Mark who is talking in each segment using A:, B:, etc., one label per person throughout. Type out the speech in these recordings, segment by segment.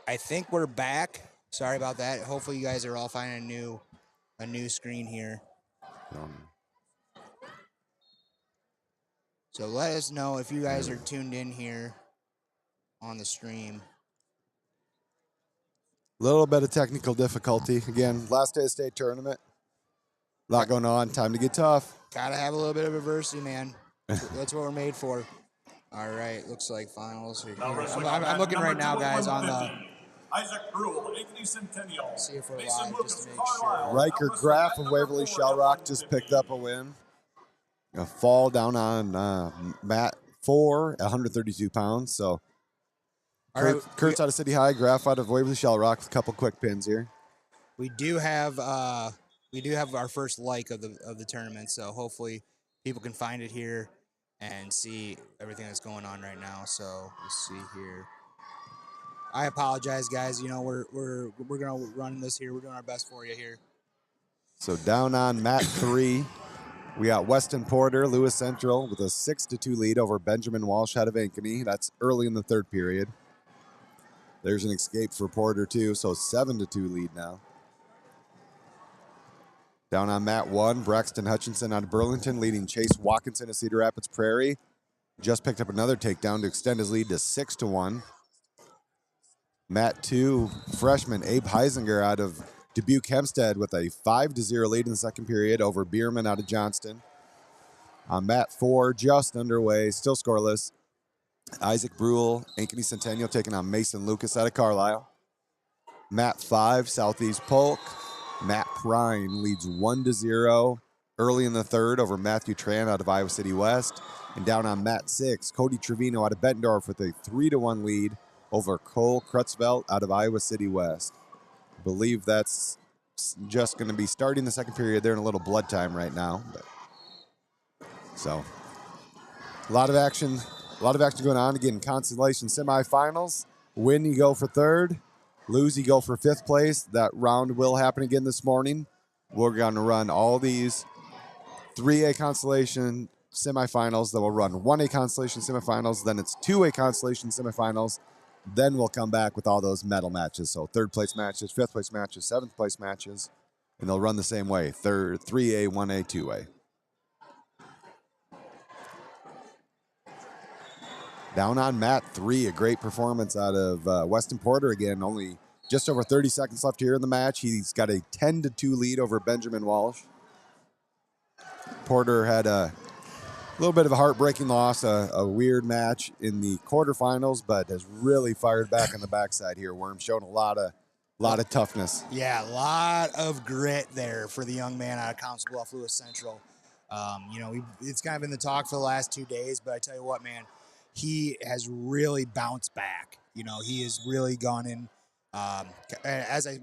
A: I think we're back. Sorry about that. Hopefully you guys are all finding a new screen here. So let us know if you guys are tuned in here on the stream.
B: Little bit of technical difficulty. Again, last day of state tournament. A lot going on. Time to get tough.
A: Gotta have a little bit of adversity, man. That's what we're made for. All right, looks like finals are here. I'm looking right now, guys, on the
C: Isaac Brule, Anthony Centennial.
A: see if we're live just to make sure.
B: Riker Graff of Waverly Shell Rock just picked up a win. A fall down on Matt 4 at 132 pounds. So Kurt's out of City High, Graff out of Waverly Shell Rock with a couple quick pins here.
A: We do have our first like of the tournament, so hopefully people can find it here and see everything that's going on right now. So let's see here. I apologize, guys. You know we're gonna run this here. We're doing our best for you here.
B: So down on Mat 3, we got Weston Porter, Lewis Central with a 6-2 lead over Benjamin Walsh out of Ankeny. That's early in the third period. There's an escape for Porter too, so 7-2 lead now. Down on Mat 1, Braxton Hutchinson out of Burlington leading Chase Watkinson of Cedar Rapids Prairie. Just picked up another takedown to extend his lead to 6-1. Mat 2, freshman Abe Heisinger out of Dubuque Hempstead with a 5-0 lead in the second period over Bierman out of Johnston. On Mat 4, just underway, still scoreless. Isaac Brule, Ankeny Centennial taking on Mason Lucas out of Carlisle. Mat 5, Southeast Polk. Matt Prine leads 1-0 early in the third over Matthew Tran out of Iowa City West. And down on Mat 6, Cody Trevino out of Bettendorf with a 3-1 lead over Cole Krutzvelt out of Iowa City West. I believe that's just going to be starting the second period. They're in a little blood time right now. So a lot of action going on. Again, Consolation Semifinals. Win, you go for third. Lose, you go for fifth place. That round will happen again this morning. We're going to run all these 3A Consolation Semifinals. Then we'll run 1A Consolation Semifinals. Then it's 2A Consolation Semifinals. Then we'll come back with all those medal matches. So third place matches, fifth place matches, seventh place matches. And they'll run the same way. 3A, 1A, 2A. Down on Mat 3, a great performance out of Weston Porter again. Only just over 30 seconds left here in the match. He's got a 10-2 lead over Benjamin Walsh. Porter had a little bit of a heartbreaking loss, a weird match in the quarterfinals, but has really fired back on the backside here. Worm showing a lot of toughness.
A: Yeah, a lot of grit there for the young man out of Council Bluffs, Lewis Central. It's kind of been the talk for the last 2 days, but I tell you what, man, he has really bounced back. You know, he has really gone in.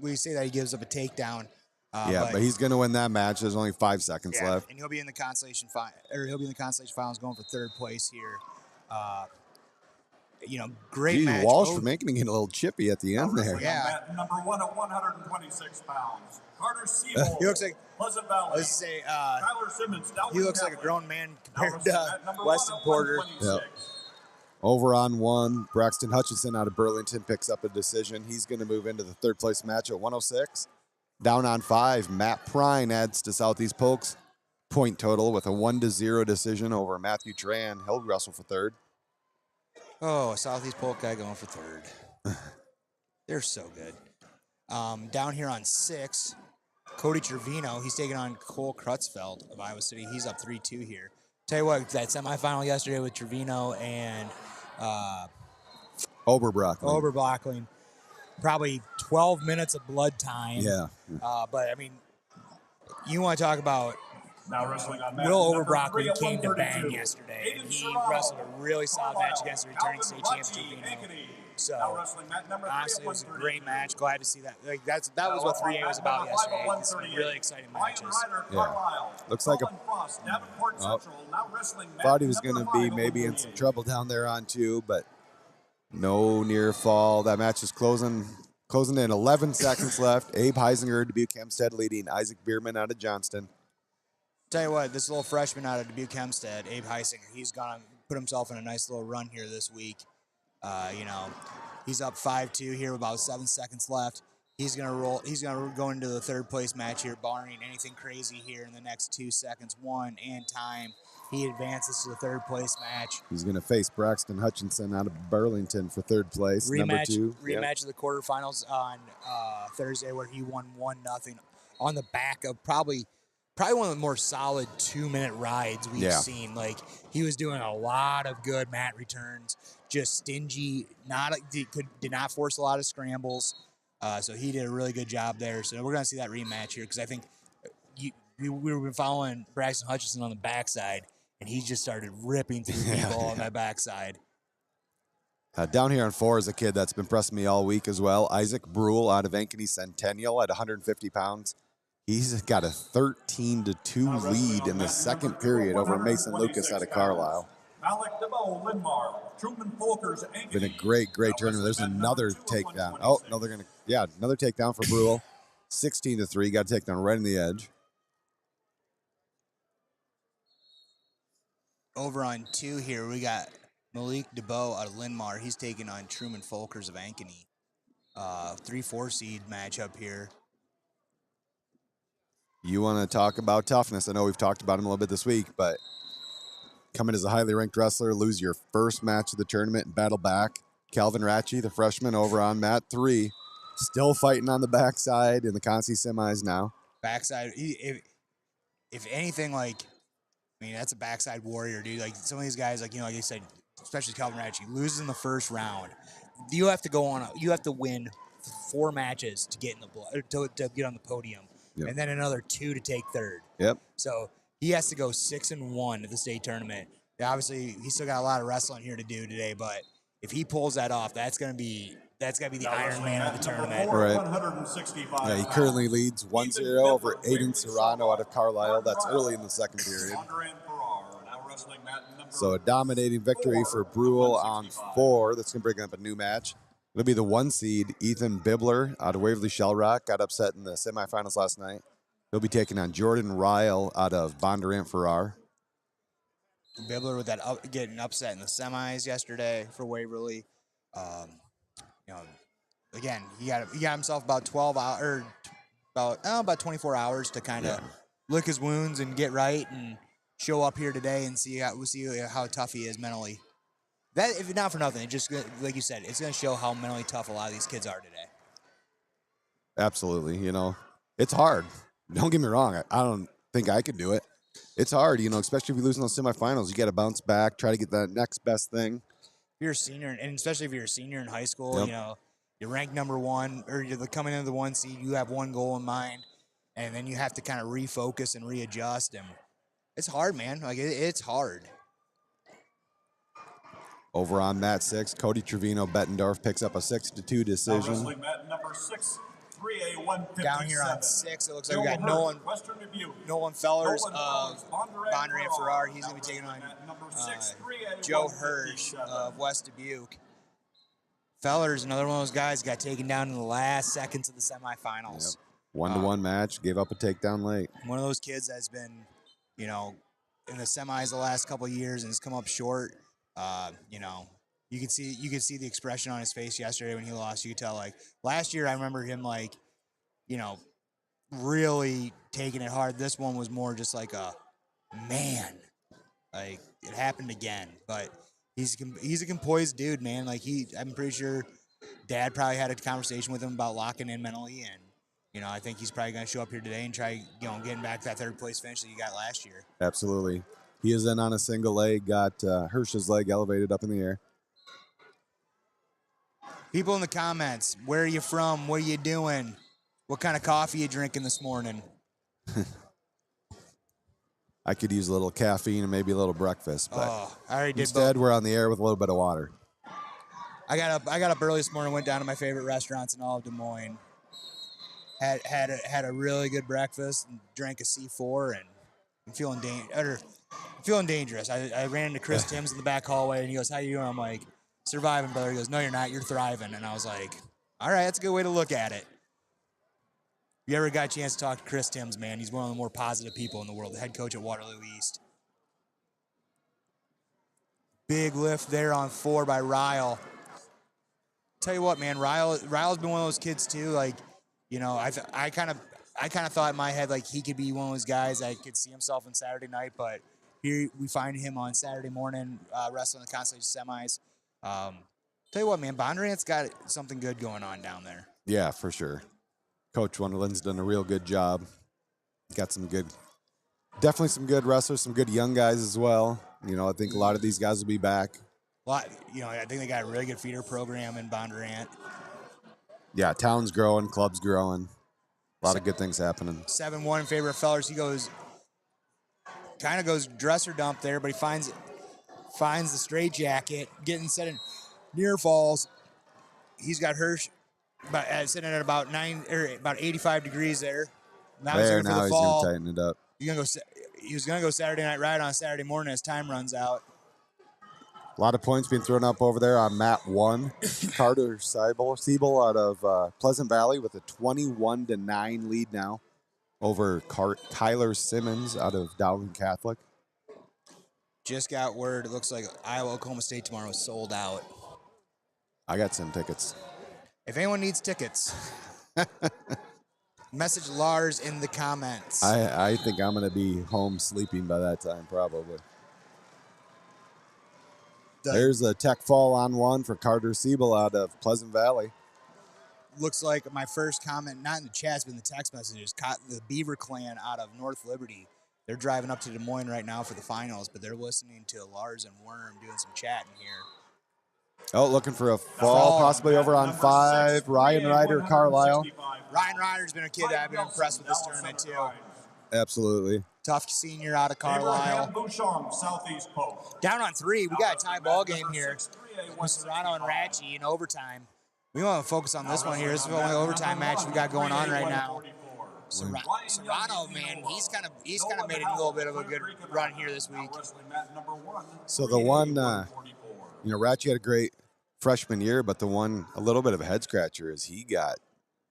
A: We say that he gives up a takedown.
B: But he's going to win that match. There's only 5 seconds left,
A: and he'll be in the consolation finals, going for third place here. Great match.
B: Walsh for making it a little chippy at the end there.
A: Yeah.
C: Number 1 at 126 pounds. Carter Siebel.
A: He looks like
C: Pleasant Valley.
A: Let's say
C: Tyler Simmons.
A: he looks like a grown man compared to Weston Porter.
B: Yep. Over on 1, Braxton Hutchinson out of Burlington picks up a decision. He's going to move into the third place match at 106. Down on 5, Matt Prine adds to Southeast Polk's point total with a 1-0 decision over Matthew Tran. He'll wrestle for third.
A: Oh, Southeast Polk guy going for third. They're so good. Down here on 6, Cody Trevino. He's taking on Cole Krutzvelt of Iowa City. He's up 3-2 here. Tell you what, that semifinal yesterday with Trevino and Oberbrockling. Probably 12 minutes of blood time.
B: Yeah.
A: But, I mean, you want to talk about
C: now wrestling on
A: Will Oberbrockling came to bang yesterday, and he wrestled a really solid match against the returning state champ Trevino. So, honestly, it was a great match. Glad to see that. That was what 3A was about yesterday. Some really exciting matches.
B: Yeah. Looks like thought he was going to be maybe in some trouble down there on 2, but no near fall. That match is closing in 11 seconds left. Abe Heisinger, Dubuque Hempstead leading Isaac Bierman out of Johnston.
A: Tell you what, this little freshman out of Dubuque Hempstead, Abe Heisinger, he's gonna put himself in a nice little run here this week. He's up 5-2 here with about 7 seconds left. He's gonna roll. He's gonna go into the third place match here, barring anything crazy here in the next 2 seconds. One and time. He advances to the third place match.
B: He's going to face Braxton Hutchinson out of Burlington for third place. Number 2.
A: Rematch of the quarterfinals on Thursday, where he won 1-0 on the back of probably one of the more solid 2-minute rides we've seen. Like, he was doing a lot of good mat returns, just stingy. Did not force a lot of scrambles. So he did a really good job there. So we're gonna see that rematch here, because I think we were following Braxton Hutchinson on the backside, and he just started ripping through people on that backside.
B: Down here on 4 is a kid that's been pressing me all week as well. Isaac Brule out of Ankeny Centennial at 150 pounds. He's got a 13-2 lead in the second period over Mason Lucas out of Carlisle. Been a great tournament. There's another takedown. Oh, no, they're going to, another takedown for Brule. 16-3, got a takedown right in the edge.
A: Over on 2 here, we got Malik DeBow out of Linmar. He's taking on Truman Folkers of Ankeny. 3-4 seed matchup here.
B: You want to talk about toughness? I know we've talked about him a little bit this week, but coming as a highly ranked wrestler, lose your first match of the tournament and battle back. Calvin Ratchie, the freshman, over on mat 3, still fighting on the backside in the Consi semis now.
A: Backside, if anything, like, I mean, that's a backside warrior, dude. Like, some of these guys, like, like you said, especially Calvin Ratchie, loses in the first round. You have to win 4 matches to get in the to get on the podium. Yep. And then another 2 to take third.
B: Yep.
A: So he has to go 6-1 at the state tournament. Obviously, he's still got a lot of wrestling here to do today, but if he pulls that off, that's gonna be the Iron Man of the tournament.
B: Right. Yeah, he currently leads 1-0 over Aiden Serrano out of Carlisle. That's early in the second period. So a dominating victory for Brule on 4. That's going to bring up a new match. It'll be the 1 seed, Ethan Bibler out of Waverly Shell Rock. Got upset in the semifinals last night. He'll be taking on Jordan Ryle out of Bondurant Farrar.
A: Bibler with that getting upset in the semis yesterday for Waverly. Again, he got himself about 12 hours, or about 24 hours to kind of lick his wounds and get right and show up here today and see how tough he is mentally. That, if not for nothing, it just, like you said, it's going to show how mentally tough a lot of these kids are today.
B: Absolutely. It's hard. Don't get me wrong. I don't think I could do it. It's hard, especially if you lose in those semifinals. You got to bounce back, try to get that next best thing.
A: If you're a senior, and especially if you're a senior in high school, you're ranked number 1, or you're coming into the 1 seed, you have one goal in mind, and then you have to kind of refocus and readjust. And it's hard, man. Like, it's hard.
B: Over on mat 6, Cody Trevino Bettendorf picks up a 6-2 decision.
A: Down here on 6, it looks like we got Nolan Fellers of Bondurant Farrar. He's going to be taking on Joe Hirsch of West Dubuque. Fellers, another one of those guys, got taken down in the last seconds of the semifinals.
B: Yep. 1-1 match, gave up a takedown late.
A: One of those kids that's been, in the semis the last couple of years and has come up short. You could see the expression on his face yesterday when he lost. You could tell, like, last year I remember him, like, really taking it hard. This one was more just like a, man, like, it happened again. But he's a composed dude, man. Like, I'm pretty sure Dad probably had a conversation with him about locking in mentally, and I think he's probably going to show up here today and try, getting back that third place finish that he got last year.
B: Absolutely. He is in on a single leg, got Hirsch's leg elevated up in the air.
A: People in the comments, where are you from? What are you doing? What kind of coffee you drinking this morning?
B: I could use a little caffeine and maybe a little breakfast, but
A: I already did.
B: Instead, we're on the air with a little bit of water.
A: I got up early this morning, went down to my favorite restaurants in all of Des Moines. Had a really good breakfast and drank a C4, and I'm feeling dangerous. I ran into Chris Timms in the back hallway, and he goes, "How you doing?" I'm like, "Surviving, brother." He goes, "No, you're not. You're thriving." And I was like, "All right, that's a good way to look at it." If you ever got a chance to talk to Chris Timms, man, he's one of the more positive people in the world, the head coach at Waterloo East. Big lift there on 4 by Ryle. tell you what, man, Ryle's been one of those kids too. Like, you know, I kind of thought in my head like he could be one of those guys that could see himself on Saturday night, but here we find him on Saturday morning wrestling the Consolation Semis. Tell you what, man, Bondurant's got something good going on down there.
B: Yeah, for sure. Coach Wonderland's done a real good job. Got definitely some good wrestlers, some good young guys as well. You know, I think a lot of these guys will be back.
A: I think they got a really good feeder program in Bondurant.
B: Yeah, town's growing, club's growing. A lot of good things happening.
A: 7-1 in favor of Fellers. He goes dresser dump there, but he finds the straight jacket, getting set in near falls. He's got Hirsch sitting at about 85 degrees there. Now he's
B: he's going to tighten it up.
A: He was going to go Saturday Night Ride on Saturday morning as time runs out.
B: A lot of points being thrown up over there on map 1. Carter Siebel out of Pleasant Valley with a 21-9 lead now over Tyler Simmons out of Dowling Catholic.
A: Just got word. It looks like Iowa-Oklahoma State tomorrow is sold out.
B: I got some tickets.
A: If anyone needs tickets, message Lars in the comments.
B: I think I'm going to be home sleeping by that time, probably. There's a tech fall on 1 for Carter Siebel out of Pleasant Valley.
A: Looks like my first comment, not in the chats, but in the text messages, caught the Beaver Clan out of North Liberty. They're driving up to Des Moines right now for the finals, but they're listening to Lars and Worm doing some chatting here.
B: Oh, looking for a fall possibly over on 5. Ryan Ryder, Carlisle.
A: Ryan Ryder's been a kid that I've been impressed with this tournament, too.
B: Absolutely.
A: Tough senior out of Carlisle. Down on 3. We got a tie ball game here with Serrano and Ratchie in overtime. We want to focus on this one here. This is the only overtime match we got going on right now. Serrano, man, he's kind of made a little bit of a good run here this week.
B: So the one, Ratchie had a great freshman year, but a little bit of a head scratcher is he got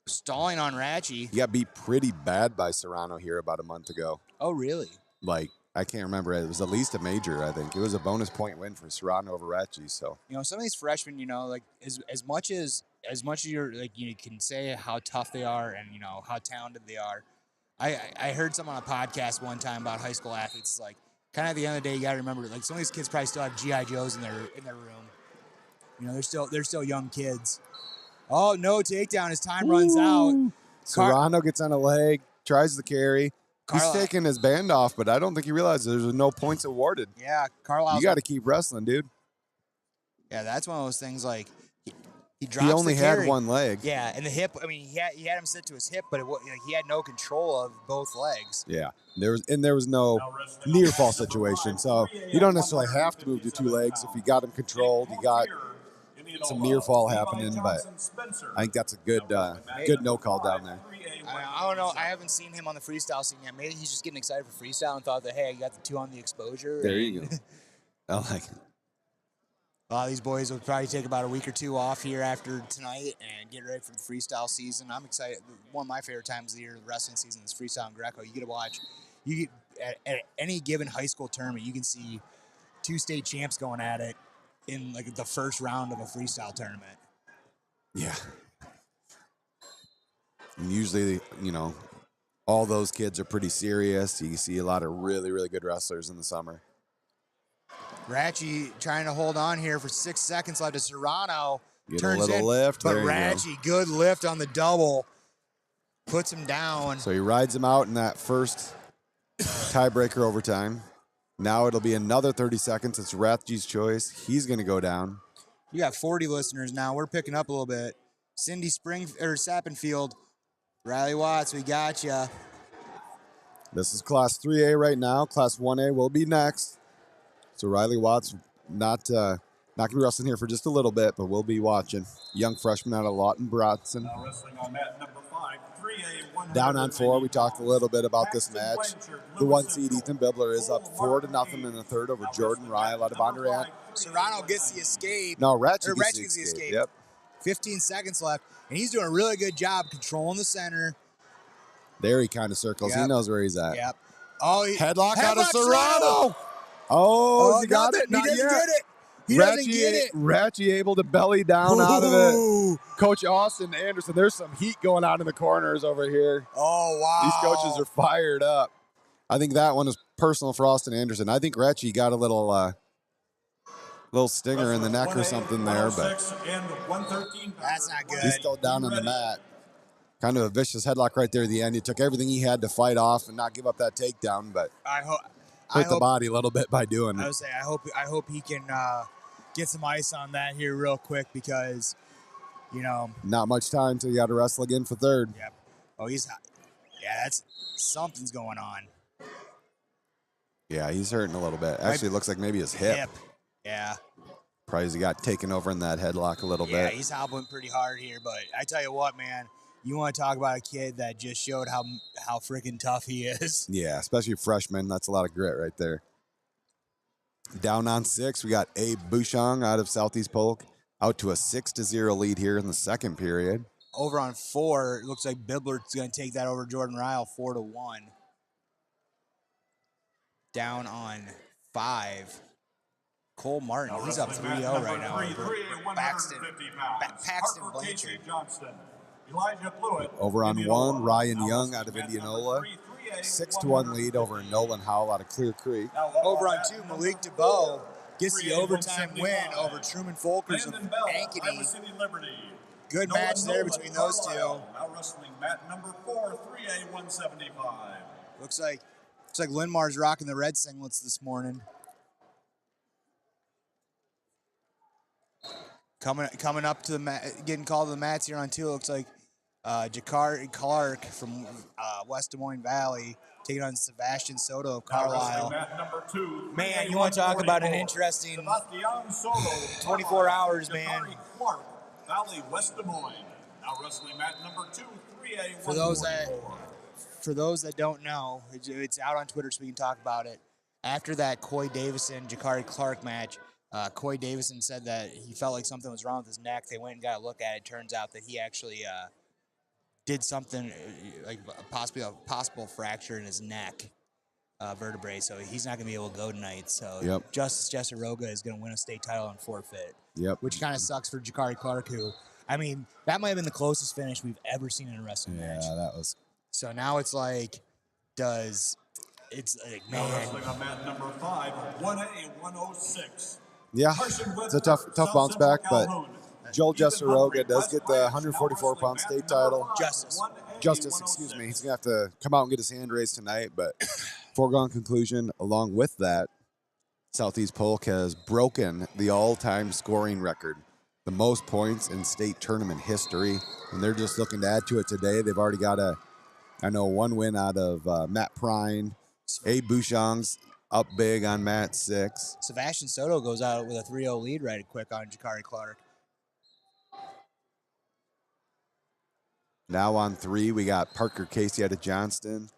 A: stalling on Ratchie.
B: He got beat pretty bad by Serrano here about a month ago.
A: Oh, really?
B: Like, I can't remember. It was at least a major, I think. It was a bonus point win for Serrano over Ratchie. So,
A: some of these freshmen, like as much as you're like you can say how tough they are and how talented they are. I heard someone on a podcast one time about high school athletes. It's like kind of at the end of the day, you got to remember like some of these kids probably still have GI Joes in their room. They're still young kids. Oh, no takedown as time runs out.
B: Serrano gets on a leg, tries the carry. He's taking his band off, but I don't think he realizes there's no points awarded.
A: Yeah, Carlisle.
B: You got to keep wrestling, dude.
A: Yeah, that's one of those things like he drops the carry.
B: He only had one leg.
A: Yeah, and the hip, he had him sit to his hip, but he had no control of both legs.
B: Yeah, there was no near fall situation, so you don't necessarily have to move to 2 legs. If you got him controlled, you got some near fall happening, but I think that's a good no call down there.
A: I don't know. I haven't seen him on the freestyle scene yet. Maybe he's just getting excited for freestyle and thought that, hey, I got the 2 on the exposure.
B: There you go. I like it.
A: A lot of these boys will probably take about a week or 2 off here after tonight and get ready for the freestyle season. I'm excited. One of my favorite times of the year, the wrestling season, is freestyle and Greco. You get to watch. At any given high school tournament, you can see 2 state champs going at it in like the first round of a freestyle tournament.
B: Yeah. And usually, all those kids are pretty serious. You see a lot of really, really good wrestlers in the summer.
A: Ratchie trying to hold on here for 6 seconds left as Serrano
B: turns a little in, lift.
A: But Ratchie, good lift on the double, puts him down.
B: So he rides him out in that first tiebreaker overtime. Now it'll be another 30 seconds. It's Ratchie's choice. He's going to go down.
A: You got 40 listeners now. We're picking up a little bit. Cindy Sappenfield, Riley Watts, we got you.
B: This is Class 3A right now. Class 1A will be next. So Riley Watts not going to be wrestling here for just a little bit, but we'll be watching. Young freshman out of Lawton Bratson. Down on 4, we talked a little bit about this match. The 1 seed, Ethan Bibler, is up 4-0 in the third over Jordan Ryle out of Bondurant.
A: Serrano gets the escape.
B: No, Ratchie gets the escape. Yep.
A: 15 seconds left, and he's doing a really good job controlling the center.
B: There he kind of circles. Yep. He knows where he's at.
A: Yep. Oh,
B: headlock out of Serrano. Oh, he got it.
A: He didn't get it. He doesn't get it.
B: Ratchy able to belly down out of it. Coach Austin Anderson, there's some heat going on in the corners over here.
A: Oh, wow.
B: These coaches are fired up. I think that one is personal for Austin Anderson. I think Ratchy got a little stinger in the neck or something there, but
A: that's not good.
B: he's still down on the mat. Kind of a vicious headlock right there at the end. He took everything he had to fight off and not give up that takedown, but hurt the body a little bit by doing it.
A: I would say I hope he can get some ice on that here real quick because,
B: not much time until you got to wrestle again for third.
A: Yep. Oh, that's something's going on.
B: Yeah, he's hurting a little bit. Actually, it looks like maybe his hip.
A: Yeah.
B: Probably he got taken over in that headlock a little bit.
A: Yeah, he's hobbling pretty hard here, but I tell you what, man, you want to talk about a kid that just showed how freaking tough he is.
B: Yeah, especially freshman. That's a lot of grit right there. Down on 6, we got Abe Bouchong out of Southeast Polk out to a 6-0 lead here in the second period.
A: Over on 4, it looks like Biblert's going to take that over Jordan Ryle 4-1. Down on 5. Cole Martin, he's up 3-0 right now. Paxton Blanchard.
B: Over on 1, Ryan Young out of Indianola. 6-1 lead over Nolan Howell out of Clear Creek.
A: Over on 2, Malik DeBow gets the overtime win over Truman Folkers of Ankeny. Good match there between those two.
C: Now wrestling mat number 4, 3A 175.
A: Looks like Linmar's rocking the red singlets this morning. Coming up to the mat, getting called to the mats here on 2. Looks like Jakari Clark from West Des Moines Valley taking on Sebastian Soto of Carlisle. Man, you want to talk about an interesting 24 hours, man.
C: Valley, West Des Moines. Now wrestling mat number 2, 3A.
A: For those that don't know, it's out on Twitter, so we can talk about it. After that Coy Davison Jakari Clark match, Coy Davison said that he felt like something was wrong with his neck. They went and got a look at it. Turns out that he actually did something like possibly a possible fracture in his neck vertebrae, so he's not going to be able to go tonight. So Justice Jessaroga is going to win a state title on forfeit, which kind of sucks for Jakari Clark, who, I mean, that might have been the closest finish we've ever seen in a wrestling match.
B: Yeah, that was.
A: So now it's like, it's like, man.
C: Wrestling on mat number 5, 1A 106.
B: Yeah, it's a tough bounce back, but Joel Jessaroga does get the 144-pound state title. Justice, excuse me. He's going to have to come out and get his hand raised tonight, but foregone conclusion, along with that, Southeast Polk has broken the all-time scoring record, the most points in state tournament history, and they're just looking to add to it today. They've already got one win out of Matt Prine. Abe Bouchong's up big on mat 6.
A: Sebastian Soto goes out with a 3-0 lead right quick on Jakari Clark.
B: Now on 3, we got Parker Casey out of Johnston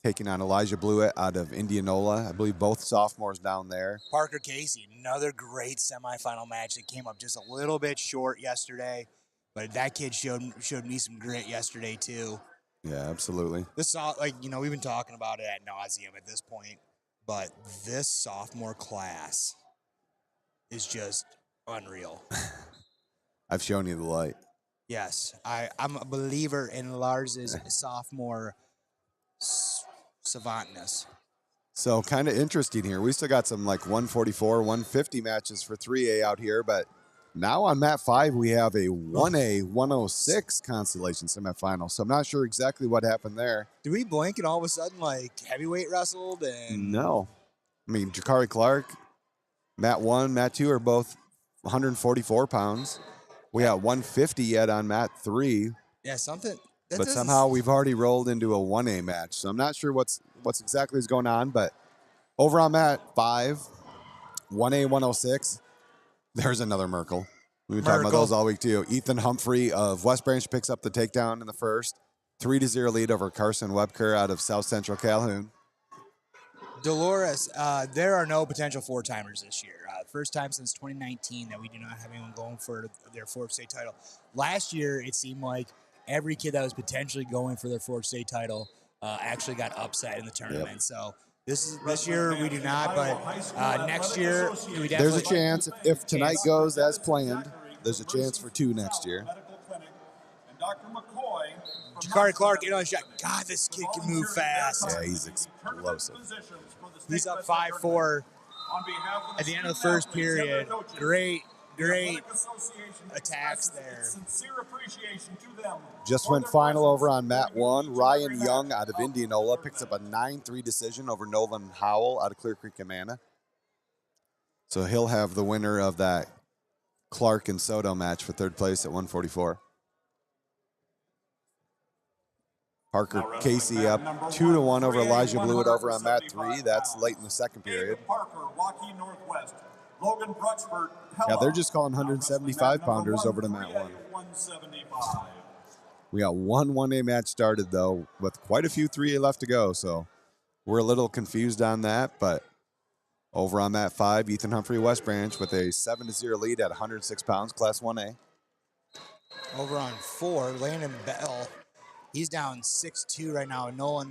B: taking on Elijah Blewett out of Indianola. I believe both sophomores down there.
A: Parker Casey, another great semifinal match that came up just a little bit short yesterday, but that kid showed me some grit yesterday too.
B: Yeah, absolutely.
A: This, we've been talking about it ad nauseum at this point, but this sophomore class is just unreal.
B: I've shown you the light.
A: Yes, I'm a believer in Lars's sophomore savantness.
B: So kind of interesting here. We still got some like 144, 150 matches for 3A out here, but now on mat 5, we have a 1A 106 Consolation Semifinal. So I'm not sure exactly what happened there.
A: Did we blink and all of a sudden heavyweight wrestled? And
B: no. I mean, Jakari Clark, mat 1, mat 2 are both 144 pounds. We got 150 yet on mat 3.
A: Yeah, something.
B: But somehow we've already rolled into a 1A match. So I'm not sure what's exactly is going on. But over on mat 5, 1A 106, there's another Merkel. We've been talking about those all week too. Ethan Humphrey of West Branch picks up the takedown in the first. 3-0 lead over Carson Webker out of South Central Calhoun.
A: Dolores, there are no potential 4-timers this year. First time since 2019 that we do not have anyone going for their 4th state title. Last year, it seemed like every kid that was potentially going for their 4th state title actually got upset in the tournament. Yep. So This year we do not, but next year we definitely.
B: There's a chance if tonight goes as planned. There's a chance for 2 next year.
A: Jakari Clark in on shot. God, this kid can move fast.
B: Yeah, he's explosive.
A: He's up 5-4 at the end of the first period. Great attacks there.
B: Just went final over on mat 1. Ryan Young out of Indianola picks up a 9-3 decision over Nolan Howell out of Clear Creek, Amana. So he'll have the winner of that Clark and Soto match for 3rd place at 144. Parker Casey up 2-1 over Elijah Blewett over on mat 3. That's late in the 2nd period. Yeah, they're just calling 175-pounders over to mat 1. We got one 1A match started, though, with quite a few 3A left to go. So we're a little confused on that. But over on mat 5, Ethan Humphrey West Branch with a 7-0 lead at 106 pounds, Class 1A.
A: Over on 4, Landon Bell. He's down 6-2 right now. Noah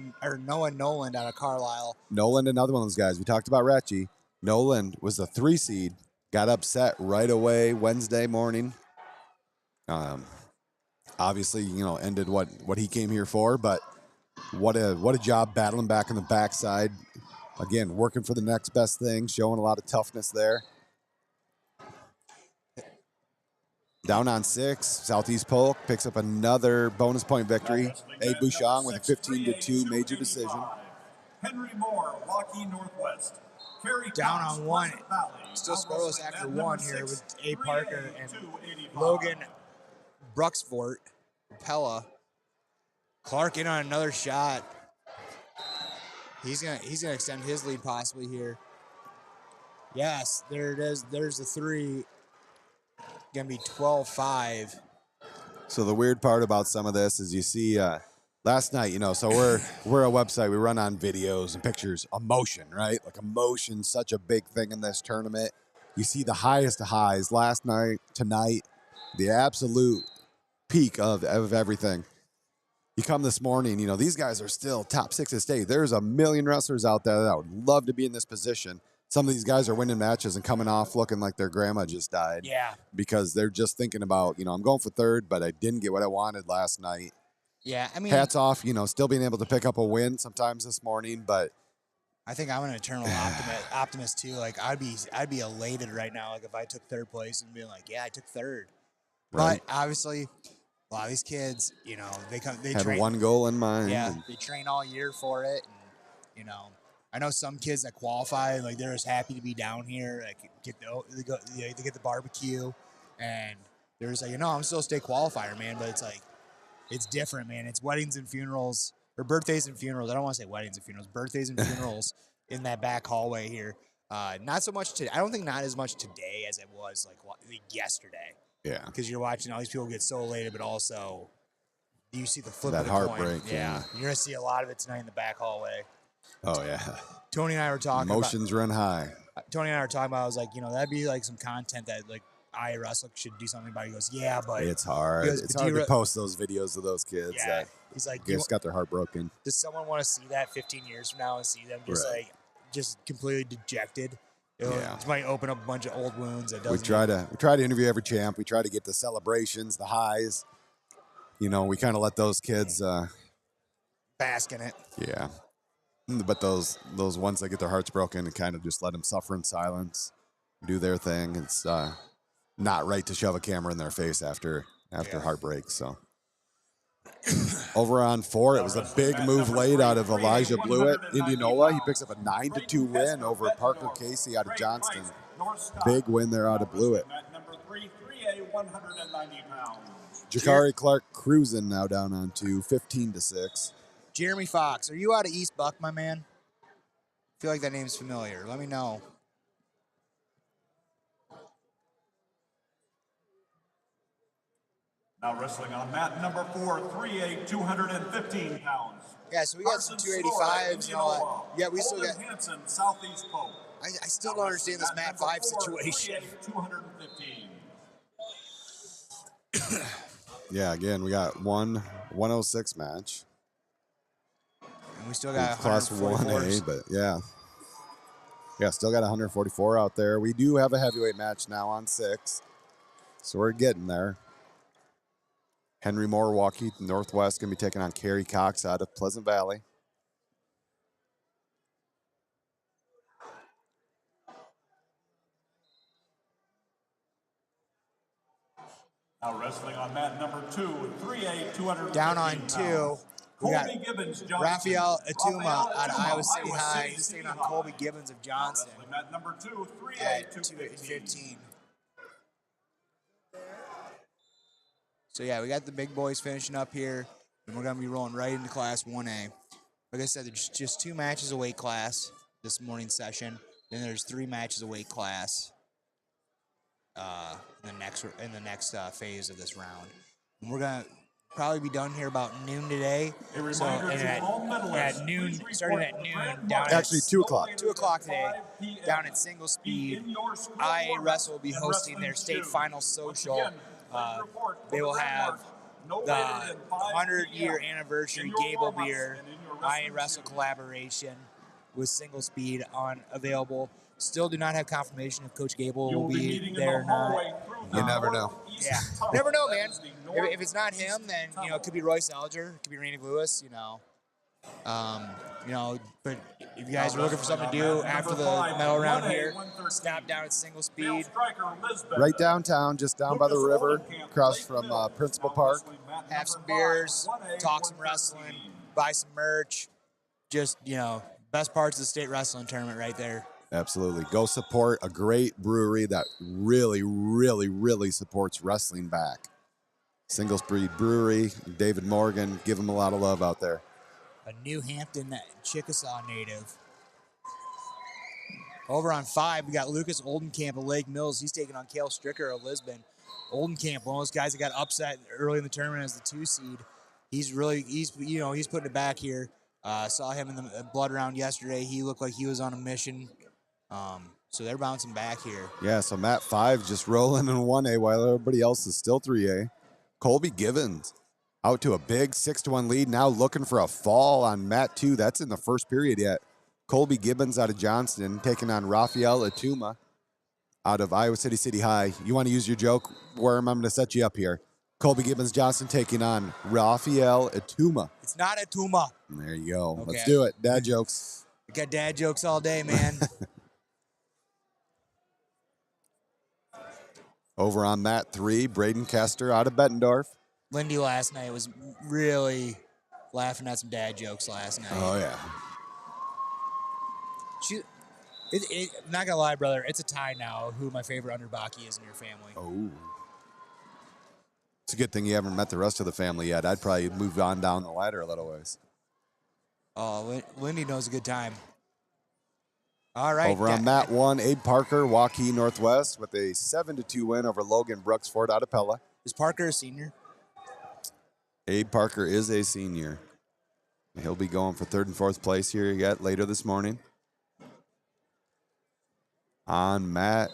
A: Noland out of Carlisle.
B: Noland, another one of those guys. We talked about Ratchie. Noland was the 3 seed. Got upset right away Wednesday morning. Obviously, ended what he came here for, but what a job battling back on the backside. Again, working for the next best thing, showing a lot of toughness there. Down on 6, Southeast Polk picks up another bonus point victory. A. Bouchon with a 15-2 major decision.
C: Henry Moore, Waukee Northwest.
A: Down on 1, still scoreless after 1 here with A. Parker and Logan Bruxfort, Pella. Clark in on another shot. He's gonna extend his lead possibly here. Yes, there it is. There's the 3. Gonna be 12-5.
B: So the weird part about some of this is you see last night, so we're a website, we run on videos and pictures, emotion, right? Like emotion, such a big thing in this tournament. You see the highest of highs last night, tonight, the absolute peak of everything. You come this morning, these guys are still top 6 of state. There's a million wrestlers out there that would love to be in this position. Some of these guys are winning matches and coming off looking like their grandma just died.
A: Yeah.
B: Because they're just thinking about, I'm going for 3rd, but I didn't get what I wanted last night.
A: Yeah, I mean,
B: hats off, still being able to pick up a win sometimes this morning, but
A: I think I'm an eternal optimist too. Like I'd be elated right now, like if I took 3rd place and being like, yeah, I took 3rd.
B: Right.
A: But obviously, a lot of these kids, they
B: had
A: train,
B: one goal in mind.
A: Yeah, they train all year for it, and I know some kids that qualify, like they're just happy to be down here, like they get the barbecue, and they're just like, I'm still a state qualifier, man. But it's like, it's different, man. It's weddings and funerals, or birthdays and funerals. I don't want to say weddings and funerals, birthdays and funerals in that back hallway here. Not so much today. I don't think not as much today as it was like yesterday.
B: Yeah.
A: Because you're watching all these people get so elated, but also you see the flip
B: that
A: of the
B: heartbreak.
A: coin. Yeah. You're going to see a lot of it tonight in the back hallway.
B: Oh, yeah.
A: Tony and I were talking
B: Emotions run high.
A: Tony and I were talking about, I was like, that'd be like some content that like IRS should do something about. He goes, yeah, but
B: it's hard. It's hard to post those videos of those kids that
A: he's like,
B: just got their heart broken.
A: Does someone want to see that 15 years from now and see them just completely dejected? It might open up a bunch of old wounds.
B: We try to interview every champ. We try to get the celebrations, the highs. We kind of let those kids
A: bask in it.
B: Yeah. But those ones that get their hearts broken and kind of just let them suffer in silence, do their thing. It's not right to shove a camera in their face after heartbreak. So over on 4, it was a big move late out of Elijah Blewett, Indianola. He picks up a 9-2 win over Parker Casey out of Johnston. Big win there out of Blewett. Jakari Clark cruising now down on 2, 15-6.
A: Jeremy Fox, are you out of East Buck, my man? I feel like that name's familiar. Let me know.
C: Now wrestling on mat number 4, 3A, 215 pounds.
A: Yeah, so we got some 285s. Yeah, we still got
C: Hanson, Southeast Polk.
A: I still don't understand this mat 5 situation.
C: 215.
B: Yeah, again, we got one 106 match.
A: And We still got
B: Class
A: 144s.
B: 1A, but yeah. Yeah, still got 144 out there. We do have a heavyweight match now on 6. So we're getting there. Henry Moore, Milwaukee Northwest, going to be taking on Kerry Cox out of Pleasant Valley.
C: Now wrestling on mat number 2, 3A, 215
A: Down on
C: pounds.
A: 2, we got
C: Colby Gibbons Johnson.
A: Raphael Atuma out of
C: Atuma,
A: Iowa City High. He's taking on
C: High.
A: Colby Gibbons of Johnson
C: Wrestling mat number 2, 3A,
A: at
C: 215.
A: 215. So yeah, we got the big boys finishing up here, and we're gonna be rolling right into Class 1A. Like I said, there's just 2 matches of weight class this morning session. Then there's 3 matches of weight class in the next phase of this round. And we're gonna probably be done here about noon today. So at noon, starting at noon, down
B: Actually,
A: at
B: 2 o'clock.
A: 2 o'clock today, down at Single Speed, IA Wrestle will be hosting their state final social. They will have the 100-year anniversary Gable Beer IA Wrestle collaboration with Single Speed on available. Still do not have confirmation if Coach Gable will be there or not.
B: You never know.
A: Yeah, never know, man. If it's not him, then it could be Royce Alger, it could be Randy Lewis. But if you guys are looking for something to do after the medal round here, stop down at Single Speed.
B: Right downtown, just down by the river, across from Principal Park.
A: Have some beers, talk some wrestling, buy some merch. Just, best parts of the state wrestling tournament right there.
B: Absolutely. Go support a great brewery that really, really, really supports wrestling back. Single Speed Brewery, David Morgan, give him a lot of love out there.
A: A New Hampton Chickasaw native. Over on 5, we got Lucas Oldenkamp of Lake Mills. He's taking on Cale Stricker of Lisbon. Oldenkamp, one of those guys that got upset early in the tournament as the 2 seed. He's putting it back here. Saw him in the blood round yesterday. He looked like he was on a mission. So they're bouncing back here.
B: Yeah, so Mat 5 just rolling in 1A while everybody else is still 3A. Colby Gibbons out to a big 6-1 lead. Now looking for a fall on Mat 2. That's in the first period yet. Colby Gibbons out of Johnston taking on Raphael Atuma out of Iowa City High. You want to use your joke, Worm? I'm going to set you up here. Colby Gibbons Johnson taking on Raphael Atuma.
A: It's not Atuma.
B: There you go.
A: Okay.
B: Let's do it. Dad jokes.
A: We got dad jokes all day, man.
B: Over on Mat 3, Braden Kester out of Bettendorf.
A: Lindy last night was really laughing at some dad jokes last night.
B: Oh, yeah.
A: I'm not going to lie, brother. It's a tie now who my favorite underbaki is in your family.
B: Oh. It's a good thing you haven't met the rest of the family yet. I'd probably move on down the ladder a little ways.
A: Oh, Lindy knows a good time. All right.
B: Over on Mat 1, Abe Parker, Waukee Northwest with a 7-2 win over Logan Brooksford out of Pella.
A: Is Parker a senior?
B: Abe Parker is a senior. He'll be going for 3rd and 4th place here yet later this morning. On Mat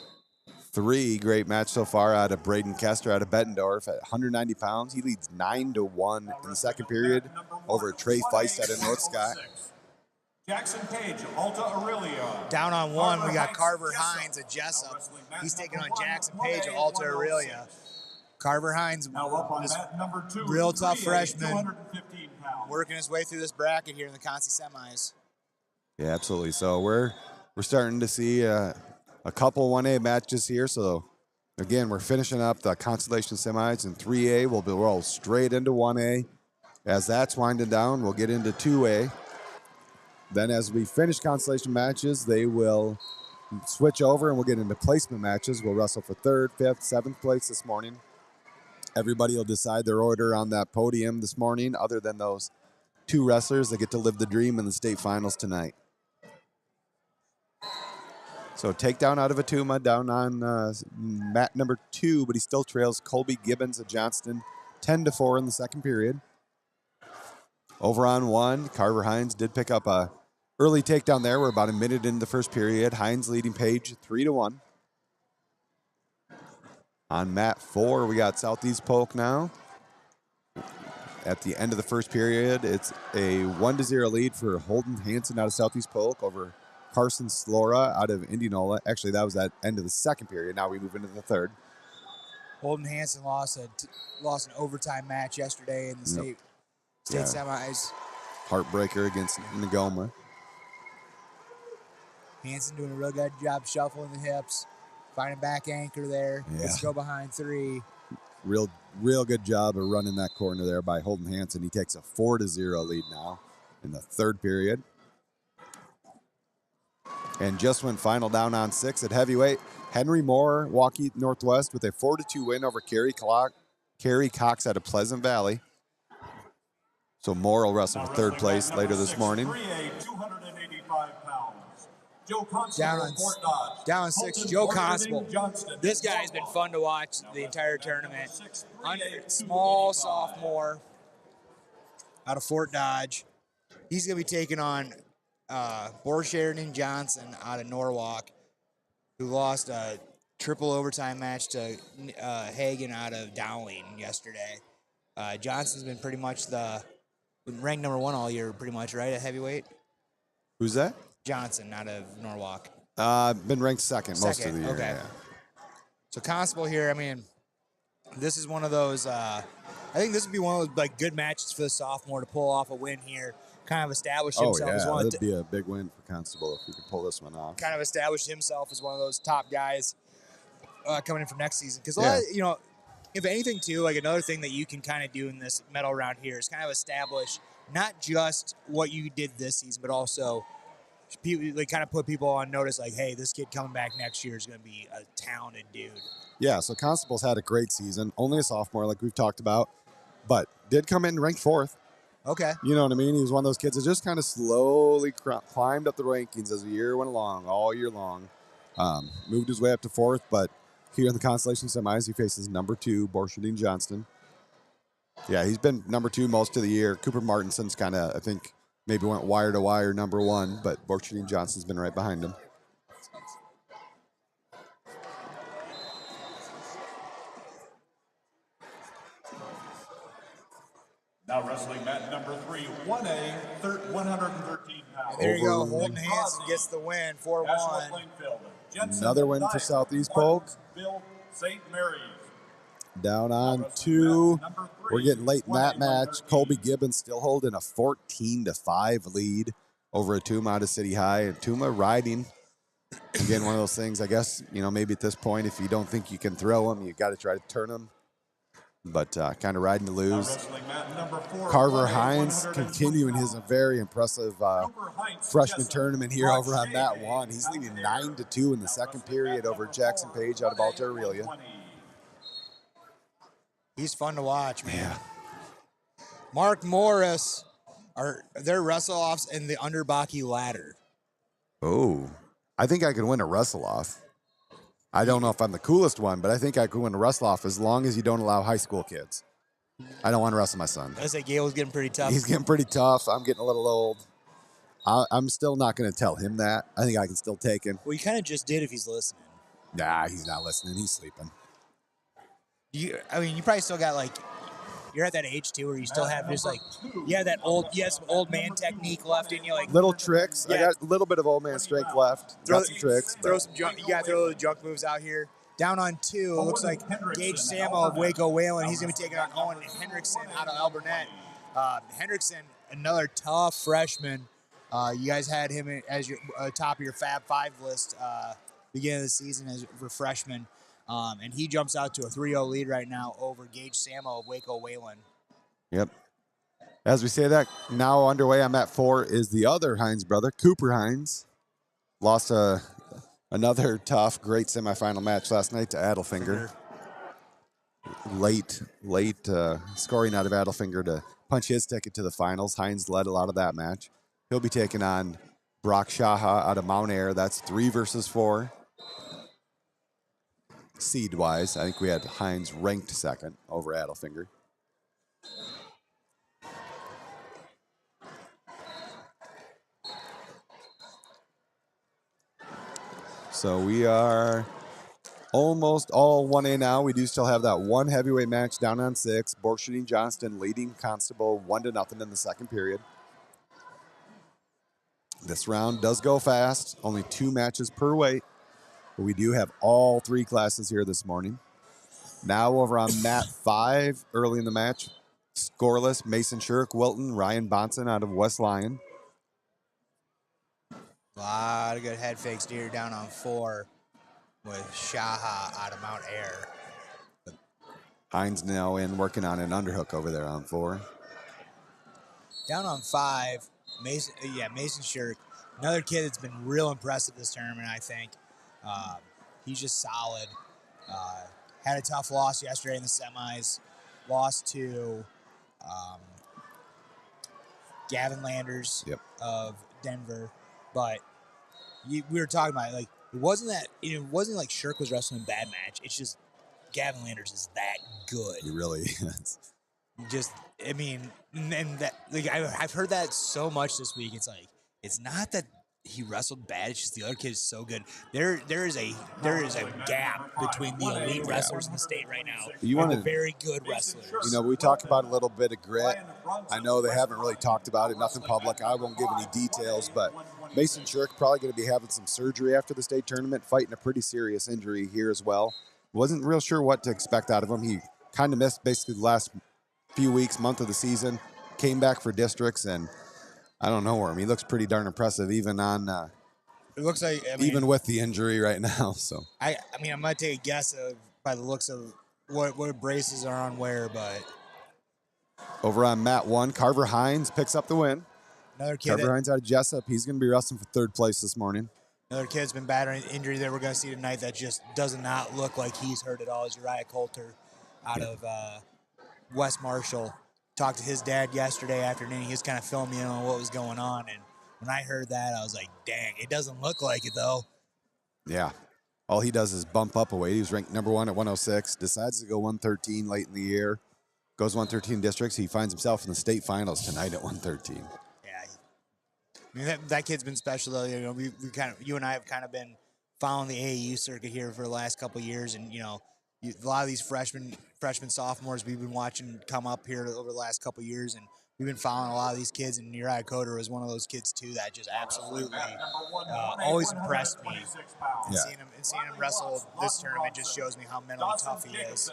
B: 3, great match so far out of Braden Kester out of Bettendorf at 190 pounds. He leads 9-1 in the second period over Trey Feist out of North Scott.
C: Jackson Page, Alta Aurelia.
A: Down on 1, we got Carver Hines at Jessup. He's taking on Jackson Page at Alta Aurelia. Carver Hines, this real tough freshman, working his way through this bracket here in the Consi semis.
B: Yeah, absolutely. So we're starting to see a couple 1A matches here. So again, we're finishing up the Consolation Semis in 3A. We'll roll straight into 1A. As that's winding down, we'll get into 2A. Then as we finish consolation matches, they will switch over and we'll get into placement matches. We'll wrestle for 3rd, 5th, 7th place this morning. Everybody will decide their order on that podium this morning, other than those 2 wrestlers that get to live the dream in the state finals tonight. So takedown out of Atuma, down on mat number 2, but he still trails Colby Gibbons of Johnston 10-4 in the second period. Over on 1, Carver Hines did pick up a early takedown there. We're about a minute into the first period. Hines leading Page 3-1. On mat 4, we got Southeast Polk now. at the end of the first period. It's a 1-0 lead for Holden Hansen out of Southeast Polk over Carson Slora out of Indianola. Actually, that was at end of the second period. Now we move into the third.
A: Holden Hansen lost an overtime match yesterday in the state semis.
B: Heartbreaker against Negoma.
A: Hansen doing a real good job shuffling the hips, finding back anchor there.
B: Yeah.
A: Let's go behind 3.
B: Real good job of running that corner there by Holden Hansen. He takes a 4-0 lead now in the third period. And just went final down on 6 at heavyweight. Henry Moore, Waukee Northwest with a 4-2 win over Kerry Cox out of Pleasant Valley. So Moore will wrestle for third place later this morning.
C: 285 pounds. Joe
A: Down
C: Constable,
A: on 6, Joe Constable. This guy's been fun to watch the entire tournament. Small sophomore out of Fort Dodge. He's going to be taking on Sheridan Johnson out of Norwalk, who lost a triple overtime match to Hagen out of Dowling yesterday. Johnson's been pretty much ranked number 1 all year, pretty much, right, at heavyweight?
B: Who's that?
A: Johnson out of Norwalk.
B: Been ranked second most of the year.
A: Okay.
B: Yeah.
A: So Constable here, I mean, this is one of those, I think this would be one of those like good matches for the sophomore to pull off a win here, kind of establish himself as one of
B: that'd be a big win for Constable if he could pull this one off.
A: kind of establish himself as one of those top guys coming in for next season. Because if anything too, like another thing that you can kind of do in this medal round here is kind of establish not just what you did this season, but also kind of put people on notice, like, hey, this kid coming back next year is going to be a talented dude.
B: Yeah, so Constable's had a great season. Only a sophomore, like we've talked about, but did come in ranked 4th.
A: Okay.
B: You know what I mean? He was one of those kids that just kind of slowly climbed up the rankings as the year went along, all year long. Moved his way up to 4th, but here in the Consolation Semis, he faces number 2, Borshadine Johnston. Yeah, he's been number 2 most of the year. Cooper Martinson's kind of, I think, maybe went wire to wire number 1, but Borshadine Johnston's been right behind him.
C: Now wrestling mat number 3, 1A, 113 pounds.
A: There you go. Holden Hansen gets the win, 4-1.
B: Another win for Southeast Polk.
C: Bill St. Mary's.
B: Down on 2. We're getting late in that match. Colby Gibbons still holding a 14-5 lead over a Tuma out of City High. And Tuma riding. Again, one of those things, I guess, maybe at this point, if you don't think you can throw them, you got to try to turn them. But kind of riding to lose. Carver Hines continuing his very impressive freshman tournament here over on mat 1. He's leading 9-2 in the second period over Jackson Page out of Alta Aurelia.
A: He's fun to watch, man.
B: Yeah.
A: Mark Morris, their wrestle-offs in the Underbaki ladder.
B: Oh, I think I could win a wrestle-off. I don't know if I'm the coolest one, but I think I could win a wrestle-off as long as you don't allow high school kids. I don't want to wrestle my son.
A: I say Gale's getting pretty tough.
B: He's getting pretty tough. I'm getting a little old. I'm still not going to tell him that. I think I can still take him.
A: Well, you kind of just did if he's listening.
B: Nah, he's not listening. He's sleeping.
A: You probably still got you're at that age too where you still have just some old man technique left in you,
B: little tricks.
A: Yeah.
B: I got a little bit of old man strength left. Got some tricks.
A: Throw some junk. You got to throw the junk moves out here. Down on 2, it looks like Gage Samo of Waco Whalen. He's going to be taking on Owen Hendrickson out of Alburnett. Hendrickson, another tough freshman. You guys had him as your top of your Fab 5 list beginning of the season for freshmen. And he jumps out to a 3-0 lead right now over Gage Samo of Waco Whalen.
B: Yep. As we say that, now underway on mat 4 is the other Hines brother, Cooper Hines. Lost another tough, great semifinal match last night to Adelfinger. Late scoring out of Adelfinger to punch his ticket to the finals. Hines led a lot of that match. He'll be taking on Brock Shaha out of Mount Air. That's 3 versus 4. Seed-wise, I think we had Hines ranked second over Adelfinger. So we are almost all 1A now. We do still have that one heavyweight match down on 6. Borshadine Johnston leading Constable 1-0 in the second period. This round does go fast. Only 2 matches per weight. But we do have all 3 classes here this morning. Now over on mat 5, early in the match, scoreless, Mason Shirk, Wilton, Ryan Bonson out of West Lyon.
A: A lot of good head fakes here down on 4 with Shaha out of Mount Air.
B: Hines now in working on an underhook over there on 4.
A: Down on 5, Mason Shirk, another kid that's been real impressive this tournament, I think. He's just solid. Had a tough loss yesterday in the semis. Lost to Gavin Landers of Denver. But we were talking about it wasn't like Shirk was wrestling a bad match. It's just Gavin Landers is that good.
B: He really is.
A: I've heard that so much this week. It's like, it's not that he wrestled bad. It's just the other kid is so good. There is a gap between the elite wrestlers in the state right now and the very good wrestlers.
B: You know, we talked about a little bit of grit. I know they haven't really talked about it, nothing public. I won't give any details, but Mason Shirk probably going to be having some surgery after the state tournament, fighting a pretty serious injury here as well. Wasn't real sure what to expect out of him. He kind of missed basically the last few weeks, month of the season, came back for districts, and I don't know him. He looks pretty darn impressive, even on.
A: It looks like
B: even with the injury right now. So
A: I might take a guess by the looks of what braces are on where, but
B: over on mat 1, Carver Hines picks up the win.
A: Another kid.
B: Carver Hines out of Jessup. He's going to be wrestling for 3rd place this morning.
A: Another kid's been battering an injury that we're going to see tonight that just does not look like he's hurt at all. Is Uriah Coulter out of West Marshall. Talked to his dad yesterday afternoon. He was kind of filling me in on what was going on. And when I heard that, I was like, dang, it doesn't look like it, though.
B: Yeah. All he does is bump up a weight. He was ranked number 1 at 106. Decides to go 113 late in the year. Goes 113 districts. He finds himself in the state finals tonight at 113.
A: That kid's been special, though. You know, you and I have kind of been following the AAU circuit here for the last couple of years, and a lot of these freshmen, sophomores we've been watching come up here over the last couple of years, and we've been following a lot of these kids. And Uriah Coder was one of those kids too that just absolutely always impressed me. And seeing him wrestle this tournament just shows me how mentally tough he is.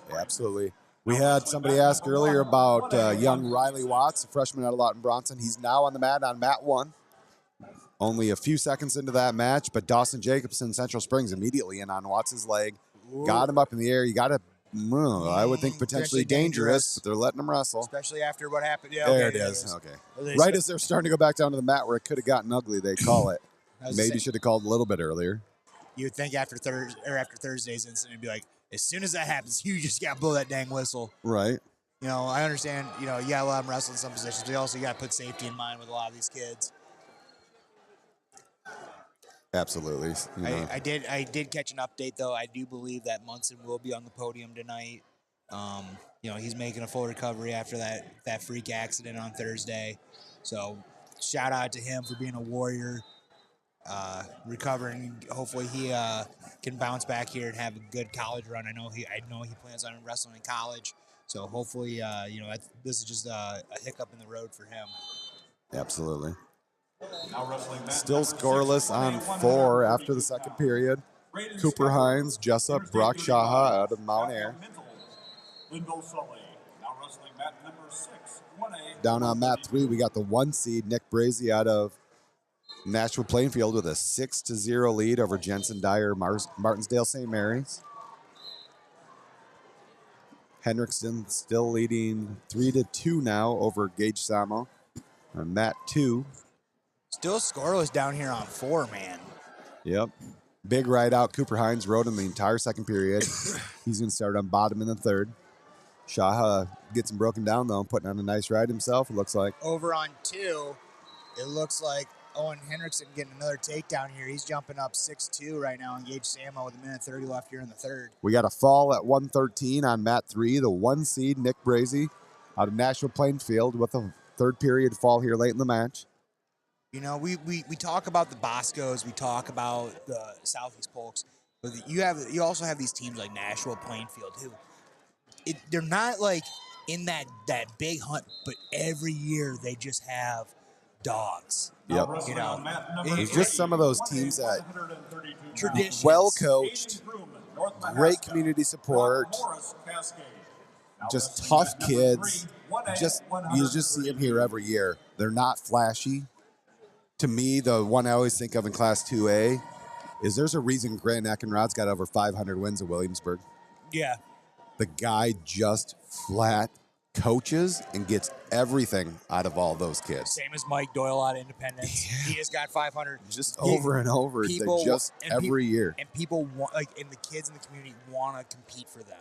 B: Yeah, absolutely. We had somebody ask earlier about young Riley Watts, a freshman out of Lawton Bronson. He's now on the mat on mat 1. Only a few seconds into that match, but Dawson Jacobson, Central Springs, immediately in on Watts' leg. Ooh. Got him up in the air. You got to, I would think potentially dangerous, but they're letting him wrestle.
A: Especially after what happened. Yeah,
B: there it is. Okay. Right as they're starting to go back down to the mat where it could have gotten ugly, they call it. Maybe should have called a little bit earlier.
A: You would think after Thursday's incident, it'd be like, as soon as that happens, you just got to blow that dang whistle.
B: Right.
A: I understand, you got to let them wrestle in some positions, but you also got to put safety in mind with a lot of these kids.
B: Absolutely.
A: I did catch an update, though. I do believe that Munson will be on the podium tonight. He's making a full recovery after that freak accident on Thursday. So shout out to him for being a warrior. Recovering. Hopefully he can bounce back here and have a good college run. I know he plans on wrestling in college. So hopefully, this is just a hiccup in the road for him.
B: Absolutely. Still scoreless on 4 after the second period. Cooper Hines, Jessup, Brock Shaha out of Mount Air. Down on mat 3, we got the 1 seed, Nick Brazy out of Nashua Plainfield with a 6-0 lead over Jensen Dyer, Martinsdale St. Mary's. Hendrickson still leading 3-2 now over Gage Samo. On mat 2.
A: Still scoreless down here on 4, man.
B: Yep. Big ride out. Cooper Hines rode him the entire second period. He's going to start on bottom in the 3rd. Shaha gets him broken down, though, putting on a nice ride himself, it looks like.
A: Over on 2, it looks like Owen Hendrickson getting another takedown here. He's jumping up 6-2 right now on Gage Samo with 1:30 left here in the 3rd.
B: We got a fall at 113 on mat 3. The 1 seed, Nick Brazy, out of Nashua Plainfield with a 3rd period fall here late in the match.
A: We talk about the Boscos. We talk about the Southeast Polks. But you also have these teams like Nashville, Plainfield, who they're not like in that big hunt, but every year they just have dogs.
B: Yep.
A: You know,
B: There's just some of those teams that
A: traditions.
B: well coached, great community support, just tough kids. You just see them here every year. They're not flashy. To me, the one I always think of in Class 2A is there's a reason Grant Eckenrod's got over 500 wins at Williamsburg.
A: Yeah.
B: The guy just flat coaches and gets everything out of all those kids.
A: Same as Mike Doyle out of Independence. He has got 500.
B: Just over and over. Every year.
A: And people want, and the kids in the community want to compete for them.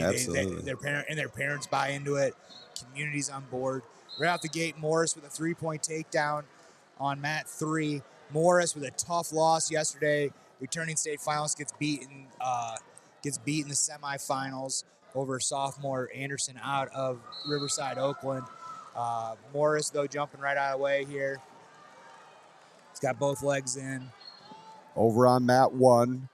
B: Absolutely.
A: Their parents buy into it. Community's on board. Right out the gate, Morris with a 3-point takedown on mat 3. Morris with a tough loss yesterday. Returning state finalist gets beat in the semifinals over sophomore Anderson out of Riverside, Oakland. Morris, though, jumping right out of the way here. He's got both legs in.
B: Over on mat 1,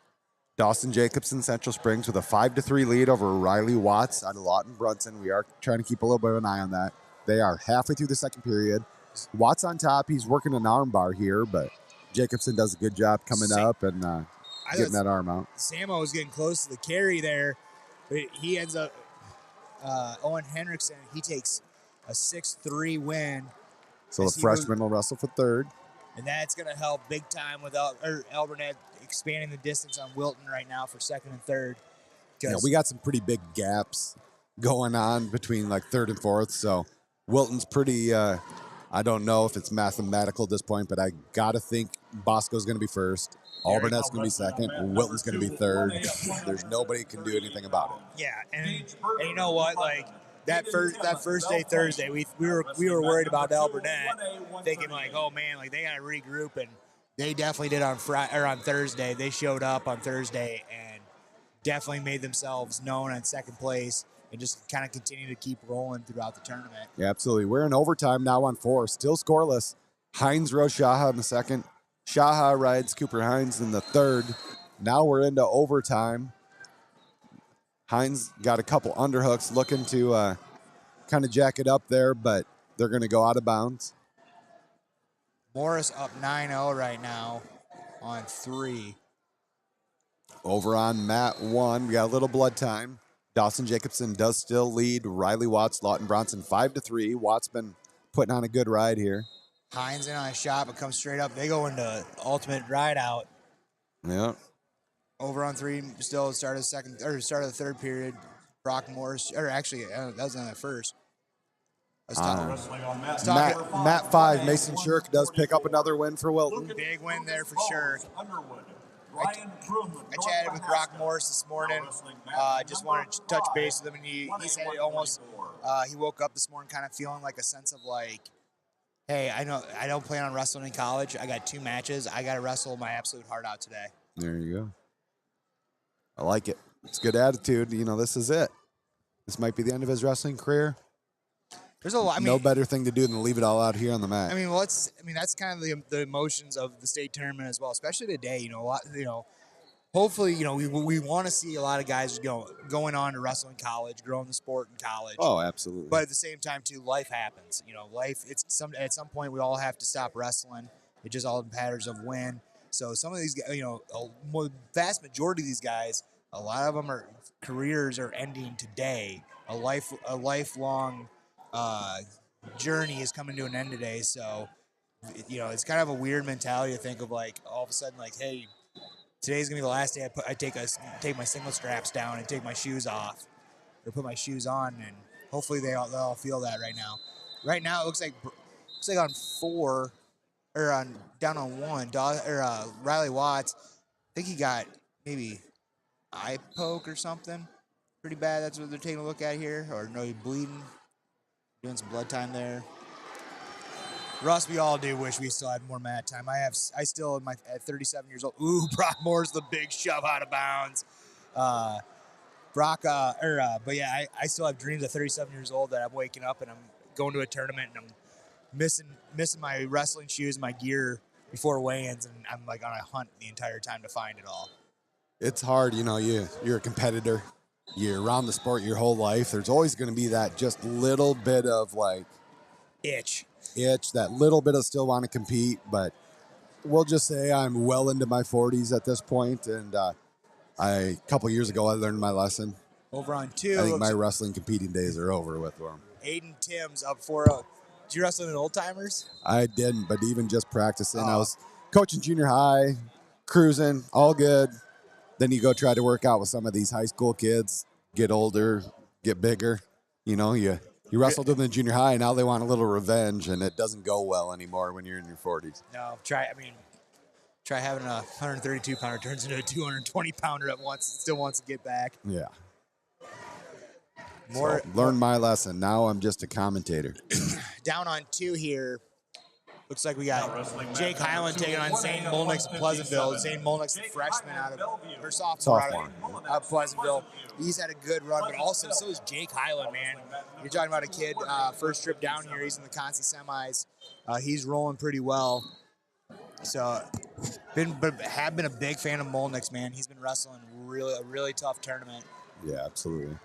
B: Dawson Jacobson Central Springs with a 5-3 lead over Riley Watts out of Lawton Brunson. We are trying to keep a little bit of an eye on that. They are halfway through the second period. Watts on top. He's working an arm bar here, but Jacobson does a good job coming up and getting that arm out.
A: Samo was getting close to the carry there, but he ends up, Owen Henriksen, he takes a 6-3 win.
B: So the freshman will wrestle for third.
A: And that's going to help big time with Elburnett expanding the distance on Wilton right now for second and third.
B: Yeah, we got some pretty big gaps going on between like third and fourth. So Wilton's pretty, I don't know if it's mathematical at this point, but I got to think Bosco's going to be first. Alburnett's going to be second. Wilton's going to be third. There's nobody can do anything about it.
A: Yeah, and you know what? Like that first day Thursday, we were worried about Elburnett, thinking like, oh man, like they got to regroup, and they definitely did on Thursday. They showed up on Thursday and definitely made themselves known on second place, and just kind of continue to keep rolling throughout the tournament.
B: Yeah, absolutely. We're in overtime now on 4, still scoreless. Hines rode Shaha in the second. Shaha rides Cooper Hines in the third. Now we're into overtime. Hines got a couple underhooks looking to kind of jack it up there, but they're going to go out of bounds.
A: Morris up 9-0 right now on 3.
B: Over on mat 1, we got a little blood time. Dawson Jacobson does still lead Riley Watts, Lawton Bronson 5-3. Watts been putting on a good ride here.
A: Hines in on a shot, but comes straight up. They go into ultimate ride out.
B: Yeah.
A: Over on 3, still start of the third period. Brock Morris, or actually, that was on the first.
B: Mat 5, Mason Shirk does pick up another win for Wilton.
A: Big win there for Shirk. I chatted with Brock Morris this morning. Just wanted to touch base with him, and he said it almost. He woke up this morning kind of feeling like a sense of like, hey, I know I don't plan on wrestling in college. I got 2 matches. I got to wrestle my absolute heart out today.
B: There you go. I like it. It's good attitude. You know, this is it. This might be the end of his wrestling career.
A: There's a lot. I mean,
B: no better thing to do than leave it all out here on the mat.
A: I mean, that's kind of the emotions of the state tournament as well, especially today. Hopefully, we want to see a lot of guys, going on to wrestle in college, growing the sport in college.
B: Oh, absolutely.
A: But at the same time, too, life happens. At some point we all have to stop wrestling. It just all matters of when. So some of these, vast majority of these guys, a lot of them careers are ending today. A lifelong journey is coming to an end today. So, it's kind of a weird mentality to think of like all of a sudden like, hey, today's gonna be the last day I take my single straps down and take my shoes off, or put my shoes on, and hopefully they'll all feel that right now. Right now it looks like on 4 or down on 1. Riley Watts, I think he got maybe eye poke or something pretty bad. That's what they're taking a look at here, or no, he's bleeding, doing some blood time there. Russ, we all do wish we still had more mat time. I still at 37 years old. Ooh, Brock Moore's the big shove out of bounds. But yeah, I still have dreams at 37 years old that I'm waking up and I'm going to a tournament and I'm missing my wrestling shoes, my gear before weigh-ins, and I'm like on a hunt the entire time to find it all.
B: It's hard, you know, you're a competitor. You're around the sport your whole life. There's always going to be that just little bit of like
A: Itch.
B: that little bit of still want to compete. But we'll just say I'm well into my 40s at this point, and a couple years ago I learned my lesson.
A: Over on 2.
B: I think my wrestling competing days are over with them.
A: Aiden Timms up 4-0. Did you wrestle in old timers?
B: I didn't, but even just practicing, I was coaching junior high, cruising, all good. Then you go try to work out with some of these high school kids, get older, get bigger. You know, you wrestled with them in junior high, and now they want a little revenge, and it doesn't go well anymore when you're in your 40s.
A: No, try having a 132-pounder turns into a 220-pounder at once. Still wants to get back.
B: Yeah. Learn my lesson. Now I'm just a commentator.
A: Down on 2 here. Looks like we got Jake Highland taking on Zane Molnix of Pleasantville. Zane Molnix, the freshman sophomore out of Pleasantville. He's had a good run, but also so is Jake Highland, man. You're talking about a kid, first trip down here. He's in the Consi semis. He's rolling pretty well. So, have been a big fan of Molnix, man. He's been wrestling a really tough tournament.
B: Yeah, absolutely.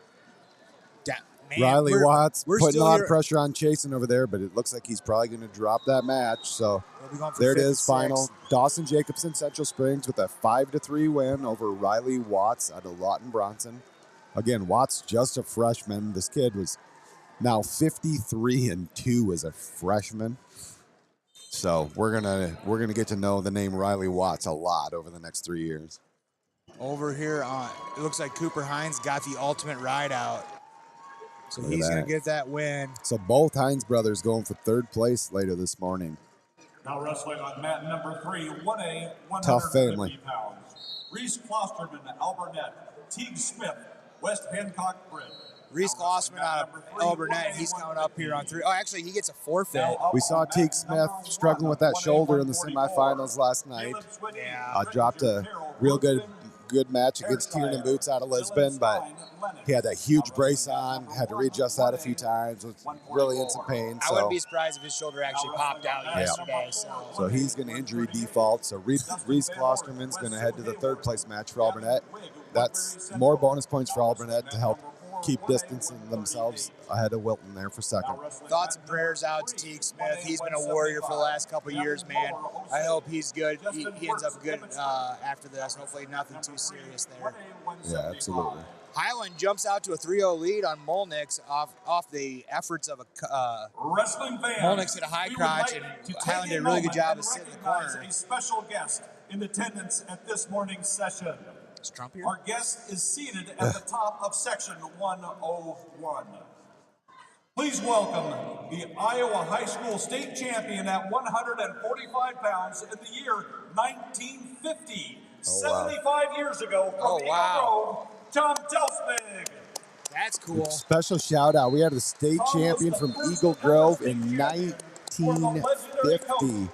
A: Man,
B: Riley Watts putting a lot of
A: here.
B: pressure on Chasen over there, but it looks like he's probably going to drop that match. So there it is, final. Dawson Jacobson, Central Springs with a 5-3 win over Riley Watts out of Lawton Bronson. Again, Watts just a freshman. This kid was now 53-2 as a freshman. So we're gonna get to know the name Riley Watts a lot over the next 3 years.
A: Over here, it looks like Cooper Hines got the ultimate ride out. So he's going to get that win.
B: So both Hines brothers going for 3rd place later this morning.
C: Now wrestling on mat number 3, 1A, 150
B: Tough family.
C: pounds. Reese Klosterman, Alburnett. Teague Smith, West Hancock Bridge.
A: Reese Klosterman out of Alburnett, he's coming up here on 3. Oh, actually, he gets a forfeit.
B: We saw Teague Smith struggling with that shoulder in the semifinals last night.
A: Yeah.
B: Dropped a real good match against Tiernan Boots out of Lisbon, but he had that huge brace on, had to readjust that a few times, was really in some pain.
A: I wouldn't be surprised if his shoulder actually popped out yesterday.
B: So he's going to injury default. So Reese Klosterman's going to head to the 3rd place match for Alburnett. That's more bonus points for Alburnett to help keep distancing themselves ahead of Wilton there for 2nd.
A: Thoughts and prayers out to Teague Smith. He's been a warrior for the last couple of years, man. I hope he's good. He ends up good after this. Hopefully nothing too serious there.
B: Yeah, absolutely.
A: Highland jumps out to a 3-0 lead on Molnix off the efforts of
C: Wrestling fans,
A: Molnix hit a high crotch, and Highland did a really good job of sitting in the corner.
C: A special guest in attendance at this morning's session.
A: Is Trump here?
C: Our guest is seated at the top of section 101. Please welcome the Iowa High School state champion at 145 pounds in the year 1950. 75 years ago from Eagle Grove, Tom Delsmig.
A: That's cool.
B: Special shout out. We had a state champion from Eagle Grove in 1950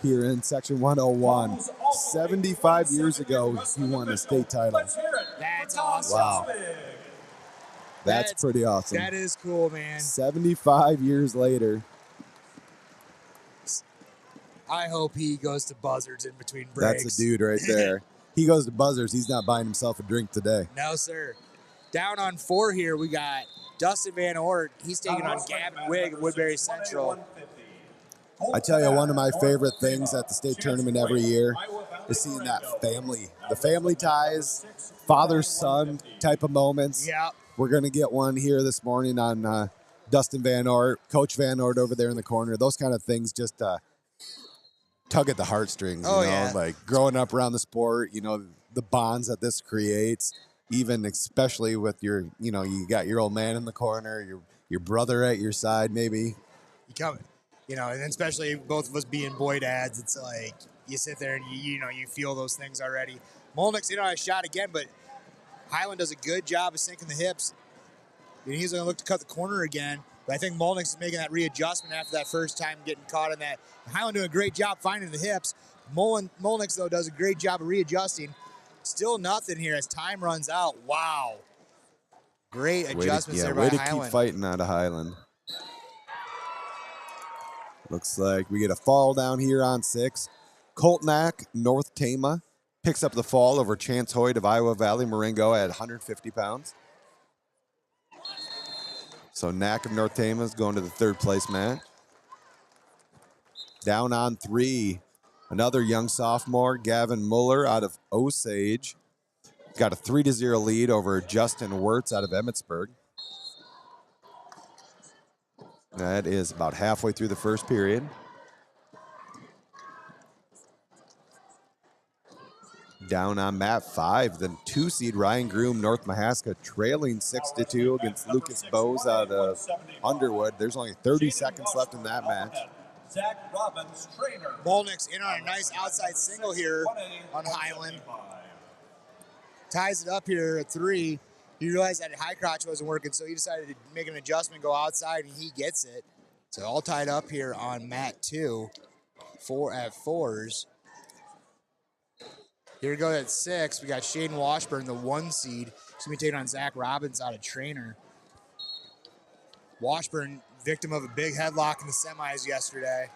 B: here in section 101. 75 years ago, he won a state title.
A: That's awesome.
B: Wow. That's pretty awesome.
A: That is cool, man.
B: 75 years later.
A: I hope he goes to Buzzards in between breaks.
B: That's a dude right there. He goes to Buzzards. He's not buying himself a drink today.
A: No, sir. Down on 4 here, we got Dustin Van Ort. He's taking on Gavin Wigg of Woodbury Central.
B: I tell you, one of my favorite things at the state tournament every year is seeing that family, the family ties, father-son type of moments.
A: Yeah.
B: We're going to get one here this morning on Dustin Van Ort, Coach Van Ort over there in the corner. Those kind of things just tug at the heartstrings, you know,
A: yeah.
B: Like growing up around the sport, you know, the bonds that this creates, even especially with your, you know, you got your old man in the corner, your brother at your side, maybe.
A: You come, you know, and especially both of us being boy dads, it's like you sit there and you know, you feel those things already. Molnix, you know, I shot again, but Highland does a good job of sinking the hips. And he's going to look to cut the corner again. But I think Molnix is making that readjustment after that first time getting caught in that. Highland doing a great job finding the hips. Molnix, though, does a great job of readjusting. Still nothing here as time runs out. Wow. Great adjustments there by Highland.
B: Way to keep fighting out of Highland. Looks like we get a fall down here on 6. Coltnack, North Tama. Picks up the fall over Chance Hoyt of Iowa Valley Marengo at 150 pounds. So Knack of North Tama's going to the third place match. Down on 3, another young sophomore, Gavin Muller out of Osage. Got a 3-0 lead over Justin Wirtz out of Emmitsburg. That is about halfway through the first period. Down on mat 5, the 2-seed Ryan Groom, North Mahaska, trailing 6-2 against Lucas Bose out of Underwood. There's only 30 seconds left in that match.
C: Zach Robbins, trainer.
A: Molnick's in on a nice outside single here on Highland. Ties it up here at 3. He realized that high crotch wasn't working, so he decided to make an adjustment, go outside, and he gets it. So all tied up here on mat 2, 4 at 4s. Here we go at 6. We got Shaden Washburn, the 1-seed. He's going to be taking on Zach Robbins out of trainer. Washburn, victim of a big headlock in the semis yesterday.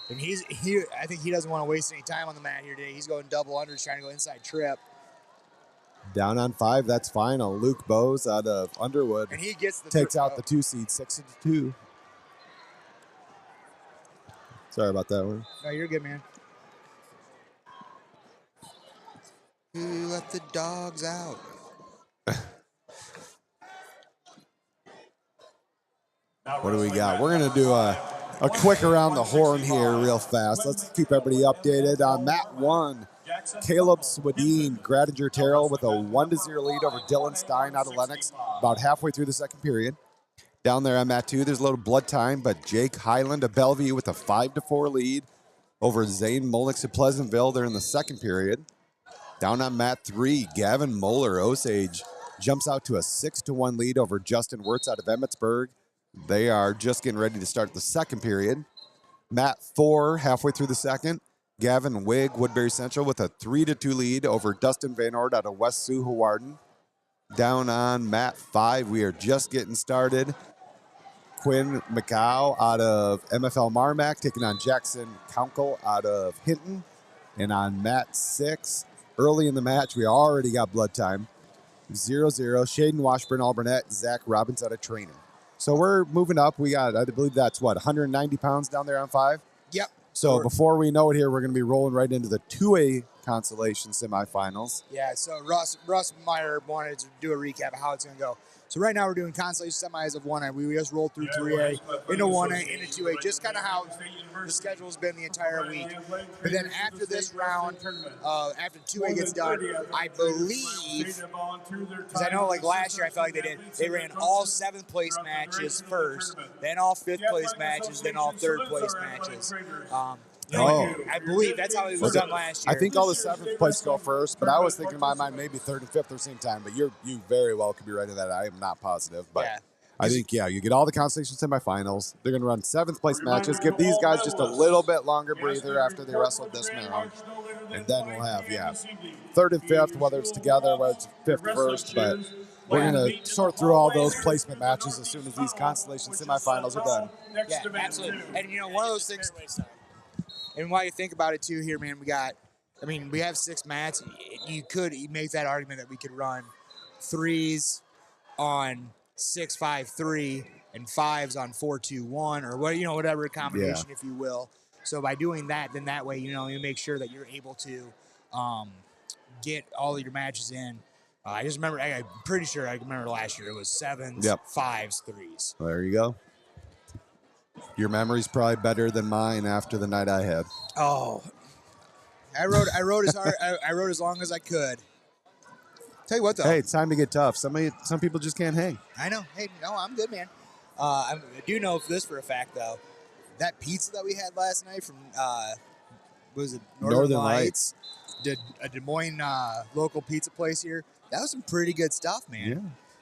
A: And I think he doesn't want to waste any time on the mat here today. He's going double unders, trying to go inside trip.
B: Down on 5, that's final. Luke Bose out of Underwood.
A: And he gets the
B: takes out the 2-seed, 6-2. Sorry about that one.
A: No, you're good, man. Who let the dogs out?
B: What do we got? We're going to do a quick around the horn here real fast. Let's keep everybody updated. On mat 1, Caleb Swadine, Gradinger Terrell with a 1-0 lead over Dylan Stein out of Lennox about halfway through the second period. Down there on mat 2, there's a little blood time, but Jake Highland of Bellevue with a 5-4 lead over Zane Molnix of Pleasantville. They're in the second period. Down on mat 3, Gavin Moeller, Osage, jumps out to a 6-1 lead over Justin Wirtz out of Emmitsburg. They are just getting ready to start the second period. Mat 4, halfway through the second, Gavin Wigg, Woodbury Central, with a 3-2 lead over Dustin Van Ord out of West Sioux Hawarden. Down on mat 5, we are just getting started. Quinn McCow out of MFL Marmac taking on Jackson Counkel out of Hinton. And on mat 6, early in the match, we already got blood time. 0-0, Shaden Washburn, Alburnett, Zach Robbins out of training. So we're moving up. We got, I believe that's what, 190 pounds down there on 5?
A: Yep.
B: So before we know it here, we're going to be rolling right into the 2A Consolation Semifinals.
A: Yeah, so Russ Meyer wanted to do a recap of how it's going to go. So right now we're doing Consolation Semis of 1A. We just rolled through 3A, into 1A, into 2A, just kind of how the schedule's been the entire week. But then after this round, after 2A gets done, I believe, because I know like last year I felt like they ran all 7th place matches first, then all 5th place matches, then all 3rd place matches. I believe that's how it was done last year.
B: I think all the 7th place go first, but I was thinking in my mind maybe 3rd and 5th at the same time. But you very well could be right in that. I am not positive, but yeah. I think you get all the Consolation Semifinals. They're going to run 7th place matches. Give these guys just a little bit longer breather after they wrestled this round, and then we'll have 3rd and 5th, whether it's together, whether it's 5th first. But we're going to sort through all those placement matches as soon as these Consolation Semifinals are done.
A: Yeah, absolutely. And one of those things. And while you think about it too here, man, we have 6 mats. You could make that argument that we could run 3s on 6-5-3 and 5s on 4-2-1 or whatever combination, if you will. So by doing that, then that way, you make sure that you're able to get all of your matches in. I'm pretty sure I remember last year it was 7s, 5s, 3s.
B: Well, there you go. Your memory's probably better than mine after the night I had.
A: Oh, I rode as hard. I rode as long as I could. Tell you what, though.
B: Hey, it's time to get tough. Some people just can't hang.
A: I know. Hey, no, I'm good, man. I do know this for a fact, though. That pizza that we had last night from was it Northern Lights? A Des Moines local pizza place here. That was some pretty good stuff, man.
B: Yeah.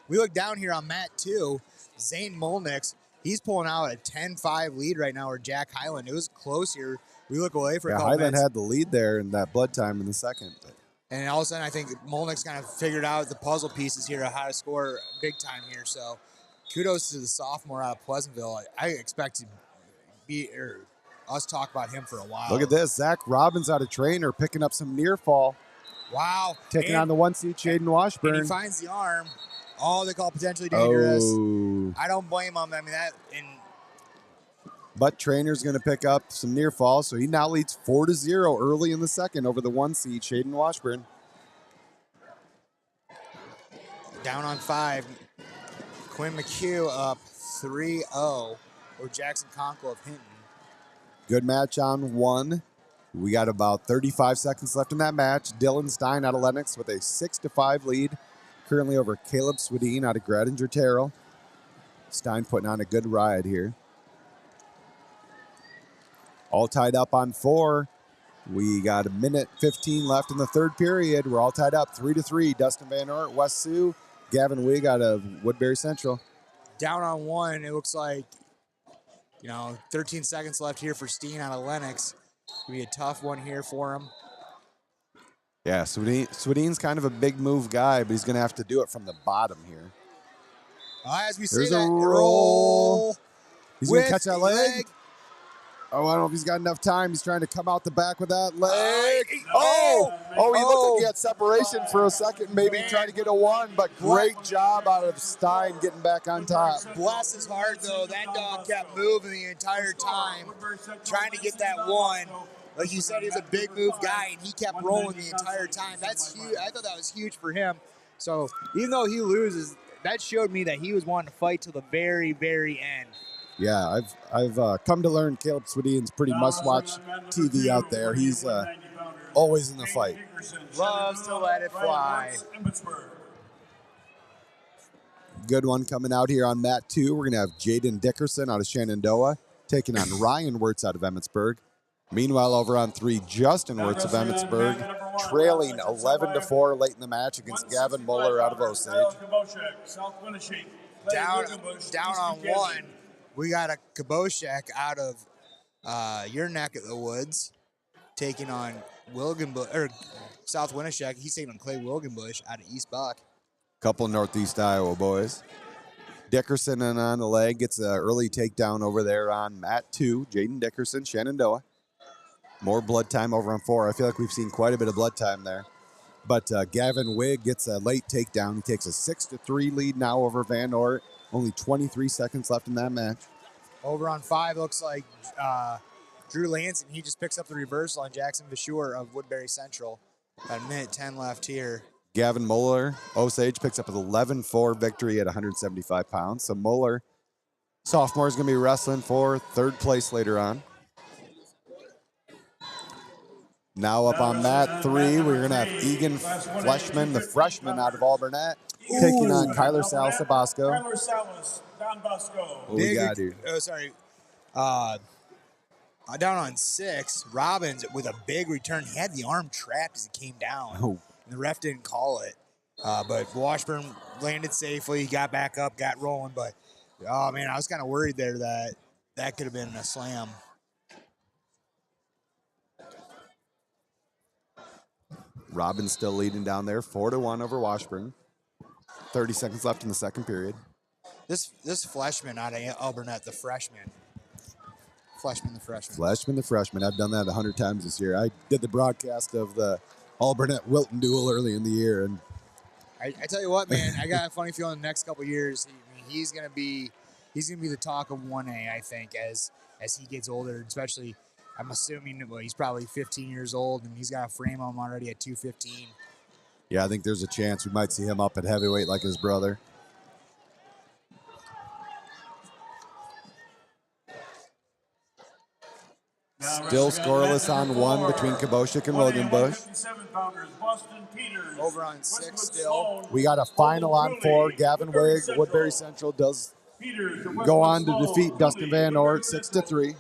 A: We look down here on mat 2. Zane Molnix. He's pulling out a 10-5 lead right now, or Jack Highland. It was close here. We look away for a couple
B: Highland
A: minutes.
B: had the lead there in that blood time in the second.
A: And all of a sudden, I think Molnix kind of figured out the puzzle pieces here of how to score big time here. So kudos to the sophomore out of Pleasantville. I expect to us talk about him for a while.
B: Look at this. Zach Robbins out of trainer picking up some near fall.
A: Wow.
B: Taking
A: And-
B: on the 1 seed, Shaden
A: And he
B: Washburn.
A: finds the arm. Oh, they call it potentially dangerous.
B: Oh.
A: I don't blame him. I mean, that, and
B: But Trainer's going to pick up some near falls, so he now leads 4-0 early in the second over the 1 seed, Shaden Washburn.
A: down on 5. Quinn McHugh up 3-0 or Jackson Conkle of Hinton.
B: Good match on 1. We got about 35 seconds left in that match. Dylan Stein out of Lennox with a 6-5 lead, currently over Caleb Swedeen out of Gradinger Terrell. Stein putting on a good ride here. All tied up on 4. We got 1:15 left in the third period. We're all tied up 3-3. Dustin Van Ort, West Sioux, Gavin Wigg out of Woodbury Central.
A: Down on 1. It looks like, 13 seconds left here for Steen out of Lennox. It'll be a tough one here for him.
B: Yeah, Swedeen's kind of a big move guy, but he's going to have to do it from the bottom here.
A: As we
B: There's
A: say
B: a
A: that,
B: roll. He's going to
A: with
B: catch that
A: the
B: leg. Oh, I don't know if he's got enough time. He's trying to come out the back with that leg. He looked like he had separation for a second, maybe trying to get a 1, but great job out of Stein getting back on top.
A: Bless his heart, though. That dog kept moving the entire time, trying to get that 1. Like you said, he's a big move guy, and he kept rolling the entire time. That's huge. I thought that was huge for him. So even though he loses, that showed me that he was wanting to fight till the very, very end.
B: Yeah, I've come to learn Caleb Swedeen's pretty must-watch TV out there. He's always in the fight.
A: Loves to let it fly.
B: Good one coming out here on mat 2. We're going to have Jaden Dickerson out of Shenandoah taking on Ryan Wirtz out of Emmitsburg. Meanwhile, over on 3, Justin Wirtz of Emmitsburg trailing 11-4 late in the match against Gavin Muller out of Osage.
A: Down on 1. We got a Kaboshek out of your neck of the woods taking on South Winneshiek. He's taking on Clay Wilgenbush out of East Buck.
B: Couple Northeast Iowa boys. Dickerson in on the leg gets an early takedown over there on mat 2. Jaden Dickerson, Shenandoah. More blood time over on 4. I feel like we've seen quite a bit of blood time there. But Gavin Wigg gets a late takedown. He takes a 6-3 lead now over Van Ort. Only 23 seconds left in that match.
A: Over on 5, looks like Drew Lanson. He just picks up the reversal on Jackson Vashur of Woodbury Central. About 1:10 left here.
B: Gavin Muller, Osage, picks up an 11-4 victory at 175 pounds. So Muller, sophomore, is going to be wrestling for 3rd place later on. Now up on mat 3, we're going to have Egan Fleshman, the freshman out of Alburnett, taking on Kyler Salas of Bosco.
C: Kyler Salas, Don Bosco.
B: What we got here?
A: Down on 6, Robbins with a big return. He had the arm trapped as it came down.
B: Oh.
A: The ref didn't call it. But Washburn landed safely, got back up, got rolling. But, oh, man, I was kind of worried there that could have been a slam.
B: Robbins still leading down there, 4-1 over Washburn. 30 seconds left in the second period.
A: This Fleshman out of Alburnett, the freshman. Fleshman the freshman. I've done that 100 times this year. I did the broadcast of the Alburnett-Wilton duel early in the year, and I tell you what, man, I got a funny feeling the next couple of years he's gonna be the talk of 1A. I think as he gets older, especially. I'm assuming he's probably 15 years old, and he's got a frame on him already at 215.
B: Yeah, I think there's a chance we might see him up at heavyweight like his brother. Still scoreless on 1 between Kaboshik and Wilgenbush.
A: Over on 6 still.
B: We got a final on 4. Gavin Wigg, Woodbury Central, does go on to defeat Dustin Van Ort 6-3.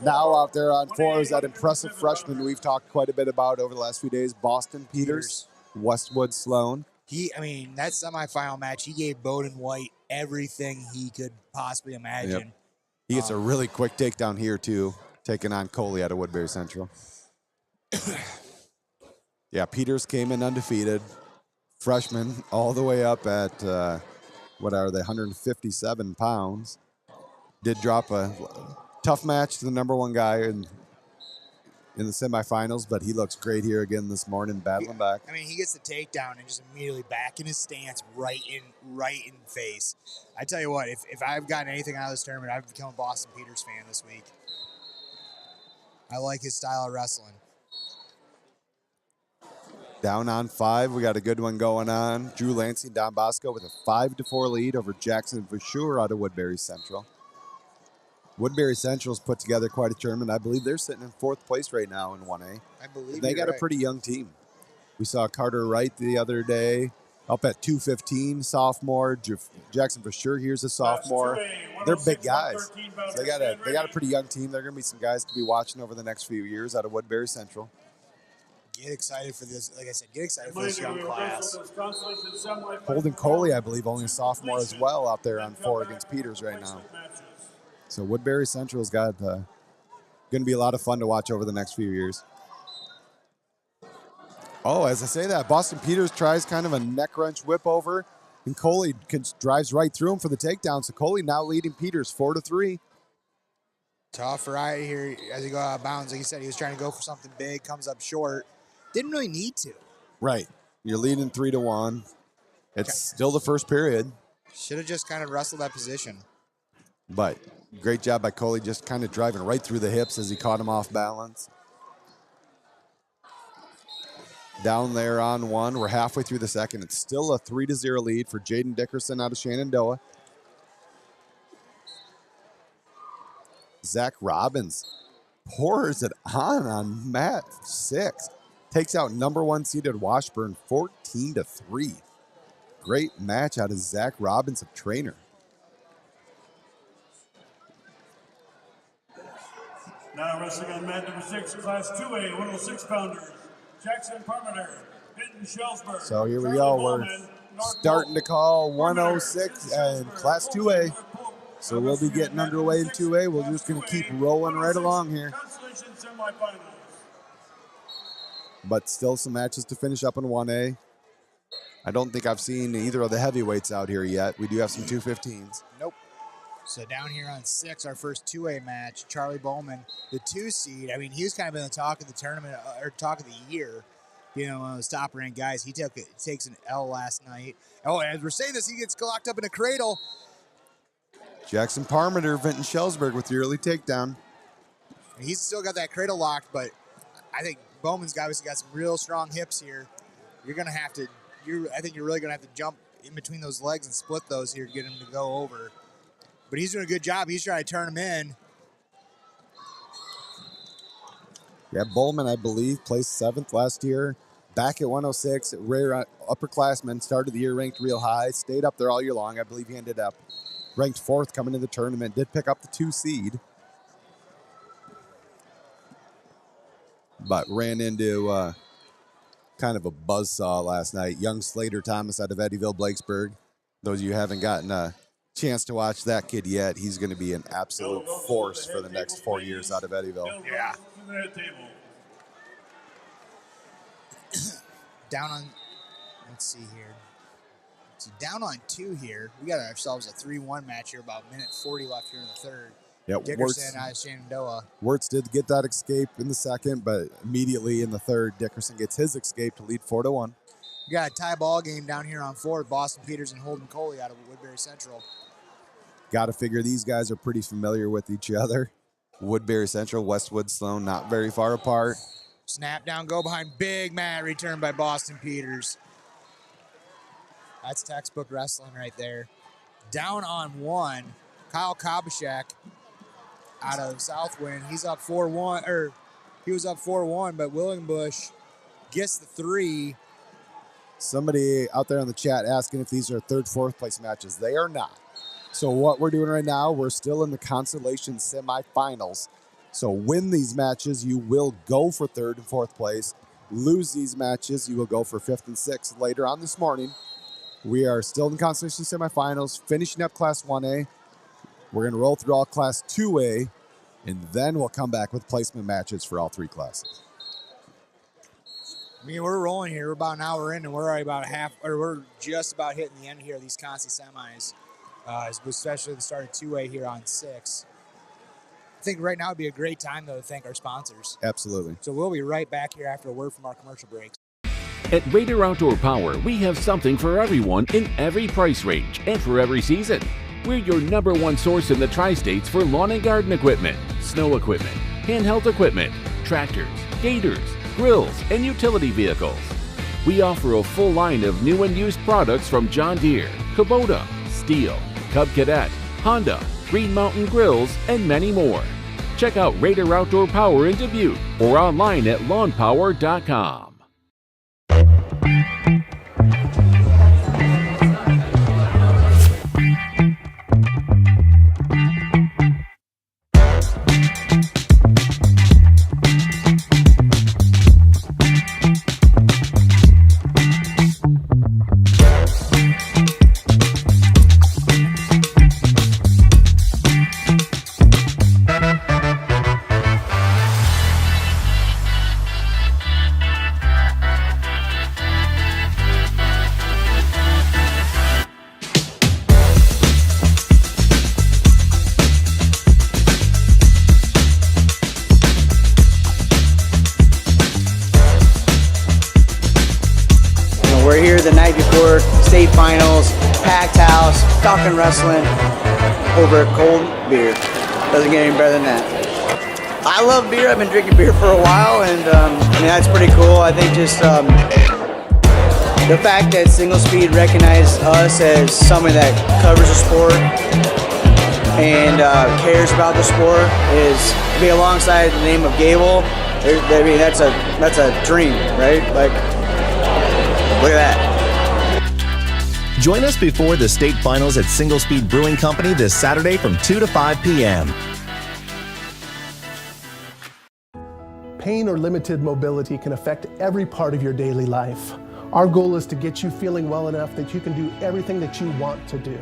B: Now out there on 4 is that impressive freshman we've talked quite a bit about over the last few days, Boston Peters, Westwood Sloan.
A: That semifinal match, he gave Bowden White everything he could possibly imagine.
B: Yep. He gets a really quick takedown here, too, taking on Coley out of Woodbury Central. Yeah, Peters came in undefeated. Freshman all the way up at, 157 pounds. Did drop a tough match to the number 1 guy, and in the semifinals, but he looks great here again this morning, battling back.
A: I mean, he gets the takedown and just immediately back in his stance, right in face. I tell you what, if I've gotten anything out of this tournament, I've become a Boston Peters fan this week. I like his style of wrestling.
B: Down on 5, we got a good one going on. Drew Lansing, Don Bosco with a 5-4 lead over Jackson Vashur out of Woodbury Central. Woodbury Central's put together quite a tournament. I believe they're sitting in 4th place right now in 1A.
A: I believe
B: they got a pretty young team. We saw Carter Wright the other day up at 215, sophomore. Jackson Vashur here's a sophomore. They're big guys. So they got a pretty young team. They're going to be some guys to be watching over the next few years out of Woodbury Central.
A: Get excited for this. Like I said, get excited for this young class.
B: Holden Coley, I believe, only a sophomore as well out there on 4 against Peters right now. So Woodbury Central's got going to be a lot of fun to watch over the next few years. Oh, as I say that, Boston Peters tries kind of a neck wrench whip over, and Coley drives right through him for the takedown. So Coley now leading Peters 4-3.
A: Tough right here as he go out of bounds. Like you said, he was trying to go for something big, comes up short. Didn't really need to.
B: Right. You're leading 3-1. It's still the first period.
A: Should have just kind of wrestled that position.
B: But great job by Coley, just kind of driving right through the hips as he caught him off balance. Down there on 1. We're halfway through the second. It's still a 3-0 lead for Jaden Dickerson out of Shenandoah. Zach Robbins pours it on Matt 6. Takes out number 1 seeded Washburn 14-3. Great match out of Zach Robbins, a trainer.
C: Now wrestling on mat number 6, class 2A, 106-pounders. Jackson Parmenter, Benton Shellsburg.
B: So here we go. We're starting to call 106 and class 2A. So we'll be getting underway in 2A. We're just going to keep rolling right along here.
C: Consolation Semifinals.
B: But still some matches to finish up in 1A. I don't think I've seen either of the heavyweights out here yet. We do have some 215s.
A: Nope. So down here on 6, our first 2A match, Charlie Bowman, the 2 seed. I mean, he was kind of been the talk of the tournament, or talk of the year, being one of those top-ranked guys. He takes an L last night. Oh, and as we're saying this, he gets locked up in a cradle.
B: Jackson Parmenter, Vinton Shellsburg with the early takedown.
A: He's still got that cradle locked, but I think Bowman's obviously got some real strong hips here. You're going to have to, I think you're really going to have to jump in between those legs and split those here to get him to go over. But he's doing a good job. He's trying to turn him in.
B: Yeah, Bowman, I believe, placed 7th last year. Back at 106, rare upperclassman, started the year ranked real high, stayed up there all year long. I believe he ended up ranked 4th coming into the tournament, did pick up the 2 seed. But ran into kind of a buzzsaw last night. Young Slater Thomas out of Eddyville, Blakesburg. Those of you who haven't gotten a chance to watch that kid yet, he's going to be an absolute force for the next 4 years out of Eddyville.
A: Yeah. Down on, let's see here. So down on 2 here. We got ourselves a 3-1 match here, about minute 40 left here in the third.
B: Yeah,
A: Dickerson out of Shenandoah.
B: Wirtz did get that escape in the second, but immediately in the third, Dickerson gets his escape to lead 4-1.
A: We got a tie ball game down here on 4 with Boston Peters and Holden Coley out of Woodbury Central.
B: Got to figure these guys are pretty familiar with each other. Woodbury Central, Westwood Sloan, not very far apart.
A: Snap down, go behind, big mat return by Boston Peters. That's textbook wrestling right there. Down on 1, Kyle Kabashek out of Southwind. He's up 4-1, or he was up 4-1, but William Bush gets the 3.
B: Somebody out there in the chat asking if these are 3rd, 4th place matches. They are not. So what we're doing right now, we're still in the Consolation Semifinals. So win these matches, you will go for 3rd and 4th place. Lose these matches, you will go for 5th and 6th later on this morning. We are still in the Consolation Semifinals, finishing up Class 1A. We're going to roll through all Class 2A, and then we'll come back with placement matches for all 3 classes.
A: I mean, we're rolling here. We're about an hour in, and we're already about we're just about hitting the end here of these Consi semis, especially the start of 2A here on 6. think right now would be a great time, though, to thank our sponsors.
B: Absolutely.
A: So we'll be right back here after a word from our commercial breaks.
D: At Raider Outdoor Power, we have something for everyone in every price range and for every season. We're your #1 source in the tri-states for lawn and garden equipment, snow equipment, handheld equipment, tractors, gators, grills, and utility vehicles. We offer a full line of new and used products from John Deere, Kubota, Steel, Cub Cadet, Honda, Green Mountain Grills, and many more. Check out Raider Outdoor Power in Dubuque or online at lawnpower.com.
E: We're here the night before state finals, packed house, talking wrestling over a cold beer. Doesn't get any better than that. I love beer. I've been drinking beer for a while, and that's pretty cool. I think just the fact that Single Speed recognized us as someone that covers the sport and cares about the sport is to be alongside the name of Gable. I mean, that's a dream, right? Like, look at that.
F: Join us before the state finals at Single Speed Brewing Company this Saturday from 2 to 5 p.m.
G: Pain or limited mobility can affect every part of your daily life. Our goal is to get you feeling well enough that you can do everything that you want to do.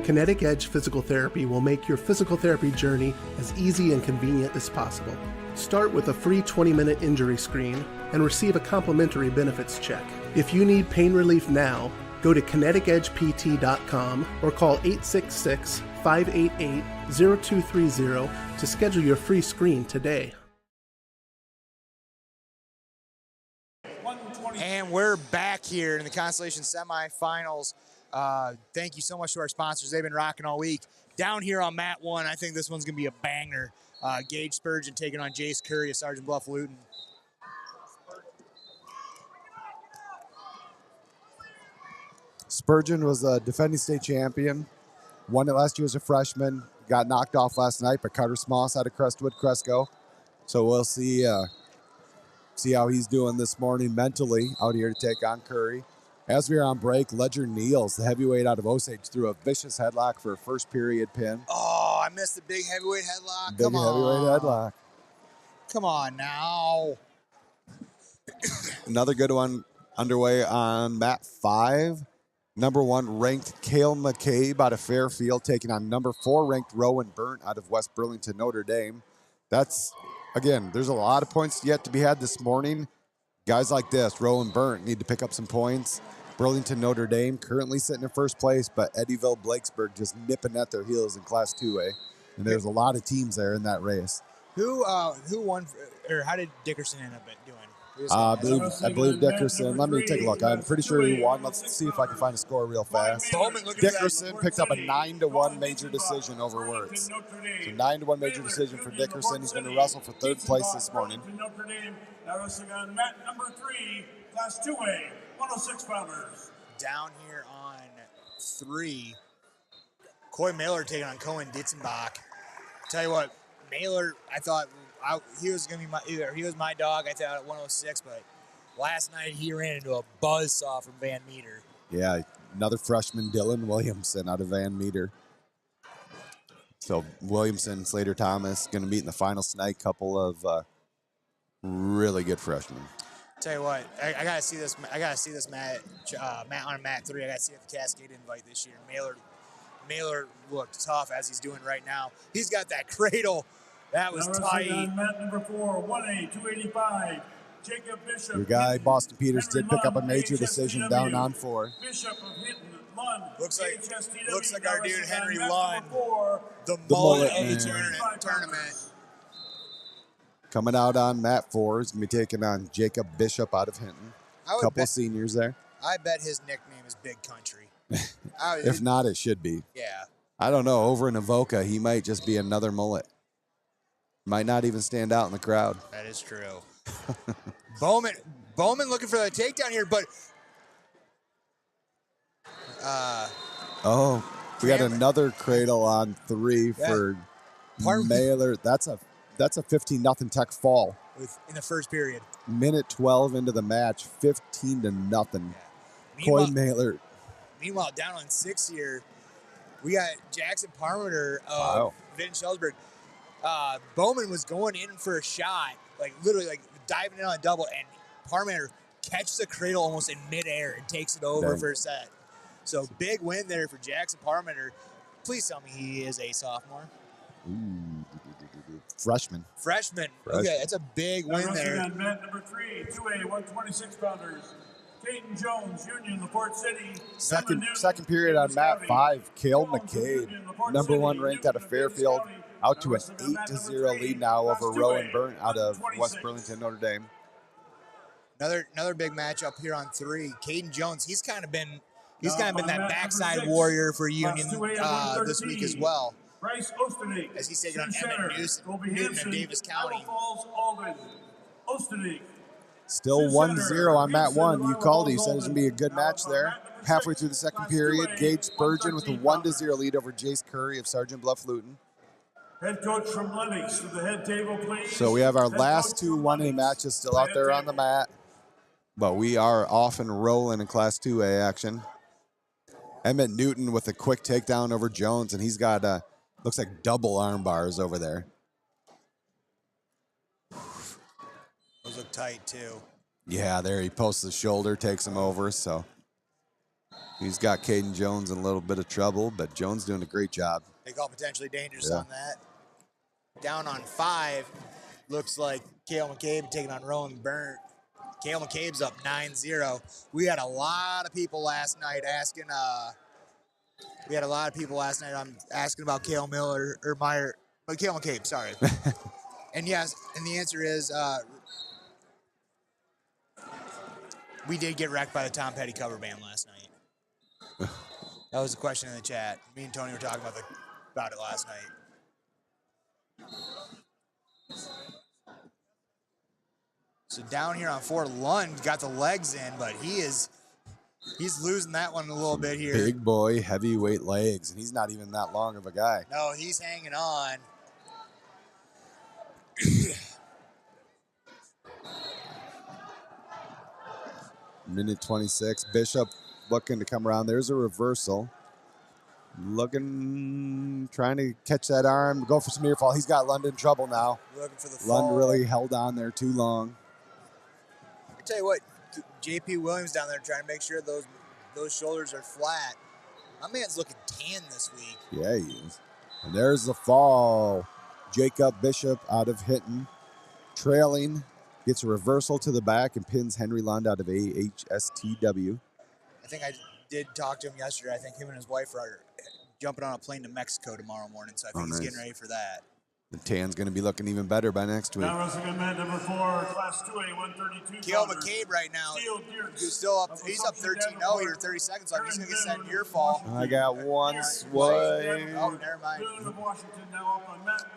G: Kinetic Edge Physical Therapy will make your physical therapy journey as easy and convenient as possible. Start with a free 20-minute injury screen and receive a complimentary benefits check. If you need pain relief now, go to kineticedgept.com or call 866-588-0230 to schedule your free screen today.
A: And we're back here in the Consolation Semifinals. Thank you so much to our sponsors. They've been rocking all week. Down here on Mat 1, I think this one's going to be a banger. Gage Spurgeon taking on Jace Curry of Sergeant Bluff Luton.
B: Spurgeon was a defending state champion. Won it last year as a freshman. Got knocked off last night by Carter Smoss out of Crestwood, Cresco. So we'll see how he's doing this morning mentally out here to take on Curry. As we are on break, Ledger Niels, the heavyweight out of Osage, threw a vicious headlock for a first period pin.
A: Oh, I missed the big heavyweight headlock.
B: Big heavyweight headlock.
A: Come on now.
B: Another good one underway on mat 5. Number 1 ranked Cale McCabe out of Fairfield taking on number 4 ranked Rowan Burnt out of West Burlington, Notre Dame. That's, again, there's a lot of points yet to be had this morning. Guys like this, Rowan Burnt, need to pick up some points. Burlington, Notre Dame currently sitting in first place, but Eddyville, Blakesburg just nipping at their heels in Class 2A. And there's a lot of teams there in that race.
A: Who won, or how did Dickerson end up doing?
B: I believe Dickerson. Let me take a look. I'm pretty sure he won. Let's see if I can find a score real fast. Dickerson picked up a 9-1 major decision over Wirtz. So 9-1 major decision for Dickerson. He's going to wrestle for 3rd place this morning.
C: Wrestling on mat number 3, Class 2A, 106 pounders.
A: Down here on 3, Coy Mailer taking on Cohen Ditzenbach. Tell you what, Mailer, I thought he was going to be he was my dog, I thought, at 106, but last night he ran into a buzzsaw from Van Meter.
B: Yeah, another freshman, Dylan Williamson out of Van Meter. So Williamson, Slater Thomas going to meet in the finals tonight. Couple of really good freshmen.
A: Tell you what, I gotta see this. I gotta see this Matt on mat 3. I gotta see if the Cascade invite this year. Mailer looked tough as he's doing right now. He's got that cradle. That was tight.
C: On mat number 4, 1A, 285, Jacob Bishop.
B: Your guy,
C: Hinton,
B: Boston Peters,
C: Henry
B: did pick up a
C: Lund,
B: major
C: HSTW.
B: decision down on 4.
C: Bishop of Hinton, Lund,
A: Looks like
C: HSTW,
A: our dude Henry
C: Mat
A: Lund,
C: number 4,
A: the
B: The
A: mullet
B: mullet
A: of the
B: man.
A: tournament.
B: Coming out on mat 4 is going to be taking on Jacob Bishop out of Hinton.
A: I
B: Couple of seniors there.
A: I bet his nickname is Big Country.
B: If not, it should be.
A: Yeah.
B: I don't know. Over in Avoca, he might just be another mullet. Might not even stand out in the crowd.
A: That is true. Bowman looking for the takedown here, but
B: we got another cradle on 3 for Mailer. That's a 15-0 tech fall.
A: in the first period.
B: Minute 12 into the match, 15-0. Coy Mailer.
A: Meanwhile, down on 6 here, we got Jackson Parmenter of Vinton Schellsburg. Bowman was going in for a shot, like literally like diving in on a double, and Parmenter catches the cradle almost in midair and takes it over for a set. So big win there for Jackson Parmenter. Please tell me he is a sophomore.
B: Ooh, freshman.
A: Okay, that's a big win there.
C: Mat number 3, 2A, 126 pounders. Caden Jones, Union, LaPorte City.
B: Second period on mat 5. Cale McCabe, number 1 ranked out of Fairfield, out to an 8-0 lead now over Rowan Burnt out of West Burlington, Notre Dame.
A: Another big matchup here on 3. Caden Jones, he's kind of been that backside warrior for Union this week as well.
C: Bryce Osternick,
A: as he's taking on Emmett Newton of Davis County.
B: Still 1-0 on mat 1. You called it. You said it was going to be a good match there. Halfway through the second period, Gage Spurgeon with a 1-0 lead over Jace Curry of Sergeant Bluff Luton.
C: Head coach from Lennox to the head table, please.
B: So we have our last 2 1A matches still out there on the mat. But we are off and rolling in Class 2A action. Emmett Newton with a quick takedown over Jones, and he's got, looks like double arm bars over there.
A: Those look tight, too.
B: Yeah, there he posts the shoulder, takes him over, so he's got Caden Jones in a little bit of trouble, but Jones doing a great job.
A: They call potentially dangerous on that. Down on 5, looks like Cale McCabe taking on Rowan Burnt. Cale McCabe's up 9-0. We had a lot of people last night asking. Asking about Cale Miller or Meyer, but Cale McCabe. Sorry. And yes, and the answer is we did get wrecked by the Tom Petty cover band last night. That was a question in the chat. Me and Tony were talking about it last night. So down here on 4, Lund got the legs in, but he's losing that one a little bit here.
B: Big boy, heavyweight legs, and he's not even that long of a guy.
A: No, he's hanging on.
B: Minute 26, Bishop looking to come around. There's a reversal. Trying to catch that arm, go for some near fall. He's got Lund in trouble now.
A: Looking for the fall.
B: Lund really held on there too long.
A: I tell you what, JP Williams down there trying to make sure those shoulders are flat. My man's looking tan this week.
B: Yeah, he is. And there's the fall. Jacob Bishop out of Hinton, trailing, gets a reversal to the back and pins Henry Lund out of AHSTW.
A: I think I did talk to him yesterday. I think him and his wife are jumping on a plane to Mexico tomorrow morning, so I think he's getting ready for that.
B: The tan's going to be looking even better by next week.
C: Now wrestling mat number 4, Class 2A, 132.
A: Cale McCabe right now, he's still up. He's up 13-0 here, 30 seconds left. He's going to get that near fall.
B: I got one swipe.
A: Oh, never mind.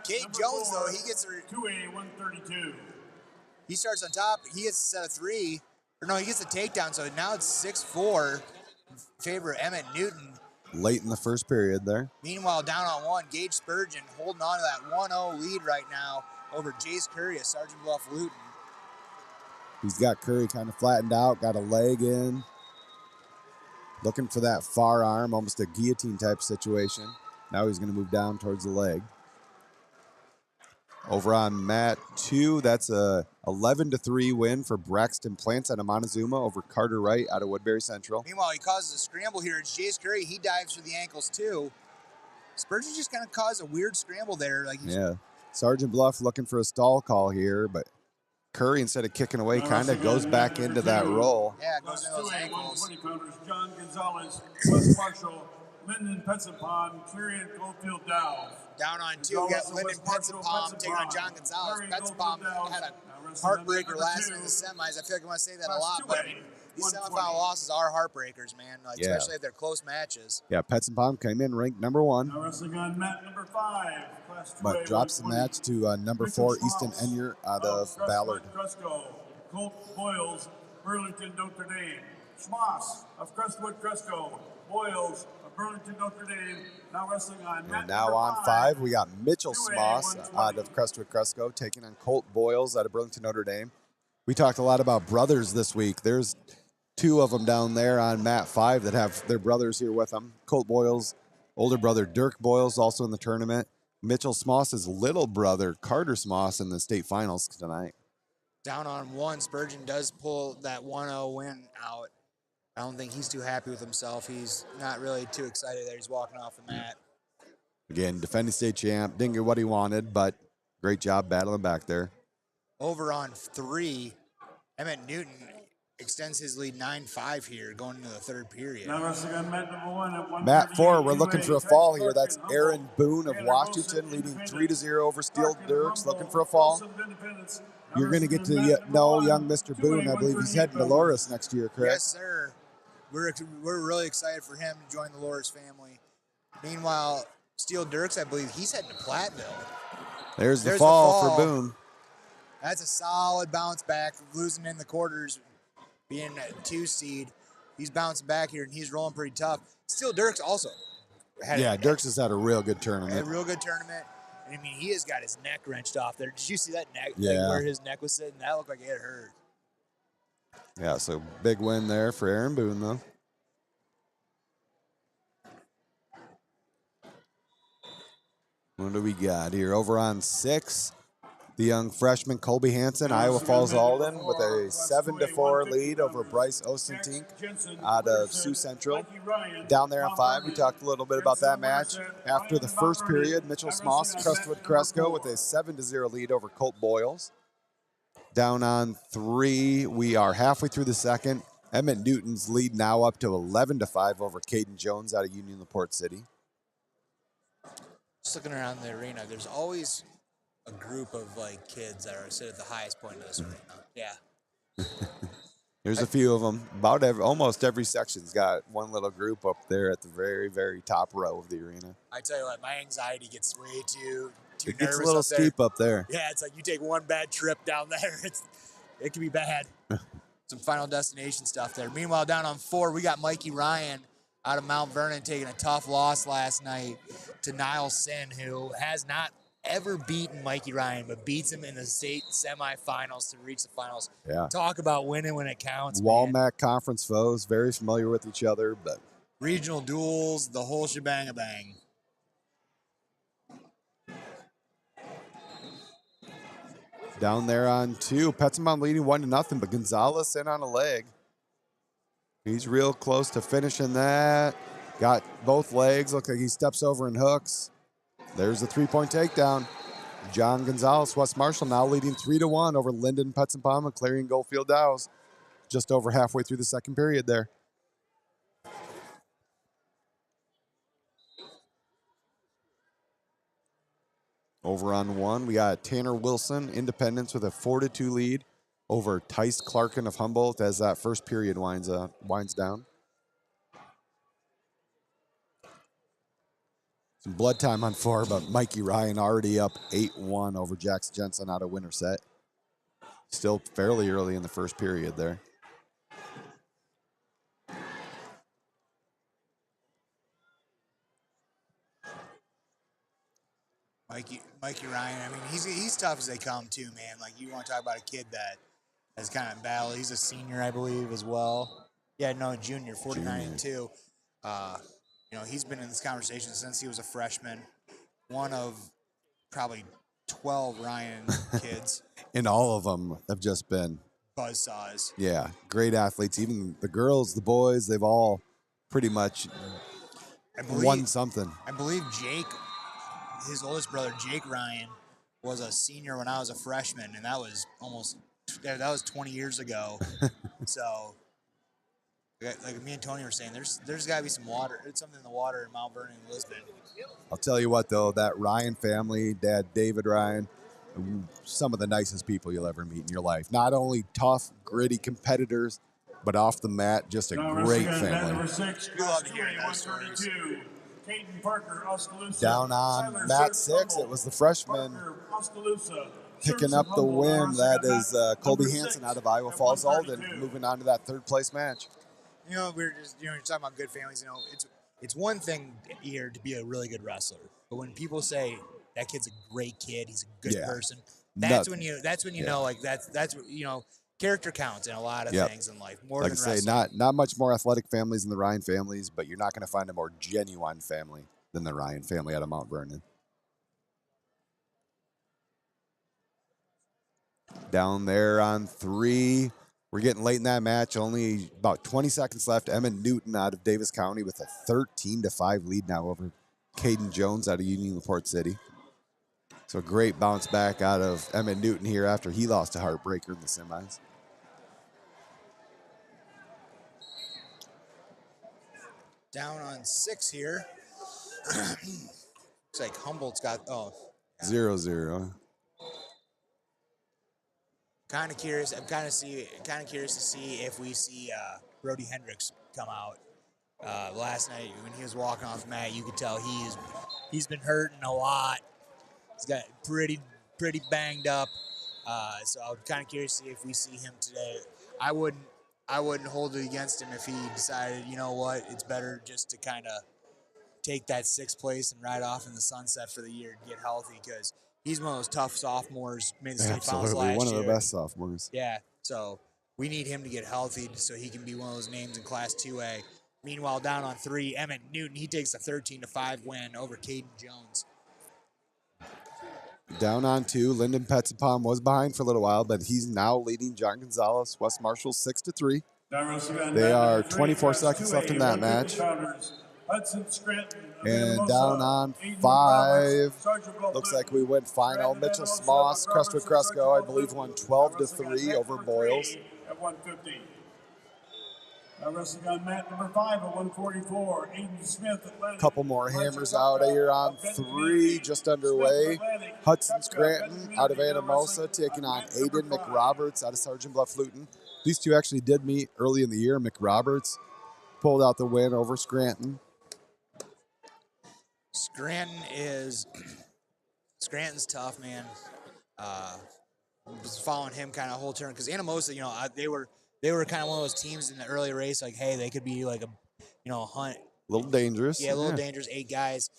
A: Kate Jones, though, he gets
C: 2A, 132.
A: He starts on top. He gets a set of 3. Or no, he gets a takedown, so now it's 6-4 in favor of Emmett Newton.
B: Late in the first period there.
A: Meanwhile, down on 1, Gage Spurgeon holding on to that 1-0 lead right now over Jace Curry of Sergeant Bluff Luton.
B: He's got Curry kind of flattened out, got a leg in. Looking for that far arm, almost a guillotine type situation. Now he's going to move down towards the leg. Over on mat 2, that's a 11-3 win for Braxton Plants out of Montezuma over Carter Wright out of Woodbury Central.
A: Meanwhile, he causes a scramble here. It's Jace Curry. He dives for the ankles too. Spurgeon just kind of caused a weird scramble there.
B: Yeah. Sergeant Bluff looking for a stall call here, but Curry, instead of kicking away, kind of goes back into that roll.
A: Yeah, it goes into those ankles.
C: 120-pounders, John Gonzalez, Wes Marshall, Lyndon Petsapon, Clarion Goldfield Dowd.
A: Down on 2, we got Lyndon Petsapon taking on John Gonzalez. Petsapon had a heartbreaker last in the semis. I feel like I want to say that a lot, but I mean, these semifinal losses are heartbreakers, man. Like, especially if they're close matches.
B: Yeah, Petsapon came in ranked number 1.
C: Now wrestling on mat number 5, class 2A,
B: But drops the match to number 4, Easton Enyer out of Ballard.
C: Cresco, Colt Boyles, Burlington, Notre Dame. Schmoss of Crestwood Cresco, Boyles of Burlington, Notre Dame. Now wrestling on mat
B: And now
C: number
B: on 5, we got Mitchell Schmoss out of Crestwood Cresco taking on Colt Boyles out of Burlington, Notre Dame. We talked a lot about brothers this week. There's 2 of them down there on mat 5 that have their brothers here with them. Colt Boyles' older brother Dirk Boyles also in the tournament. Mitchell Schmoss's little brother Carter Schmoss in the state finals tonight.
A: Down on 1, Spurgeon does pull that 1-0 win out. I don't think he's too happy with himself. He's not really too excited that he's walking off the mat.
B: Again, defending state champ, didn't get what he wanted, but great job battling back there.
A: Over on 3, Emmett Newton extends his lead 9-5 here going into the 3rd period.
C: Now wrestling on mat number 1 at
B: Mat 4, we're looking for a fall here. That's Aaron Boone of Washington leading 3-0 over Steel Dirks, looking for a fall. You're going to get to know young Mr. Boone. I believe he's heading to Loris next year, correct?
A: Yes, sir. We're really excited for him to join the Loris family. Meanwhile, Steel Dirks, I believe he's heading to Platteville.
B: There's the fall for Boone.
A: That's a solid bounce back, losing in the quarters, being a 2 seed. He's bouncing back here, and he's rolling pretty tough. Steel Dirks also
B: Dirks has had a real good
A: a
B: tournament.
A: real good tournament. And, I mean, he has got his neck wrenched off there. Did you see that neck?
B: Yeah.
A: Like where his neck was sitting? That looked like it hurt.
B: Yeah, so big win there for Aaron Boone, though. What do we got here? Over on 6, the young freshman Colby Hansen, Iowa Falls Alden, with a 7-4 lead over Bryce Ostentink out of Sioux Central. Down there on 5, we talked a little bit about that match. After the first period, Mitchell Schmoss, Crestwood Cresco, with a 7-0 lead over Colt Boyles. Down on 3, we are halfway through the second. Emmett Newton's lead now up to 11-5 over Caden Jones out of Union LaPorte City.
A: Just looking around the arena, there's always a group of like kids that are sit at the highest point of this arena. Yeah.
B: There's a few of them. Almost every section's got one little group up there at the very, very top row of the arena.
A: I tell you what, my anxiety gets way too
B: It
A: nervous
B: gets a little
A: up there.
B: steep up there.
A: Yeah, it's like you take one bad trip down there, it can be bad. Some Final Destination stuff there. Meanwhile, down on 4, we got Mikey Ryan out of Mount Vernon taking a tough loss last night to Niall Sin, who has not ever beaten Mikey Ryan, but beats him in the state semifinals to reach the finals.
B: Yeah.
A: Talk about winning when it counts.
B: Walmart conference foes, very familiar with each other, but
A: Regional duels, the whole shebang-a-bang.
B: down there on 2. Petsambon leading 1-0, but Gonzalez in on a leg. He's real close to finishing that. Got both legs. Looks like he steps over and hooks. There's the 3-point takedown. John Gonzalez, West Marshall, now leading 3-1 over Lyndon Petsambon and Clarion Goldfield Dows. Just over halfway through the second period there. Over on 1, we got Tanner Wilson, Independence, with a 4-2 lead over Tice Clarkin of Humboldt as that first period winds down. Some blood time on 4, but Mikey Ryan already up 8-1 over Jax Jensen out of Winterset. Still fairly early in the first period there.
A: Mikey Ryan, I mean, he's tough as they come too, man. Like, you want to talk about a kid that has kind of battled. He's a senior, I believe, as well. Yeah, no, junior, 49-2. You know, he's been in this conversation since he was a freshman. One of probably 12 Ryan kids.
B: And all of them have just been
A: buzzsaws.
B: Yeah, great athletes. Even the girls, the boys, they've all pretty much won something.
A: I believe Jake, his oldest brother, Jake Ryan, was a senior when I was a freshman, and that was almost that was 20 years ago. So, like me and Tony were saying, there's got to be some water. It's something in the water in Mount Vernon and Lisbon.
B: I'll tell you what, though, that Ryan family, Dad David Ryan, some of the nicest people you'll ever meet in your life. Not only tough, gritty competitors, but off the mat, just a great family.
C: Number 6,
A: love hearing those stories.
B: Down on mat 6, it was the freshman picking up the win. That is Colby Hansen out of Iowa Falls Alden, moving on to that third-place match.
A: You know, we're just you're talking about good families. You know, it's one thing here to be a really good wrestler, but when people say that kid's a great kid, he's a good person, that's when you know, like that's you know, character counts in a lot of things in life more
B: like
A: than
B: I say,
A: wrestling.
B: not much more athletic families than the Ryan families, but you're not going to find a more genuine family than the Ryan family out of Mount Vernon. Down there on 3. We're getting late in that match. Only about 20 seconds left. Emmett Newton out of Davis County with a 13-5 lead now over Caden Jones out of Union LaPorte City. So a great bounce back out of Emmett Newton here after he lost a heartbreaker in the semis.
A: Down on 6 here. Looks like Humboldt's got
B: 0-0.
A: Kind of curious. I'm kind of curious to see if we see Brody Hendricks come out. Last night when he was walking off the mat, you could tell he's been hurting a lot. He's got pretty banged up. So I'm kind of curious to see if we see him today. I wouldn't hold it against him if he decided, you know what, it's better just to kind of take that 6th place and ride off in the sunset for the year and get healthy, because he's one of those tough sophomores, made the state finals last year.
B: One of the best sophomores.
A: Yeah, so we need him to get healthy so he can be one of those names in Class 2A. Meanwhile, down on 3, Emmett Newton, he takes a 13-5 win over Caden Jones.
B: Down on 2, Lyndon Petzapom was behind for a little while, but he's now leading John Gonzalez, West Marshall 6-3. They are 24 seconds left in that match. And down on 5, looks like we went final. Mitchell Smoss, Crestwood Cresco, I believe, won 12-3 over Boyles.
C: Wrestling on mat number 5 at 144. Aiden Smith, Atlantic.
B: Couple more hammers out here on 3, just underway. Hudson Scranton out of Anamosa taking on Aiden McRoberts out of Sergeant Bluff Luton. These two actually did meet early in the year. McRoberts pulled out the win over Scranton.
A: Scranton's tough, man. Just following him kind of whole turn, because Anamosa, you know, they were kind of one of those teams in the early race, like, hey, they could be like a hunt.
B: A little dangerous.
A: Yeah, a little dangerous. 8 guys.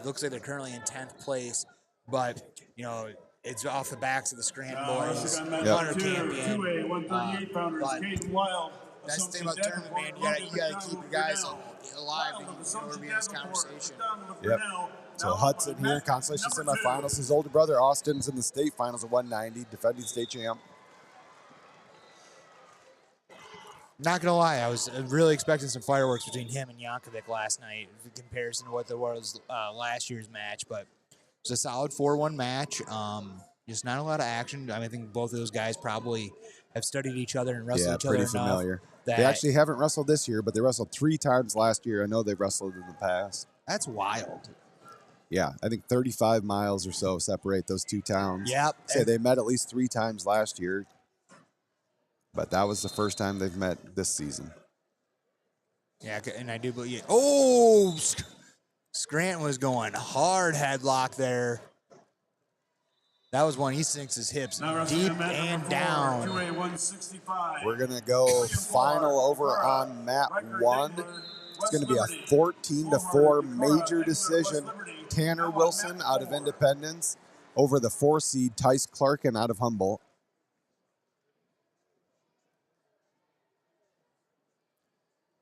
A: Looks like they're currently in 10th place, but you know, it's off the backs of the Scranton boys. Hunter Campion.
C: But
A: that's the thing about the tournament, man. You gotta keep your guys alive in order to be in this conversation.
B: Yep. So Hudson here, Consolation Semifinals. His older brother Austin's in the state finals at 190, defending state champ.
A: Not gonna lie, I was really expecting some fireworks between him and Yankovic last night in comparison to what there was last year's match, but it was a solid 4-1 match. Just not a lot of action. I think both of those guys probably have studied each other and wrestled each other enough.
B: Pretty familiar. They actually haven't wrestled this year, but they wrestled 3 times last year. I know they've wrestled in the past.
A: That's wild.
B: Yeah, I think 35 miles or so separate those 2 towns.
A: Yep.
B: Say they met at least 3 times last year, but that was the first time they've met this season.
A: Yeah, and I do believe. Oh, Scranton was going hard headlock there. That was one. He sinks his hips deep and down.
B: We're going to go final over on mat 1. It's going to be a 14-4 major decision. Tanner Wilson out of Independence over the 4 seed Tice Clarkin out of Humboldt.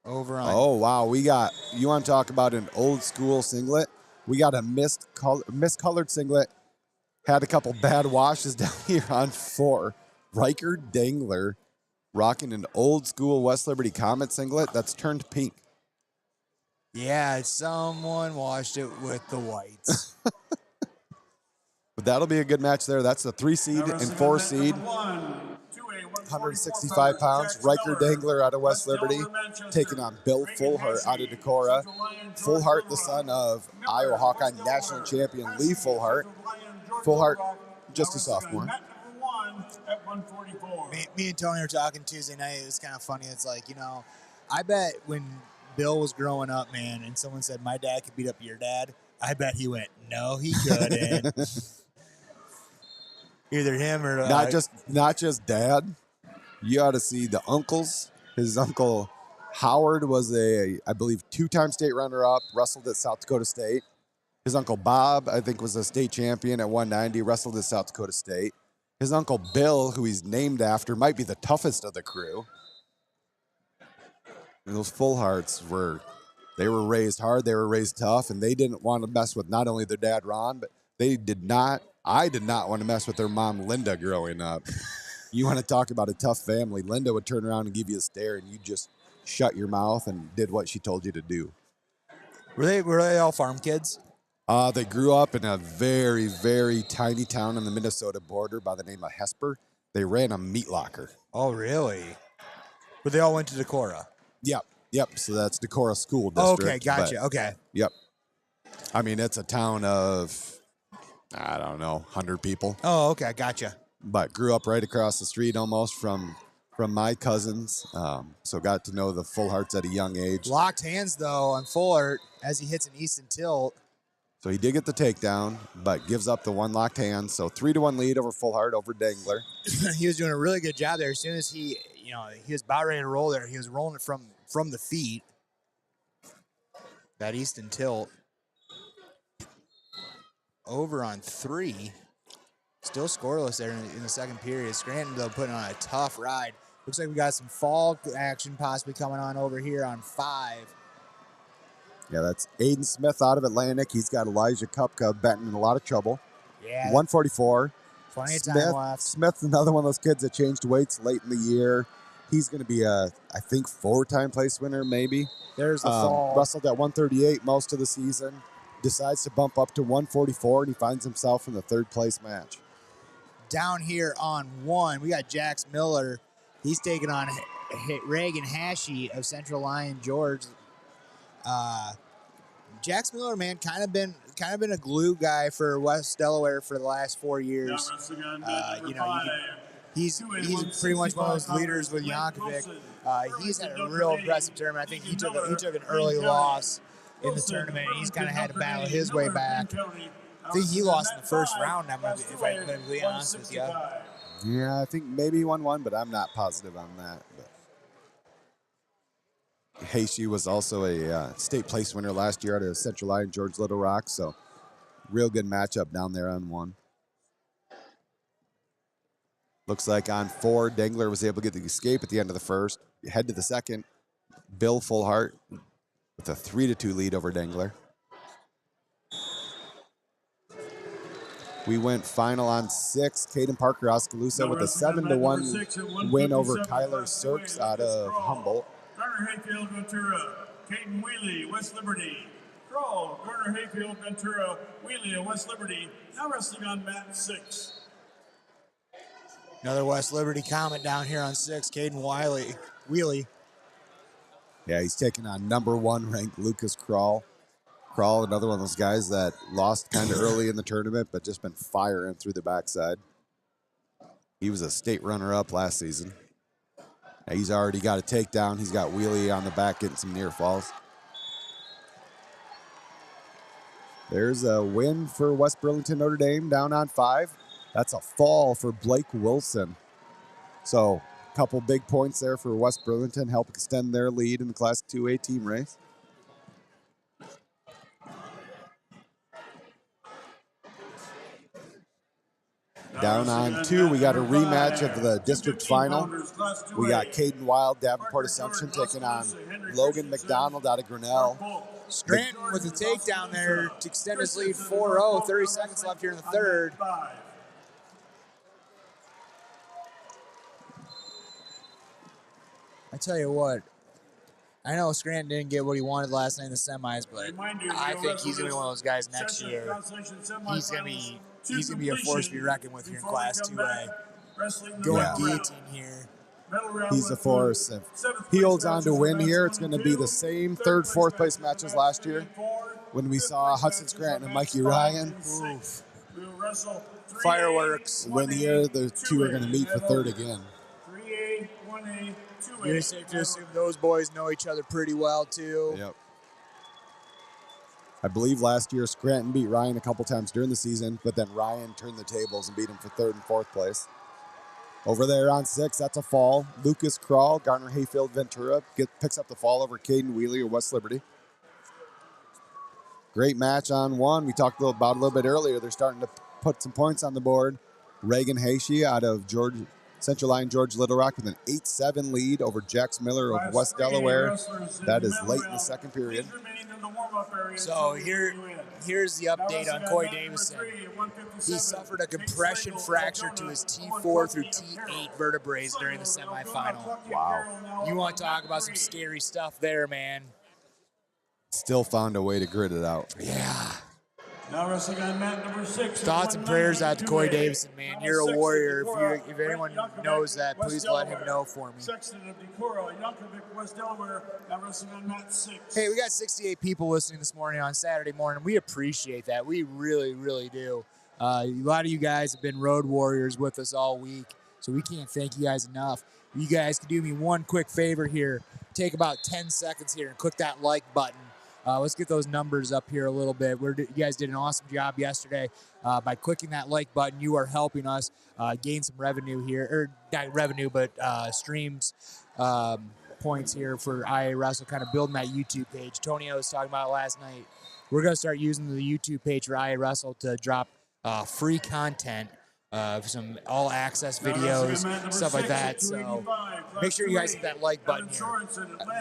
A: Over on.
B: Oh, wow. You want to talk about an old school singlet? We got a miscolored singlet. Had a couple bad washes down here on 4. Riker Dangler rocking an old school West Liberty Comet singlet that's turned pink.
A: Yeah, someone washed it with the whites.
B: But that'll be a good match there. That's the 3 seed and 4 seed. 165 pounds. Riker Dangler out of West Liberty, taking on Bill Fullhart out of Decorah. Fullhart, the son of Iowa Hawkeye national champion Lee Fullhart. Fullhart, just a sophomore.
A: Me and Tony were talking Tuesday night. It was kind of funny. It's like, you know, I bet when Bill was growing up, man, and someone said, my dad could beat up your dad, I bet he went, no, he couldn't. Either him or...
B: Not just dad. You ought to see the uncles. His uncle Howard was I believe, 2-time state runner-up, wrestled at South Dakota State. His uncle Bob, I think, was a state champion at 190, wrestled at South Dakota State. His uncle Bill, who he's named after, might be the toughest of the crew. And those Fullharts were raised hard, they were raised tough, and they didn't want to mess with not only their dad, Ron, but I did not want to mess with their mom, Linda, growing up. You want to talk about a tough family. Linda would turn around and give you a stare, and you just shut your mouth and did what she told you to do.
A: Were they all farm kids?
B: They grew up in a very, very tiny town on the Minnesota border by the name of Hesper. They ran a meat locker.
A: Oh, really? But they all went to Decorah?
B: Yep. So that's Decorah School District.
A: Okay, gotcha. Okay.
B: Yep. I mean, it's a town of, I don't know, 100 people.
A: Oh, okay, gotcha.
B: But grew up right across the street almost from my cousins. So got to know the Fullharts at a young age.
A: Locked hands, though, on Fullhart as he hits an Easton tilt.
B: So he did get the takedown, but gives up the one locked hand. So 3-1 lead over Fullhart over Dangler.
A: He was doing a really good job there. As soon as he was about ready to roll there, he was rolling it from the feet. That Easton tilt. Over on 3. Still scoreless there in the second period. Scranton, though, putting on a tough ride. Looks like we got some fall action possibly coming on over here on 5.
B: Yeah, that's Aiden Smith out of Atlantic. He's got Elijah Kupka betting in a lot of trouble.
A: Yeah.
B: 144.
A: Plenty of time left.
B: Smith's another one of those kids that changed weights late in the year. He's going to be I think, 4-time place winner, maybe.
A: There's the fall.
B: Wrestled at 138 most of the season. Decides to bump up to 144, and he finds himself in the 3rd place match.
A: Down here on 1, we got Jax Miller. He's taking on Reagan Hashey of Central Lyon George. Jax Miller, man, kind of been a glue guy for West Delaware for the last 4 years. He's pretty much one of those leaders with Yankovic. He's had a real impressive tournament. I think he took an early loss in the tournament. He's kind of had to battle his way back. I think he lost in the first round. If I'm going to be honest with you.
B: Yeah, I think maybe he won one, but I'm not positive on that. But Hashey was also a state place winner last year out of Central Lyon George Little Rock, so real good matchup down there on 1. Looks like on 4, Dangler was able to get the escape at the end of the first. Head to the second. Bill Fullhart with a 3-2 lead over Dangler. We went final on 6. Caden Parker Oskaloosa with a 7-1 win over Kyler Sirks out of Humboldt.
C: Garner Hayfield Ventura, Caden Wheely, West Liberty. Crawl, Garner Hayfield Ventura, Wheely of West Liberty. Now wrestling on mat 6.
A: Another West Liberty comment down here on 6. Caden Wheely.
B: Yeah, he's taking on number 1 ranked Lucas Crawl. Crawl, another one of those guys that lost kind of early in the tournament, but just been firing through the backside. He was a state runner-up last season. Now he's already got a takedown. He's got Wheelie on the back getting some near falls. There's a win for West Burlington Notre Dame down on 5. That's a fall for Blake Wilson. So a couple big points there for West Burlington, help extend their lead in the Class 2A team race. Down on 2, we got a rematch of the district final. We got Caden Wild, Davenport Assumption, taking on Logan McDonald out of Grinnell.
A: Scranton with a takedown there to extend his lead 4-0. 30 seconds left here in the 3rd. I tell you what, I know Scranton didn't get what he wanted last night in the semis, but I think he's going to be one of those guys next year. He's going to be a force to be reckoned with here in Class 2A. Going guillotine here.
B: He's a force. If he holds on to win here, it's going to be the same third, fourth place matches last year when we saw Hudson Scranton and Mikey Ryan.
A: Oof. Fireworks.
B: Win here, the two are going to meet for third again.
C: 3A, 1A, 2A.
A: You're safe to assume those boys know each other pretty well, too.
B: Yep. I believe last year Scranton beat Ryan a couple times during the season, but then Ryan turned the tables and beat him for third and fourth place. Over there on 6, that's a fall. Lucas Crawl, Garner Hayfield Ventura picks up the fall over Caden Wheeler of West Liberty. Great match on 1. We talked about a little bit earlier. They're starting to put some points on the board. Reagan Hayshe out of Central Line George Little Rock with an 8-7 lead over Jax Miller of West Delaware. That is late in the second period.
A: So here's the update on Coy Davison. He suffered a compression fracture to his T4 through T8 vertebrae during the semifinal.
B: Wow.
A: You want to talk about some scary stuff there, man.
B: Still found a way to grit it out.
A: Yeah.
C: Now wrestling on mat number 6.
A: Thoughts and prayers out to Coy Davison, man. You're a warrior. If anyone knows that, please let him know for me.
C: Sexton of Decorah, Yankovic, West Delaware. Now wrestling on mat 6.
A: Hey, we got 68 people listening this morning on Saturday morning. We appreciate that. We really, really do. A lot of you guys have been road warriors with us all week, so we can't thank you guys enough. You guys can do me one quick favor here. Take about 10 seconds here and click that like button. Let's get those numbers up here a little bit. You guys did an awesome job yesterday. By clicking that like button, you are helping us gain some revenue here, or not revenue, but streams, points here for IA Wrestle, kind of building that YouTube page. Tony was talking about it last night. We're going to start using the YouTube page for IA Wrestle to drop free content, some all-access videos, stuff like that. So make sure you guys hit that like button here.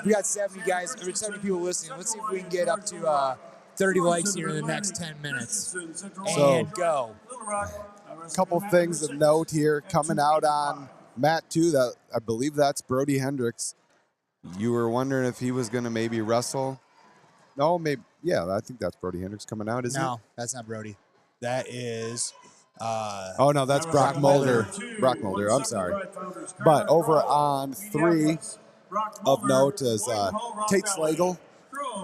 A: We got 70 people listening. Let's see if we can get up to 30 likes here in the next 10 minutes. And go.
B: A couple things of note here coming out on mat 2. That I believe that's Brody Hendricks. You were wondering if he was going to maybe wrestle. No, maybe. Yeah, I think that's Brody Hendricks coming out, isn't it?
A: No, that's not Brody. That is...
B: oh, no, that's Brock Mulder. Brock Mulder, I'm sorry. But over on 3 of note is Tate Slagle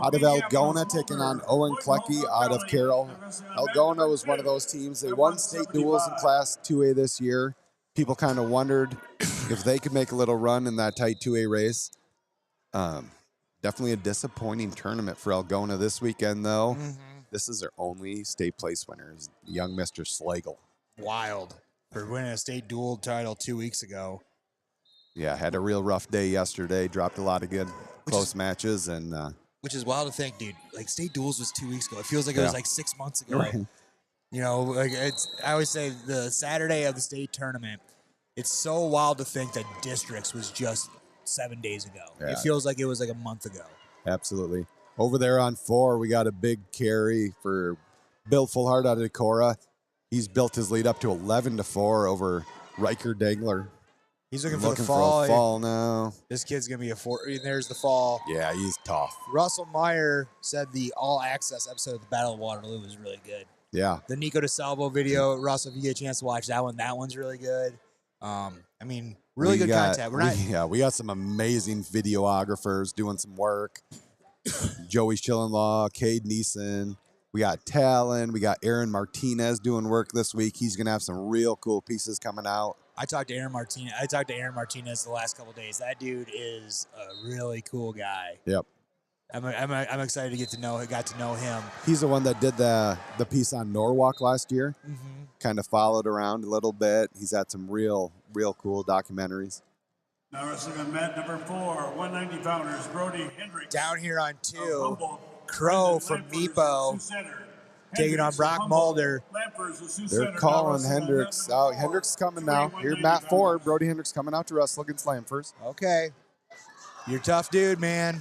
B: out of Algona taking on Owen Klecky out of Carroll. Algona was one of those teams. They won state duels in Class 2A this year. People kind of wondered if they could make a little run in that tight 2A race. Definitely a disappointing tournament for Algona this weekend, though. Mm-hmm. This is their only state place winner, is young Mr. Slagle.
A: Wild. For winning a state dual title 2 weeks ago.
B: Yeah, had a real rough day yesterday. Dropped a lot of good close matches. And
A: which is wild to think, dude. Like, state duels was 2 weeks ago. It feels like it was like 6 months ago. Right. You know, like I always say the Saturday of the state tournament, it's so wild to think that districts was just 7 days ago. Yeah. It feels like it was like a month ago.
B: Absolutely. Over there on 4, we got a big carry for Bill Fullhart out of Decorah. He's built his lead up to 11-4 over Riker Dangler.
A: He's looking for the fall.
B: For a fall now.
A: This kid's going to be a 4. There's the fall.
B: Yeah, he's tough.
A: Russell Meyer said the all-access episode of the Battle of Waterloo was really good.
B: Yeah.
A: The Nico DeSalvo video, Russell, if you get a chance to watch that one's really good. I mean, really good content.
B: We got some amazing videographers doing some work. Joey Schillenlaw, Cade Neeson. We got Talon. We got Aaron Martinez doing work this week. He's going to have some real cool pieces coming out.
A: I talked to Aaron Martinez the last couple of days. That dude is a really cool guy.
B: Yep.
A: I'm excited to got to know him.
B: He's the one that did the piece on Norwalk last year. Mm-hmm. Kind of followed around a little bit. He's had some real cool documentaries.
C: Now wrestling on mat number 4, 190 pounders, Brody Hendricks.
A: Down here on 2, Crow from Meepo taking on Brock Mulder.
B: They're calling Hendricks out. Hendricks coming now. Here, mat 4, Brody Hendricks coming out to wrestle against Lamfers.
A: Okay. You're a tough dude, man.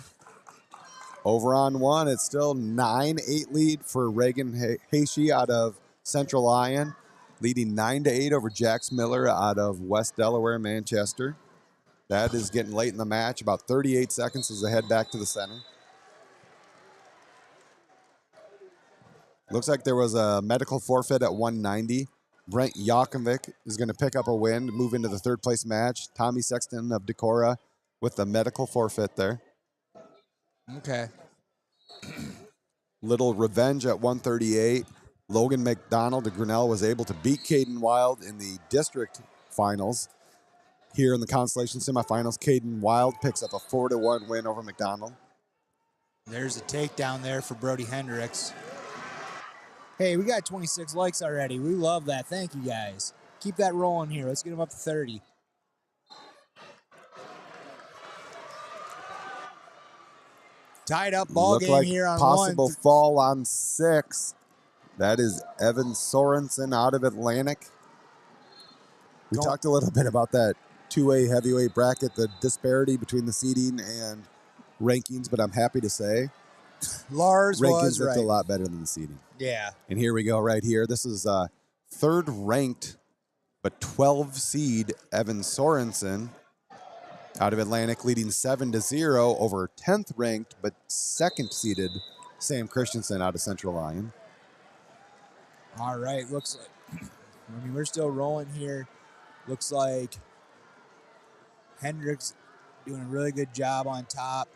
B: Over on 1, it's still 9-8 lead for Reagan Hayshe out of Central Lyon, leading 9-8 over Jax Miller out of West Delaware, Manchester. That is getting late in the match. About 38 seconds as they head back to the center. Looks like there was a medical forfeit at 190. Brent Yakovic is going to pick up a win, move into the third place match. Tommy Sexton of Decorah with the medical forfeit there.
A: Okay.
B: Little revenge at 138. Logan McDonald of Grinnell was able to beat Caden Wild in the district finals. Here in the Consolation Semifinals, Caden Wild picks up a 4-1 win over McDonald.
A: There's a takedown there for Brody Hendricks. Hey, we got 26 likes already. We love that. Thank you, guys. Keep that rolling here. Let's get them up to 30. Tied up ball game
B: like
A: here on
B: possible
A: one.
B: fall on 6. That is Evan Sorensen out of Atlantic. We talked a little bit about that 2A heavyweight bracket, the disparity between the seeding and rankings, but I'm happy to say
A: Lars
B: rankings
A: was
B: looked
A: right.
B: a lot better than the seeding.
A: Yeah.
B: And here we go right here. This is third ranked but 12 seed Evan Sorensen out of Atlantic, leading 7-0 over 10th ranked but second seeded Sam Christensen out of Central Lyon.
A: All right. Looks like, I mean, we're still rolling here. Looks like Hendricks doing a really good job on top.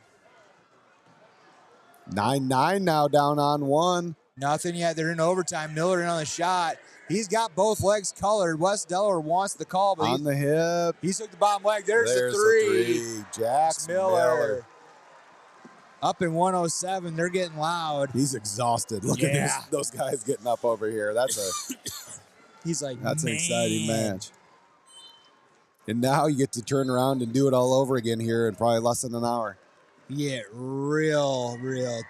B: 9-9 now, down on 1.
A: Nothing yet. They're in overtime. Miller in on the shot. He's got both legs colored. West Delaware wants the call, but
B: on the hip.
A: He took the bottom leg. There's the three.
B: Jackson Miller.
A: Up in 107. They're getting loud.
B: He's exhausted. Look at this, those guys getting up over here. That's
A: He's like,
B: that's
A: man.
B: an exciting match. And now you get to turn around and do it all over again here in probably less than an hour.
A: Yeah, real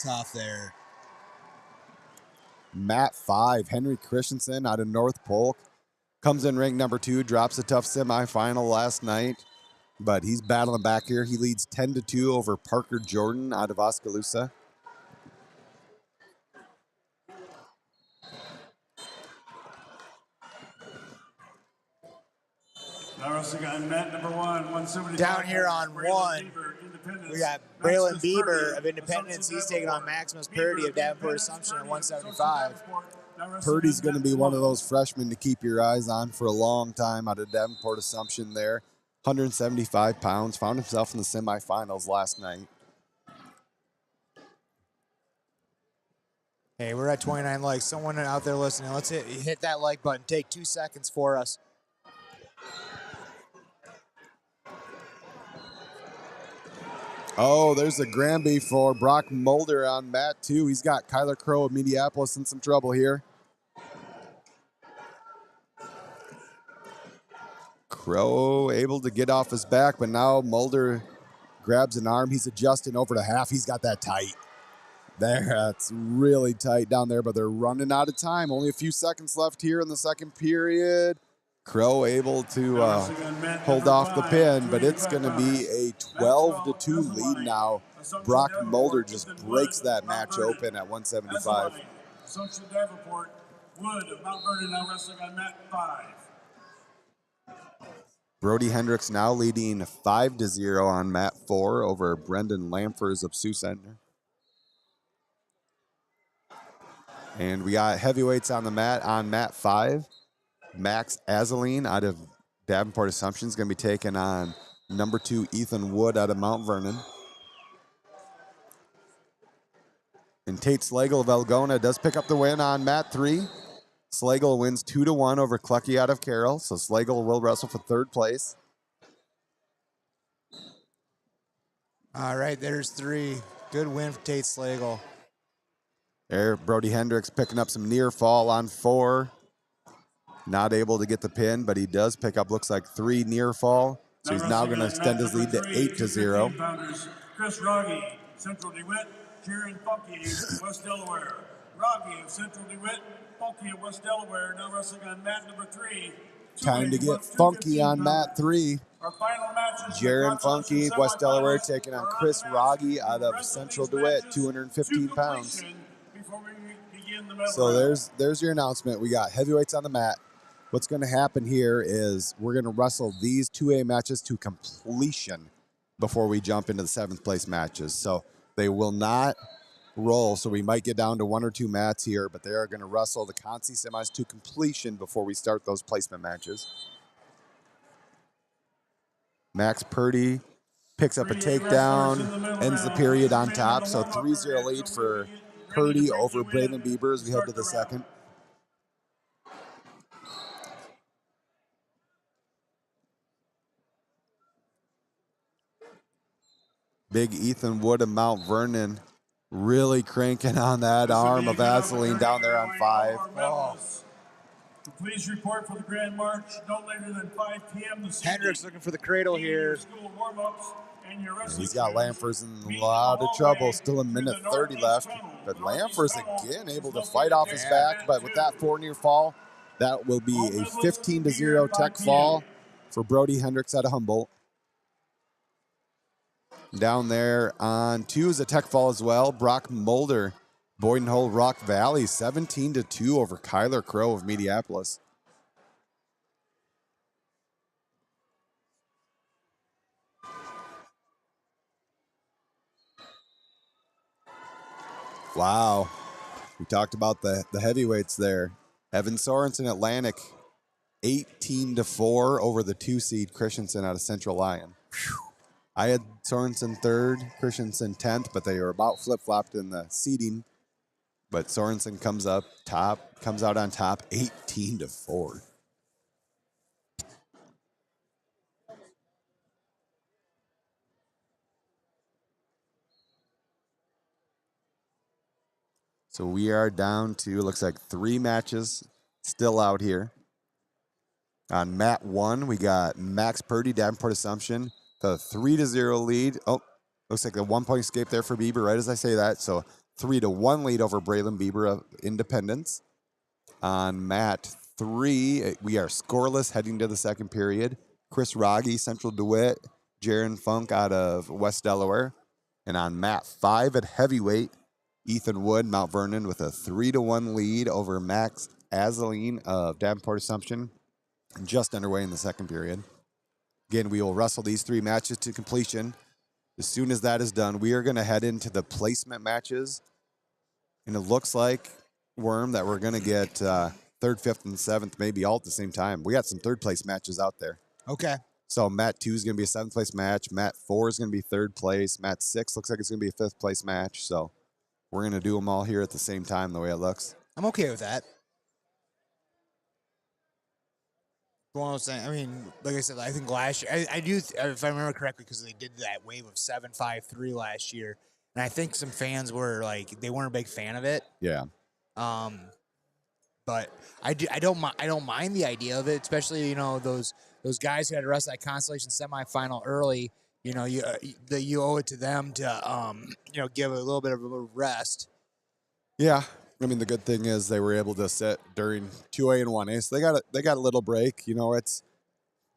A: tough there.
B: Mat 5, Henry Christensen out of North Polk. Comes in ranked number 2, drops a tough semifinal last night. But he's battling back here. He leads 10-2 over Parker Jordan out of Oskaloosa.
A: Down here on 1, we got Braylon Bieber of Independence. He's taking on Maximus Purdy of Davenport Assumption at 175.
B: Purdy's going to be one of those freshmen to keep your eyes on for a long time out of Davenport Assumption there. 175 pounds, found himself in the semifinals last night.
A: Hey, we're at 29 likes. Someone out there listening, let's hit that like button. Take 2 seconds for us.
B: Oh, there's a Granby for Brock Mulder on mat 2. He's got Kyler Crow of Minneapolis in some trouble here. Crow able to get off his back, but now Mulder grabs an arm. He's adjusting over to half. He's got that tight. That's really tight down there, but they're running out of time. Only a few seconds left here in the second period. Crow able to hold off the pin, but it's going to be a 12-2 lead now. Brock Mulder just breaks that match open at 175.
C: Social Davenport Wood of Mount Vernon now wrestling on mat 5.
B: Brody Hendricks now leading 5-0 on mat 4 over Brendan Lamfers of Sioux Center. And we got heavyweights on the mat on mat 5. Max Azaline out of Davenport Assumption is going to be taking on number 2 Ethan Wood out of Mount Vernon. And Tate Slagle of Algona does pick up the win on mat 3. Slagle wins 2-1 over Clucky out of Carroll, so Slagle will wrestle for third place.
A: All right, there's 3. Good win for Tate Slagle.
B: There, Brody Hendricks picking up some near fall on 4. Not able to get the pin, but he does pick up, looks like 3 near fall. So he's now going to extend his lead to 8-0.
C: Chris Rogge, Central DeWitt, Jaron Funky, West Delaware. Rogge of Central DeWitt, Funky of West Delaware, now wrestling on mat number 3.
B: Time to get funky on mat 3.
C: Our final match is
B: Jaron Funky, West Delaware, taking on Chris Rogge out of Central DeWitt, 215 pounds. So there's your announcement. We got heavyweights on the mat. What's going to happen here is we're going to wrestle these 2A matches to completion before we jump into the 7th place matches. So they will not roll, so we might get down to 1 or 2 mats here, but they are going to wrestle the Consi semis to completion before we start those placement matches. Max Purdy picks up a takedown, ends the period on top, so 3-0 lead for Purdy over Braylon Bieber as we head to the second. Big Ethan Wood of Mount Vernon really cranking on that arm of Vaseline down there on 5.
C: Oh. Please report for the Grand March no later than 5 p.m. this evening.
A: Hendricks looking for the cradle here.
B: He's got Lamfers in a lot of trouble. Still a minute 30 left. But Lamfers again able to fight off his back. But with that 4-near fall, that will be a 15-0 tech fall for Brody Hendricks out of Humboldt. Down there on 2 is a tech fall as well. Brock Mulder, Boyden Hole Rock Valley, 17-2 over Kyler Crow of Mediapolis. Wow. We talked about the heavyweights there. Evan Sorensen Atlantic, 18-4 over the 2-seed Christensen out of Central Lyon. I had Sorensen 3rd, Christensen 10th, but they were about flip-flopped in the seeding. But Sorensen comes out on top, 18-4. So we are down to, looks like 3 matches still out here. On mat 1, we got Max Purdy, Davenport Assumption, the 3-0 lead. Oh, looks like a 1-point escape there for Bieber, right as I say that. So 3-1 lead over Braylon Bieber of Independence. On mat 3, we are scoreless heading to the second period. Chris Rogge, Central DeWitt, Jaron Funk out of West Delaware. And on mat 5 at heavyweight, Ethan Wood, Mount Vernon, with a 3-1 lead over Max Azaline of Davenport Assumption. Just underway in the second period. Again, we will wrestle these 3 matches to completion. As soon as that is done, we are going to head into the placement matches. And it looks like, Worm, that we're going to get 3rd, 5th, and 7th maybe all at the same time. We got some 3rd place matches out there.
A: Okay.
B: So mat 2 is going to be a 7th place match. Mat 4 is going to be 3rd place. Mat 6 looks like it's going to be a 5th place match. So we're going to do them all here at the same time the way it looks.
A: I'm okay with that. One of those things, I mean, like I said, I think last year, I do, if I remember correctly, because they did that wave of 7-5-3 last year, and I think some fans were like, they weren't a big fan of it.
B: Yeah.
A: But I don't mind the idea of it, especially, you know, those guys who had to wrestle that Consolation semifinal early. You know, you owe it to them to you know, give a little bit of a rest.
B: Yeah. I mean, the good thing is they were able to sit during 2A and 1A, so they got a little break. You know, it's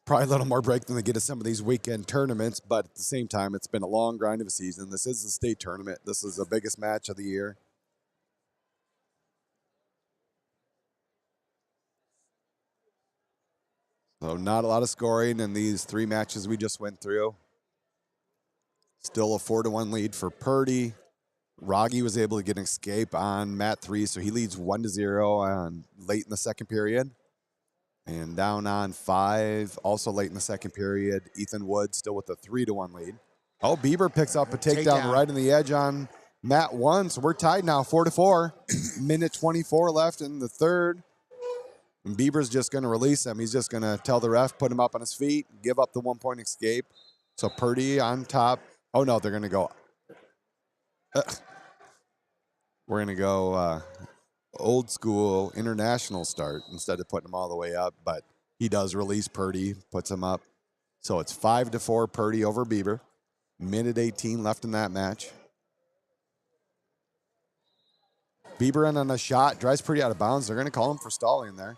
B: probably a little more break than they get at some of these weekend tournaments, but at the same time, it's been a long grind of a season. This is the state tournament. This is the biggest match of the year. So not a lot of scoring in these 3 matches we just went through. Still a 4-1 lead for Purdy. Rogge was able to get an escape on mat 3, so he leads 1-0 on late in the second period. And down on 5, also late in the second period, Ethan Wood still with a 3-1 lead. Oh, Bieber picks up a takedown right on the edge on mat 1, so we're tied now 4-4. Minute 24 left in the third. And Bieber's just going to release him. He's just going to tell the ref, put him up on his feet, give up the 1-point escape. So Purdy on top. Oh, no, they're going to go. We're going to go old school international start instead of putting him all the way up. But he does release Purdy, puts him up. So it's 5-4 Purdy over Bieber. Minute 18 left in that match. Bieber in on a shot, drives Purdy out of bounds. They're going to call him for stalling there.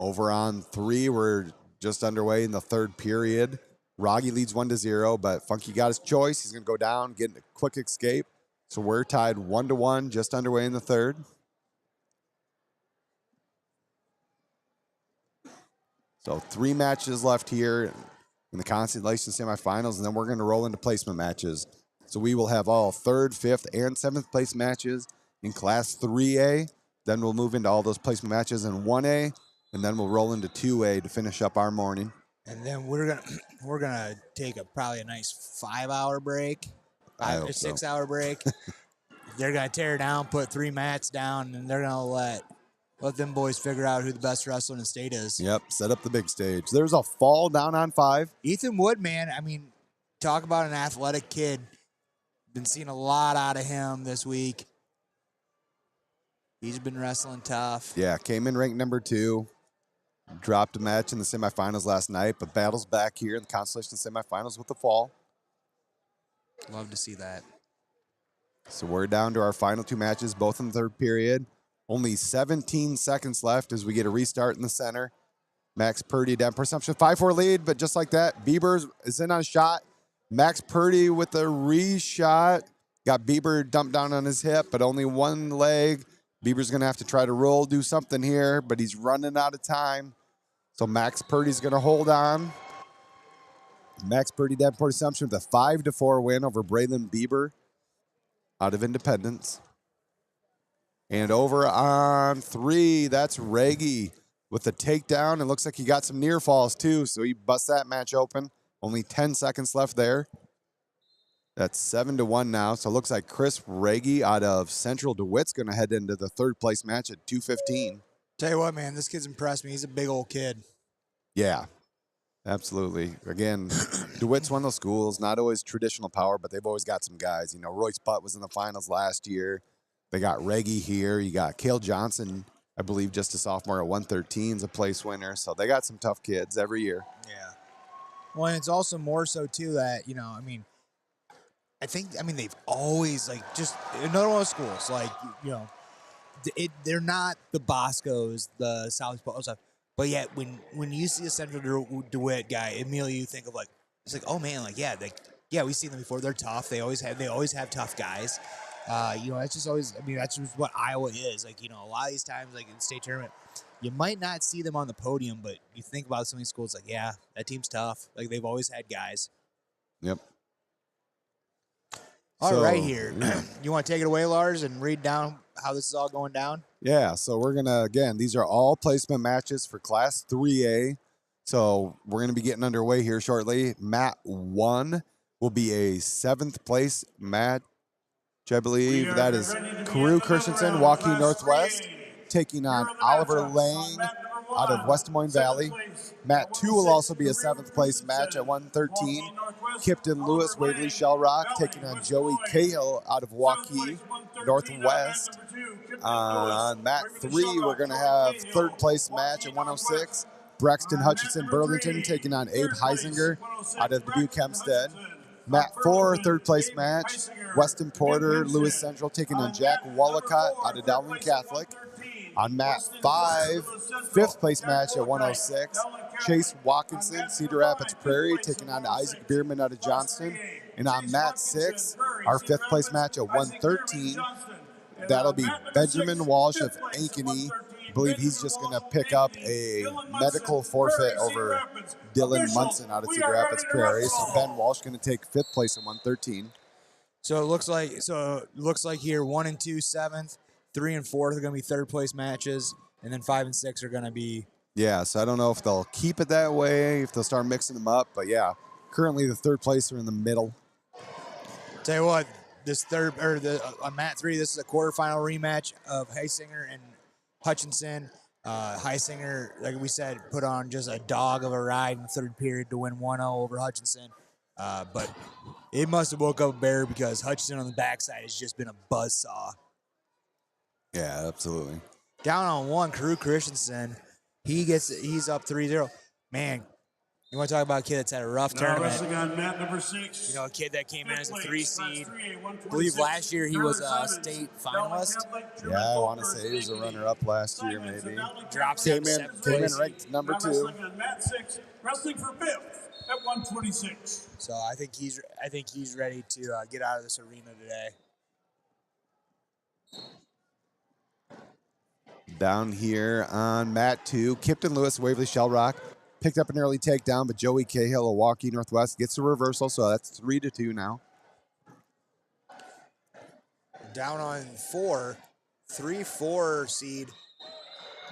B: Over on 3, we're just underway in the third period. Rogge leads 1-0, but Funky got his choice. He's going to go down, get a quick escape. So we're tied 1-1, just underway in the third. So 3 matches left here in the Consolation Semifinals, and then we're going to roll into placement matches. So we will have all 3rd, 5th, and 7th place matches in Class 3A. Then we'll move into all those placement matches in 1A, and then we'll roll into 2A to finish up our morning.
A: And then we're gonna take probably a nice 5-hour break,
B: I
A: 5
B: hope
A: or
B: so.
A: 6-hour break. They're gonna tear down, put 3 mats down, and they're gonna let them boys figure out who the best wrestler in the state is.
B: Yep, set up the big stage. There's a fall down on 5.
A: Ethan Wood, man, I mean, talk about an athletic kid. Been seeing a lot out of him this week. He's been wrestling tough.
B: Yeah, came in ranked number 2. Dropped a match in the semifinals last night, but battles back here in the Consolation Semifinals with the fall.
A: Love to see that.
B: So we're down to our final 2 matches, both in the 3rd period. Only 17 seconds left as we get a restart in the center. Max Purdy down perception, 5-4 lead, but just like that, Bieber is in on a shot. Max Purdy with a re-shot. Got Bieber dumped down on his hip, but only one leg. Bieber's going to have to try to roll, do something here, but he's running out of time. So Max Purdy's going to hold on. Max Purdy down perception with a 5-4 win over Braylon Bieber out of Independence. And over on 3, that's Reggie with the takedown. It looks like he got some near falls too, so he busts that match open. Only 10 seconds left there. That's 7-1 now. So it looks like Chris Reggie out of Central DeWitt's going to head into the 3rd place match at 2:15.
A: Tell you what, man, this kid's impressed me. He's a big old kid.
B: Yeah, absolutely. Again, DeWitt's one of those schools, not always traditional power, but they've always got some guys. You know, Royce Butt was in the finals last year. They got Reggie here. You got Cale Johnson, I believe, just a sophomore at 113 is a place winner. So they got some tough kids every year.
A: Yeah. Well, and it's also more so, too, that, you know, I mean, they've always, like, just another one of those schools, like, you know, they're not the Boscos, the South Pole stuff, but yet when you see a Central DeWitt guy, immediately you think of, like, it's like, oh, man, like, yeah, we've seen them before. They're tough. They always have tough guys. You know, that's just always, I mean, that's just what Iowa is. Like, you know, a lot of these times, like in the state tournament, you might not see them on the podium, but you think about some of these schools, like, yeah, that team's tough. Like, they've always had guys.
B: Yep.
A: All right, here. You want to take it away, Lars, and read down how this is all going down?
B: Yeah, so we're going to, again, these are all placement matches for Class 3A. So we're going to be getting underway here shortly. Mat 1 will be a 7th place match. I believe that is Carew Christensen, Waukee Northwest, taking on Oliver Lang out of West Des Moines Valley. Mat 2 will also be a 7th place match at 113. Kipton Lewis, Waverly Shell Rock, taking on Joey Cahill out of Waukee Northwest. On Mat 3, we're going to have 3rd place match at 106. Braxton Hutchinson Burlington taking on Abe Heisinger out of Dubuque Hempstead. Mat 4, 3rd place match. Weston Porter, Lewis Central taking on Jack Wallicott out of Dowling Catholic. On Mat 5, 5th place match at 106. Chase Watkinson, Cedar Rapids Prairie taking on Isaac Bierman out of Johnston. And on Mat 6, our 5th place match at 113. That'll be Benjamin Walsh of Ankeny. I believe he's just going to pick up a medical forfeit over Dylan Munson out of Cedar Rapids Prairie. So Ben Walsh going to take 5th place at 113.
A: So it looks like here 1 and 2 7th, 3 and 4th are going to be 3rd place matches, and then 5 and 6 are going to be.
B: Yeah, so I don't know if they'll keep it that way, if they'll start mixing them up, but yeah, currently the 3rd place are in the middle.
A: Tell you what, this on Mat 3, this is a quarterfinal rematch of Heisinger and Hutchinson. Heisinger, like we said, put on just a dog of a ride in the 3rd period to win 1-0 over Hutchinson. But it must have woke up a bear because Hutchinson on the backside has just been a buzzsaw.
B: Yeah, absolutely.
A: Down on 1, Carew Christensen. He's up 3-0. Man, you want to talk about a kid that's had a rough tournament.
C: Wrestling on mat number 6.
A: You know, a kid that came in as a 3 seed. I believe last year he was a state finalist.
B: Yeah, I want to say he was a runner-up last year, maybe.
A: Drops
B: came in ranked number 2.
C: Wrestling on mat 6, wrestling for 5th at 126.
A: So I think he's ready to get out of this arena today.
B: Down here on Mat 2, Kipton Lewis, Waverly Shell Rock. Picked up an early takedown, but Joey Cahill of Waukee Northwest gets the reversal, so that's 3-2 now.
A: down on 4, 3-4 seed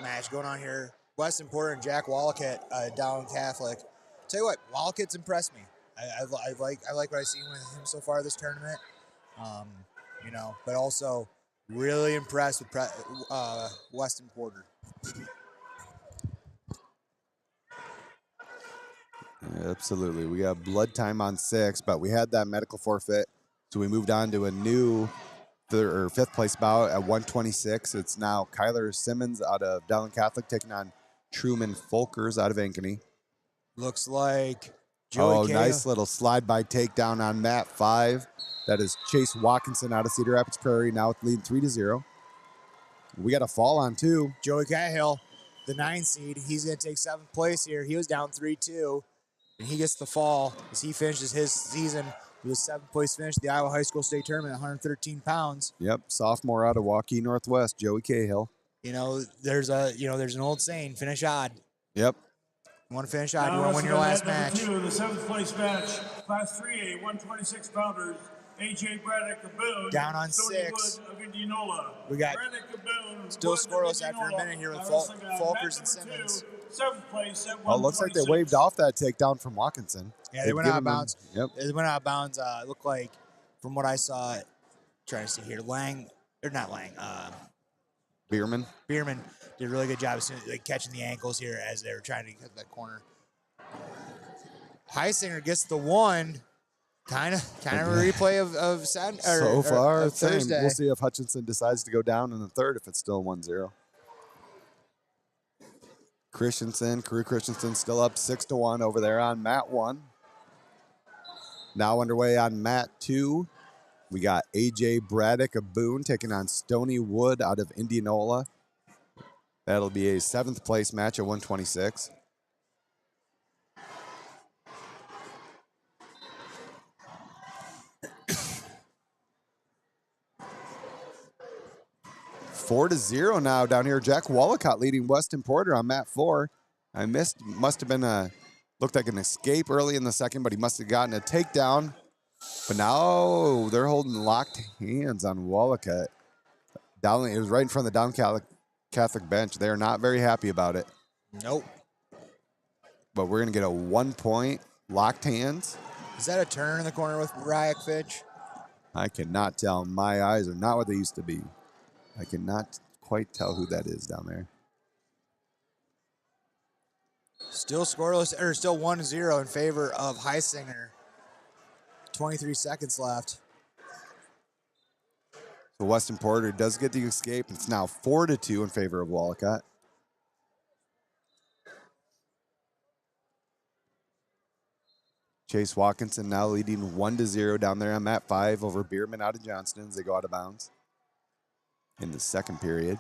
A: match going on here. Weston Porter and Jack Wallacott, down Catholic. Tell you what, Wallacot's impressed me. I like what I've seen with him so far this tournament. You know, but also really impressed with Weston Porter.
B: Absolutely. We got blood time on 6, but we had that medical forfeit, so we moved on to a new fifth place bout at 126. It's now Kyler Simmons out of Dowling Catholic taking on Truman Folkers out of Ankeny.
A: Looks like Joey Cahill.
B: Nice little slide by takedown on mat 5. That is Chase Watkinson out of Cedar Rapids Prairie, now with lead 3-0. We got a fall on 2.
A: Joey Cahill, the 9 seed, he's going to take 7th place here. He was down 3-2, and he gets the fall as he finishes his season with a 7th place finish at the Iowa High School State Tournament, 113 pounds.
B: Yep, sophomore out of Waukee Northwest, Joey Cahill.
A: You know, there's an old saying, finish odd.
B: Yep.
A: You want to finish odd, you want to win your last match.
C: The 7th place match, Class 3A, 126 pounders, A.J. Braddock of Boone.
A: Down on
C: Stony
A: 6.
C: Wood of Indianola.
A: We got
C: Braddock of Boone,
A: still
C: Wood
A: scoreless
C: of
A: after a
C: Indianola.
A: minute here with
C: Wrestling on
A: Folkers
C: mat
A: and Simmons.
C: 2, 7th place at 126.
B: Oh, it looks like they waved off that takedown from Watkinson.
A: Yeah, they went out of bounds.
B: Yep.
A: They went out of bounds. It looked like, from what I saw, trying to see here,
B: Bierman.
A: Bierman did a really good job of catching the ankles here as they were trying to get that corner. Heisinger gets the 1. Kind of a replay of Saturday.
B: So far,
A: of
B: same.
A: Thursday.
B: We'll see if Hutchinson decides to go down in the 3rd if it's still 1-0. Carew Christensen still up 6-1 over there on mat 1. Now underway on mat 2. We got A.J. Braddock of Boone taking on Stony Wood out of Indianola. That'll be a 7th place match at 126. Four to 0 now down here. Jack Wallacott leading Weston Porter on mat 4. Must have been looked like an escape early in the second, but he must have gotten a takedown. But now they're holding locked hands on Wallacott. Dowling, it was right in front of the Dowling Catholic bench. They are not very happy about it.
A: Nope.
B: But we're going to get a 1-point locked hands.
A: Is that a turn in the corner with Ryak Fitch?
B: I cannot tell. My eyes are not what they used to be. I cannot quite tell who that is down there.
A: Still scoreless, or still 1-0 in favor of Heisinger. 23 seconds left.
B: So Weston Porter does get the escape. It's now 4-2 in favor of Wallacott. Chase Watkinson now leading 1-0 down there on mat 5 over Bierman out of Johnston as they go out of bounds in the second period.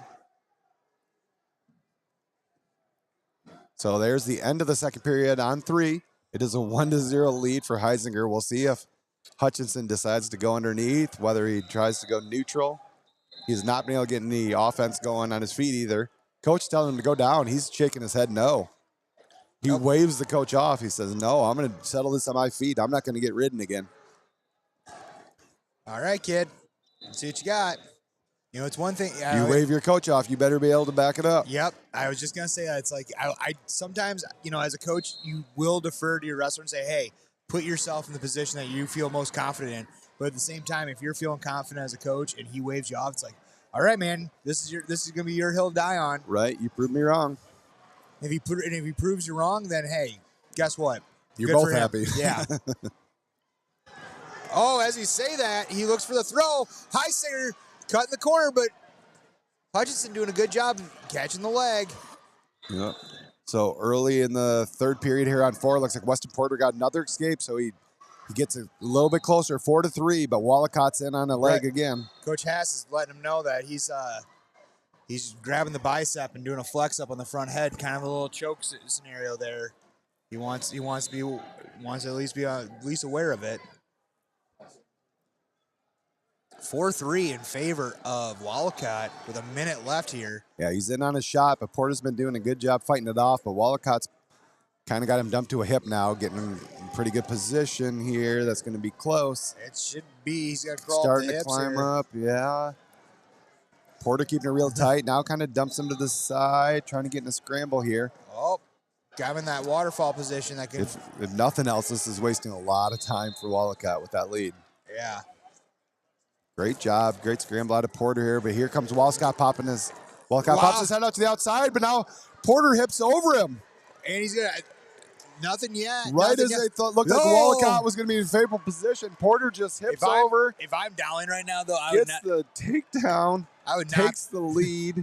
B: So there's the end of the second period on 3. It is a 1-0 lead for Heisinger. We'll see if Hutchinson decides to go underneath, whether he tries to go neutral. He's not been able to get any offense going on his feet either. Coach telling him to go down. He's shaking his head no. He waves the coach off. He says, no, I'm going to settle this on my feet. I'm not going to get ridden again.
A: All right, kid. Let's see what you got. You know, it's one thing.
B: You wave your coach off, you better be able to back it up.
A: Yep. I was just going to say that. It's like, I sometimes, you know, as a coach, you will defer to your wrestler and say, hey, put yourself in the position that you feel most confident in. But at the same time, if you're feeling confident as a coach and he waves you off, it's like, all right, man, this is going to be your hill to die on.
B: Right. You proved me wrong.
A: If he proves you wrong, then hey, guess what?
B: You're both happy.
A: Yeah. Oh, as you say that, he looks for the throw. Heisinger cut in the corner, but Hutchinson doing a good job catching the leg.
B: Yep. So early in the third period here on 4, looks like Weston Porter got another escape, so he gets a little bit closer, 4-3, but Wallacott's in on a leg again.
A: Coach Hass is letting him know that he's grabbing the bicep and doing a flex up on the front head, kind of a little choke scenario there. He wants to at least be aware of it. 4-3 in favor of Wallacott with a minute left here.
B: Yeah, he's in on a shot, but Porter's been doing a good job fighting it off, but Wallacott's Kind of got him dumped to a hip now, getting him in pretty good position here. That's going to be close.
A: It should be. He's got to crawl
B: Starting
A: up the
B: to
A: hips
B: climb
A: here.
B: up, yeah. Porter keeping it real tight. Now kind of dumps him to the side, trying to get in a scramble here.
A: Oh, got him in that waterfall position. That could.
B: If nothing else, this is wasting a lot of time for Wallacott with that lead.
A: Yeah.
B: Great job. Great scramble out of Porter here. But here comes Wallacott popping his. Wallacott pops his head out to the outside, but now Porter hips over him.
A: And he's going to. Nothing yet.
B: Right
A: nothing
B: as
A: yet.
B: they thought, looked like Wallacott was going to be in favorable position. Porter just hips over.
A: If I'm Dowling right now, though, I
B: gets
A: would not.
B: the takedown.
A: I would
B: takes the lead.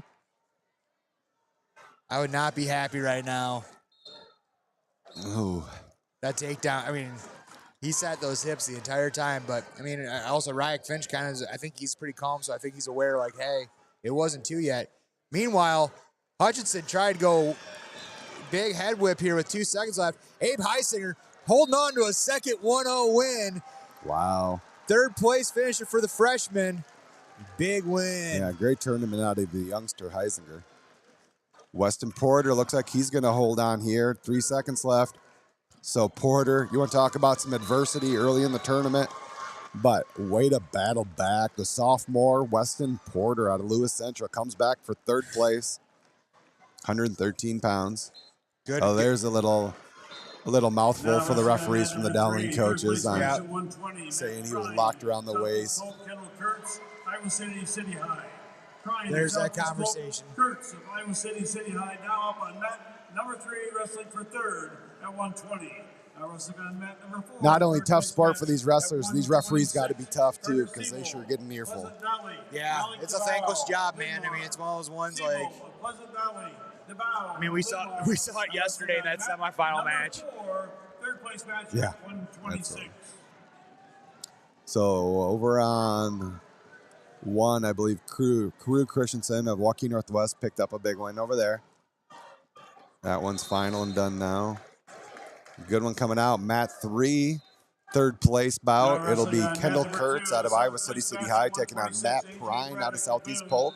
A: I would not be happy right now.
B: Oh.
A: That takedown. I mean, he sat those hips the entire time, but I mean, also Ryak Finch kind of. I think he's pretty calm, so I think he's aware. Like, hey, it wasn't two yet. Meanwhile, Hutchinson tried to go. Big head whip here with 2 seconds left. Abe Heisinger holding on to a second 1-0 win.
B: Wow.
A: Third place finisher for the freshman. Big win.
B: Yeah, great tournament out of the youngster Heisinger. Weston Porter looks like he's going to hold on here. 3 seconds left. So Porter, you want to talk about some adversity early in the tournament, but way to battle back. The sophomore Weston Porter out of Lewis Central comes back for third place. 113 pounds.
A: Good.
B: Oh, there's a little mouthful for the referees from the Dowling coaches on saying he was locked around the waist.
C: Iowa City High.
A: There's that conversation.
C: Kurtz of Iowa City High now up on mat number 3, wrestling for third at 120. Wrestling on mat number 4.
B: Not only tough sport for these wrestlers, these referees got to be tough too because they sure get an earful.
A: Yeah, it's a thankless job, man. I mean, it's one of those ones like. I mean, we saw it yesterday in that semifinal match.
C: Third place match
B: Yeah.
C: at 126.
B: So over on 1, I believe Carew Christensen of Waukee Northwest picked up a big win over there. That one's final and done now. Good one coming out. Mat 3, third place bout. It'll be Kendall Kurtz out of Iowa City High taking on Matt Prine out of Southeast Polk.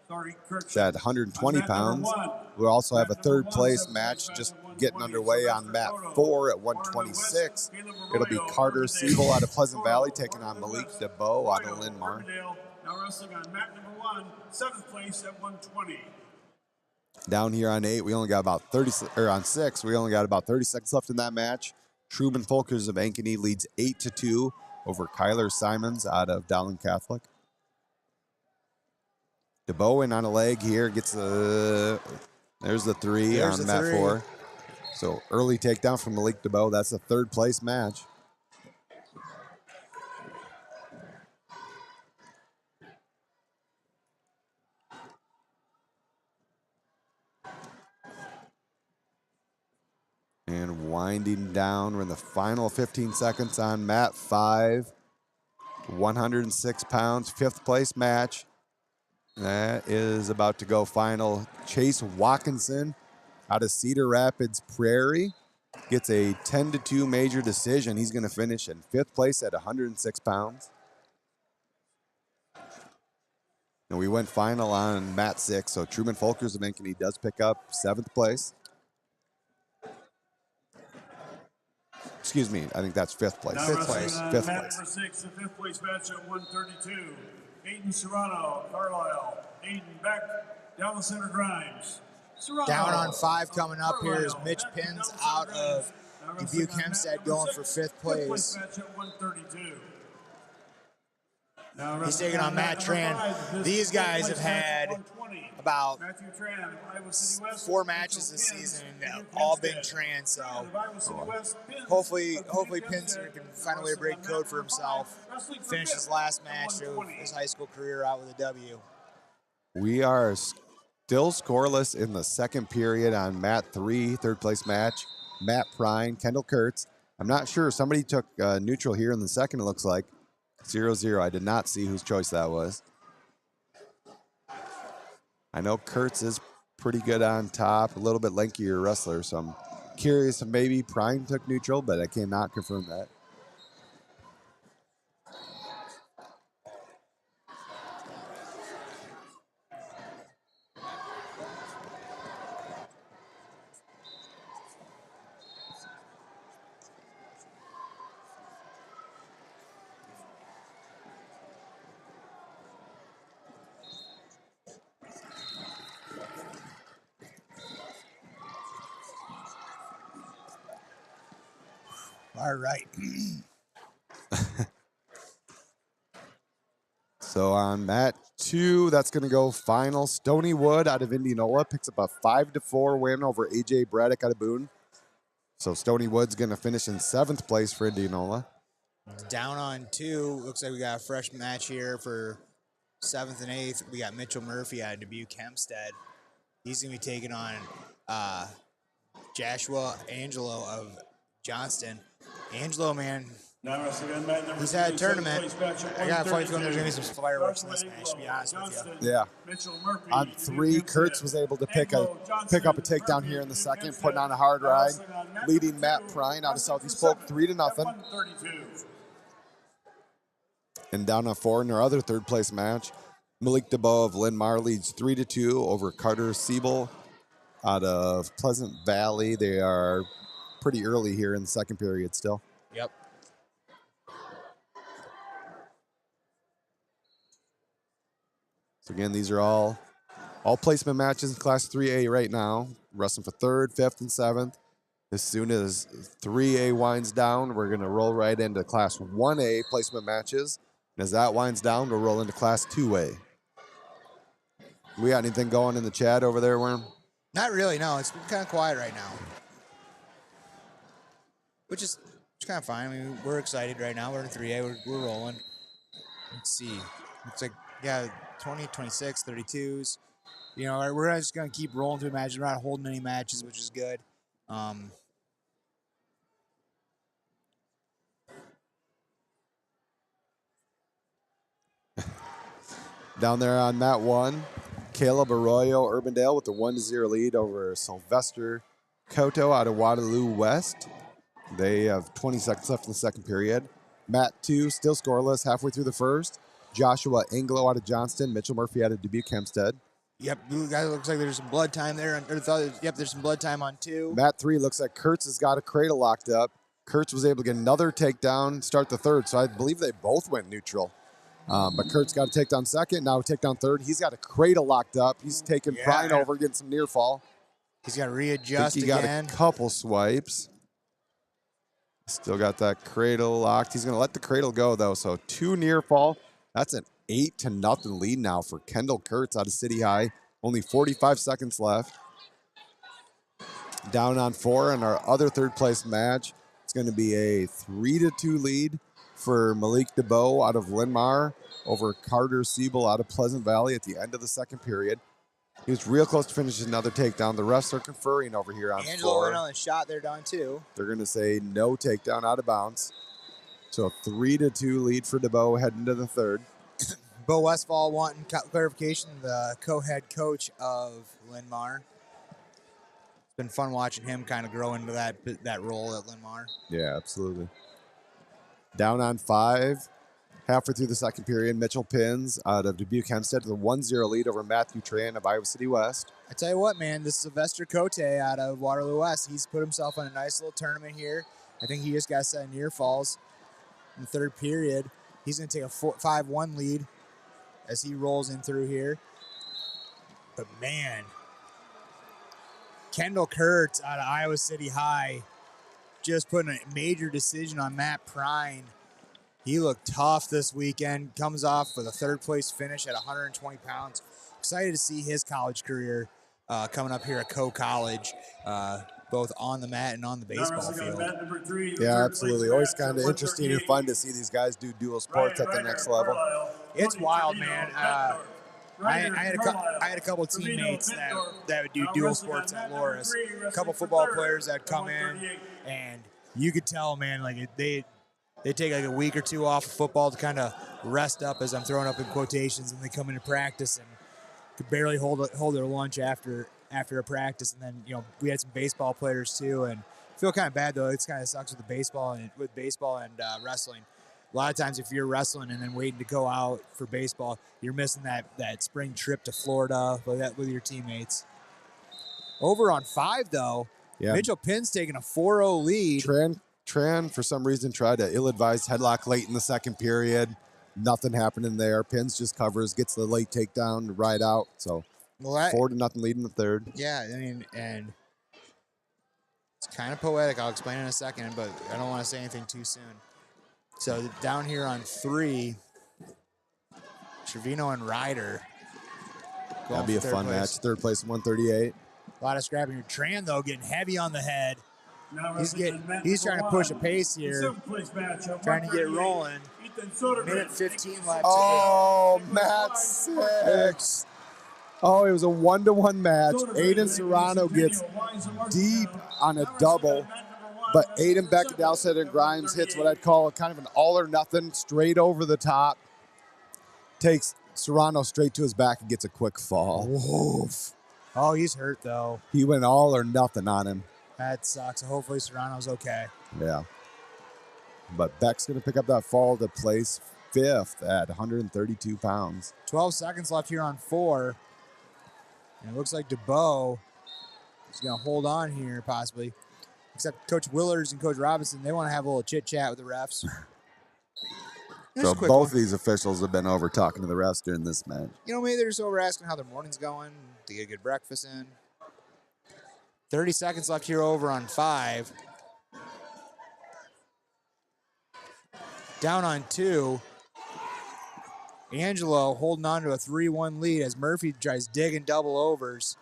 B: It's at 120 pounds. We'll also have a third place match just getting underway on mat 4 at 126. It'll be Carter Siebel out of Pleasant Valley taking on Malik DeBow out of Linn-Mar.
C: Now wrestling on mat number 1, 7th place at 120.
B: Down here on 8, we only got about 30, or on 6, we only got about 30 seconds left in that match. Truman Folkers of Ankeny leads 8-2 over Kyler Simons out of Dowling Catholic. DeBow in on a leg here, gets there's the 3 on mat 4. So early takedown from Malik DeBow. That's a third place match. And winding down, we're in the final 15 seconds on mat 5. 106 pounds, 5th place match. That is about to go final. Chase Watkinson out of Cedar Rapids Prairie gets a 10-2 major decision. He's going to finish in 5th place at 106 pounds. And we went final on mat 6, so Truman Folkers of Ankeny does pick up 7th place. Excuse me, I think that's 5th place.
C: 5th
B: place. 5th
C: mat
B: place.
C: number 6, the 5th place match at 132. Aiden Serrano, Carlisle. Aiden Beck, Dallas Center Grimes. Serrano,
A: Down on 5 coming up here is Mitch Pins out of Dubuque Hempstead going for 5th place.
C: Match at 132.
A: He's taking on Matt Tran. These guys have had about 4 matches this season and have all been Tran, so hopefully Pinson can find a way to break code for himself, finish his last match of his high school career out with a W.
B: We are still scoreless in the second period on mat 3, 3rd place match. Matt Prine, Kendall Kurtz. I'm not sure. Somebody took neutral here in the second, it looks like. 0-0. I did not see whose choice that was. I know Kurtz is pretty good on top, a little bit lankier wrestler, so I'm curious if maybe Prine took neutral, but I cannot confirm that.
A: All right.
B: So on mat 2, that's going to go final. Stony Wood out of Indianola picks up a 5-4 win over AJ Braddock out of Boone. So Stony Wood's going to finish in 7th place for Indianola.
A: Down on 2. Looks like we got a fresh match here for 7th and 8th. We got Mitchell Murphy out of Dubuque Hempstead. He's going to be taking on Joshua Angelo of Johnston. Angelo, man, he's had a tournament. I got a funny feeling there's going to be some fireworks in this match, to be honest with you.
B: Yeah. On 3, Kurtz was able to pick up a takedown here in the second, putting on a hard ride, leading Matt Prine out of Southeast Polk 3-0. And down on 4 in our other 3rd place match, Malik DeBow of Linn-Mar leads 3-2 over Carter Siebel out of Pleasant Valley. They are pretty early here in the second period still.
A: Yep.
B: So again, these are all placement matches in Class 3A right now. Wrestling for 3rd, 5th, and 7th. As soon as 3A winds down, we're going to roll right into Class 1A placement matches. And as that winds down, we'll roll into Class 2A. We got anything going in the chat over there, Worm?
A: Not really, no. It's kind of quiet right now. Which is kind of fine. I mean, we're excited right now. We're in 3A. We're rolling. Let's see. Looks like, yeah, 20, 26, 32s. You know, we're just going to keep rolling through matches. We're not holding any matches, which is good.
B: Down there on mat 1, Caleb Arroyo Urbandale with the 1-0 lead over Sylvester Coto out of Waterloo West. They have 20 seconds left in the second period. Mat 2, still scoreless halfway through the first. Joshua Anglo out of Johnston, Mitchell Murphy out of Dubuque Hempstead.
A: Yep, guys, looks like there's some blood time there. Yep, there's some blood time on 2.
B: Mat 3 looks like Kurtz has got a cradle locked up. Kurtz was able to get another takedown, start the third, so I believe they both went neutral. But Kurtz got a takedown second, now a takedown third. He's got a cradle locked up. He's taking Prine over, getting some near fall.
A: He's got to readjust
B: again. He got a couple swipes. Still got that cradle locked. He's going to let the cradle go, though. So 2 near fall. That's an 8-0 lead now for Kendall Kurtz out of City High. Only 45 seconds left. Down on 4 in our other 3rd place match. It's going to be a 3-2 lead for Malik DeBow out of Linn-Mar over Carter Siebel out of Pleasant Valley at the end of the second period. He was real close to finishing another takedown. The refs are conferring over here on
A: Angelo
B: floor.
A: went on a shot there down 2.
B: They're going to say no takedown out of bounds. So a 3-2 lead for DeBow heading to the 3rd.
A: Bo Westfall wanting clarification, the co-head coach of Linn-Mar. It's been fun watching him kind of grow into that role at Linn-Mar.
B: Yeah, absolutely. Down on 5, halfway through the second period, Mitchell pins out of Dubuque Hempstead to the 1-0 lead over Matthew Tran of Iowa City West.
A: I tell you what, man, this Sylvester Cote out of Waterloo West, he's put himself on a nice little tournament here. I think he just got set near falls in the 3rd period. He's going to take a 5-1 lead as he rolls in through here. But, man, Kendall Kurtz out of Iowa City High just putting a major decision on Matt Prine. He looked tough this weekend. Comes off with a 3rd place finish at 120 pounds. Excited to see his college career coming up here at Coe College, both on the mat and on the baseball field.
B: Yeah, absolutely. Always kind of interesting and fun to see these guys do dual sports at the next level.
A: It's wild, man. I had a couple of teammates that would do dual sports at Loras. A couple football players that come in, and you could tell, man, like they take like a week or 2 off of football to kind of rest up, as I'm throwing up in quotations, and they come into practice and could barely hold their lunch after a practice. And then, you know, we had some baseball players too, and I feel kind of bad though. It's kind of sucks with baseball and wrestling. A lot of times if you're wrestling and then waiting to go out for baseball, you're missing that spring trip to Florida with your teammates. Over on 5 though, yeah. Mitchell Pinn's taking a 4-0 lead.
B: Tran, for some reason, tried an ill-advised headlock late in the second period. Nothing happening there. Pins just covers, gets the late takedown, right out. So 4-0 lead in the 3rd.
A: Yeah, I mean, and It's kind of poetic. I'll explain in a second, but I don't want to say anything too soon. So down here on 3, Trevino and Ryder.
B: That'd be a fun match. Third place, 138.
A: A lot of scrapping here. Tran, though, getting heavy on the head. He's trying to push a pace here. Trying to get it rolling. Minute 15 left.
B: Oh, match 6. Oh, it was a 1-to-1 match. Aiden Serrano gets deep on a double, but Aiden Beckadowset and Grimes hits what I'd call kind of an all or nothing, straight over the top. Takes Serrano straight to his back and gets a quick fall.
A: Oof. Oh, he's hurt, though.
B: He went all or nothing on him.
A: That sucks. Hopefully Serrano's okay.
B: Yeah. But Beck's going to pick up that fall to place 5th at 132 pounds.
A: 12 seconds left here on 4. And it looks like DeBow is going to hold on here, possibly. Except Coach Willers and Coach Robinson, they want to have a little chit-chat with the refs.
B: So both of these officials have been over talking to the refs during this match.
A: You know, maybe they're just over asking how their morning's going. They get a good breakfast in. 30 seconds left here over on 5. Down on 2. Angelo holding on to a 3-1 lead as Murphy tries digging double overs.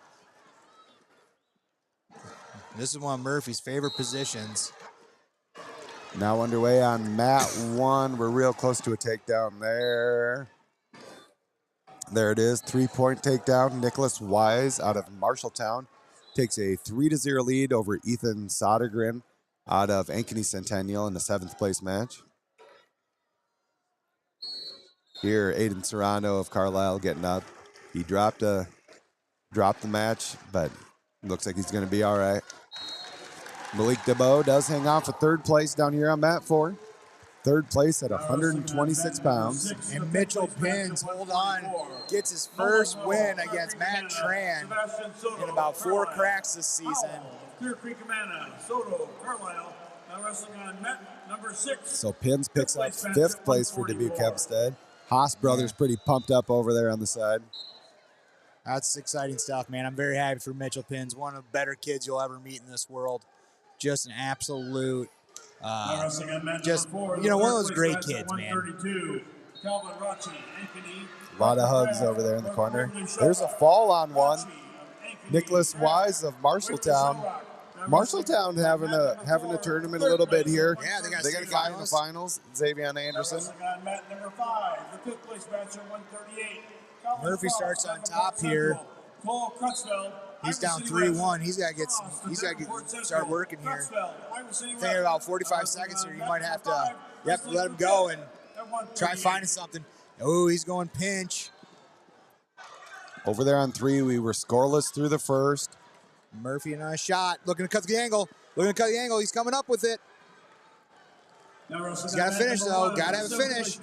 A: This is one of Murphy's favorite positions.
B: Now underway on mat 1. We're real close to a takedown there. There it is, 3-point takedown. Nicholas Wise out of Marshalltown takes a 3-0 lead over Ethan Sodergren out of Ankeny Centennial in the 7th place match. Here, Aiden Serrano of Carlisle getting up. He dropped the match, but looks like he's going to be all right. Malik DeBow does hang on for 3rd place down here on mat 4. 3rd place at 126 pounds.
A: And Mitchell Pins, hold on, gets his first win against Matt Tran in about 4 cracks this season.
C: Clear Creek, Amana, Soto, Carlisle, now wrestling on mat number 6.
B: So Pins picks up 5th place for Dubuque Hempstead. Haas brothers pretty pumped up over there on the side.
A: That's exciting stuff, man. I'm very happy for Mitchell Pins, one of the better kids you'll ever meet in this world. Just an absolute, just, you know, one of those great kids, man.
B: A lot of hugs over there in the corner. There's a fall on one. Nicholas Wise of Marshalltown. Marshalltown having a tournament a little bit here.
A: Yeah, they got
B: a guy in the finals, Xavier Anderson.
A: Murphy starts on top here. He's down 3-1. He's got to start working here. Thinking about 45 seconds here. You might have to let him go and try finding something. Oh, he's going pinch.
B: Over there on 3, we were scoreless through the first.
A: Murphy and a shot, looking to cut the angle. He's coming up with it. He's got to finish, though. Got to have a finish.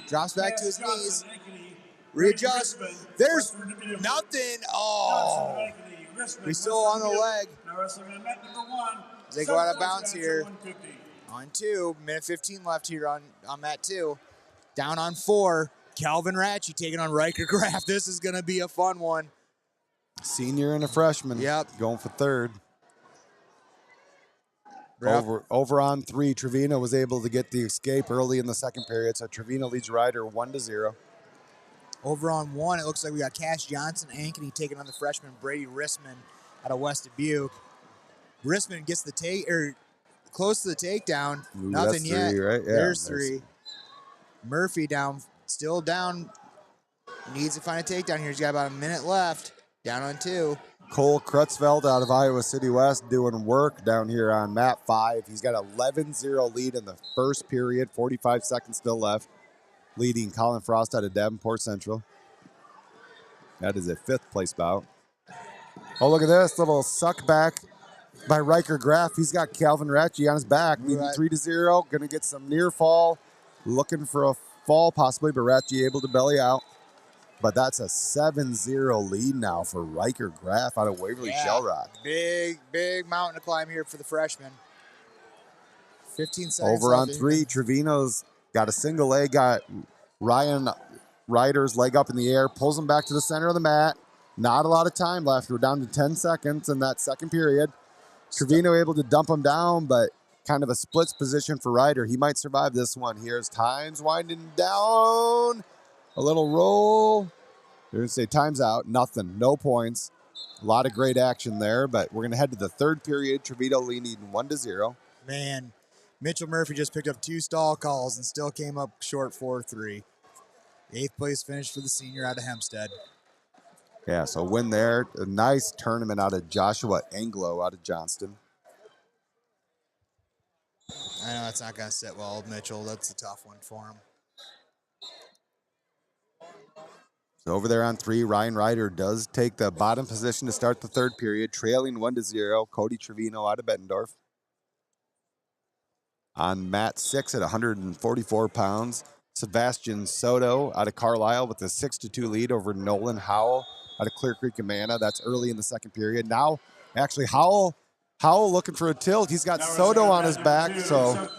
A: Drops back to his knees. Readjust. There's nothing. Oh. He's still on the leg. They go out of bounds here. On 2. Minute 15 left here on mat 2. Down on 4. Calvin Ratchey taking on Riker Graff. This is going to be a fun one.
B: Senior and a freshman.
A: Yep.
B: Going for 3rd. Over on 3, Trevino was able to get the escape early in the 2nd period, so Trevino leads Ryder 1-0.
A: Over on 1, it looks like we got Cash Johnson, Ankeny taking on the freshman Brady Rissman out of West Dubuque. Rissman gets the close to the takedown.
B: Ooh,
A: Nothing yet.
B: 3, right? Yeah,
A: there's 3. Murphy still down. Needs to find a takedown here. He's got about a minute left. Down on 2.
B: Cole Krutzfeld out of Iowa City West doing work down here on mat 5. He's got a 11-0 lead in the 1st period. 45 seconds still left. Leading Colin Frost out of Davenport Central. That is a 5th place bout. Oh, look at this little suck back by Riker Graff. He's got Calvin Ratchey on his back, leading 3-0. Going to get some near fall. Looking for a fall possibly, but Ratchey able to belly out. But that's a 7-0 lead now for Riker Graff out of Waverly Shell Rock.
A: Big mountain to climb here for the freshman. 15 seconds
B: over on 3, Trevino's got a single leg, got Ryan Ryder's leg up in the air, pulls him back to the center of the mat. Not a lot of time left. We're down to 10 seconds in that 2nd period. Trevino able to dump him down, but kind of a splits position for Ryder. He might survive this one. Here's time's winding down. A little roll. They're going to say time's out. Nothing. No points. A lot of great action there, but we're going to head to the third period. Trevino leading 1-0.
A: Man, Mitchell Murphy just picked up 2 stall calls and still came up short 4-3. 8th place finish for the senior out of Hempstead.
B: Yeah, so win there. A nice tournament out of Joshua Anglo out of Johnston.
A: I know that's not going to sit well with Mitchell. That's a tough one for him.
B: So over there on 3, Ryan Ryder does take the bottom position to start the third period, trailing 1-0. Cody Trevino out of Bettendorf. On mat 6 at 144 pounds, Sebastian Soto out of Carlisle with a 6-2 lead over Nolan Howell out of Clear Creek, Amana. That's early in the second period. Now, actually, Howell looking for a tilt. He's got Soto on his back, so